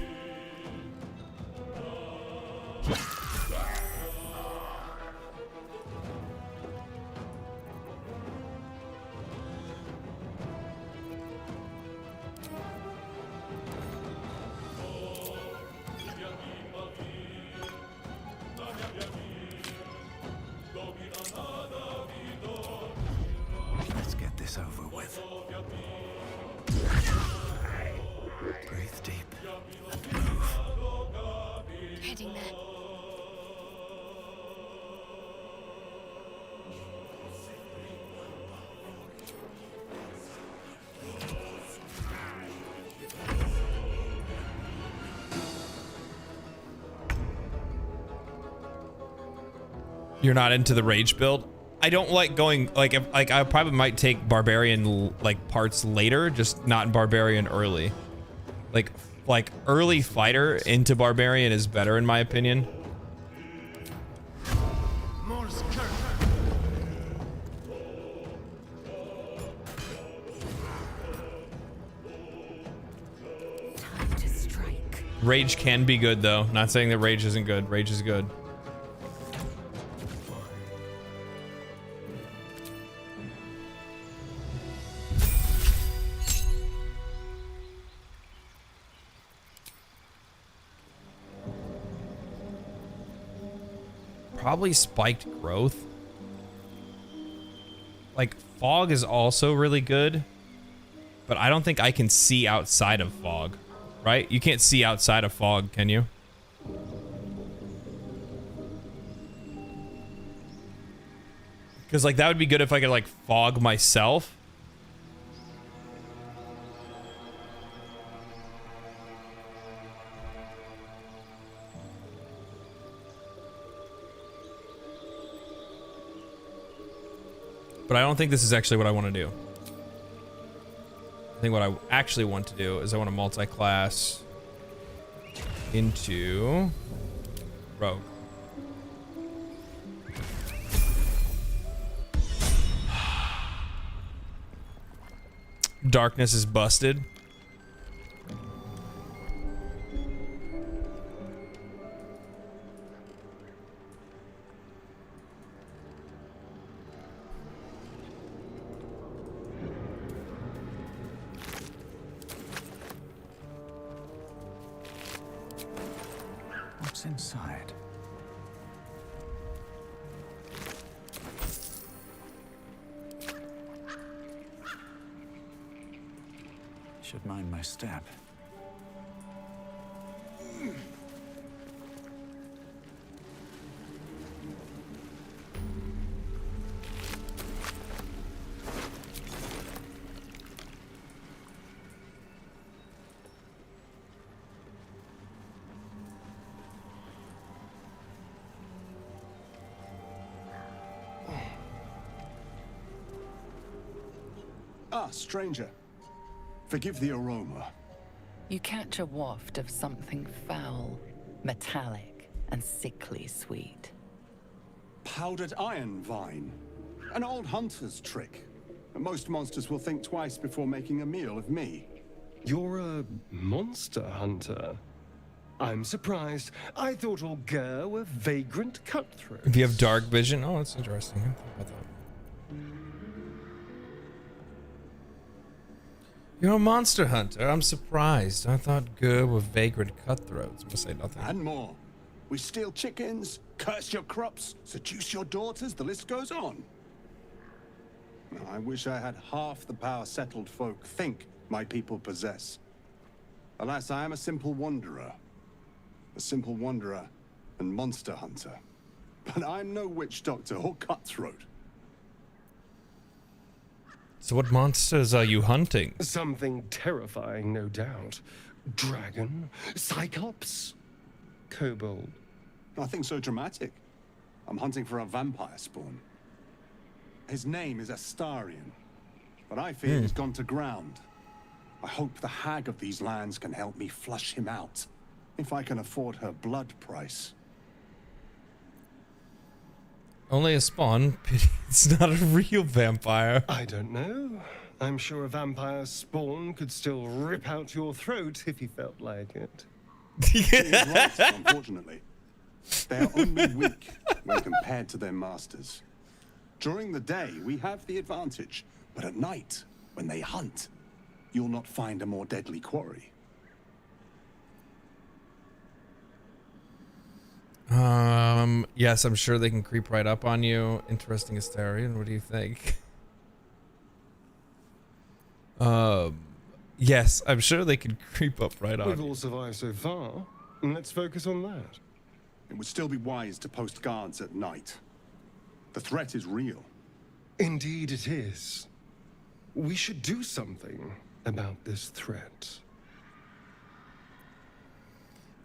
Breathe deep and move. Heading there. You're not into the rage build? I don't like going like if, like I probably might take barbarian like parts later, just not barbarian early. Like early fighter into barbarian is better in my opinion. Time to strike. Rage can be good though. Not saying that rage isn't good. Rage is good. Probably spiked growth. Like fog is also really good, but I don't think I can see outside of fog, right? You can't see outside of fog, can you? Because like that would be good if I could like fog myself. But I don't think this is actually what I want to do. I think what I actually want to do is I want to multi-class into Rogue. Darkness is busted. What's inside? Should mind my step. Ah, stranger. Forgive the aroma. You catch a waft of something foul, metallic, and sickly sweet. Powdered iron vine. An old hunter's trick. Most monsters will think twice before making a meal of me. You're a monster hunter? I'm surprised. I thought all Gur were vagrant cutthroats. If you have dark vision, oh, that's interesting. I didn't think about that. You're a monster hunter. I'm surprised. I thought Gur were vagrant cutthroats. Must say nothing. And more. We steal chickens, curse your crops, seduce your daughters, the list goes on. I wish I had half the power settled folk think my people possess. Alas, I am a simple wanderer. A simple wanderer and monster hunter. But I'm no witch doctor or cutthroat. So what monsters are you hunting? Something terrifying, no doubt. Dragon? Cyclops? Kobold? Nothing so dramatic. I'm hunting for a vampire spawn. His name is Astarion, but I fear he's gone to ground. I hope the hag of these lands can help me flush him out, if I can afford her blood price. Only a spawn. It's not a real vampire. I don't know. I'm sure a vampire spawn could still rip out your throat if he felt like it. He's right, unfortunately. They are only weak when compared to their masters. During the day, we have the advantage, but at night, when they hunt, you'll not find a more deadly quarry. Yes, I'm sure they can creep right up on you. Interesting Astarion. What do you think? Yes, I'm sure they could creep up right on We've you. all survived so far. Let's focus on that. It would still be wise to post guards at night. The threat is real. Indeed it is. We should do something about this threat.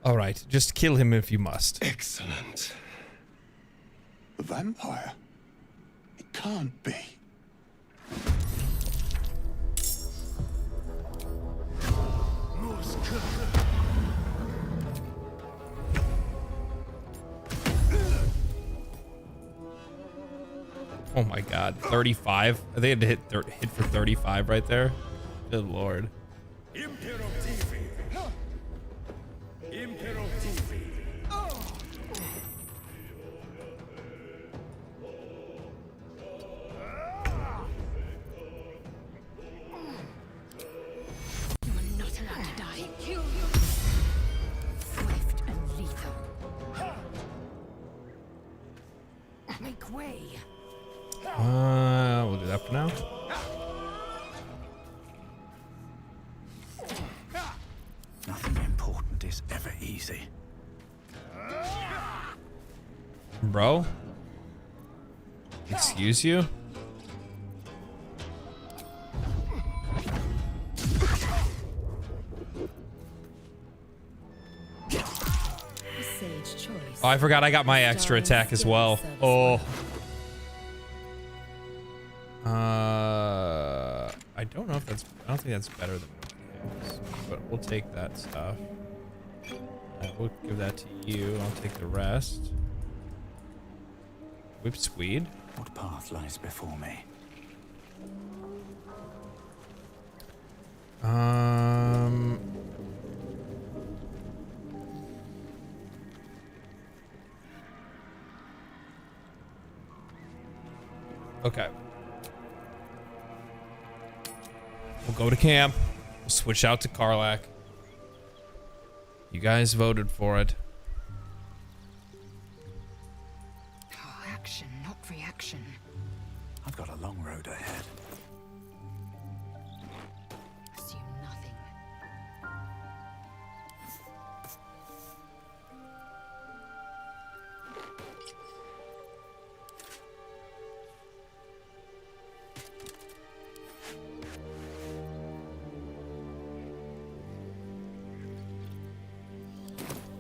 All right, just kill him if you must. Excellent. The vampire? It can't be. Oh my god, 35? They had to hit for 35 right there. Good lord. You are not allowed to die. Swift and lethal. Make way. We'll do that for now. Nothing important is ever easy. Bro? Excuse you? Sage choice. Oh, I forgot I got my extra attack as well. Oh. I don't know if that's... I don't think that's better than what it is, but we'll take that stuff. We'll give that to you. I'll take the rest. Whip Swede. What path lies before me? Okay. We'll go to camp. We'll switch out to Karlach. You guys voted for it. Action, not reaction. I've got a long road ahead. Assume nothing.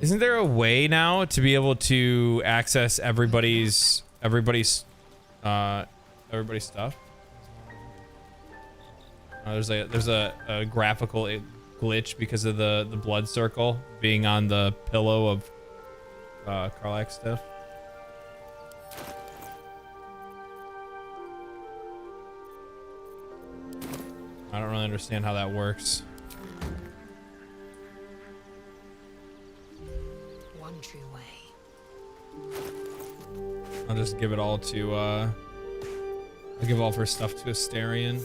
Isn't there a way now to be able to access everybody's stuff? There's a graphical glitch because of the blood circle being on the pillow of Karlach's stuff. I don't really understand how that works. One true way. I'll just give it all to I'll give all of her stuff to Astarion.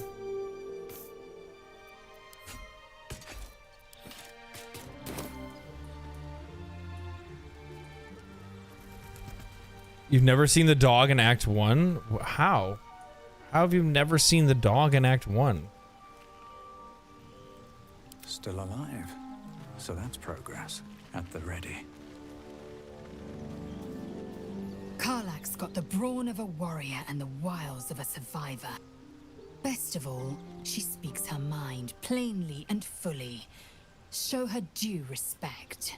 You've never seen the dog in Act 1? How? How have you never seen the dog in Act 1? Still alive. So that's progress. At the ready. Karlach's got the brawn of a warrior and the wiles of a survivor. Best of all, she speaks her mind plainly and fully. Show her due respect.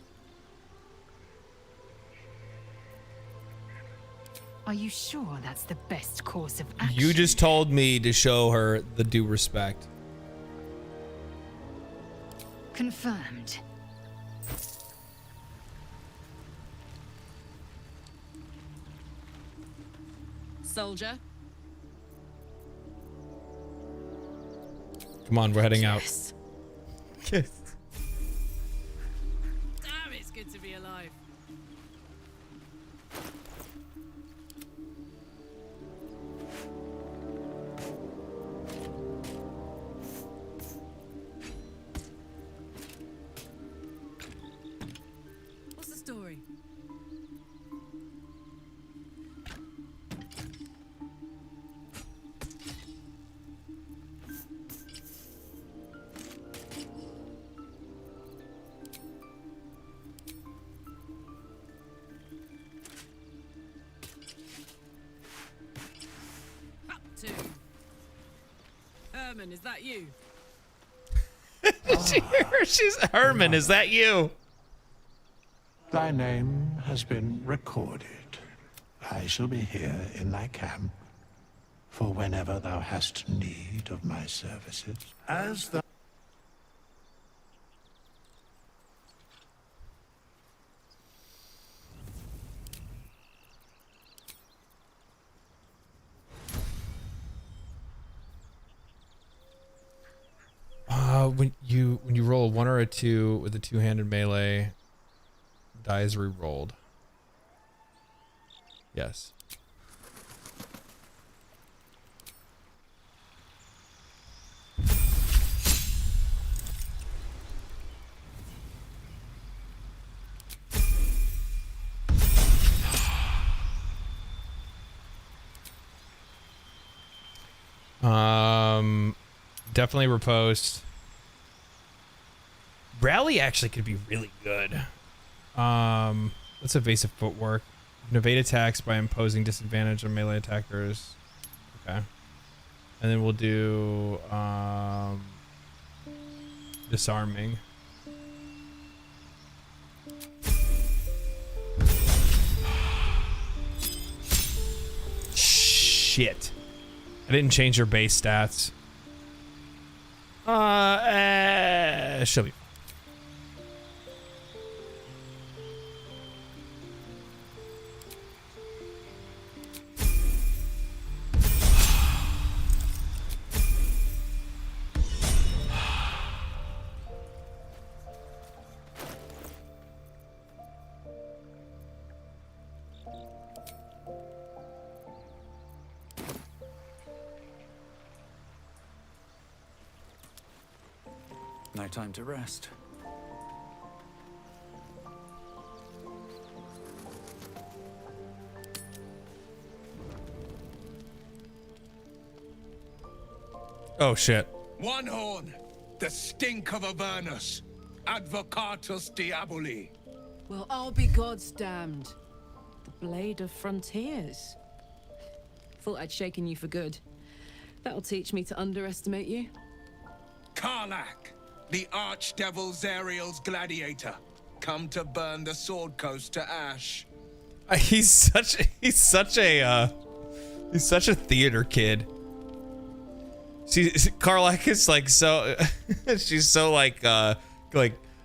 Are you sure that's the best course of action? You just told me to show her the due respect. Confirmed. Soldier. Come on, we're heading out. Yes. Damn, it's good to be alive. What's the story? Herman, is that you? She's Herman, is that you? Thy name has been recorded. I shall be here in thy camp for whenever thou hast need of my services. As the when you roll a 1 or a 2 with a two-handed melee, die is re-rolled. Yes. Definitely repost. Rally actually could be really good. What's evasive footwork? Evade attacks by imposing disadvantage on melee attackers. Okay. And then we'll do disarming. Shit. I didn't change her base stats. She'll be. No time to rest. Oh shit. One horn, the stink of Avernus, advocatus diaboli. Well, I'll be God's damned. The blade of frontiers. Thought I'd shaken you for good. That'll teach me to underestimate you. Karlach, the archdevil Zariel's gladiator, come to burn the Sword Coast to ash. He's such a theater kid. Karlach is like so she's so like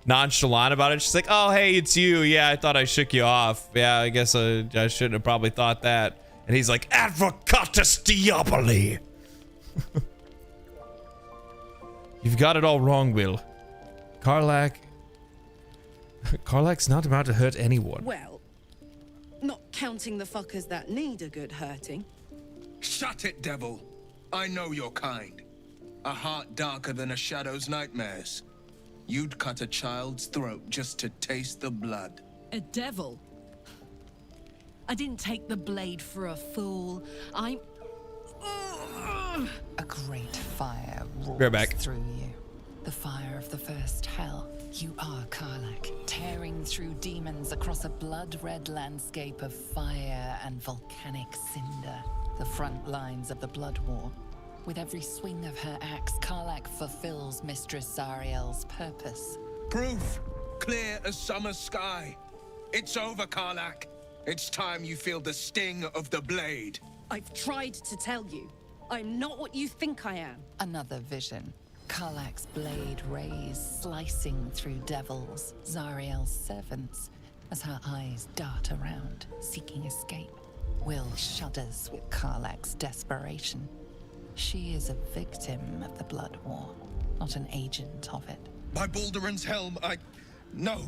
nonchalant about it. She's like, oh hey, it's you. Yeah, I thought I shook you off. Yeah, I guess I shouldn't have probably thought that. And he's like, advocatus diaboli. You've got it all wrong, Will. Karlach's not about to hurt anyone. Well, not counting the fuckers that need a good hurting. Shut it, devil. I know your kind. A heart darker than a shadow's nightmares. You'd cut a child's throat just to taste the blood. A devil? I didn't take the blade for a fool. I'm... A great fire roars Right back. through you. The fire of the first hell. You are Karlach, tearing through demons across a blood-red landscape of fire and volcanic cinder. The front lines of the blood war. With every swing of her axe, Karlach fulfills Mistress Zariel's purpose. Proof, clear as summer sky. It's over, Karlach. It's time you feel the sting of the blade. I've tried to tell you. I'm not what you think I am. Another vision. Karlach's blade rays slicing through devils, Zariel's servants, as her eyes dart around, seeking escape. Will shudders with Karlach's desperation. She is a victim of the blood war, not an agent of it. By Balduran's helm, No,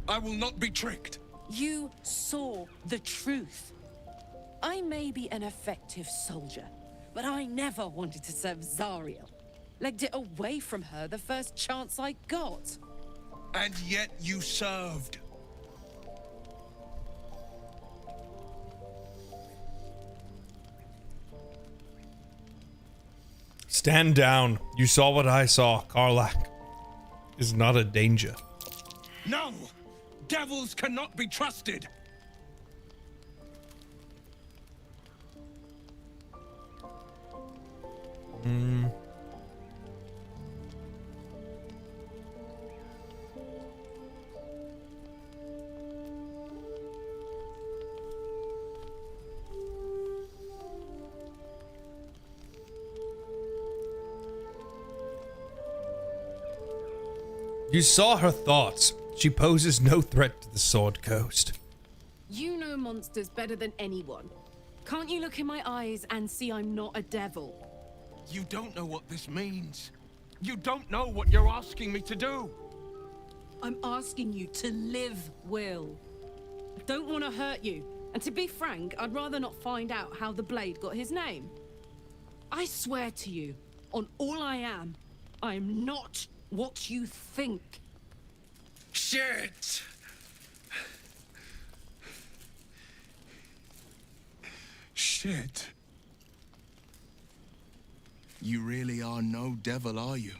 I will not be tricked. You saw the truth. I may be an effective soldier, but I never wanted to serve Zariel. Legged it away from her the first chance I got. And yet you served. Stand down. You saw what I saw. Karlach is not a danger. No! Devils cannot be trusted! You saw her thoughts. She poses no threat to the Sword Coast. You know monsters better than anyone. Can't you look in my eyes and see I'm not a devil? You don't know what this means. You don't know what you're asking me to do. I'm asking you to live, Will. I don't want to hurt you. And to be frank, I'd rather not find out how the blade got his name. I swear to you, on all I am not what you think. Shit! Shit. You really are no devil, are you?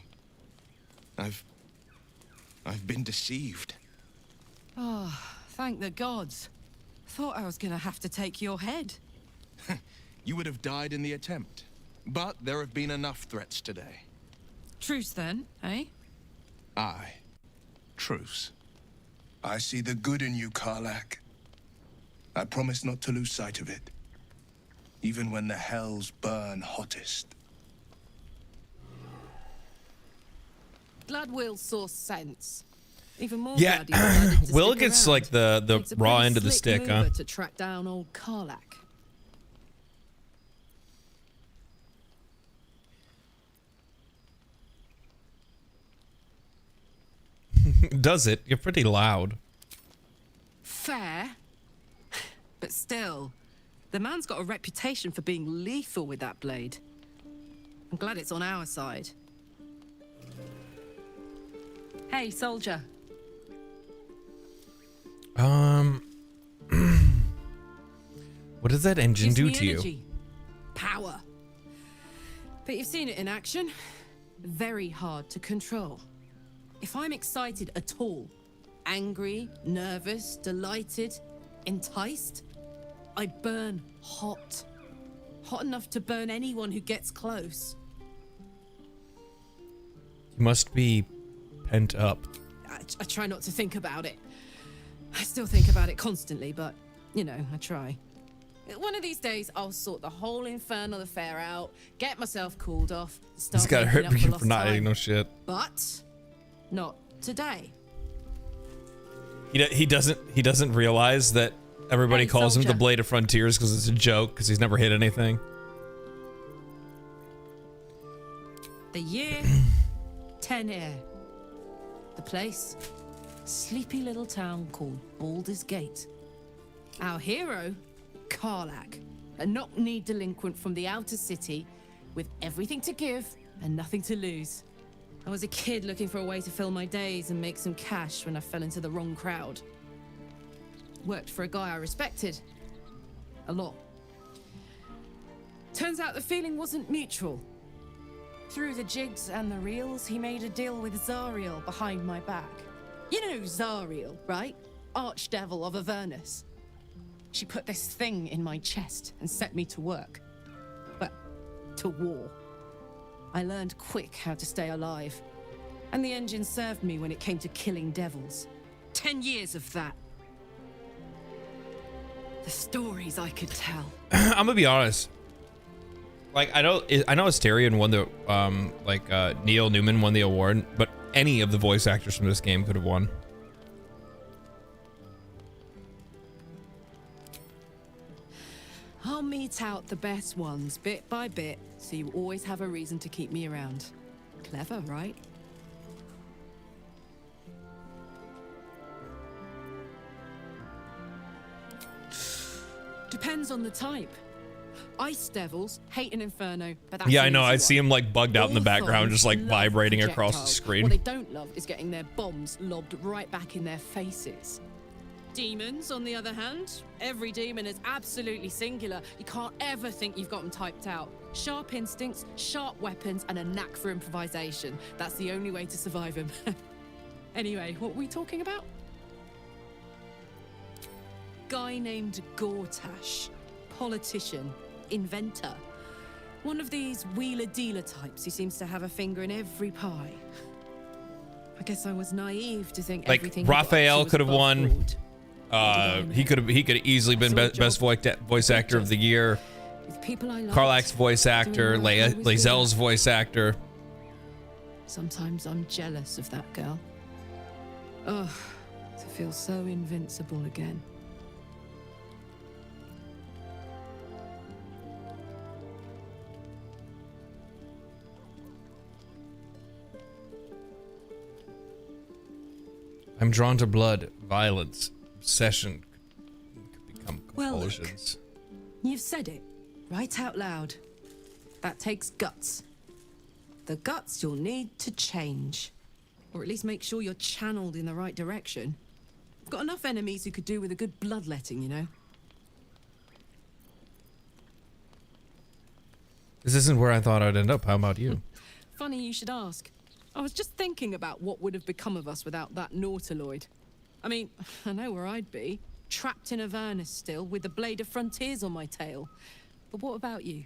I've been deceived. Oh, thank the gods. Thought I was gonna have to take your head. You would have died in the attempt. But there have been enough threats today. Truce then, eh? Aye. Truce. I see the good in you, Karlach. I promise not to lose sight of it. Even when the hells burn hottest. Glad Will saw sense. Even more Yeah, glad he decided to Will stick gets around. like the It's a raw pretty end of the slick stick, huh? mover to track down old Karlach. Does it? You're pretty loud. Fair. But still, the man's got a reputation for being lethal with that blade. I'm glad it's on our side. Hey, soldier. What does that engine Gives do me to you? energy. Power. But you've seen it in action. Very hard to control. If I'm excited at all, angry, nervous, delighted, enticed, I burn hot. Hot enough to burn anyone who gets close. You must be pent up. I try not to think about it. I still think about it constantly, but, you know, I try. One of these days, I'll sort the whole infernal affair out, get myself cooled off, start He's got making hurt up for for lost not time. hitting no shit. But not today. He doesn't realize that everybody Hey, calls him the soldier. Blade of Frontiers because it's a joke because he's never hit anything. The year, 10 air. The place, sleepy little town called Baldur's Gate. Our hero, Karlach, a knock-kneed delinquent from the outer city with everything to give and nothing to lose. I was a kid looking for a way to fill my days and make some cash when I fell into the wrong crowd. Worked for a guy I respected. A lot. Turns out the feeling wasn't mutual. Through the jigs and the reels, he made a deal with Zariel behind my back. You know Zariel, right? Archdevil of Avernus. She put this thing in my chest and set me to work. Well, to war. I learned quick how to stay alive. And the engine served me when it came to killing devils. 10 years of that. The stories I could tell. I'm gonna be honest. Like I know Asterion won the Neil Newman won the award, but any of the voice actors from this game could have won. I'll mete out the best ones bit by bit, so you always have a reason to keep me around. Clever, right? Depends on the type. Ice devils hate an inferno, but that's Yeah, I an know. easy I one. see him like bugged out in the All background, thugs just like love vibrating across the projectiles. screen. What they don't love is getting their bombs lobbed right back in their faces. Demons, on the other hand, every demon is absolutely singular. You can't ever think you've got them typed out. Sharp instincts, sharp weapons, and a knack for improvisation. That's the only way to survive them. Anyway, what were we talking about? Guy named Gortash. Politician. Inventor. One of these wheeler-dealer types who seems to have a finger in every pie. I guess I was naive to think Like everything he got up to Raphael was could have above won. board. He could have easily been best voice actor of the year. With people I loved, Karlach's voice actor, doing what I was good Lae'zel's at. voice actor. Sometimes I'm jealous of that girl. Ugh, to feel so invincible again. I'm drawn to blood, violence, obsession. Could become Well, look. compulsions. You've said it, right out loud. That takes guts. The guts you'll need to change. Or at least make sure you're channeled in the right direction. I've got enough enemies who could do with a good bloodletting, you know? This isn't where I thought I'd end up. How about you? Funny you should ask. I was just thinking about what would have become of us without that Nautiloid. I mean, I know where I'd be. Trapped in Avernus still, with the Blade of Frontiers on my tail. But what about you?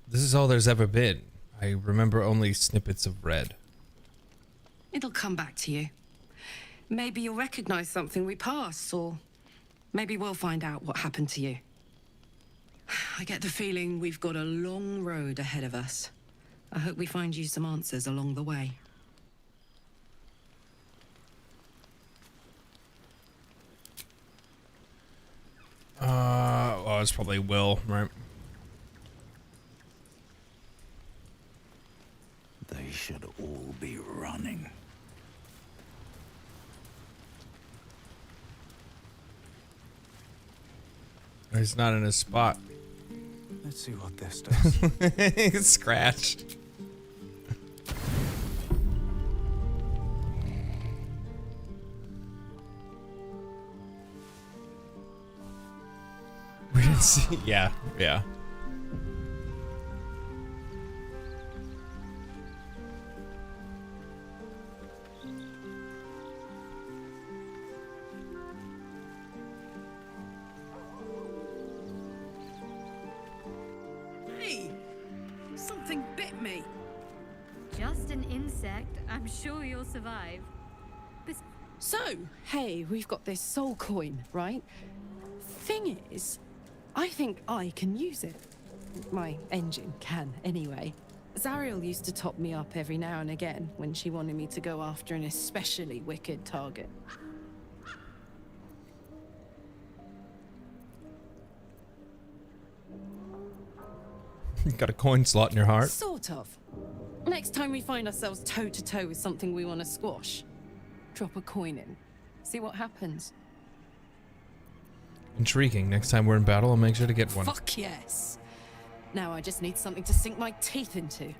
This is all there's ever been. I remember only snippets of red. It'll come back to you. Maybe you'll recognize something we passed, or maybe we'll find out what happened to you. I get the feeling we've got a long road ahead of us. I hope we find you some answers along the way. Well, it's probably Will, right? They should all be running. He's not in his spot. Let's see what this does. It's scratched. We didn't see. Yeah, yeah. Hey! Something bit me. Just an insect. I'm sure you'll survive. So, hey, we've got this soul coin, right? Thing is, I think I can use it. My engine can, anyway. Zariel used to top me up every now and again when she wanted me to go after an especially wicked target. You got a coin slot in your heart? Sort of. Next time we find ourselves toe-to-toe with something we want to squash, drop a coin in. See what happens. Intriguing. Next time we're in battle, I'll make sure to get one. Fuck yes. Now I just need something to sink my teeth into.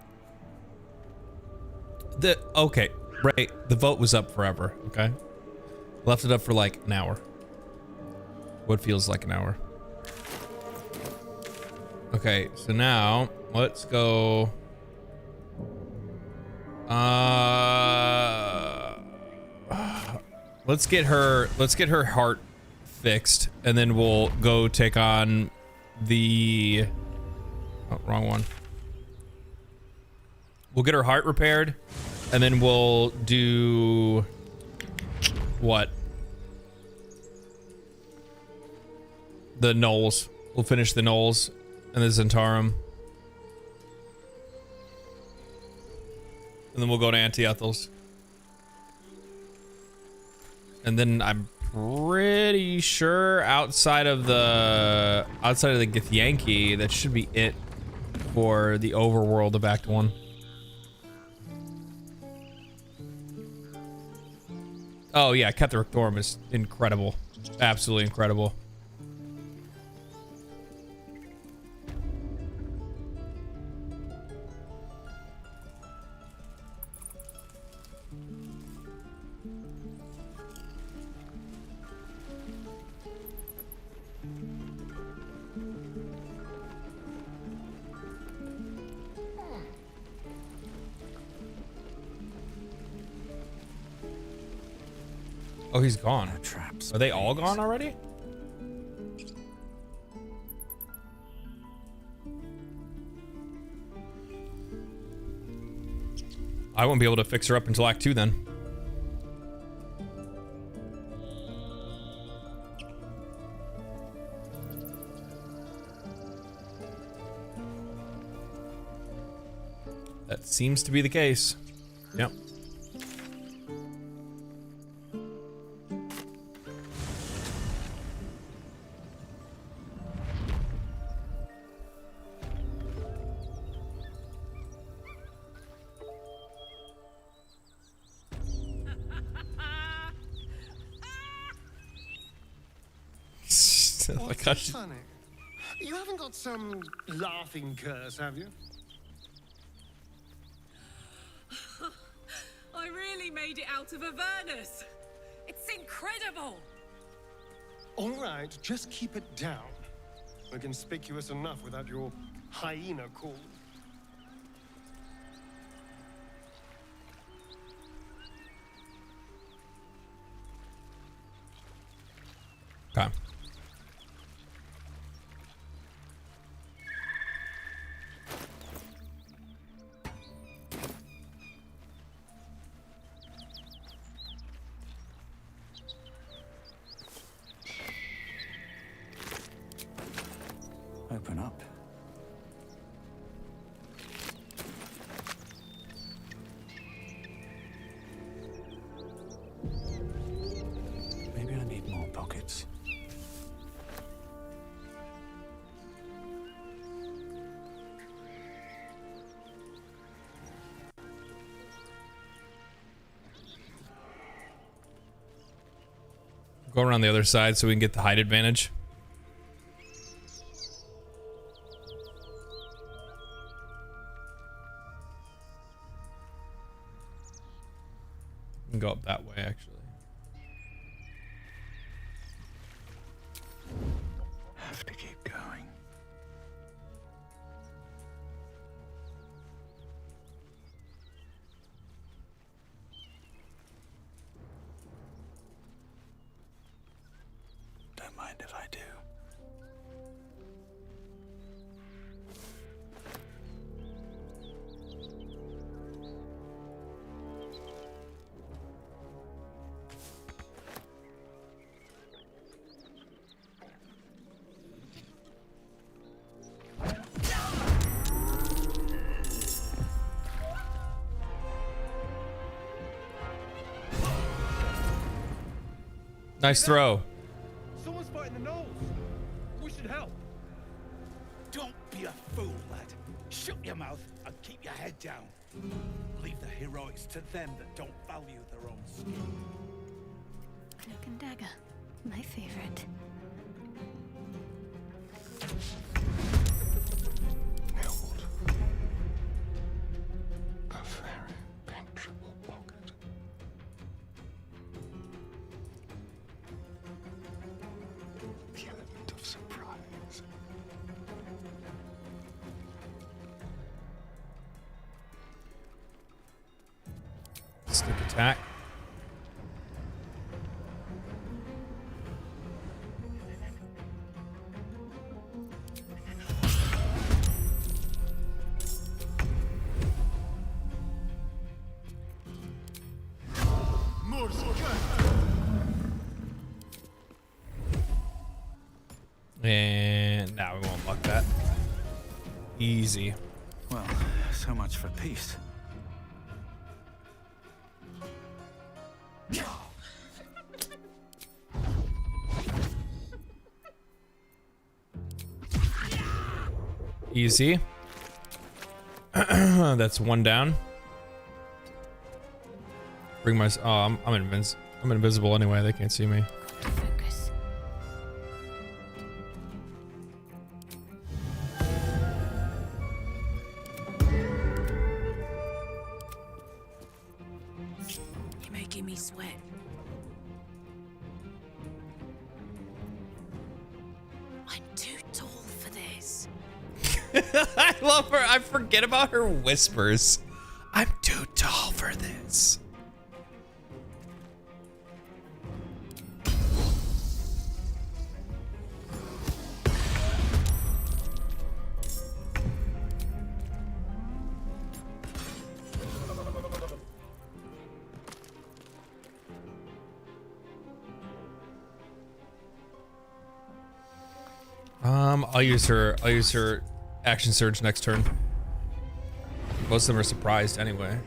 Okay, right. The vote was up forever, okay? Left it up for like an hour. What feels like an hour. Okay, so now let's go. Let's get her heart fixed, and then we'll go take on the wrong one. We'll get her heart repaired, and then we'll do what? The Knolls. We'll finish the Knolls and the Zentarum. And then we'll go to Auntie Ethel's. And then I'm pretty sure outside of the Githyanki, that should be it for the overworld of Act 1. Oh yeah, Ketheric Thorm is incredible. Absolutely incredible. Oh, he's gone. Are they all gone already? I won't be able to fix her up until Act 2 then. That seems to be the case. Yep. What's so funny? You haven't got some laughing curse, have you? I really made it out of Avernus. It's incredible. All right, just keep it down. We're conspicuous enough without your hyena call. Okay. Open up. Maybe I need more pockets. Go around the other side so we can get the height advantage. Go up that way, actually. Have to keep going. Don't mind if I do. Nice throw. Someone's fighting the gnolls. We should help. Don't be a fool, lad. Shut your mouth and keep your head down. Leave the heroics to them that don't value their own skin. Cloak and dagger, my favorite. Held. A very penetrable pocket. The element of surprise. Sneak attack. And now we won't luck that. Easy. Well, so much for peace. Easy. That's one down. Bring my. Oh, I'm invisible anyway. They can't see me. Focus. You're making me sweat. I'm too tall for this. I love her. I forget about her whispers. I'm too tall for this. I'll use her action surge next turn. Most of them are surprised anyway.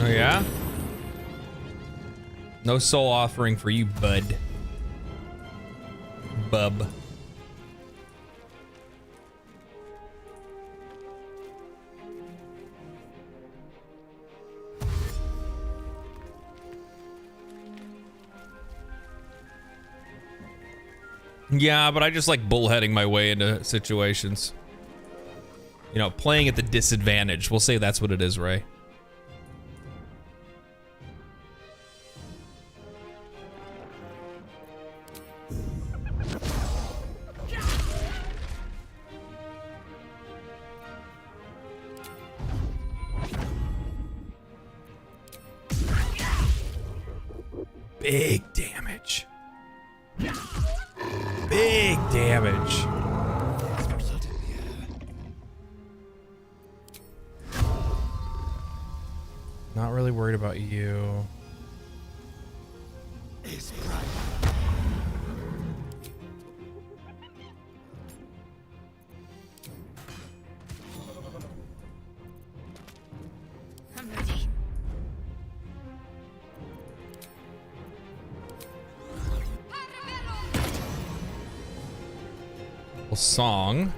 Oh yeah? No soul offering for you, bud. Bub. Yeah, but I just like bullheading my way into situations. You know, playing at the disadvantage. We'll say that's what it is, Ray. Big damage. Big damage. Not really worried about you. I'm ready. Song.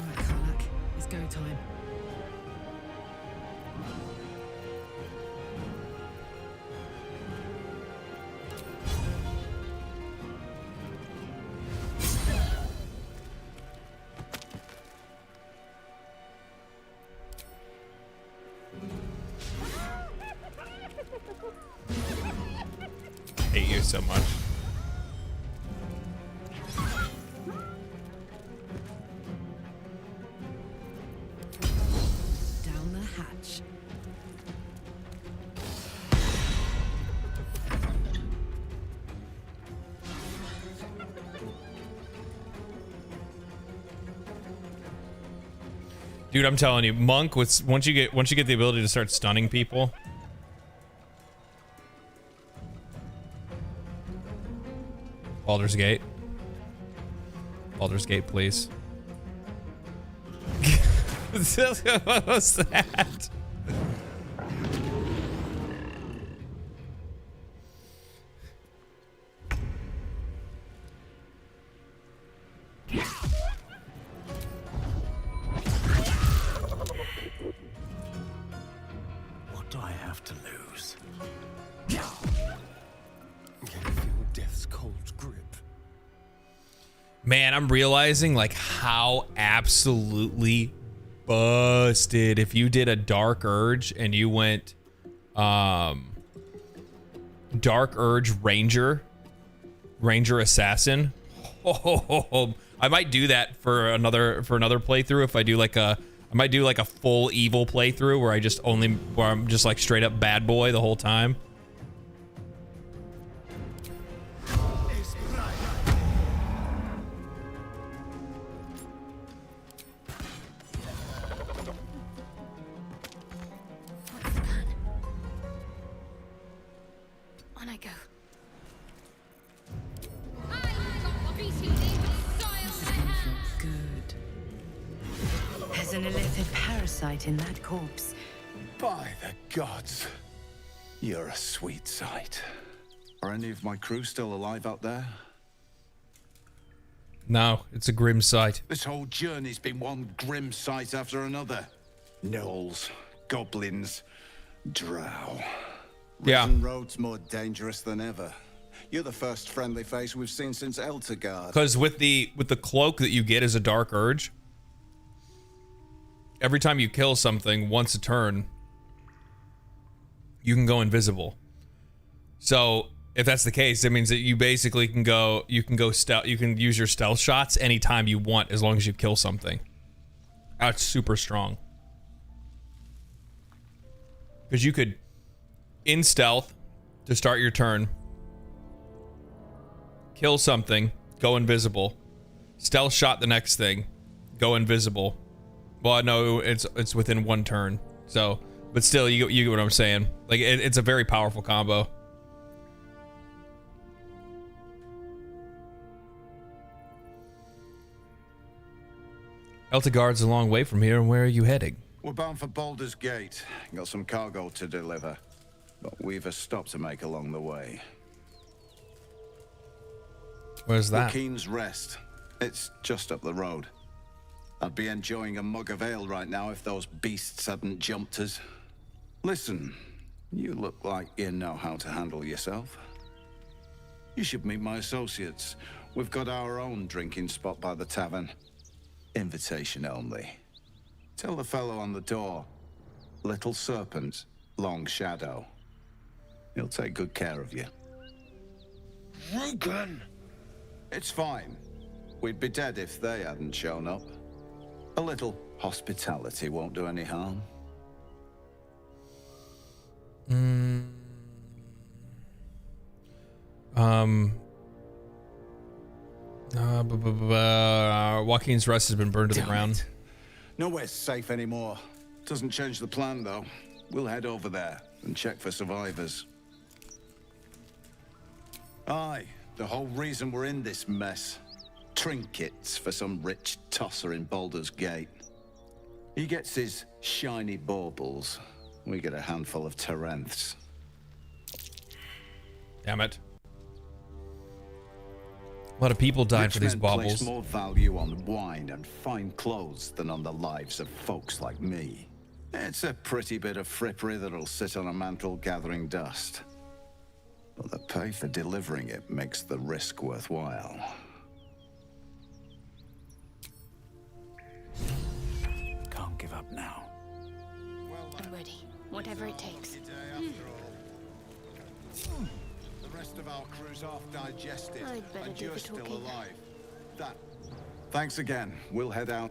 Alright, Karlach, it's go time. Hate you so much. Down the hatch. Dude, I'm telling you, Monk with once you get the ability to start stunning people. Baldur's Gate. Baldur's Gate, please. What was that? What do I have to lose? Can you feel death's cold grip? Man, I'm realizing like how absolutely busted if you did a Dark Urge and you went Dark Urge Ranger Assassin. Oh, I might do that for another playthrough if I do like I might do like a full evil playthrough where I'm just like straight up bad boy the whole time. On I go. Good. There's an illithid parasite in that corpse. By the gods, you're a sweet sight. Are any of my crew still alive out there? No, it's a grim sight. This whole journey's been one grim sight after another. Gnolls, goblins, drow. Yeah. Risen roads more dangerous than ever. You're the first friendly face we've seen since Eltergard. Because with the cloak that you get as a Dark Urge, every time you kill something once a turn, you can go invisible. So if that's the case, it means that you basically can go stealth. You can use your stealth shots anytime you want, as long as you kill something. That's super strong. Because you could, in stealth, to start your turn, kill something, go invisible, stealth shot the next thing, go invisible. Well, no, it's within one turn. So, but still, you get what I'm saying. Like, it's a very powerful combo. Eltegard's a long way from here, and where are you heading? We're bound for Baldur's Gate. Got some cargo to deliver, but we've a stop to make along the way. Where's that? Keen's Rest. It's just up the road. I'd be enjoying a mug of ale right now if those beasts hadn't jumped us. Listen, you look like you know how to handle yourself. You should meet my associates. We've got our own drinking spot by the tavern. Invitation only. Tell the fellow on the door, Little Serpent, Long Shadow. He'll take good care of you. Rugen! It's fine. We'd be dead if they hadn't shown up. A little hospitality won't do any harm. Joaquin's Rest has been burned to the ground. Nowhere's safe anymore. Doesn't change the plan, though. We'll head over there and check for survivors. Aye, the whole reason we're in this mess. Trinkets for some rich tosser in Baldur's Gate. He gets his shiny baubles. We get a handful of Terenths. Damn it. A lot of people died for these baubles. Place more value on wine and fine clothes than on the lives of folks like me. It's a pretty bit of frippery that'll sit on a mantle gathering dust. But the pay for delivering it makes the risk worthwhile. Can't give up now. I'm ready. Whatever it takes. The rest of our crew's half digested, I'd better and do you're the still talking. alive. Thanks again. We'll head out.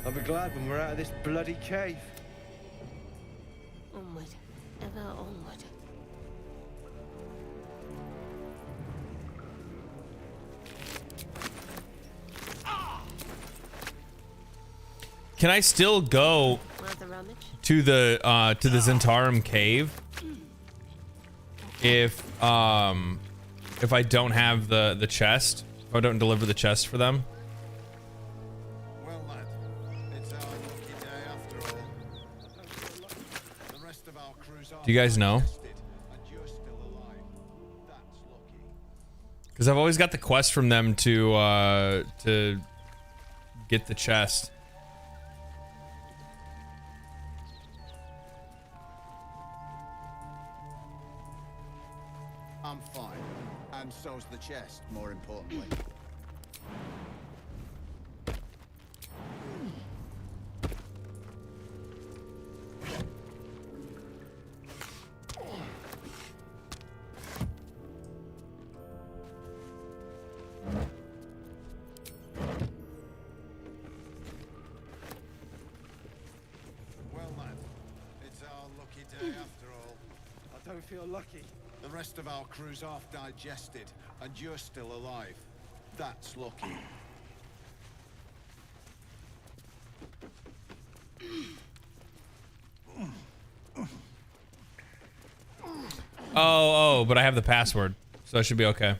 I'll be glad when we're out of this bloody cave. Onward. Ever onward. Can I still go to the Zentarum cave if I don't have the chest? If I don't deliver the chest for them? Well, lad, it's our lucky day after all. The rest of our crew's Do you guys know? and you're still alive. That's lucky. Because I've always got the quest from them to get the chest. I'm fine. And so's the chest, more importantly. Well, lad, it's our lucky day after all. I don't feel lucky. The rest of our crew's half digested, and you're still alive. That's lucky. Oh, but I have the password, so I should be okay.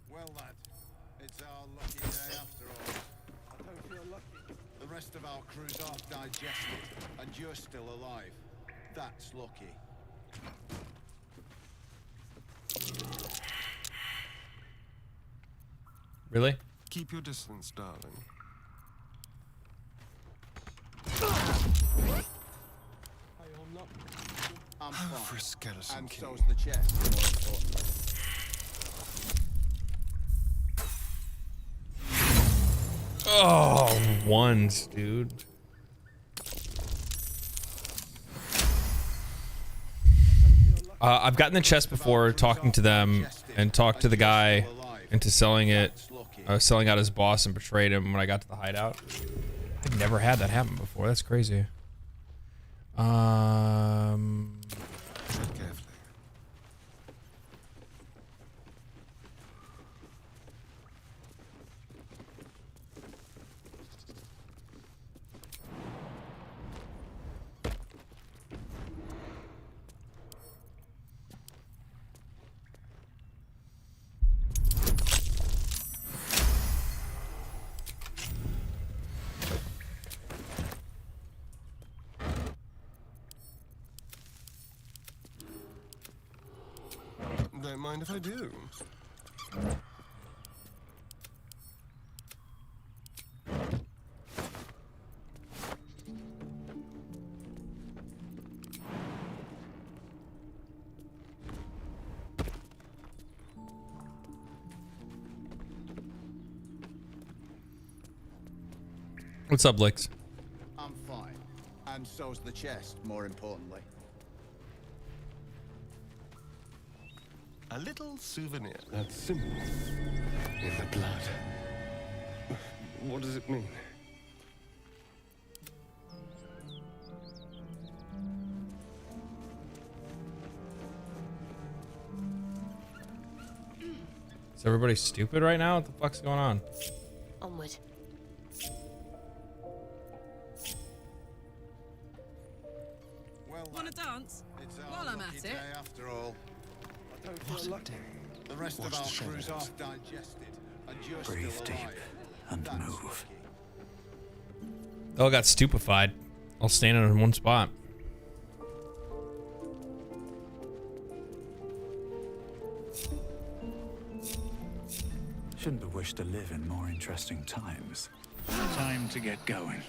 Well, lad, it's our lucky day after all. I don't feel lucky. The rest of our crew's half digested, and you're still alive. That's lucky. Really? Keep your distance, darling. For a skeleton And king. so's the chest, more importantly. Oh, ones, dude. I've gotten the chest before, talking to them, and talked to the guy into selling it. Selling out his boss and betrayed him when I got to the hideout. I've never had that happen before. That's crazy. Don't mind if I do. What's up, Licks? I'm fine. And so's the chest, more importantly. A little souvenir. That symbol in the blood. What does it mean? Is everybody stupid right now? What the fuck's going on? Onward. Well, Wanna dance? it's While I'm at it. after all. I don't feel lucky. The rest of our crew's half digested, and you're Breathe still deep alive. and That's move. They all got stupefied. All standing in one spot. Shouldn't have wished to live in more interesting times. Time to get going.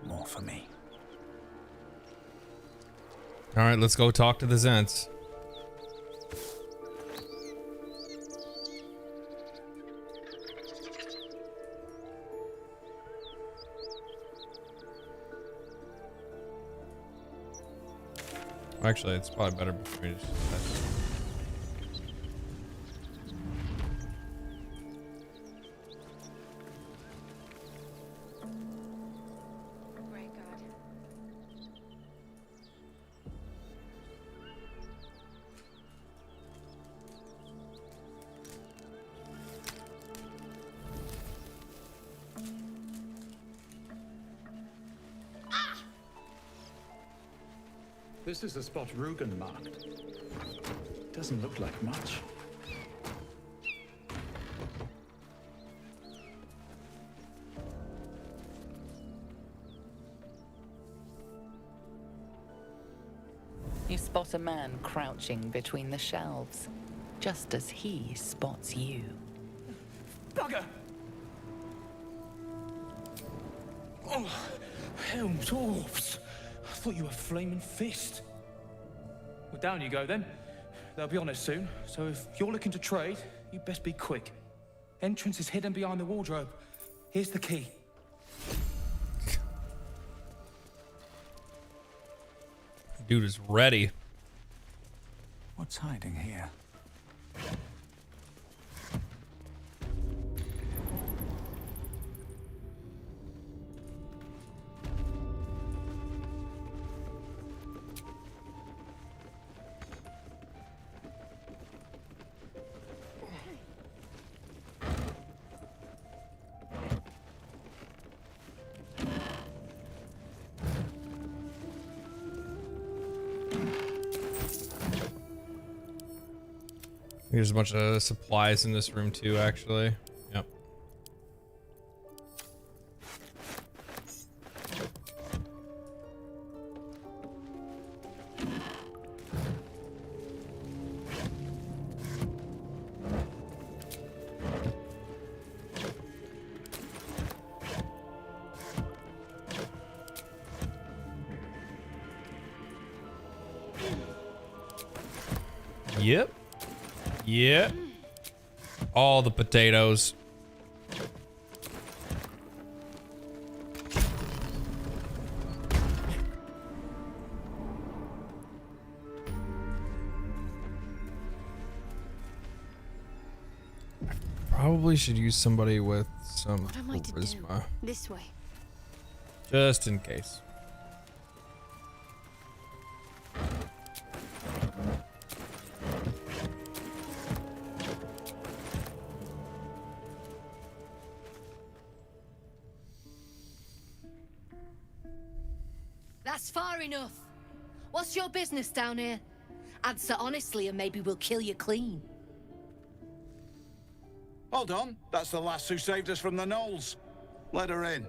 More for me. All right, let's go talk to the Zents. Actually, it's probably better before we just... This is the spot Rugen marked. Doesn't look like much. You spot a man crouching between the shelves, just as he spots you. Bugger! Oh, helm dwarves! I thought you were Flaming Fist. Well, down you go then. They'll be on us soon, so if you're looking to trade, you best be quick. Entrance is hidden behind the wardrobe. Here's the key. Dude is ready. What's hiding here? There's a bunch of supplies in this room too, actually. Yep. Yep. Yep. All the potatoes. Probably should use somebody with some What am I to do? charisma. This way. Just in case. That's far enough. What's your business down here? Answer honestly and maybe we'll kill you clean. Hold on, that's the lass who saved us from the gnolls. Let her in.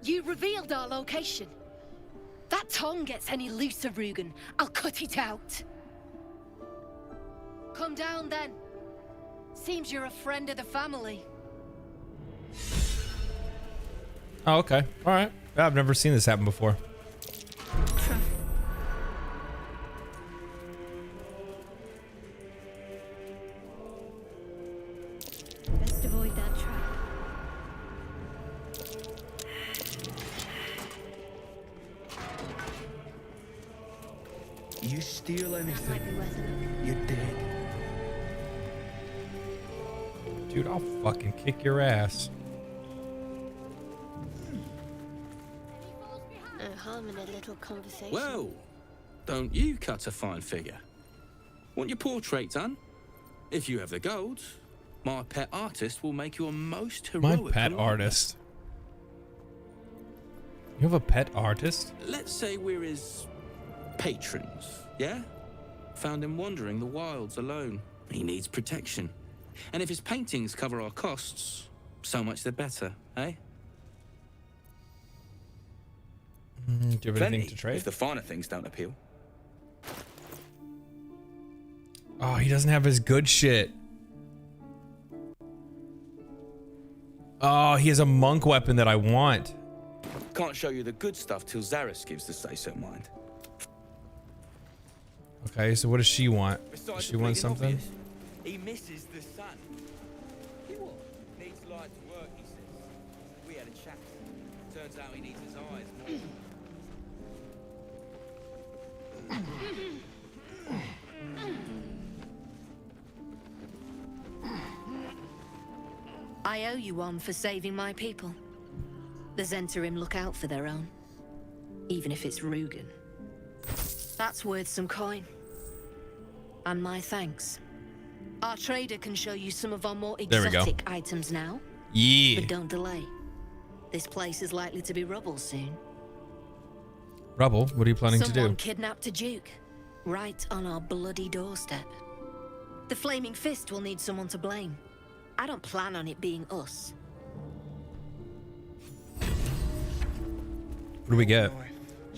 You revealed our location. That tongue gets any looser, Rugen, I'll cut it out. Come down then. Seems you're a friend of the family. Oh, okay. All right. I've never seen this happen before. Best avoid that trap. You steal anything, you're dead. Dude, I'll fucking kick your ass. No harm in a little conversation. Well, don't you cut a fine figure? Want your portrait done? If you have the gold, my pet artist will make you a most heroic. My pet artist. You have a pet artist? Let's say we're his patrons, yeah? Found him wandering the wilds alone. He needs protection. And if his paintings cover our costs, so much the better, eh? Do you have Plenty, anything to trade? if the finer things don't appeal. Oh, he doesn't have his good shit. Oh, he has a monk weapon that I want. Can't show you the good stuff till Zaris gives the say-so mind. Okay, so what does she want? Does Besides she the want bleeding something? obvious, he misses the sun. He what? Needs light to work, he says. We had a chat. Turns out he needs his eyes more. I owe you one for saving my people. The Zentarim look out for their own, even if it's Rugen. That's worth some coin. And my thanks. Our trader can show you some of our more There we go. exotic items now. Yeah. But don't delay. This place is likely to be rubble soon. Rubble? What are you planning to Someone do? kidnapped a duke, right on our bloody doorstep. The Flaming Fist will need someone to blame. I don't plan on it being us. What do we get?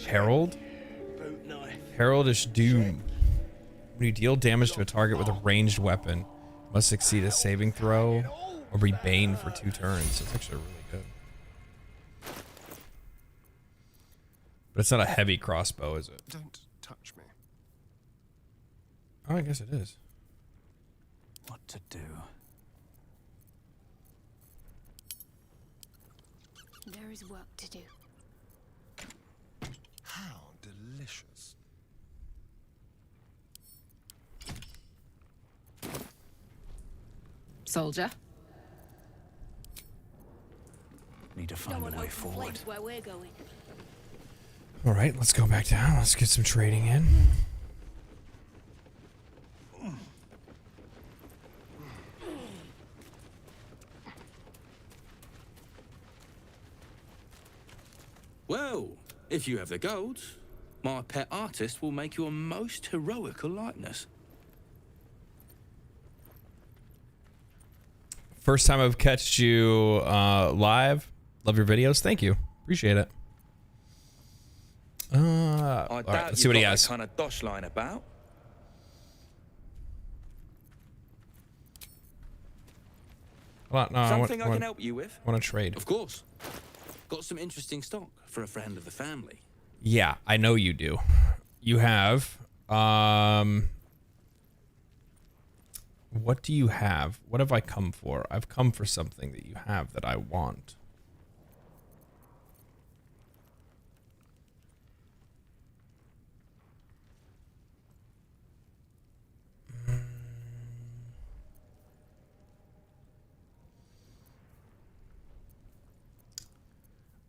Herald? Heraldish Doom. When you deal damage to a target with a ranged weapon, must succeed a saving throw or be bane for 2 turns. It's actually really good. But it's not a heavy crossbow, is it? Don't touch me. Oh, I guess it is. What to do? There is work to do. How delicious. Soldier. Need to find a way forward. Where we're going. All right, let's go back down. Let's get some trading in. Well, if you have the gold, my pet artist will make you a most heroical likeness. First time I've catched you live. Love your videos. Thank you. Appreciate it. All right, let's see what he has. Kind of dosh line about. Hold on, no, Something I can help you with? I want to trade. Of course. Got some interesting stock for a friend of the family. Yeah, I know you do. You have What do you have? What have I come for? I've come for something that you have that I want.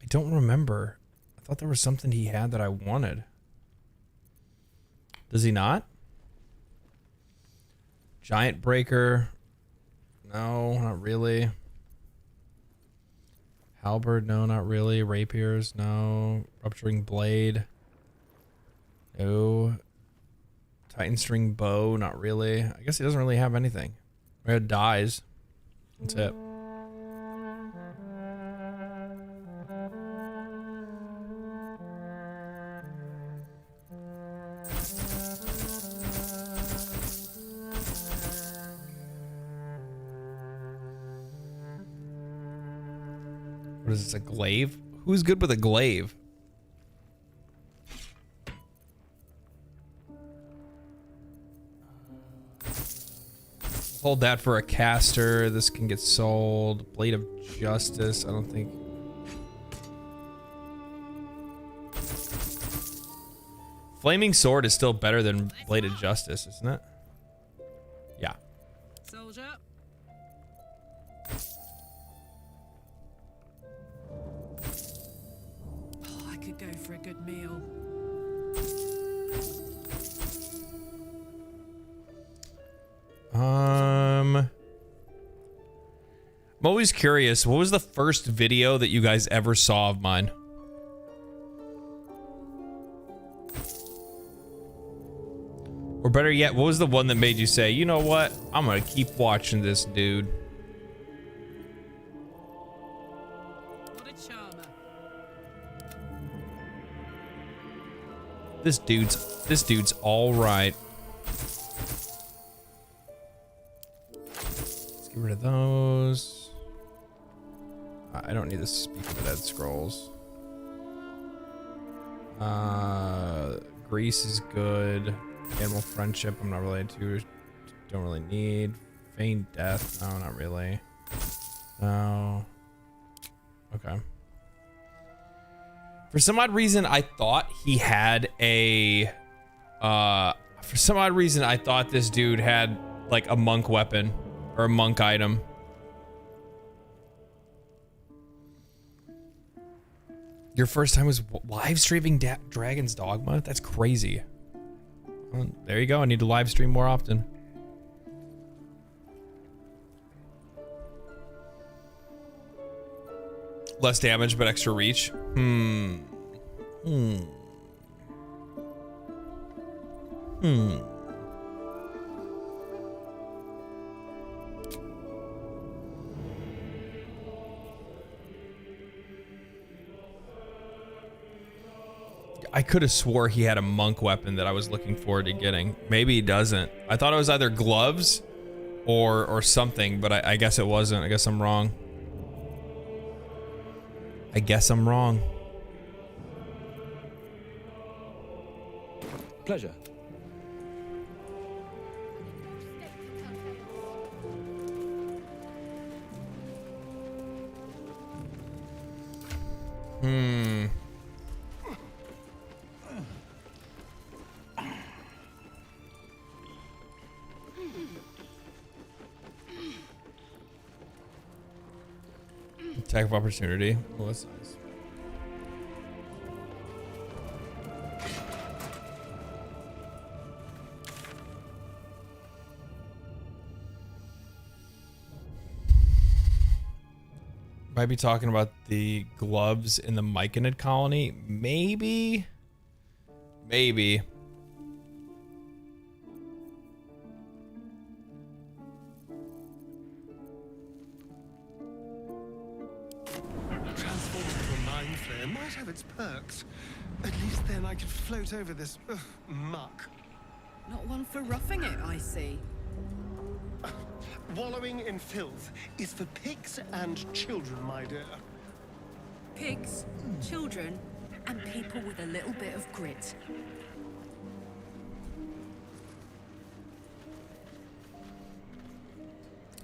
I don't remember. I thought there was something he had that I wanted. Does he not? Giant breaker. No, not really. Halberd, no, not really. Rapiers, no. Rupturing blade. No. Titan string bow, not really. I guess he doesn't really have anything. Red dies. That's it. What is this, a glaive? Who's good with a glaive? Hold that for a caster. This can get sold. Blade of Justice, I don't think. Flaming Sword is still better than Blade of Justice, isn't it? Yeah. Soldier. Oh, I could go for a good meal. I'm always curious, what was the first video that you guys ever saw of mine? Or better yet, what was the one that made you say, you know what? I'm gonna keep watching this dude. What a charmer. This dude's all right. Let's get rid of those. I don't need the Speak of the Dead scrolls. Grease is good. Animal friendship, I'm not related to. Don't really need. Feign death, no, not really. No. Okay. For some odd reason, I thought he had a. For some odd reason, I thought this dude had like a monk weapon or a monk item. Your first time was live streaming Dragon's Dogma? That's crazy. Well, there you go. I need to live stream more often. Less damage, but extra reach. I could have swore he had a monk weapon that I was looking forward to getting. Maybe he doesn't. I thought it was either gloves or something, but I guess it wasn't. I guess I'm wrong. I guess I'm wrong. Pleasure. Attack of opportunity. Oh, that's nice. Might be talking about the gloves in the Myconid colony. Maybe. Maybe. Transform into a mind flayer might have its perks. At least then I could float over this muck. Not one for roughing it, I see. Wallowing in filth is for pigs and children, my dear. Pigs, children, and people with a little bit of grit.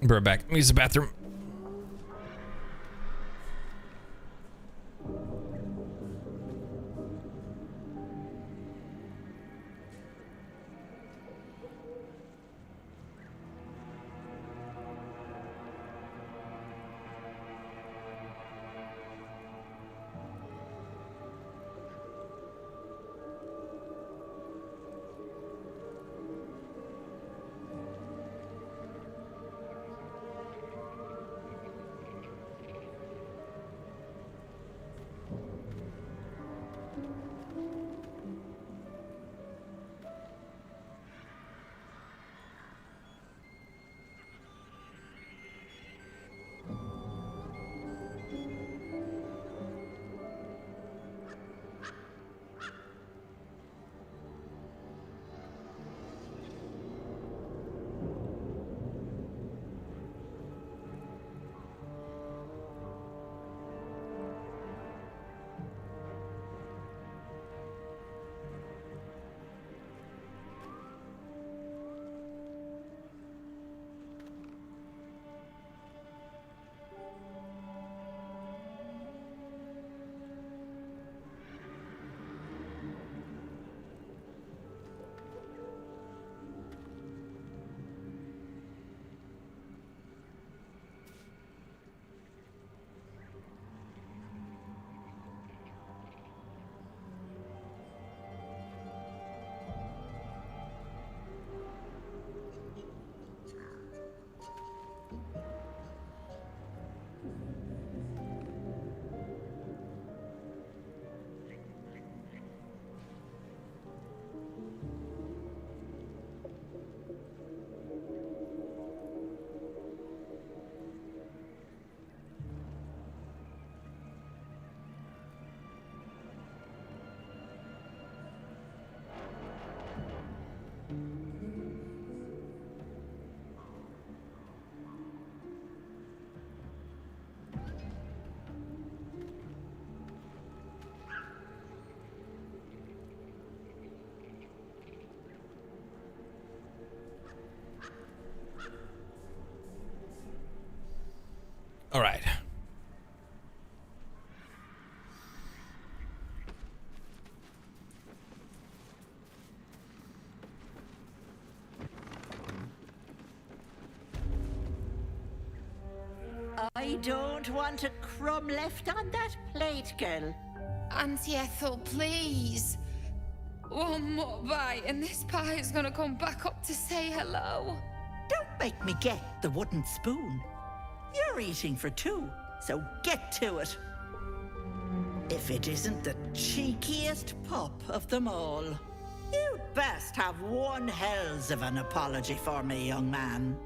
Be right back. Let me use the bathroom. All right. I don't want a crumb left on that plate, girl. Auntie Ethel, please. One more bite and this pie is gonna come back up to say hello. Don't make me get the wooden spoon. You're eating for two, so get to it. If it isn't the cheekiest pup of them all. You'd best have one hells of an apology for me, young man.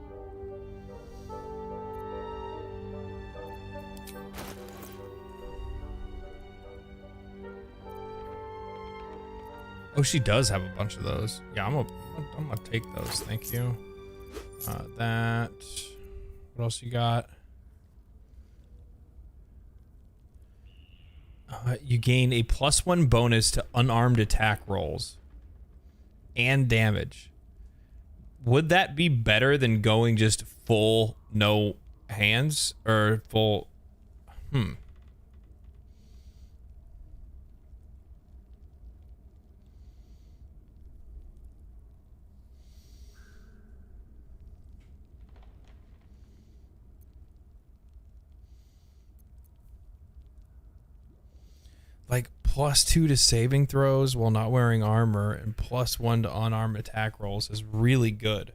Oh, she does have a bunch of those. Yeah, I'm gonna take those. Thank you. That. What else you got? You gain a +1 bonus to unarmed attack rolls and damage. Would that be better than going just full no hands or full? Like +2 to saving throws while not wearing armor and +1 to unarmed attack rolls is really good.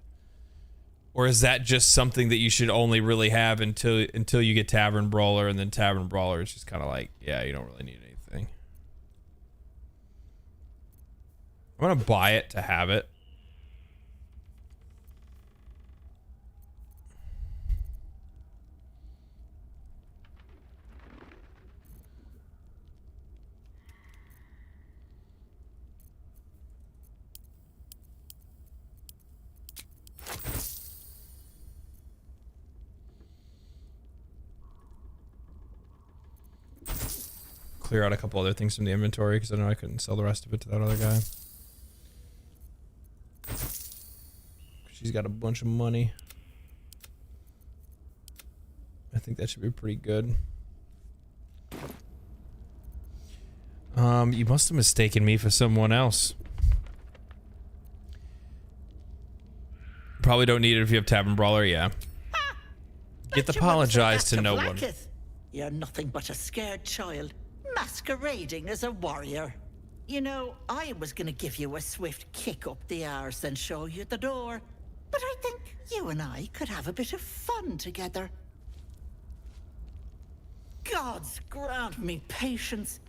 Or is that just something that you should only really have until you get Tavern Brawler, and then Tavern Brawler is just kind of like, yeah, you don't really need anything. I'm gonna buy it to have it. Clear out a couple other things from the inventory because I know I couldn't sell the rest of it to that other guy. She's got a bunch of money. think that should be pretty good. You must have mistaken me for someone else. Probably don't need it if you have Tavern Brawler, yeah. Get the apologize to no one. You're nothing but a scared child, masquerading as a warrior. You know, I was gonna give you a swift kick up the arse and show you the door. But I think you and I could have a bit of fun together. Gods grant me patience.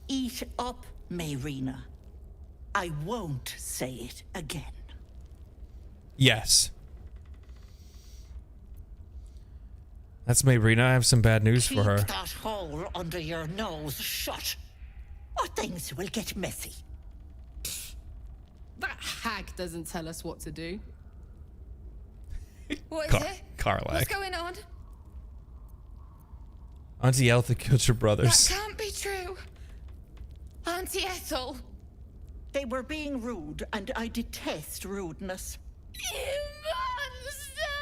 Eat up, Mayrina. I won't say it again. Yes. That's Mayrina. I have some bad news for her. Keep that hole under your nose shut, or things will get messy. That hag doesn't tell us what to do. What is it? Karlach. What's going on? Auntie Ethel killed your brothers. That can't be true. Auntie Ethel. They were being rude, and I detest rudeness. You monster!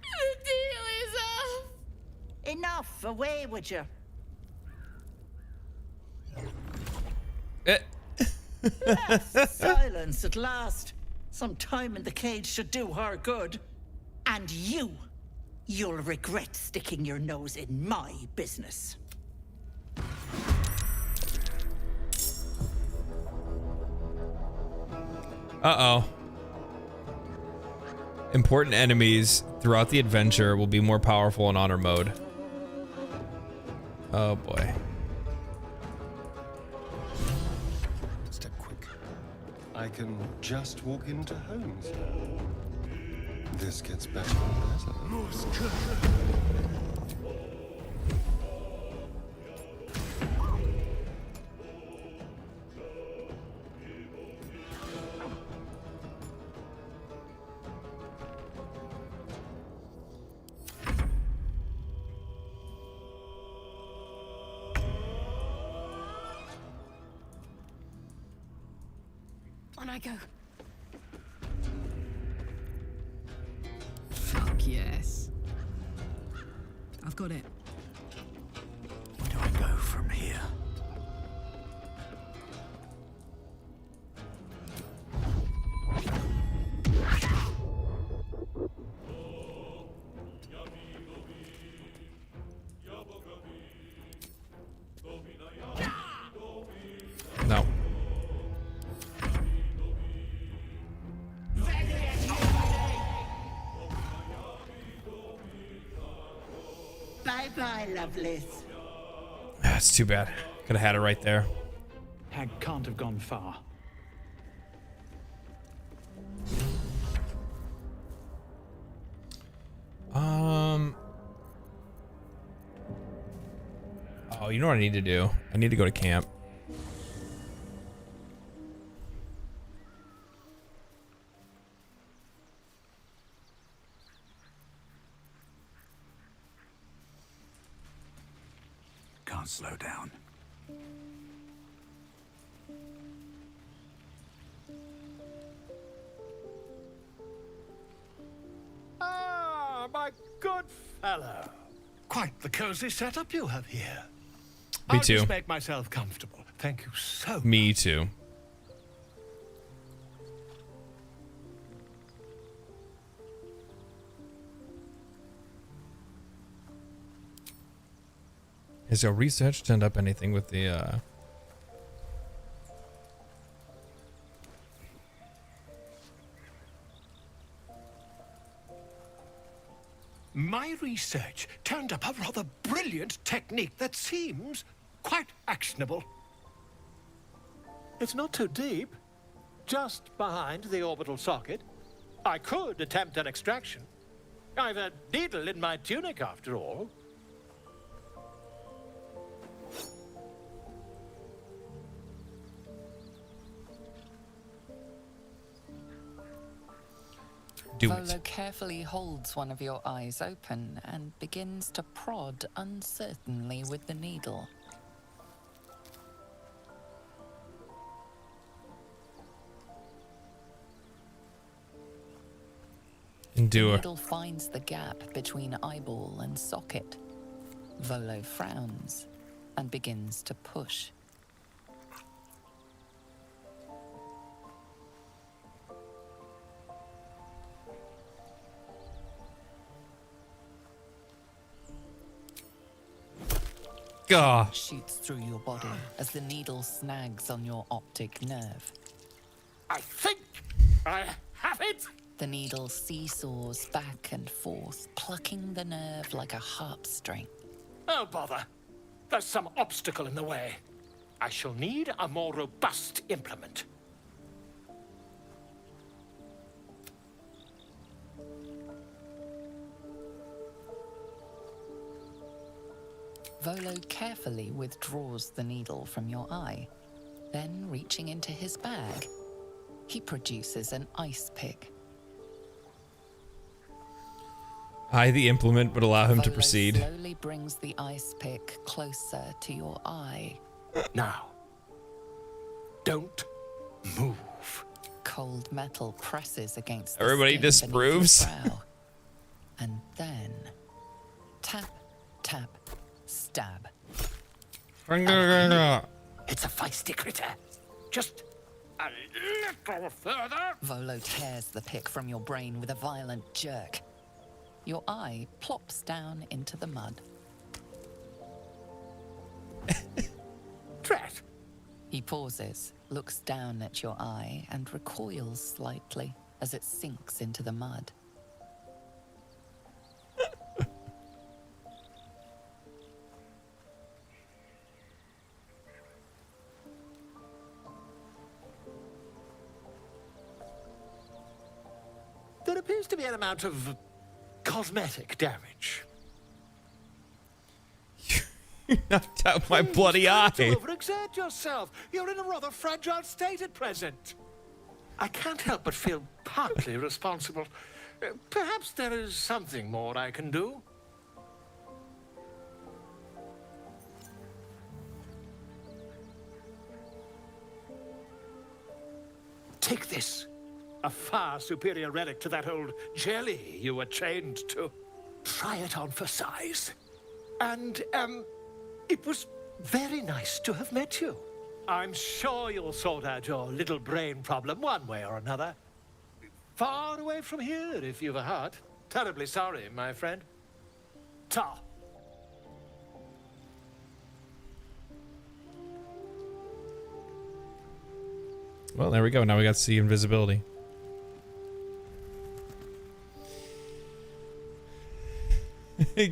The deal is off. Enough, away with you. Yes, silence at last. Some time in the cage should do her good. And you'll regret sticking your nose in my business. Uh-oh. Important enemies throughout the adventure will be more powerful in honor mode. Oh boy. Step quick. I can just walk into homes. This gets better and better. On I go. Fuck yes. I've got it. Where do I go from here? No. Bye-bye, Lovelace. That's too bad. Could have had it right there. Hag can't have gone far. Oh, you know what I need to do? I need to go to camp. Can't slow down. Ah, my good fellow. Quite the cozy setup you have here. Me I'll too. just make myself comfortable. Thank you so much. Me too. Has your research turned up anything with the My research turned up a rather brilliant technique that seems quite actionable. It's not too deep. Just behind the orbital socket. I could attempt an extraction. I've a needle in my tunic, after all. Volo carefully holds one of your eyes open and begins to prod uncertainly with the needle. Endure. The needle finds the gap between eyeball and socket, Volo frowns and begins to push. Gah. Shoots through your body as the needle snags on your optic nerve. I think I have it. The needle seesaws back and forth, plucking the nerve like a harp string. Oh, bother. There's some obstacle in the way. I shall need a more robust implement. Volo carefully withdraws the needle from your eye. Then, reaching into his bag, he produces an ice pick. I, the implement, would allow him to Volo proceed. slowly brings the ice pick closer to your eye. Now, don't move. Cold metal presses against the Everybody skin beneath your disapproves. brow. And then, tap, tap, stab. It's a feisty critter. Just a little further. Volo tears the pick from your brain with a violent jerk. Your eye plops down into the mud. Drat. He pauses, looks down at your eye, and recoils slightly as it sinks into the mud. There appears to be an amount of cosmetic damage. Knocked out my bloody eye. Don't overexert yourself. You're in a rather fragile state at present. I can't help but feel partly responsible. Perhaps there is something more I can do. Take this. A far superior relic to that old jelly you were chained to. Try it on for size. And, it was very nice to have met you. I'm sure you'll sort out your little brain problem one way or another. Far away from here, if you've a heart. Terribly sorry, my friend. Ta. Well, there we go. Now we got to see invisibility.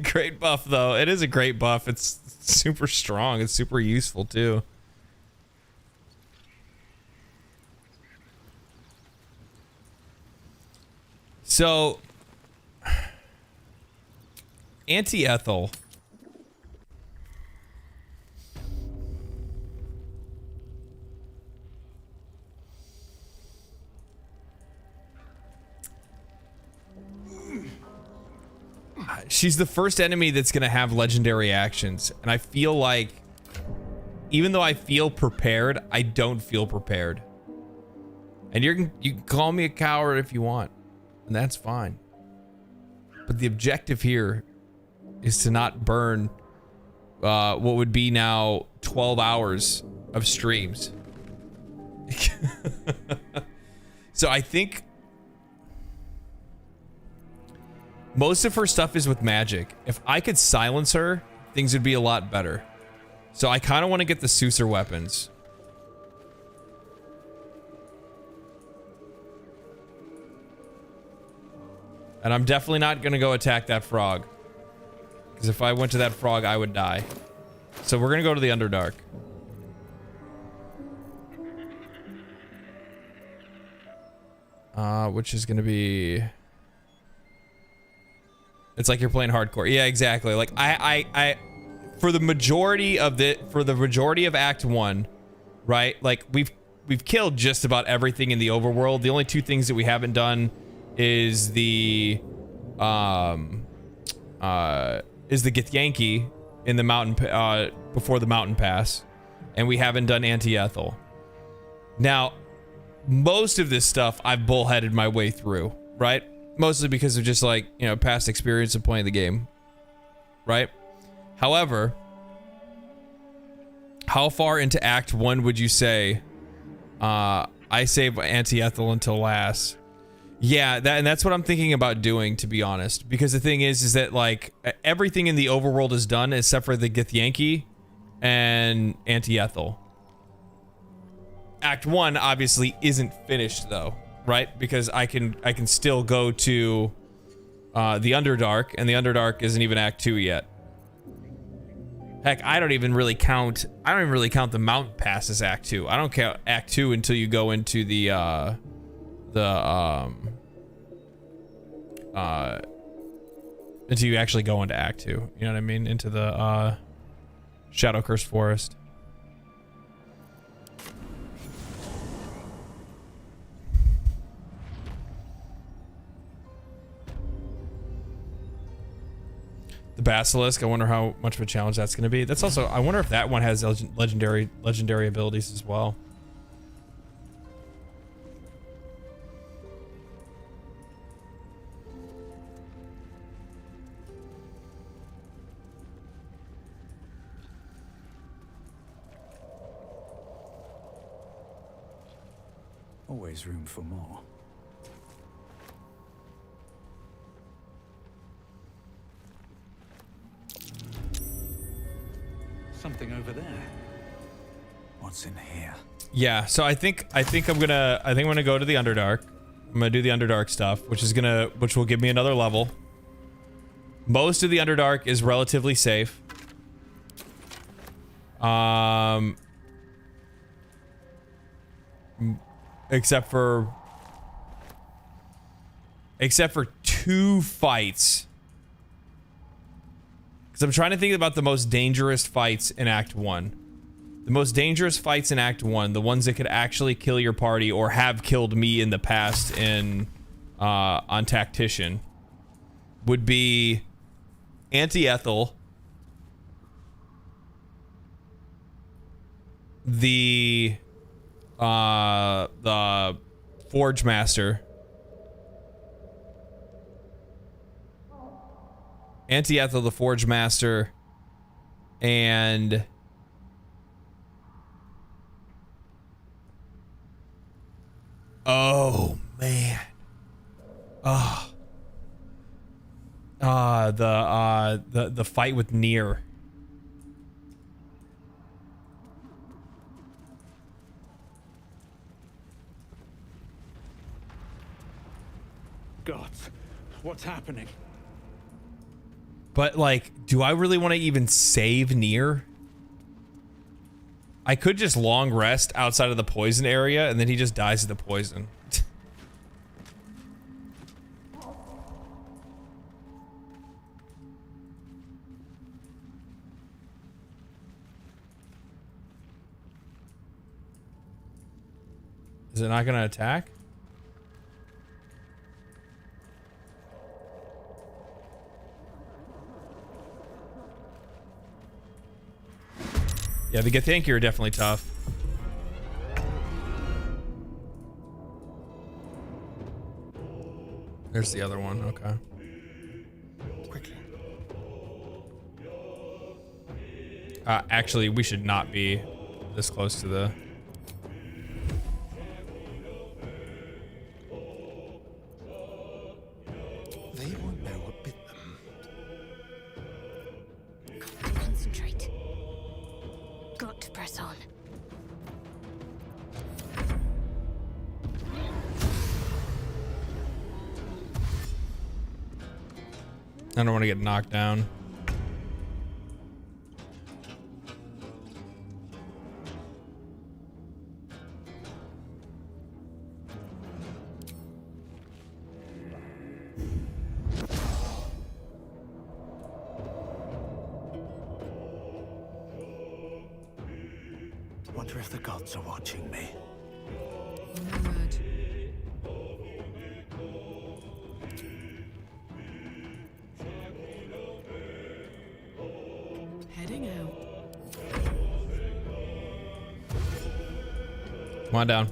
Great buff, though. It is a great buff. It's super strong. It's super useful, too. So, anti-Ethel. She's the first enemy that's going to have legendary actions. And I feel like, even though I feel prepared, I don't feel prepared. And you can call me a coward if you want. And that's fine. But the objective here is to not burn what would be now 12 hours of streams. So I think most of her stuff is with magic. If I could silence her, things would be a lot better. So I kind of want to get the Sucer weapons. And I'm definitely not going to go attack that frog. Because if I went to that frog, I would die. So we're going to go to the Underdark. Which is going to be... It's like you're playing hardcore. Yeah, exactly. Like I for the majority of Act 1, right? Like we've killed just about everything in the overworld. The only two things that we haven't done is the Githyanki in the mountain before the mountain pass, and we haven't done Anti-Ethel. Now, most of this stuff I've bullheaded my way through, right? Mostly because of just like, you know, past experience of playing the game, right? However, how far into Act 1 would you say I save Anti-Ethel until last? Yeah, that's what I'm thinking about doing, to be honest. Because the thing is that like everything in the overworld is done except for the Githyanki and Anti-Ethel. Act 1 obviously isn't finished though, right? Because I can still go to the Underdark, and the Underdark isn't even Act 2 yet. Heck, I don't even really count the mountain pass as Act 2. I don't count Act 2 until you go into until you actually go into Act 2. You know what I mean? Into the Shadow Cursed Forest. The Basilisk, I wonder how much of a challenge that's going to be. That's also, I wonder if that one has legendary abilities as well. Always room for more. Something over there. What's in here? Yeah, so I think I'm gonna go to the Underdark. I'm gonna do the Underdark stuff, which will give me another level. Most of the Underdark is relatively safe. Except for 2 fights. Because I'm trying to think about the most dangerous fights in Act 1. The most dangerous fights in Act 1, the ones that could actually kill your party or have killed me in the past on Tactician, would be Anti-Ethel, the Forge Master, Anti-Ethel, the Forge Master, and oh man, the fight with Nier. God, what's happening? But like, do I really want to even save Nier? I could just long rest outside of the poison area and then he just dies of the poison. Is it not going to attack? Yeah, the Githyanki are definitely tough. There's the other one, okay. Quickly. Actually, we should not be this close to the... They won't know what bit them. Concentrate. Got to press on. I don't want to get knocked down. Wonder if the gods are watching me. Nomad. Heading out. Come on down.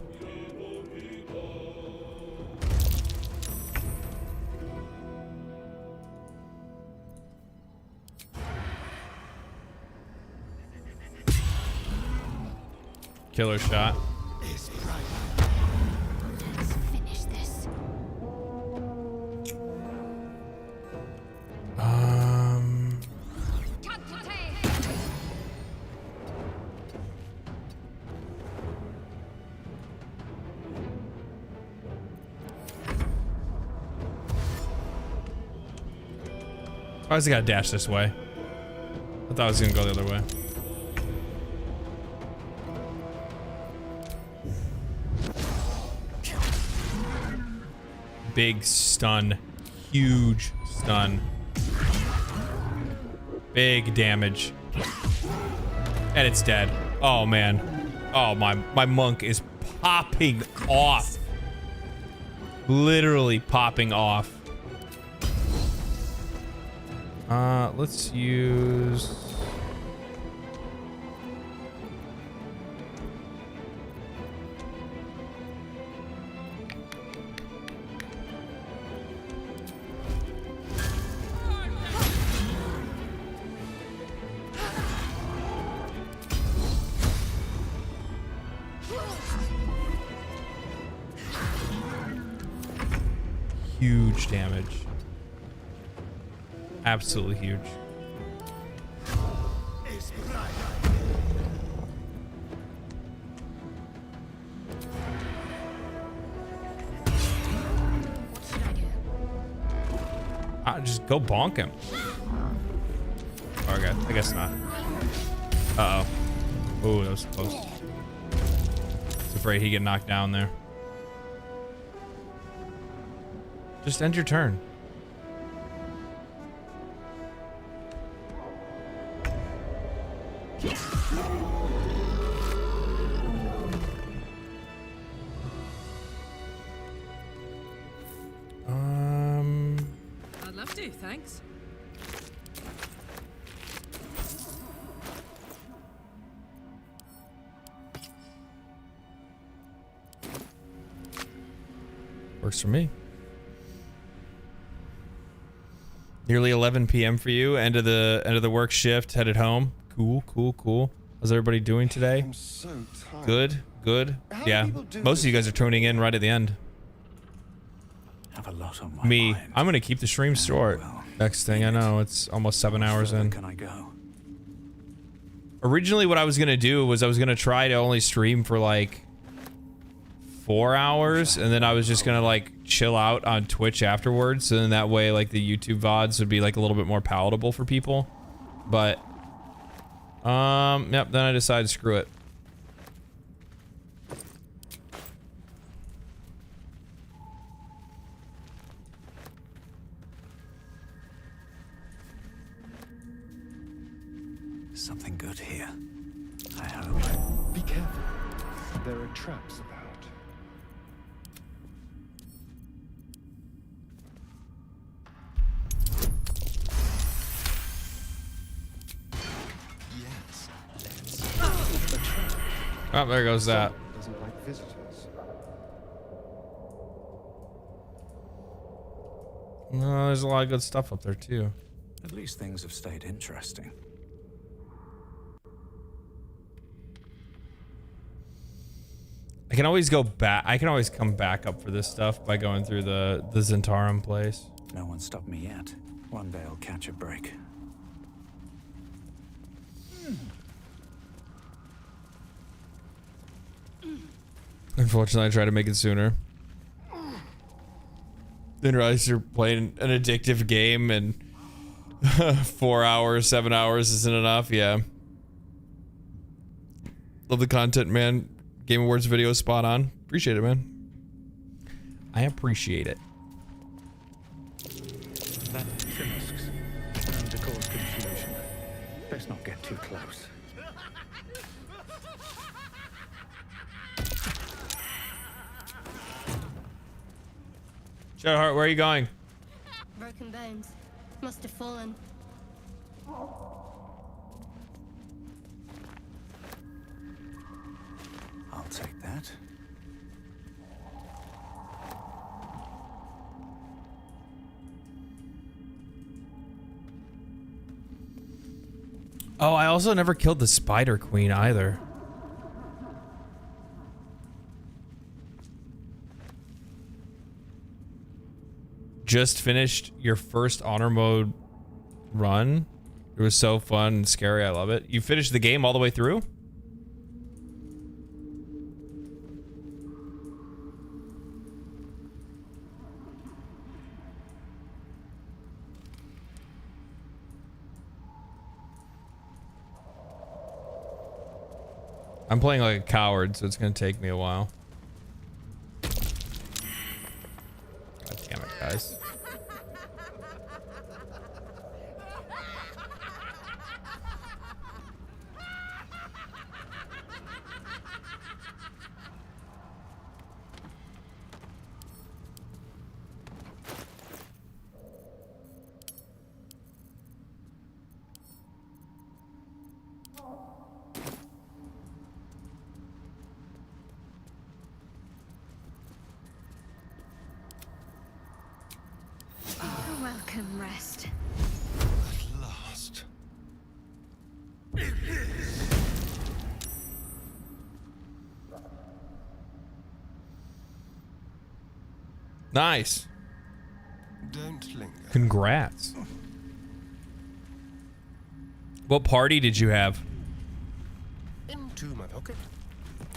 Killer shot. Let's finish this. Why does he gotta dash this way? I thought I was gonna go the other way. Big stun. Huge stun. Big damage. And it's dead. Oh man. Oh, my monk is popping off. Literally popping off. Let's use... Huge damage. Absolutely huge. Just go bonk him. Oh, okay. I guess not. Uh-oh. Oh, that was close. I was afraid he'd get knocked down there. Just end your turn. I'd love to, thanks. Works for me. Nearly 11 p.m. for you. End of the work shift. Headed home. Cool, cool, cool. How's everybody doing today? I'm so tired. Good, good. Yeah. Most of you guys are tuning in right at the end. Have a lot on my Me, mind. I'm gonna keep the stream short. Next thing I know, it's almost 7 hours in. Can I go? Originally, what I was gonna do was I was gonna try to only stream for like 4 hours, and then I was just gonna like chill out on Twitch afterwards, and then that way like the YouTube VODs would be like a little bit more palatable for people. But yep, then I decided screw it. Something good here. I hope. Be careful. There are traps about. Oh, there goes that. Doesn't like visitors. No, there's a lot of good stuff up there too. At least things have stayed interesting. I can always go back. I can always come back up for this stuff by going through the Zentarum place. No one stopped me yet. One day I'll catch a break. Unfortunately, I tried to make it sooner. Didn't realize you're playing an addictive game and 4 hours, 7 hours isn't enough. Yeah. Love the content, man. Game Awards video spot on. Appreciate it, man. I appreciate it. That Finisks. Known to cause confusion. Best not get too close. Shadowheart, where are you going? Broken bones. Must have fallen. I'll take that. Oh, I also never killed the Spider Queen either. just finished your first honor mode run. It was so fun and scary. I love it. You finished the game all the way through? I'm playing like a coward, so it's gonna take me a while. God damn it, guys. Welcome, rest. At last. Nice. Don't linger. Congrats. What party did you have? Into my pocket.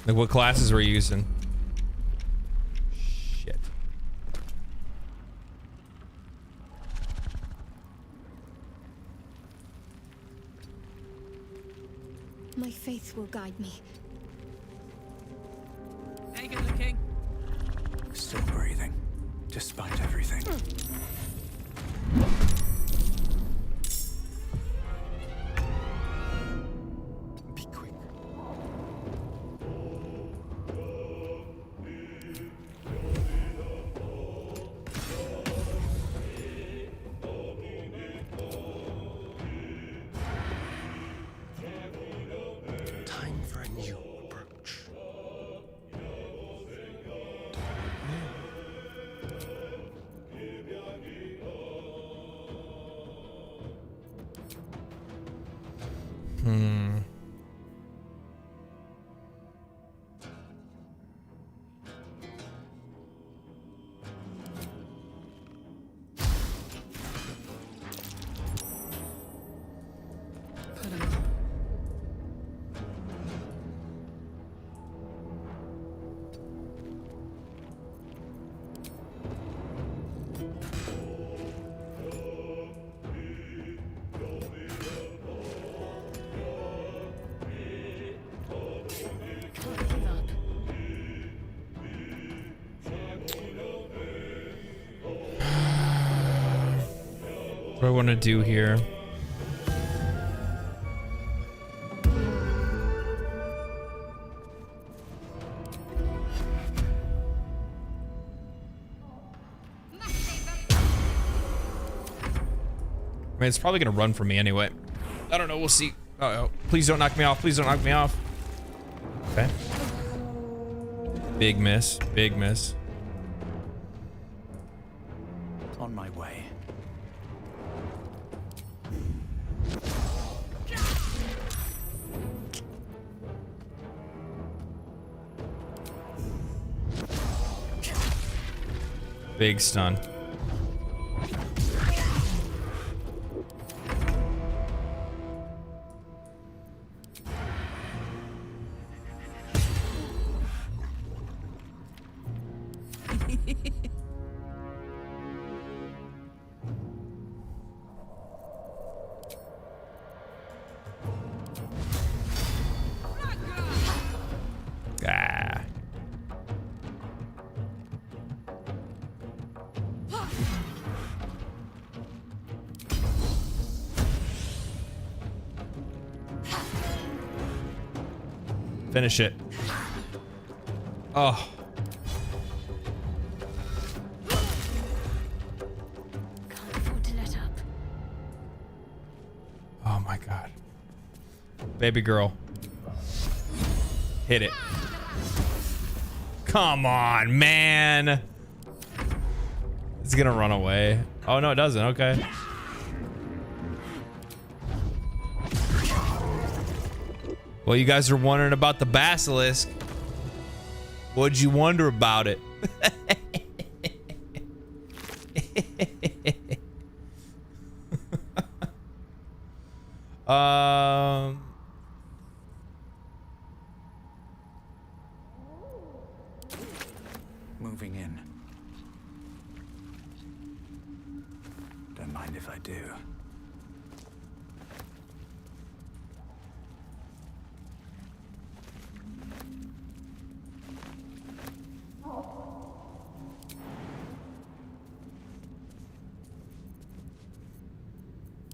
Like what classes were you using? Shit. My faith will guide me. Hey, good looking. Still breathing, despite everything. Be quick. Time for a new approach. Hmm. Put 'em up. Can't give up. What do I want to do here? I mean, it's probably gonna run for me anyway. I don't know. We'll see. Oh, please don't knock me off. Please don't knock me off. Okay. Big miss. Big miss. On my way. Big stun. Ah. Finish it. Oh. Can't afford to let up. Oh my god. Baby girl. Hit it. Come on, man. It's gonna run away. Oh no, it doesn't. Okay. Well, you guys are wondering about the basilisk. What'd you wonder about it? Moving in. Don't mind if I do.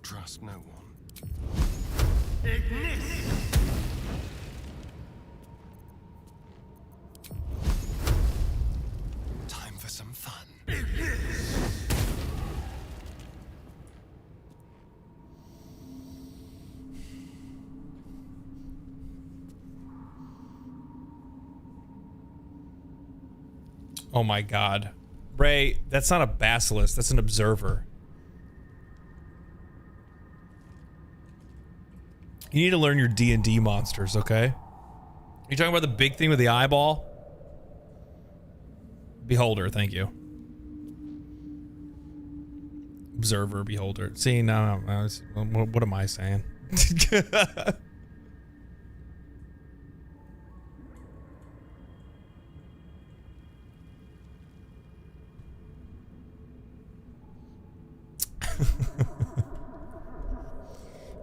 Trust no one. Time for some fun. Oh my god. Ray, that's not a basilisk, that's an observer. You need to learn your D&D monsters, okay? You talking about the big thing with the eyeball? Beholder, thank you. Observer, beholder. See, no, what am I saying?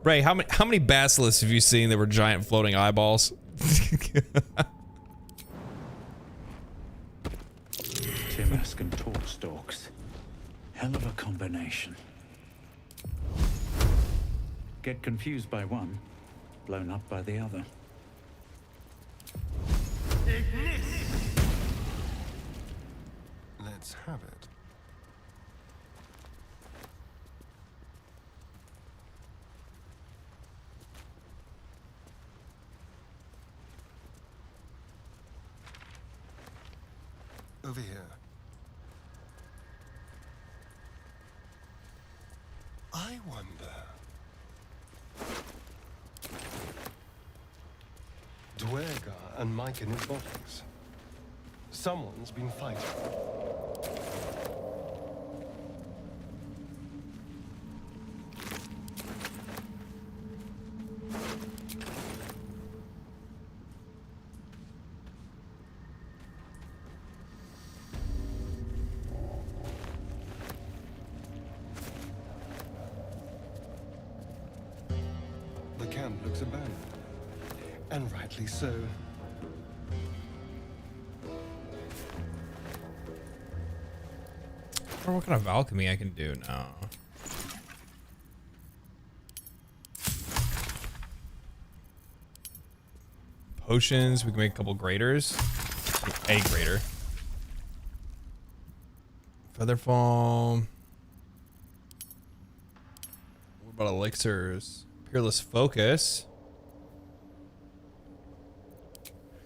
Ray, how many basilisks have you seen that were giant floating eyeballs? Timask and torch stalks. Hell of a combination. Get confused by one, blown up by the other. Let's have it. Over here. I wonder. Dwergar and Mike in his bodies. Someone's been fighting. Looks abandoned, and rightly so. I wonder what kind of alchemy I can do now. Potions, we can make a couple graters. A grater. Feather foam. What about elixirs? Peerless Focus.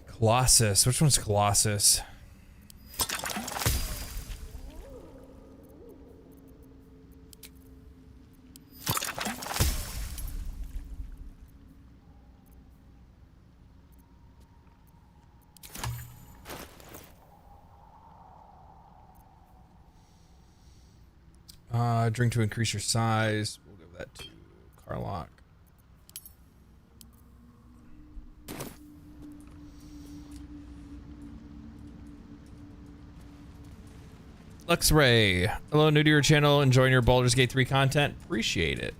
Colossus. Which one's Colossus? Drink to increase your size. We'll give that to Karlach. Luxray, hello, new to your channel, enjoying your Baldur's Gate 3 content. Appreciate it.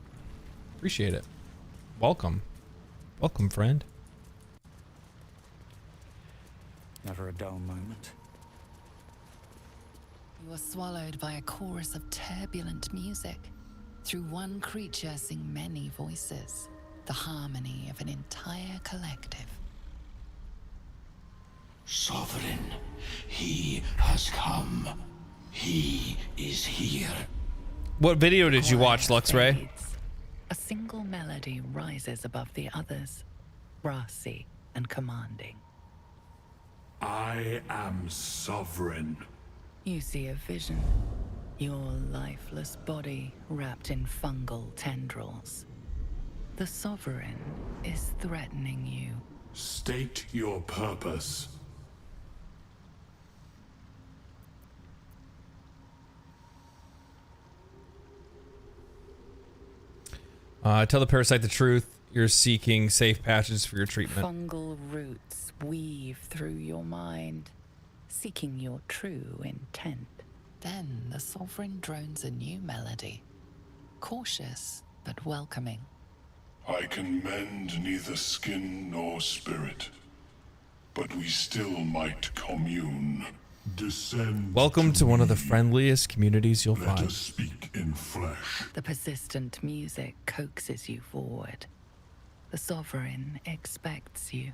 Appreciate it. Welcome. Welcome, friend. Never a dull moment. You are swallowed by a chorus of turbulent music. Through one creature sing many voices. The harmony of an entire collective. Sovereign, he has come. He is here. What video did you watch, Luxray? A single melody rises above the others, brassy and commanding. I am sovereign. You see a vision. Your lifeless body wrapped in fungal tendrils. The Sovereign is threatening you. State your purpose. Tell the parasite the truth. you're seeking safe patches for your treatment. Fungal roots weave through your mind, seeking your true intent. Then the sovereign drones a new melody, cautious but welcoming. I can mend neither skin nor spirit, but we still might commune. Descend. Welcome to one of the friendliest communities you'll Let find. us speak in flesh. The persistent music coaxes you forward. The sovereign expects you.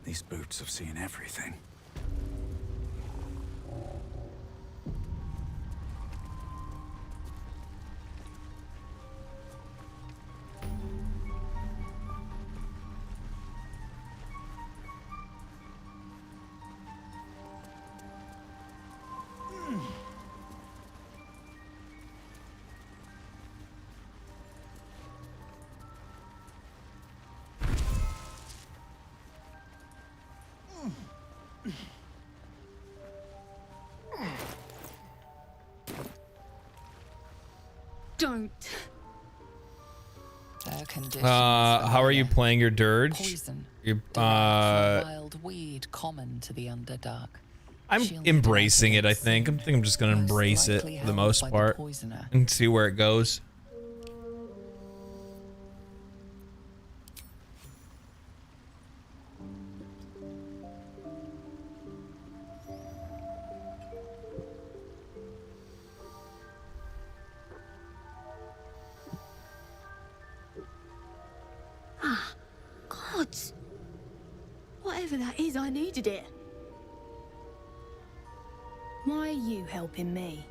These boots have seen everything. Don't. How are you playing your dirge? Poison. You, Wild weed common to the Underdark. I'm embracing it, I think. I'm just gonna embrace it for the most part and see where it goes. Ah, gods. Whatever that is, I needed it. Why are you helping me?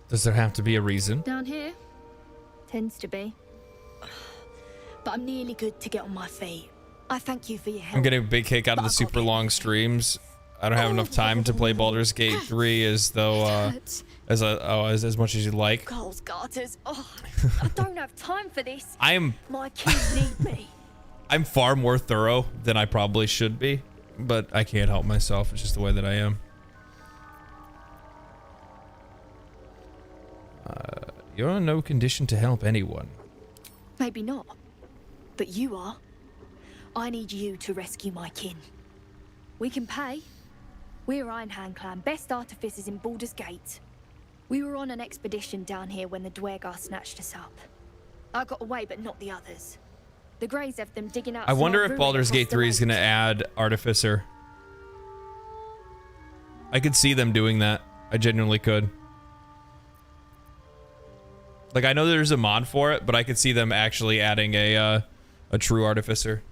Does there have to be a reason? Down here? Tends to be. But I'm nearly good to get on my feet. I thank you for your help. I'm getting a big kick out of the super long streams. I don't have enough time to play Baldur's Gate 3 as though as much as you'd like. Goals garters. Oh, I don't have time for this. My kids need me. I'm far more thorough than I probably should be, but I can't help myself. It's just the way that I am. You're in no condition to help anyone. Maybe not. But you are. I need you to rescue my kin. We can pay. We're Ironhand Clan, best artificers in Baldur's Gate. We were on an expedition down here when the Dwergar snatched us up. I got away, but not the others. The Greys have them digging out. I wonder if Baldur's Gate 3 is going to add Artificer. I could see them doing that. I genuinely could. Like, I know there's a mod for it, but I could see them actually adding a true Artificer.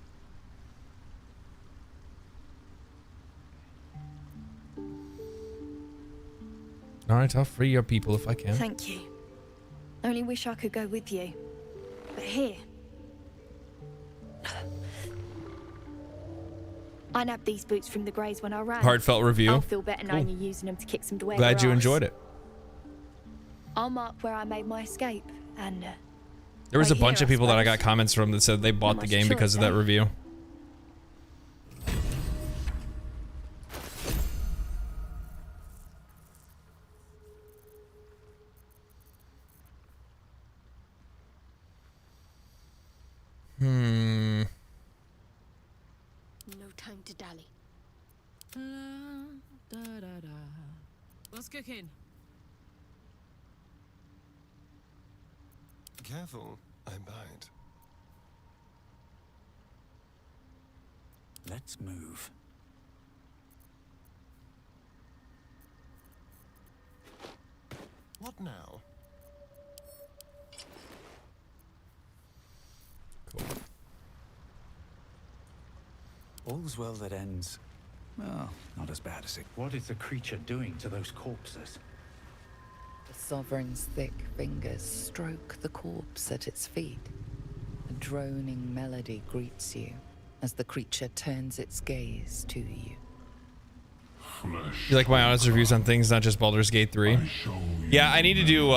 Alright, I'll free your people if I can. Thank you. Only wish I could go with you. But here. I nabbed these boots from the Greys when I ran. Heartfelt review. I'll feel better knowing you're using them to kick some dweller Glad you ass. enjoyed it. I'll mark where I made my escape, and There was a right bunch here, of people that I suppose. got comments from that said they bought the much game because of choice, that eh? review. No time to dally. What's cooking? Careful, I bite. Let's move. What now? All's well that ends. Well, not as bad as it. What is the creature doing to those corpses? The sovereign's thick fingers stroke the corpse at its feet. A droning melody greets you as the creature turns its gaze to you. You like my honest reviews on things, not just Baldur's Gate 3? Yeah, I need to do,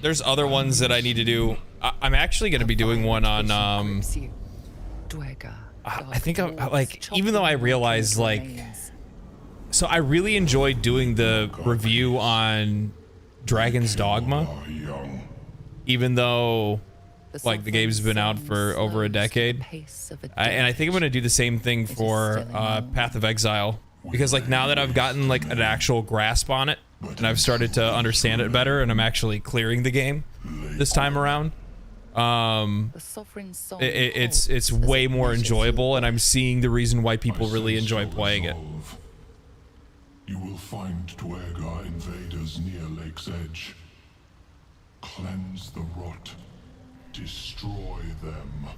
there's other ones that I need to do. I'm actually going to be doing one on, I think I'm, like, even though I realize, like, so I really enjoyed doing the review on Dragon's Dogma, even though like the game's been out for over a decade. And I think I'm gonna do the same thing for Path of Exile, because like now that I've gotten like an actual grasp on it and I've started to understand it better, and I'm actually clearing the game this time around, it's way more enjoyable, and I'm seeing the reason why people really enjoy playing it. You will find Dwergar invaders near Lake's Edge. Cleanse the rot. Destroy them.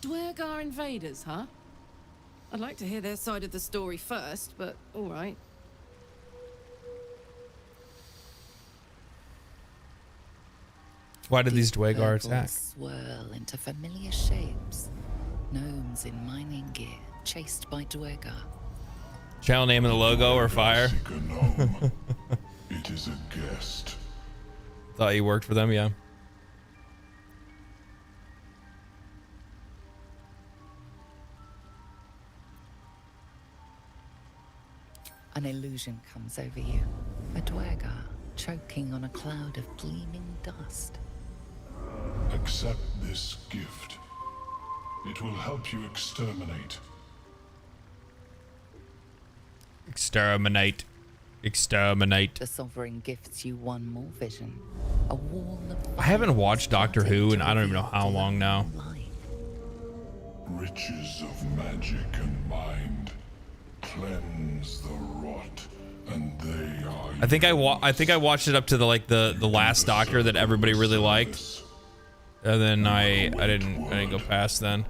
Dwergar invaders, huh? I'd like to hear their side of the story first, but all right. Why did these Dwergar attack? Swirl into familiar shapes. Gnomes in mining gear, chased by Dwergar. Channel name and the logo or fire? It is a guest. Thought you worked for them, yeah. An illusion comes over you. A Dwergar choking on a cloud of gleaming dust. Accept this gift. It will help you exterminate. Exterminate. Exterminate. The Sovereign gifts you one more vision. A wall of I haven't watched Doctor Who in I don't even know how long now. Riches of magic and mind. Cleanse the rot, and they are. I think I watched it up to the last Doctor that everybody really liked, and then I didn't go past then.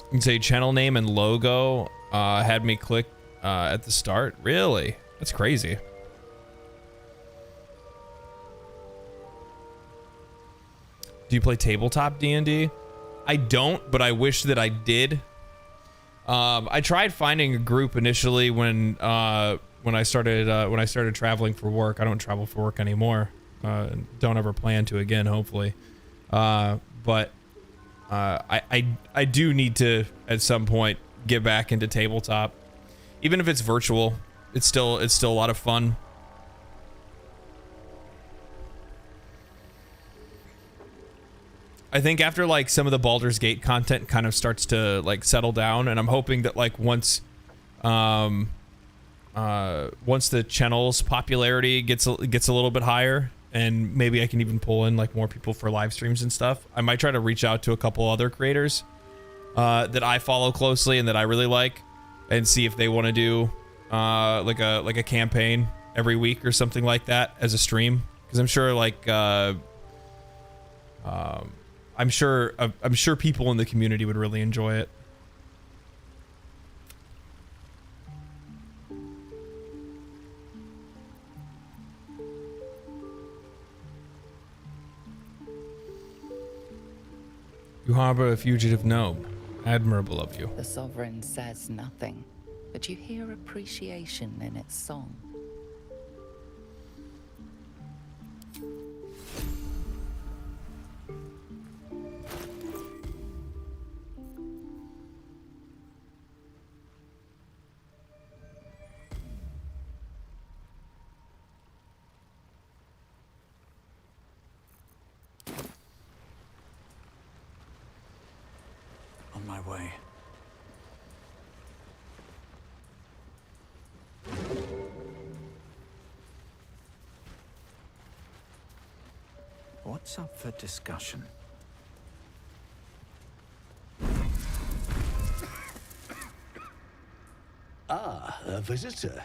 You can say channel name and logo had me click at the start. Really? That's crazy. Do you play tabletop D&D? I don't, but I wish that I did. I tried finding a group initially when I started traveling for work. I don't travel for work anymore. Don't ever plan to again, hopefully. But I do need to at some point get back into tabletop, even if it's virtual. It's still a lot of fun. I think after like some of the Baldur's Gate content kind of starts to like settle down, and I'm hoping that like once the channel's popularity gets a little bit higher, and maybe I can even pull in like more people for live streams and stuff, I might try to reach out to a couple other creators that I follow closely and that I really like, and see if they want to do like a campaign every week or something like that as a stream, because I'm sure like I'm sure people in the community would really enjoy it. You harbor a fugitive gnome. Admirable of you. The Sovereign says nothing, but you hear appreciation in its song. On my way. What's up for discussion? Ah, a visitor.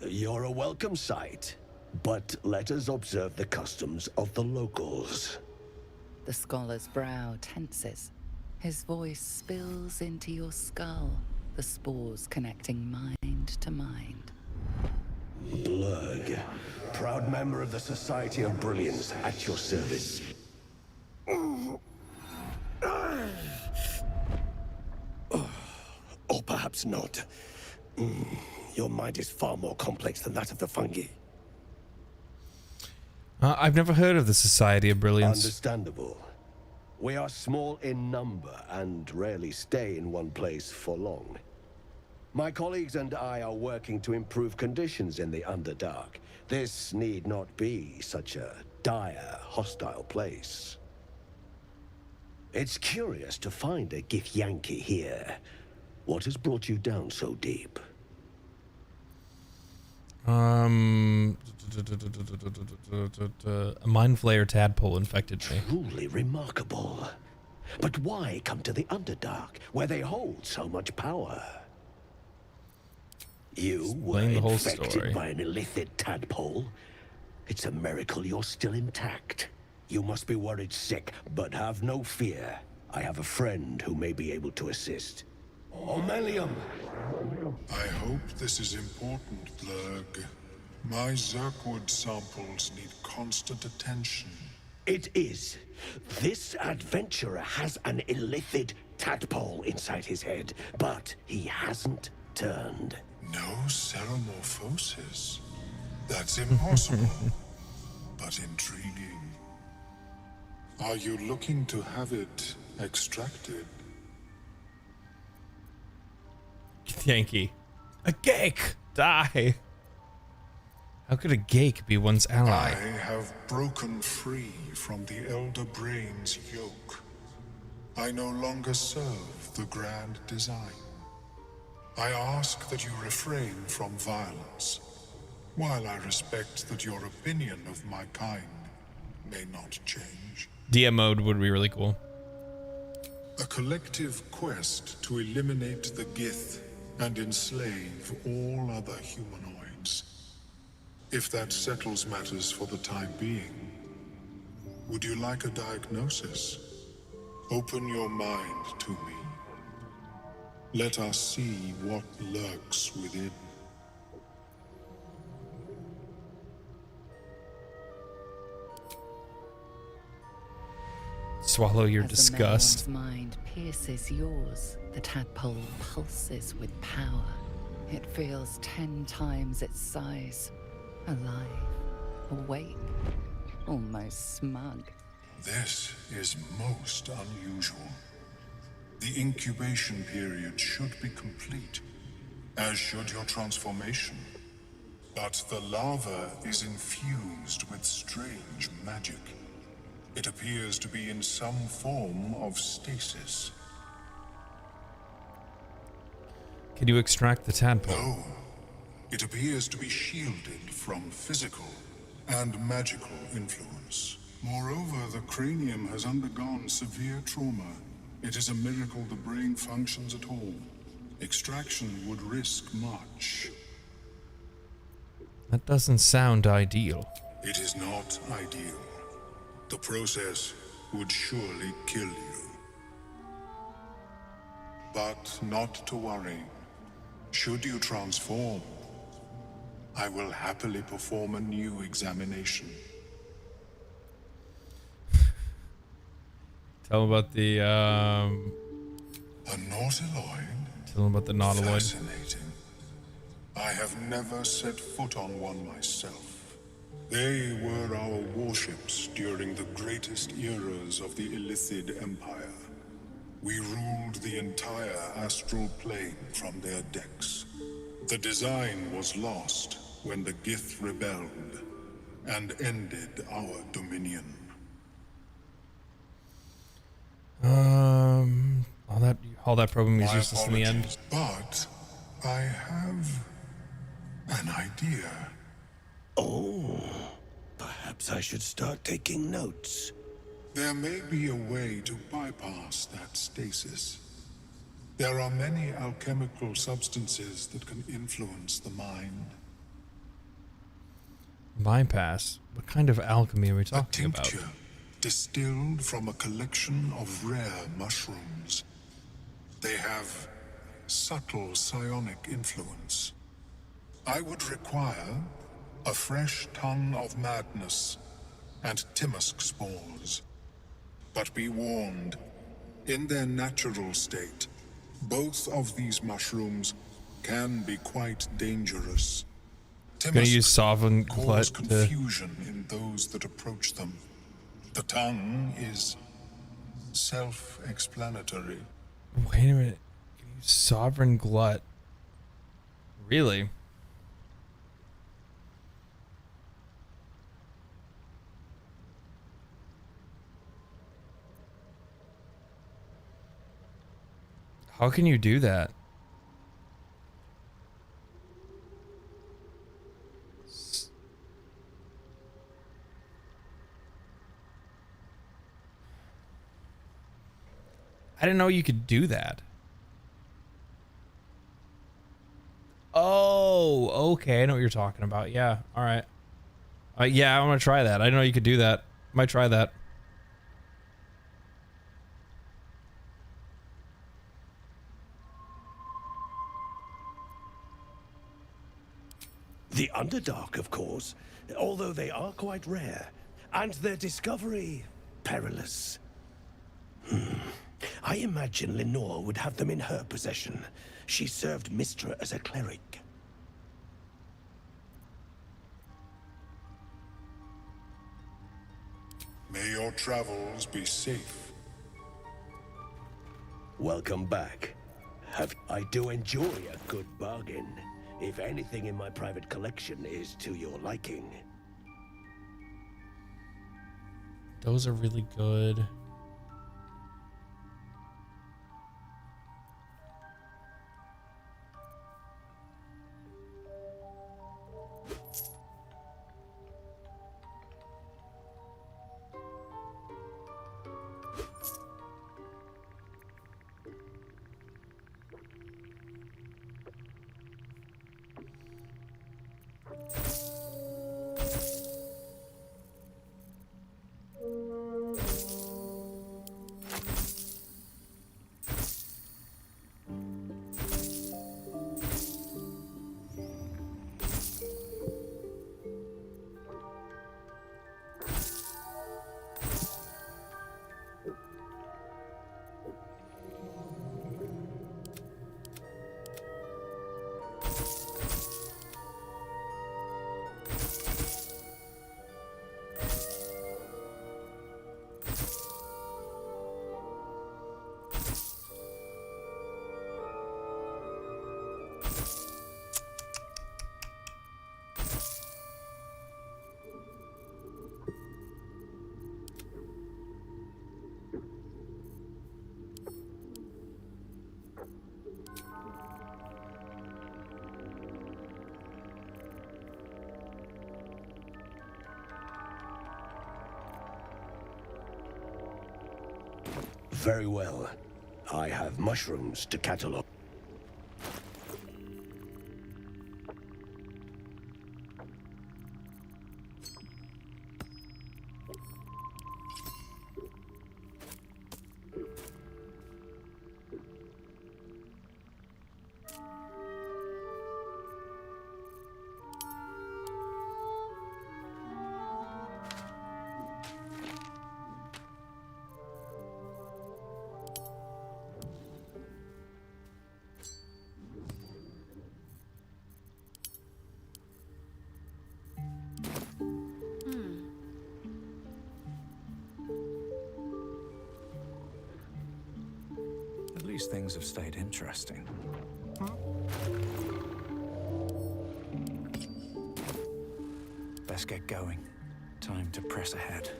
You're a welcome sight. But let us observe the customs of the locals. The scholar's brow tenses. His voice spills into your skull, the spores connecting mind to mind. Blurg, proud member of the Society of Brilliance, at your service. Or perhaps not. Your mind is far more complex than that of the fungi. I've never heard of the Society of Brilliance. Understandable. We are small in number and rarely stay in one place for long. My colleagues and I are working to improve conditions in the Underdark. This need not be such a dire, hostile place. It's curious to find a Githyanki here. What has brought you down so deep? A mind flayer tadpole infected me. Truly remarkable. But why come to the Underdark, where they hold so much power? You were infected by an illithid tadpole. It's a miracle you're still intact. You must be worried sick, but have no fear. I have a friend who may be able to assist. Omelium! I hope this is important, Blurg. My Zerkwood samples need constant attention. It is. This adventurer has an illithid tadpole inside his head, but he hasn't turned. No ceremorphosis. That's impossible, but intriguing. Are you looking to have it extracted? Yankee. A geik! Die! How could a geik be one's ally? I have broken free from the Elder Brain's yoke. I no longer serve the grand design. I ask that you refrain from violence, while I respect that your opinion of my kind may not change. DM mode would be really cool. A collective quest to eliminate the Gith and enslave all other humanoids. If that settles matters for the time being, would you like a diagnosis? Open your mind to me. Let us see what lurks within. Swallow your As disgust. The mind pierces yours, the tadpole pulses with power. It feels 10 times its size. Alive, awake, almost smug. This is most unusual. The incubation period should be complete, as should your transformation. But the larva is infused with strange magic. It appears to be in some form of stasis. Can you extract the tadpole? No. It appears to be shielded from physical and magical influence. Moreover, the cranium has undergone severe trauma. It is a miracle the brain functions at all. Extraction would risk much. That doesn't sound ideal. It is not ideal. The process would surely kill you. But not to worry. Should you transform, I will happily perform a new examination. Tell him about the, A nautiloid? Tell him about the nautiloid. Fascinating. I have never set foot on one myself. They were our warships during the greatest eras of the Illithid Empire. We ruled the entire astral plane from their decks. The design was lost when the Gith rebelled and ended our dominion. All that probing is useless in the end. But I have an idea. Oh, perhaps I should start taking notes. There may be a way to bypass that stasis. There are many alchemical substances that can influence the mind. Bypass? What kind of alchemy are we talking about? Tincture distilled from a collection of rare mushrooms. They have subtle psionic influence. I would require a fresh tongue of madness and Timisk spores. But be warned, in their natural state, both of these mushrooms can be quite dangerous. Gonna use Sovereign cause to confusion in those that approach them. The tongue is self-explanatory. Wait a minute. Sovereign glut. Really? How can you do that? I didn't know you could do that. Oh, okay. I know what you're talking about. Yeah. All right. Yeah, I'm gonna try that. I didn't know you could do that. Might try that. The Underdark, of course, although they are quite rare, and their discovery perilous. I imagine Lenore would have them in her possession. She served Mistra as a cleric. May your travels be safe. Welcome back. I do enjoy a good bargain, if anything in my private collection is to your liking. Those are really good. Very well. I have mushrooms to catalog. At least things have stayed interesting. Best get going. Time to press ahead.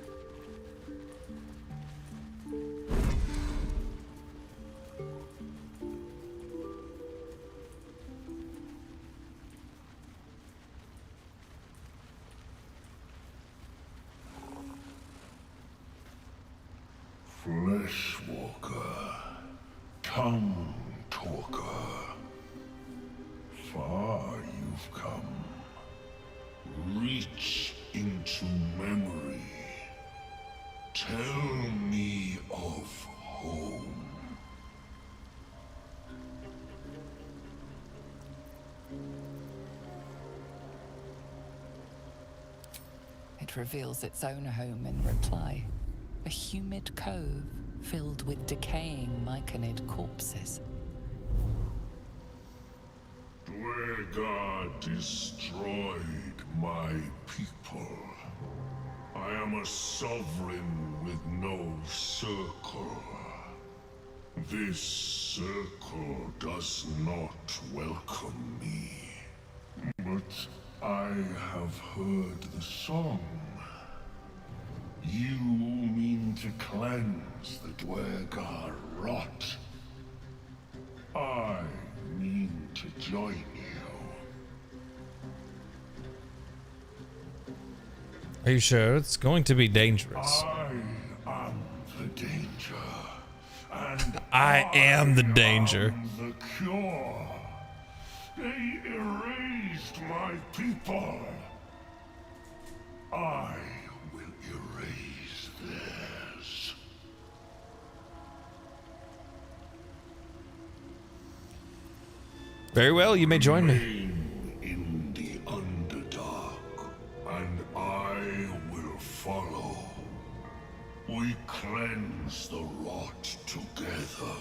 Fleshwalker, tongue talker. Far you've come. Reach into memory. Tell me of home. It reveals its own home in reply. A humid cove filled with decaying myconid corpses. Dwegar destroyed my people. I am a sovereign with no circle. This circle does not welcome me. But I have heard the song. You mean to cleanse the Dwergar rot. I mean to join you. Are you sure? It's going to be dangerous. I am the danger. And I am the danger. am the cure. They erased my people. I will erase theirs. Very well, you may join me. Reign in the Underdark, and I will follow. We cleanse the rot together.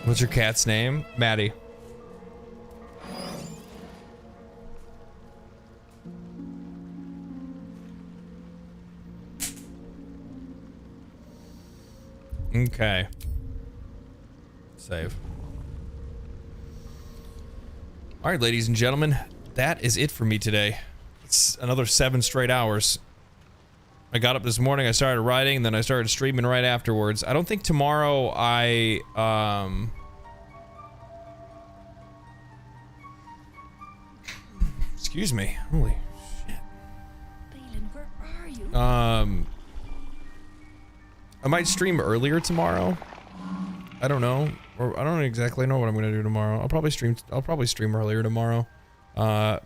What's your cat's name? Maddie. Okay. Save. All right, ladies and gentlemen, that is it for me today. It's another 7 straight hours. I got up this morning, I started writing, and then I started streaming right afterwards. I don't think tomorrow excuse me. Holy shit. Balin, where are you? I might stream earlier tomorrow. I don't know. Or I don't exactly know what I'm gonna do tomorrow. I'll probably stream earlier tomorrow.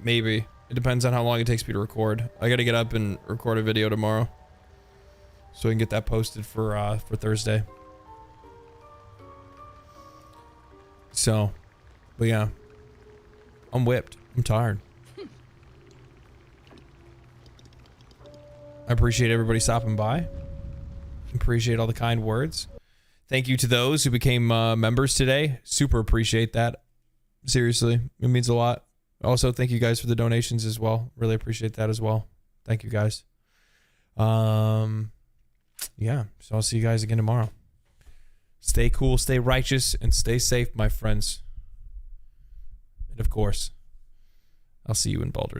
Maybe. It depends on how long it takes me to record. I gotta get up and record a video tomorrow, so I can get that posted for Thursday. So, but yeah, I'm whipped. I'm tired. I appreciate everybody stopping by. Appreciate all the kind words. Thank you to those who became members today. Super appreciate that. Seriously, it means a lot. Also, thank you guys for the donations as well. Really appreciate that as well. Thank you guys. Yeah, so I'll see you guys again tomorrow. Stay cool, stay righteous, and stay safe, my friends. And of course, I'll see you in Baldur.